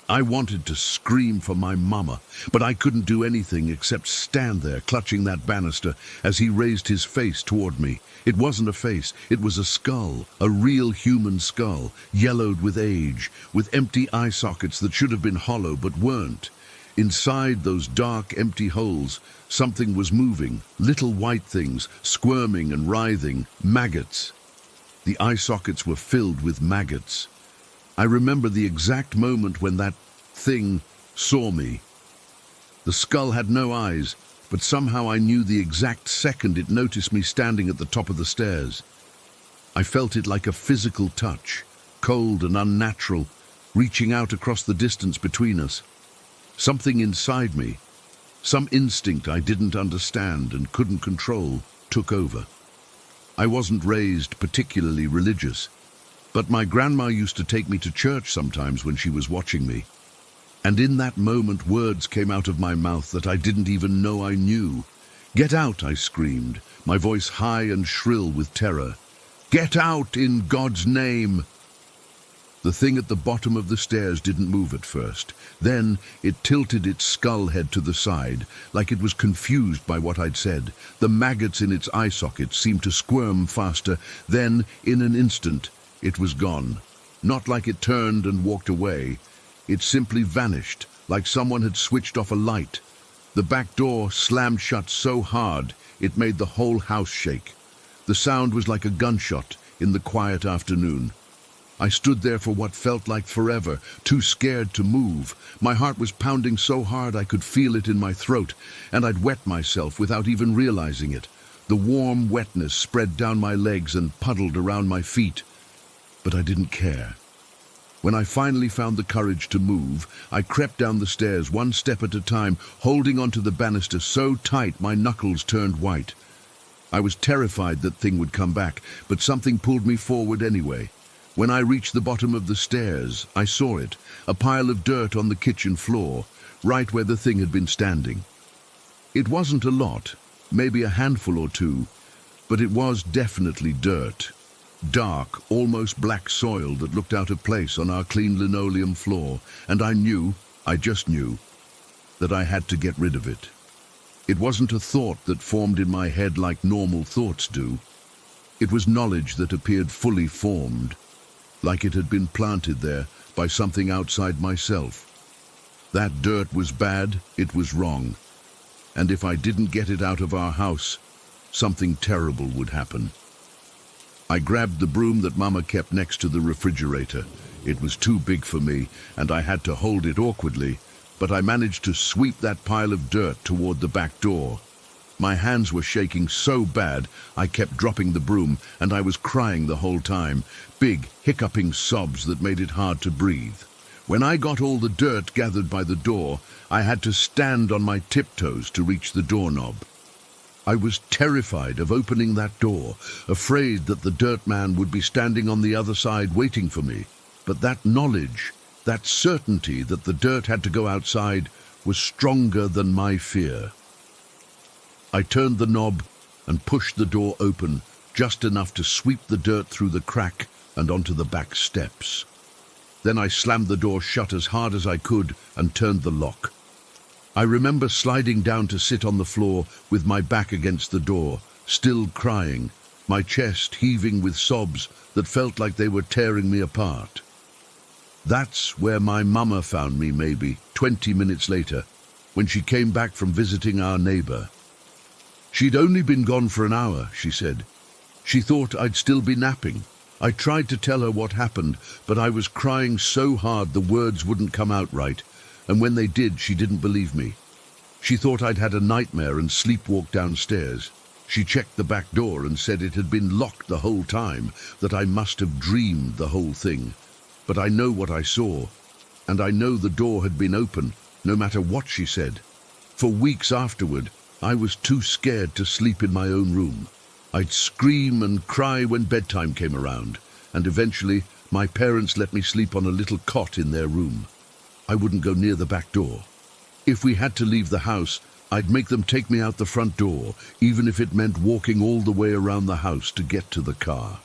I wanted to scream for my mama, but I couldn't do anything except stand there clutching that banister as he raised his face toward me. It wasn't a face, it was a skull, a real human skull, yellowed with age, with empty eye sockets that should have been hollow but weren't. Inside those dark, empty holes, something was moving, little white things, squirming and writhing, maggots. The eye sockets were filled with maggots. I remember the exact moment when that thing saw me. The skull had no eyes, but somehow I knew the exact second it noticed me standing at the top of the stairs. I felt it like a physical touch, cold and unnatural, reaching out across the distance between us. Something inside me, some instinct I didn't understand and couldn't control, took over. I wasn't raised particularly religious, but my grandma used to take me to church sometimes when she was watching me. And in that moment, words came out of my mouth that I didn't even know I knew. "Get out," I screamed, my voice high and shrill with terror. "Get out in God's name!" The thing at the bottom of the stairs didn't move at first. Then it tilted its skull head to the side, like it was confused by what I'd said. The maggots in its eye sockets seemed to squirm faster. Then, in an instant, it was gone. Not like it turned and walked away. It simply vanished, like someone had switched off a light. The back door slammed shut so hard, it made the whole house shake. The sound was like a gunshot in the quiet afternoon. I stood there for what felt like forever, too scared to move. My heart was pounding so hard I could feel it in my throat, and I'd wet myself without even realizing it. The warm wetness spread down my legs and puddled around my feet. But I didn't care. When I finally found the courage to move, I crept down the stairs one step at a time, holding onto the banister so tight my knuckles turned white. I was terrified that thing would come back, but something pulled me forward anyway. When I reached the bottom of the stairs, I saw it, a pile of dirt on the kitchen floor, right where the thing had been standing. It wasn't a lot, maybe a handful or two, but it was definitely dirt. Dark, almost black soil that looked out of place on our clean linoleum floor, and I just knew, that I had to get rid of it. It wasn't a thought that formed in my head like normal thoughts do. It was knowledge that appeared fully formed, like it had been planted there by something outside myself. That dirt was bad, it was wrong, and if I didn't get it out of our house, something terrible would happen. I grabbed the broom that Mama kept next to the refrigerator. It was too big for me, and I had to hold it awkwardly, but I managed to sweep that pile of dirt toward the back door. My hands were shaking so bad, I kept dropping the broom, and I was crying the whole time, big, hiccuping sobs that made it hard to breathe. When I got all the dirt gathered by the door, I had to stand on my tiptoes to reach the doorknob. I was terrified of opening that door, afraid that the dirt man would be standing on the other side waiting for me. But that knowledge, that certainty that the dirt had to go outside, was stronger than my fear. I turned the knob and pushed the door open, just enough to sweep the dirt through the crack and onto the back steps. Then I slammed the door shut as hard as I could and turned the lock. I remember sliding down to sit on the floor with my back against the door, still crying, my chest heaving with sobs that felt like they were tearing me apart. That's where my mama found me maybe 20 minutes later, when she came back from visiting our neighbor. She'd only been gone for an hour, she said. She thought I'd still be napping. I tried to tell her what happened, but I was crying so hard the words wouldn't come out right, and when they did, she didn't believe me. She thought I'd had a nightmare and sleepwalked downstairs. She checked the back door and said it had been locked the whole time, that I must have dreamed the whole thing. But I know what I saw, and I know the door had been open, no matter what she said. For weeks afterward, I was too scared to sleep in my own room. I'd scream and cry when bedtime came around, and eventually my parents let me sleep on a little cot in their room. I wouldn't go near the back door. If we had to leave the house, I'd make them take me out the front door, even if it meant walking all the way around the house to get to the car.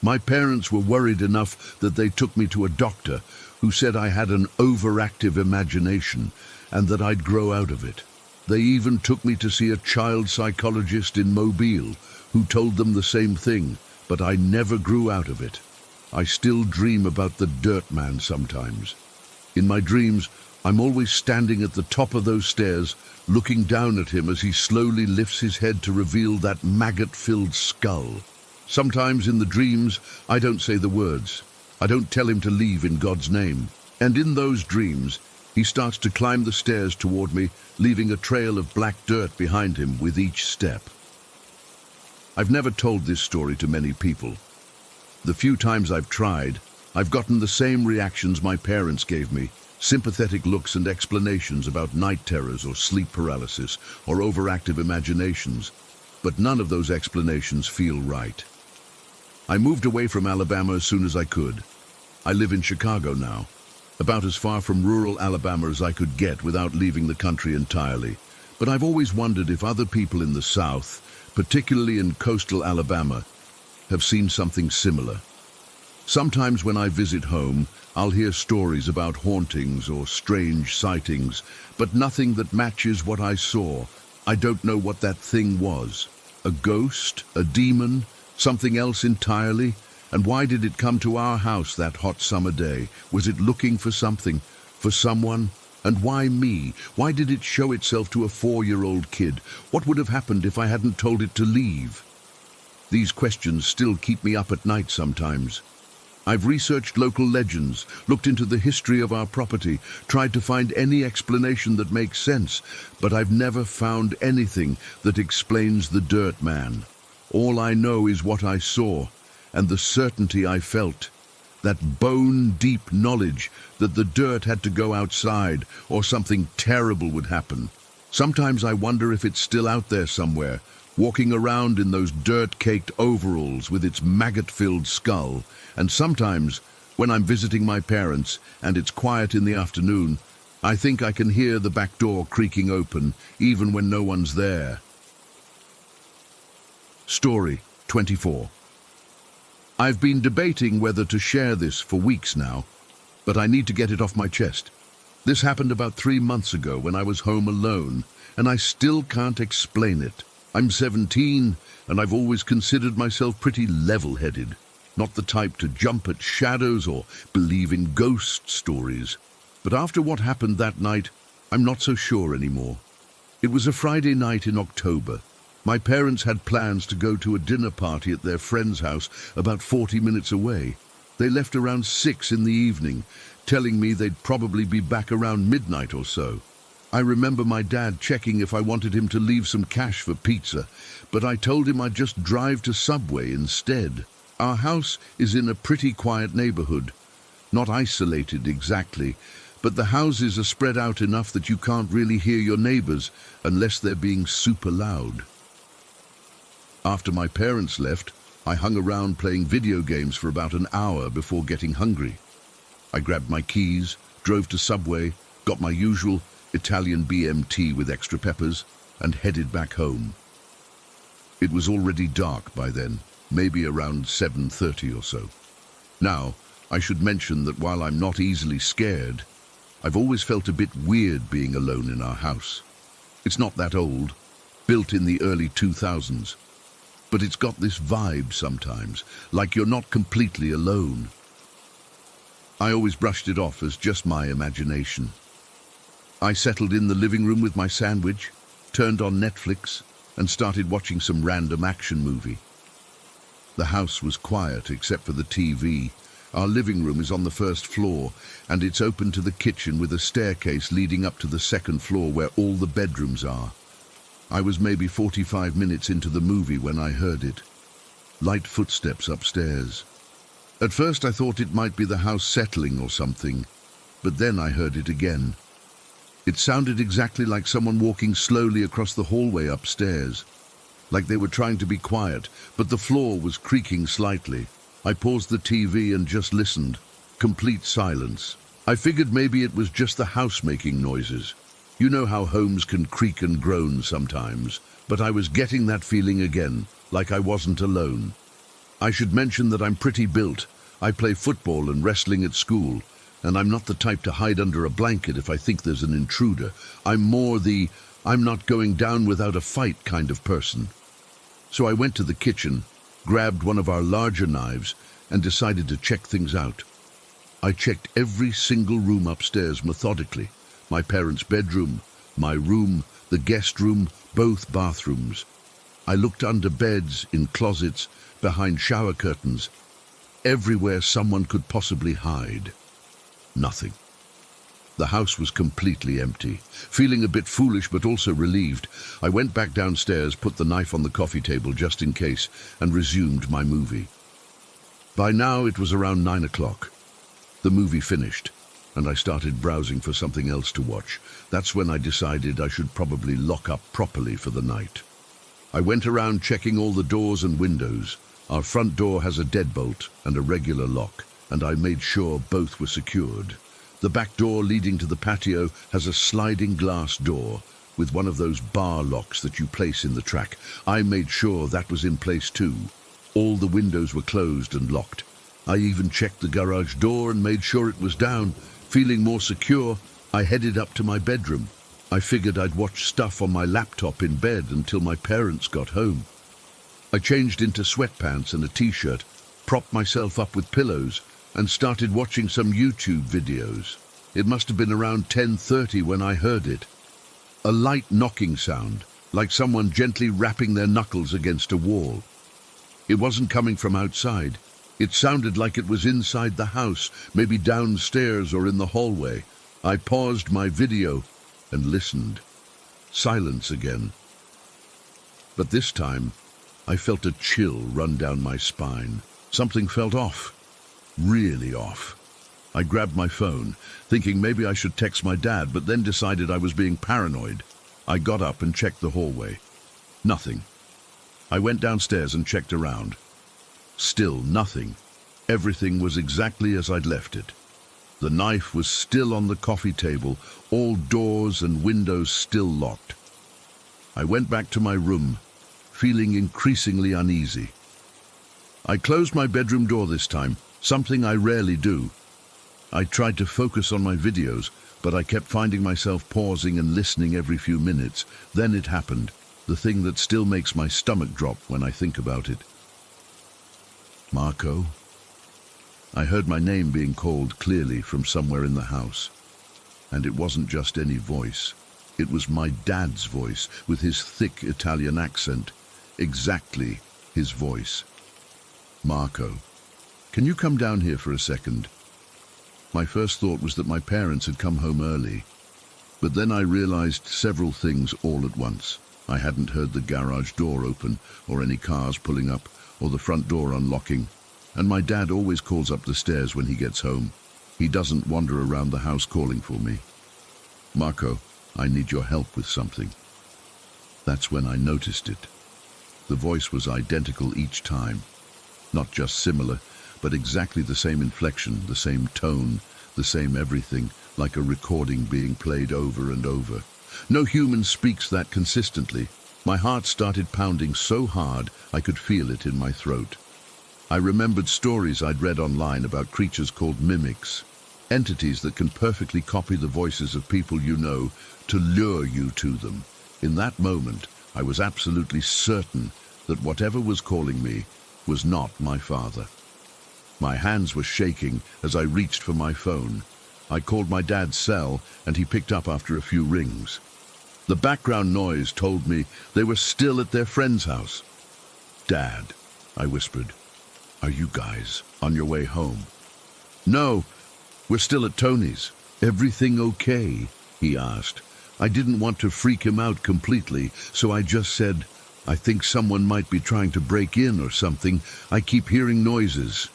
My parents were worried enough that they took me to a doctor who said I had an overactive imagination and that I'd grow out of it. They even took me to see a child psychologist in Mobile who told them the same thing, but I never grew out of it. I still dream about the dirt man sometimes. In my dreams, I'm always standing at the top of those stairs, looking down at him as he slowly lifts his head to reveal that maggot-filled skull. Sometimes in the dreams, I don't say the words. I don't tell him to leave in God's name. And in those dreams, he starts to climb the stairs toward me, leaving a trail of black dirt behind him with each step. I've never told this story to many people. The few times I've tried, I've gotten the same reactions my parents gave me. Sympathetic looks and explanations about night terrors or sleep paralysis or overactive imaginations, but none of those explanations feel right. I moved away from Alabama as soon as I could. I live in Chicago now, about as far from rural Alabama as I could get without leaving the country entirely. But I've always wondered if other people in the South, particularly in coastal Alabama, have seen something similar. Sometimes when I visit home, I'll hear stories about hauntings or strange sightings, but nothing that matches what I saw. I don't know what that thing was. A ghost? A demon? Something else entirely? And why did it come to our house that hot summer day? Was it looking for something? For someone? And why me? Why did it show itself to a 4-year-old kid? What would have happened if I hadn't told it to leave? These questions still keep me up at night sometimes. I've researched local legends, looked into the history of our property, tried to find any explanation that makes sense, but I've never found anything that explains the dirt man. All I know is what I saw, and the certainty I felt. That bone-deep knowledge that the dirt had to go outside, or something terrible would happen. Sometimes I wonder if it's still out there somewhere, walking around in those dirt-caked overalls with its maggot-filled skull. And sometimes, when I'm visiting my parents and it's quiet in the afternoon, I think I can hear the back door creaking open, even when no one's there. Story 24. I've been debating whether to share this for weeks now, but I need to get it off my chest. This happened about 3 months ago when I was home alone, and I still can't explain it. I'm 17, and I've always considered myself pretty level-headed. Not the type to jump at shadows or believe in ghost stories. But after what happened that night, I'm not so sure anymore. It was a Friday night in October. My parents had plans to go to a dinner party at their friend's house about 40 minutes away. They left around 6 in the evening, telling me they'd probably be back around midnight or so. I remember my dad checking if I wanted him to leave some cash for pizza, but I told him I'd just drive to Subway instead. Our house is in a pretty quiet neighborhood, not isolated exactly, but the houses are spread out enough that you can't really hear your neighbors unless they're being super loud. After my parents left, I hung around playing video games for about an hour before getting hungry. I grabbed my keys, drove to Subway, got my usual Italian BMT with extra peppers, and headed back home. It was already dark by then, maybe around 7:30 or so. Now, I should mention that while I'm not easily scared, I've always felt a bit weird being alone in our house. It's not that old, built in the early 2000s, but it's got this vibe sometimes, like you're not completely alone. I always brushed it off as just my imagination. I settled in the living room with my sandwich, turned on Netflix, and started watching some random action movie. The house was quiet except for the TV. Our living room is on the first floor, and it's open to the kitchen with a staircase leading up to the second floor where all the bedrooms are. I was maybe 45 minutes into the movie when I heard it. Light footsteps upstairs. At first I thought it might be the house settling or something, but then I heard it again. It sounded exactly like someone walking slowly across the hallway upstairs, like they were trying to be quiet, but the floor was creaking slightly. I paused the TV and just listened. Complete silence. I figured maybe it was just the house making noises. You know how homes can creak and groan sometimes, but I was getting that feeling again, like I wasn't alone. I should mention that I'm pretty built. I play football and wrestling at school, and I'm not the type to hide under a blanket if I think there's an intruder. I'm more the I'm not going down without a fight kind of person. So I went to the kitchen, grabbed one of our larger knives, and decided to check things out. I checked every single room upstairs methodically. My parents' bedroom, my room, the guest room, both bathrooms. I looked under beds, in closets, behind shower curtains, everywhere someone could possibly hide. Nothing. The house was completely empty. Feeling a bit foolish but also relieved, I went back downstairs, put the knife on the coffee table just in case, and resumed my movie. By now it was around 9 o'clock. The movie finished, and I started browsing for something else to watch. That's when I decided I should probably lock up properly for the night. I went around checking all the doors and windows. Our front door has a deadbolt and a regular lock, and I made sure both were secured. The back door leading to the patio has a sliding glass door with one of those bar locks that you place in the track. I made sure that was in place too. All the windows were closed and locked. I even checked the garage door and made sure it was down. Feeling more secure, I headed up to my bedroom. I figured I'd watch stuff on my laptop in bed until my parents got home. I changed into sweatpants and a t-shirt, propped myself up with pillows, and started watching some YouTube videos. It must have been around 10:30 when I heard it. A light knocking sound, like someone gently rapping their knuckles against a wall. It wasn't coming from outside. It sounded like it was inside the house, maybe downstairs or in the hallway. I paused my video and listened. Silence again. But this time, I felt a chill run down my spine. Something felt off. Really off. I grabbed my phone, thinking maybe I should text my dad, but then decided I was being paranoid. I got up and checked the hallway. Nothing. I went downstairs and checked around. Still nothing. Everything was exactly as I'd left it. The knife was still on the coffee table, all doors and windows still locked. I went back to my room, feeling increasingly uneasy. I closed my bedroom door this time, something I rarely do. I tried to focus on my videos, but I kept finding myself pausing and listening every few minutes. Then it happened, the thing that still makes my stomach drop when I think about it. Marco? I heard my name being called clearly from somewhere in the house. And it wasn't just any voice. It was my dad's voice, with his thick Italian accent. Exactly his voice. Marco, can you come down here for a second? My first thought was that my parents had come home early. But then I realized several things all at once. I hadn't heard the garage door open, or any cars pulling up, or the front door unlocking. And my dad always calls up the stairs when he gets home. He doesn't wander around the house calling for me. Marco, I need your help with something. That's when I noticed it. The voice was identical each time. Not just similar, but exactly the same inflection, the same tone, the same everything, like a recording being played over and over. No human speaks that consistently. My heart started pounding so hard I could feel it in my throat. I remembered stories I'd read online about creatures called mimics, entities that can perfectly copy the voices of people you know to lure you to them. In that moment, I was absolutely certain that whatever was calling me was not my father. My hands were shaking as I reached for my phone. I called my dad's cell, and he picked up after a few rings. The background noise told me they were still at their friend's house. "Dad," I whispered, "are you guys on your way home?" "No, we're still at Tony's." "Everything okay?" he asked. I didn't want to freak him out completely, so I just said, "I think someone might be trying to break in or something. I keep hearing noises."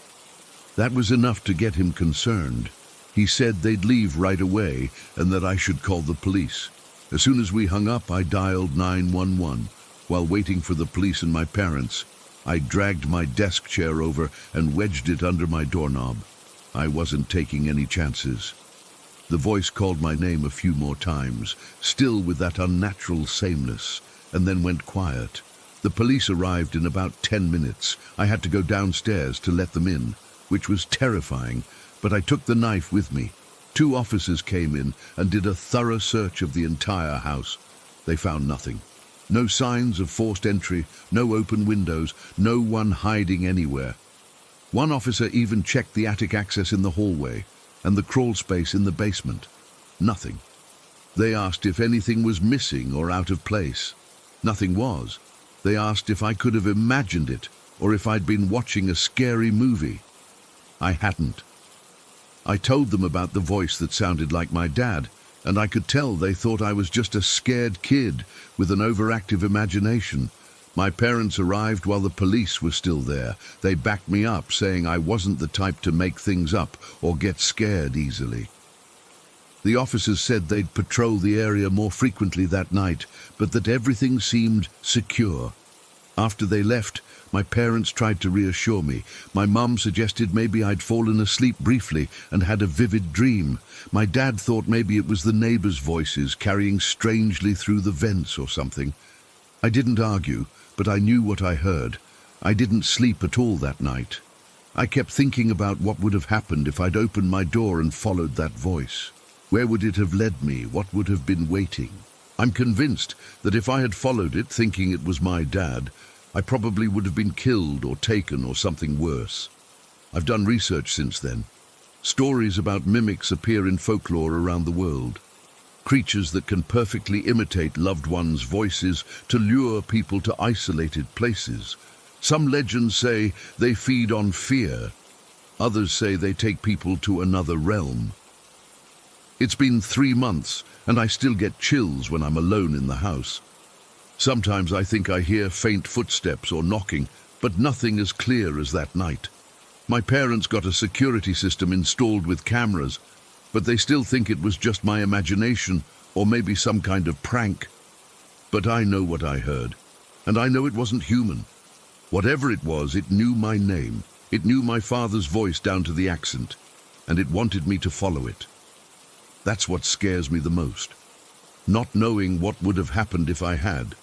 That was enough to get him concerned. He said they'd leave right away and that I should call the police. As soon as we hung up, I dialed 911. While waiting for the police and my parents, I dragged my desk chair over and wedged it under my doorknob. I wasn't taking any chances. The voice called my name a few more times, still with that unnatural sameness, and then went quiet. The police arrived in about 10 minutes. I had to go downstairs to let them in, which was terrifying, but I took the knife with me. 2 officers came in and did a thorough search of the entire house. They found nothing. No signs of forced entry, no open windows, no one hiding anywhere. One officer even checked the attic access in the hallway and the crawl space in the basement. Nothing. They asked if anything was missing or out of place. Nothing was. They asked if I could have imagined it or if I'd been watching a scary movie. I hadn't. I told them about the voice that sounded like my dad, and I could tell they thought I was just a scared kid with an overactive imagination. My parents arrived while the police were still there. They backed me up, saying I wasn't the type to make things up or get scared easily. The officers said they'd patrol the area more frequently that night, but that everything seemed secure. After they left, my parents tried to reassure me. My mum suggested maybe I'd fallen asleep briefly and had a vivid dream. My dad thought maybe it was the neighbors' voices carrying strangely through the vents or something. I didn't argue, but I knew what I heard. I didn't sleep at all that night. I kept thinking about what would have happened if I'd opened my door and followed that voice. Where would it have led me? What would have been waiting? I'm convinced that if I had followed it thinking it was my dad, I probably would have been killed or taken or something worse. I've done research since then. Stories about mimics appear in folklore around the world. Creatures that can perfectly imitate loved ones' voices to lure people to isolated places. Some legends say they feed on fear. Others say they take people to another realm. It's been 3 months, and I still get chills when I'm alone in the house. Sometimes I think I hear faint footsteps or knocking, but nothing as clear as that night. My parents got a security system installed with cameras, but they still think it was just my imagination or maybe some kind of prank. But I know what I heard, and I know it wasn't human. Whatever it was, it knew my name. It knew my father's voice down to the accent, and it wanted me to follow it. That's what scares me the most, not knowing what would have happened if I had.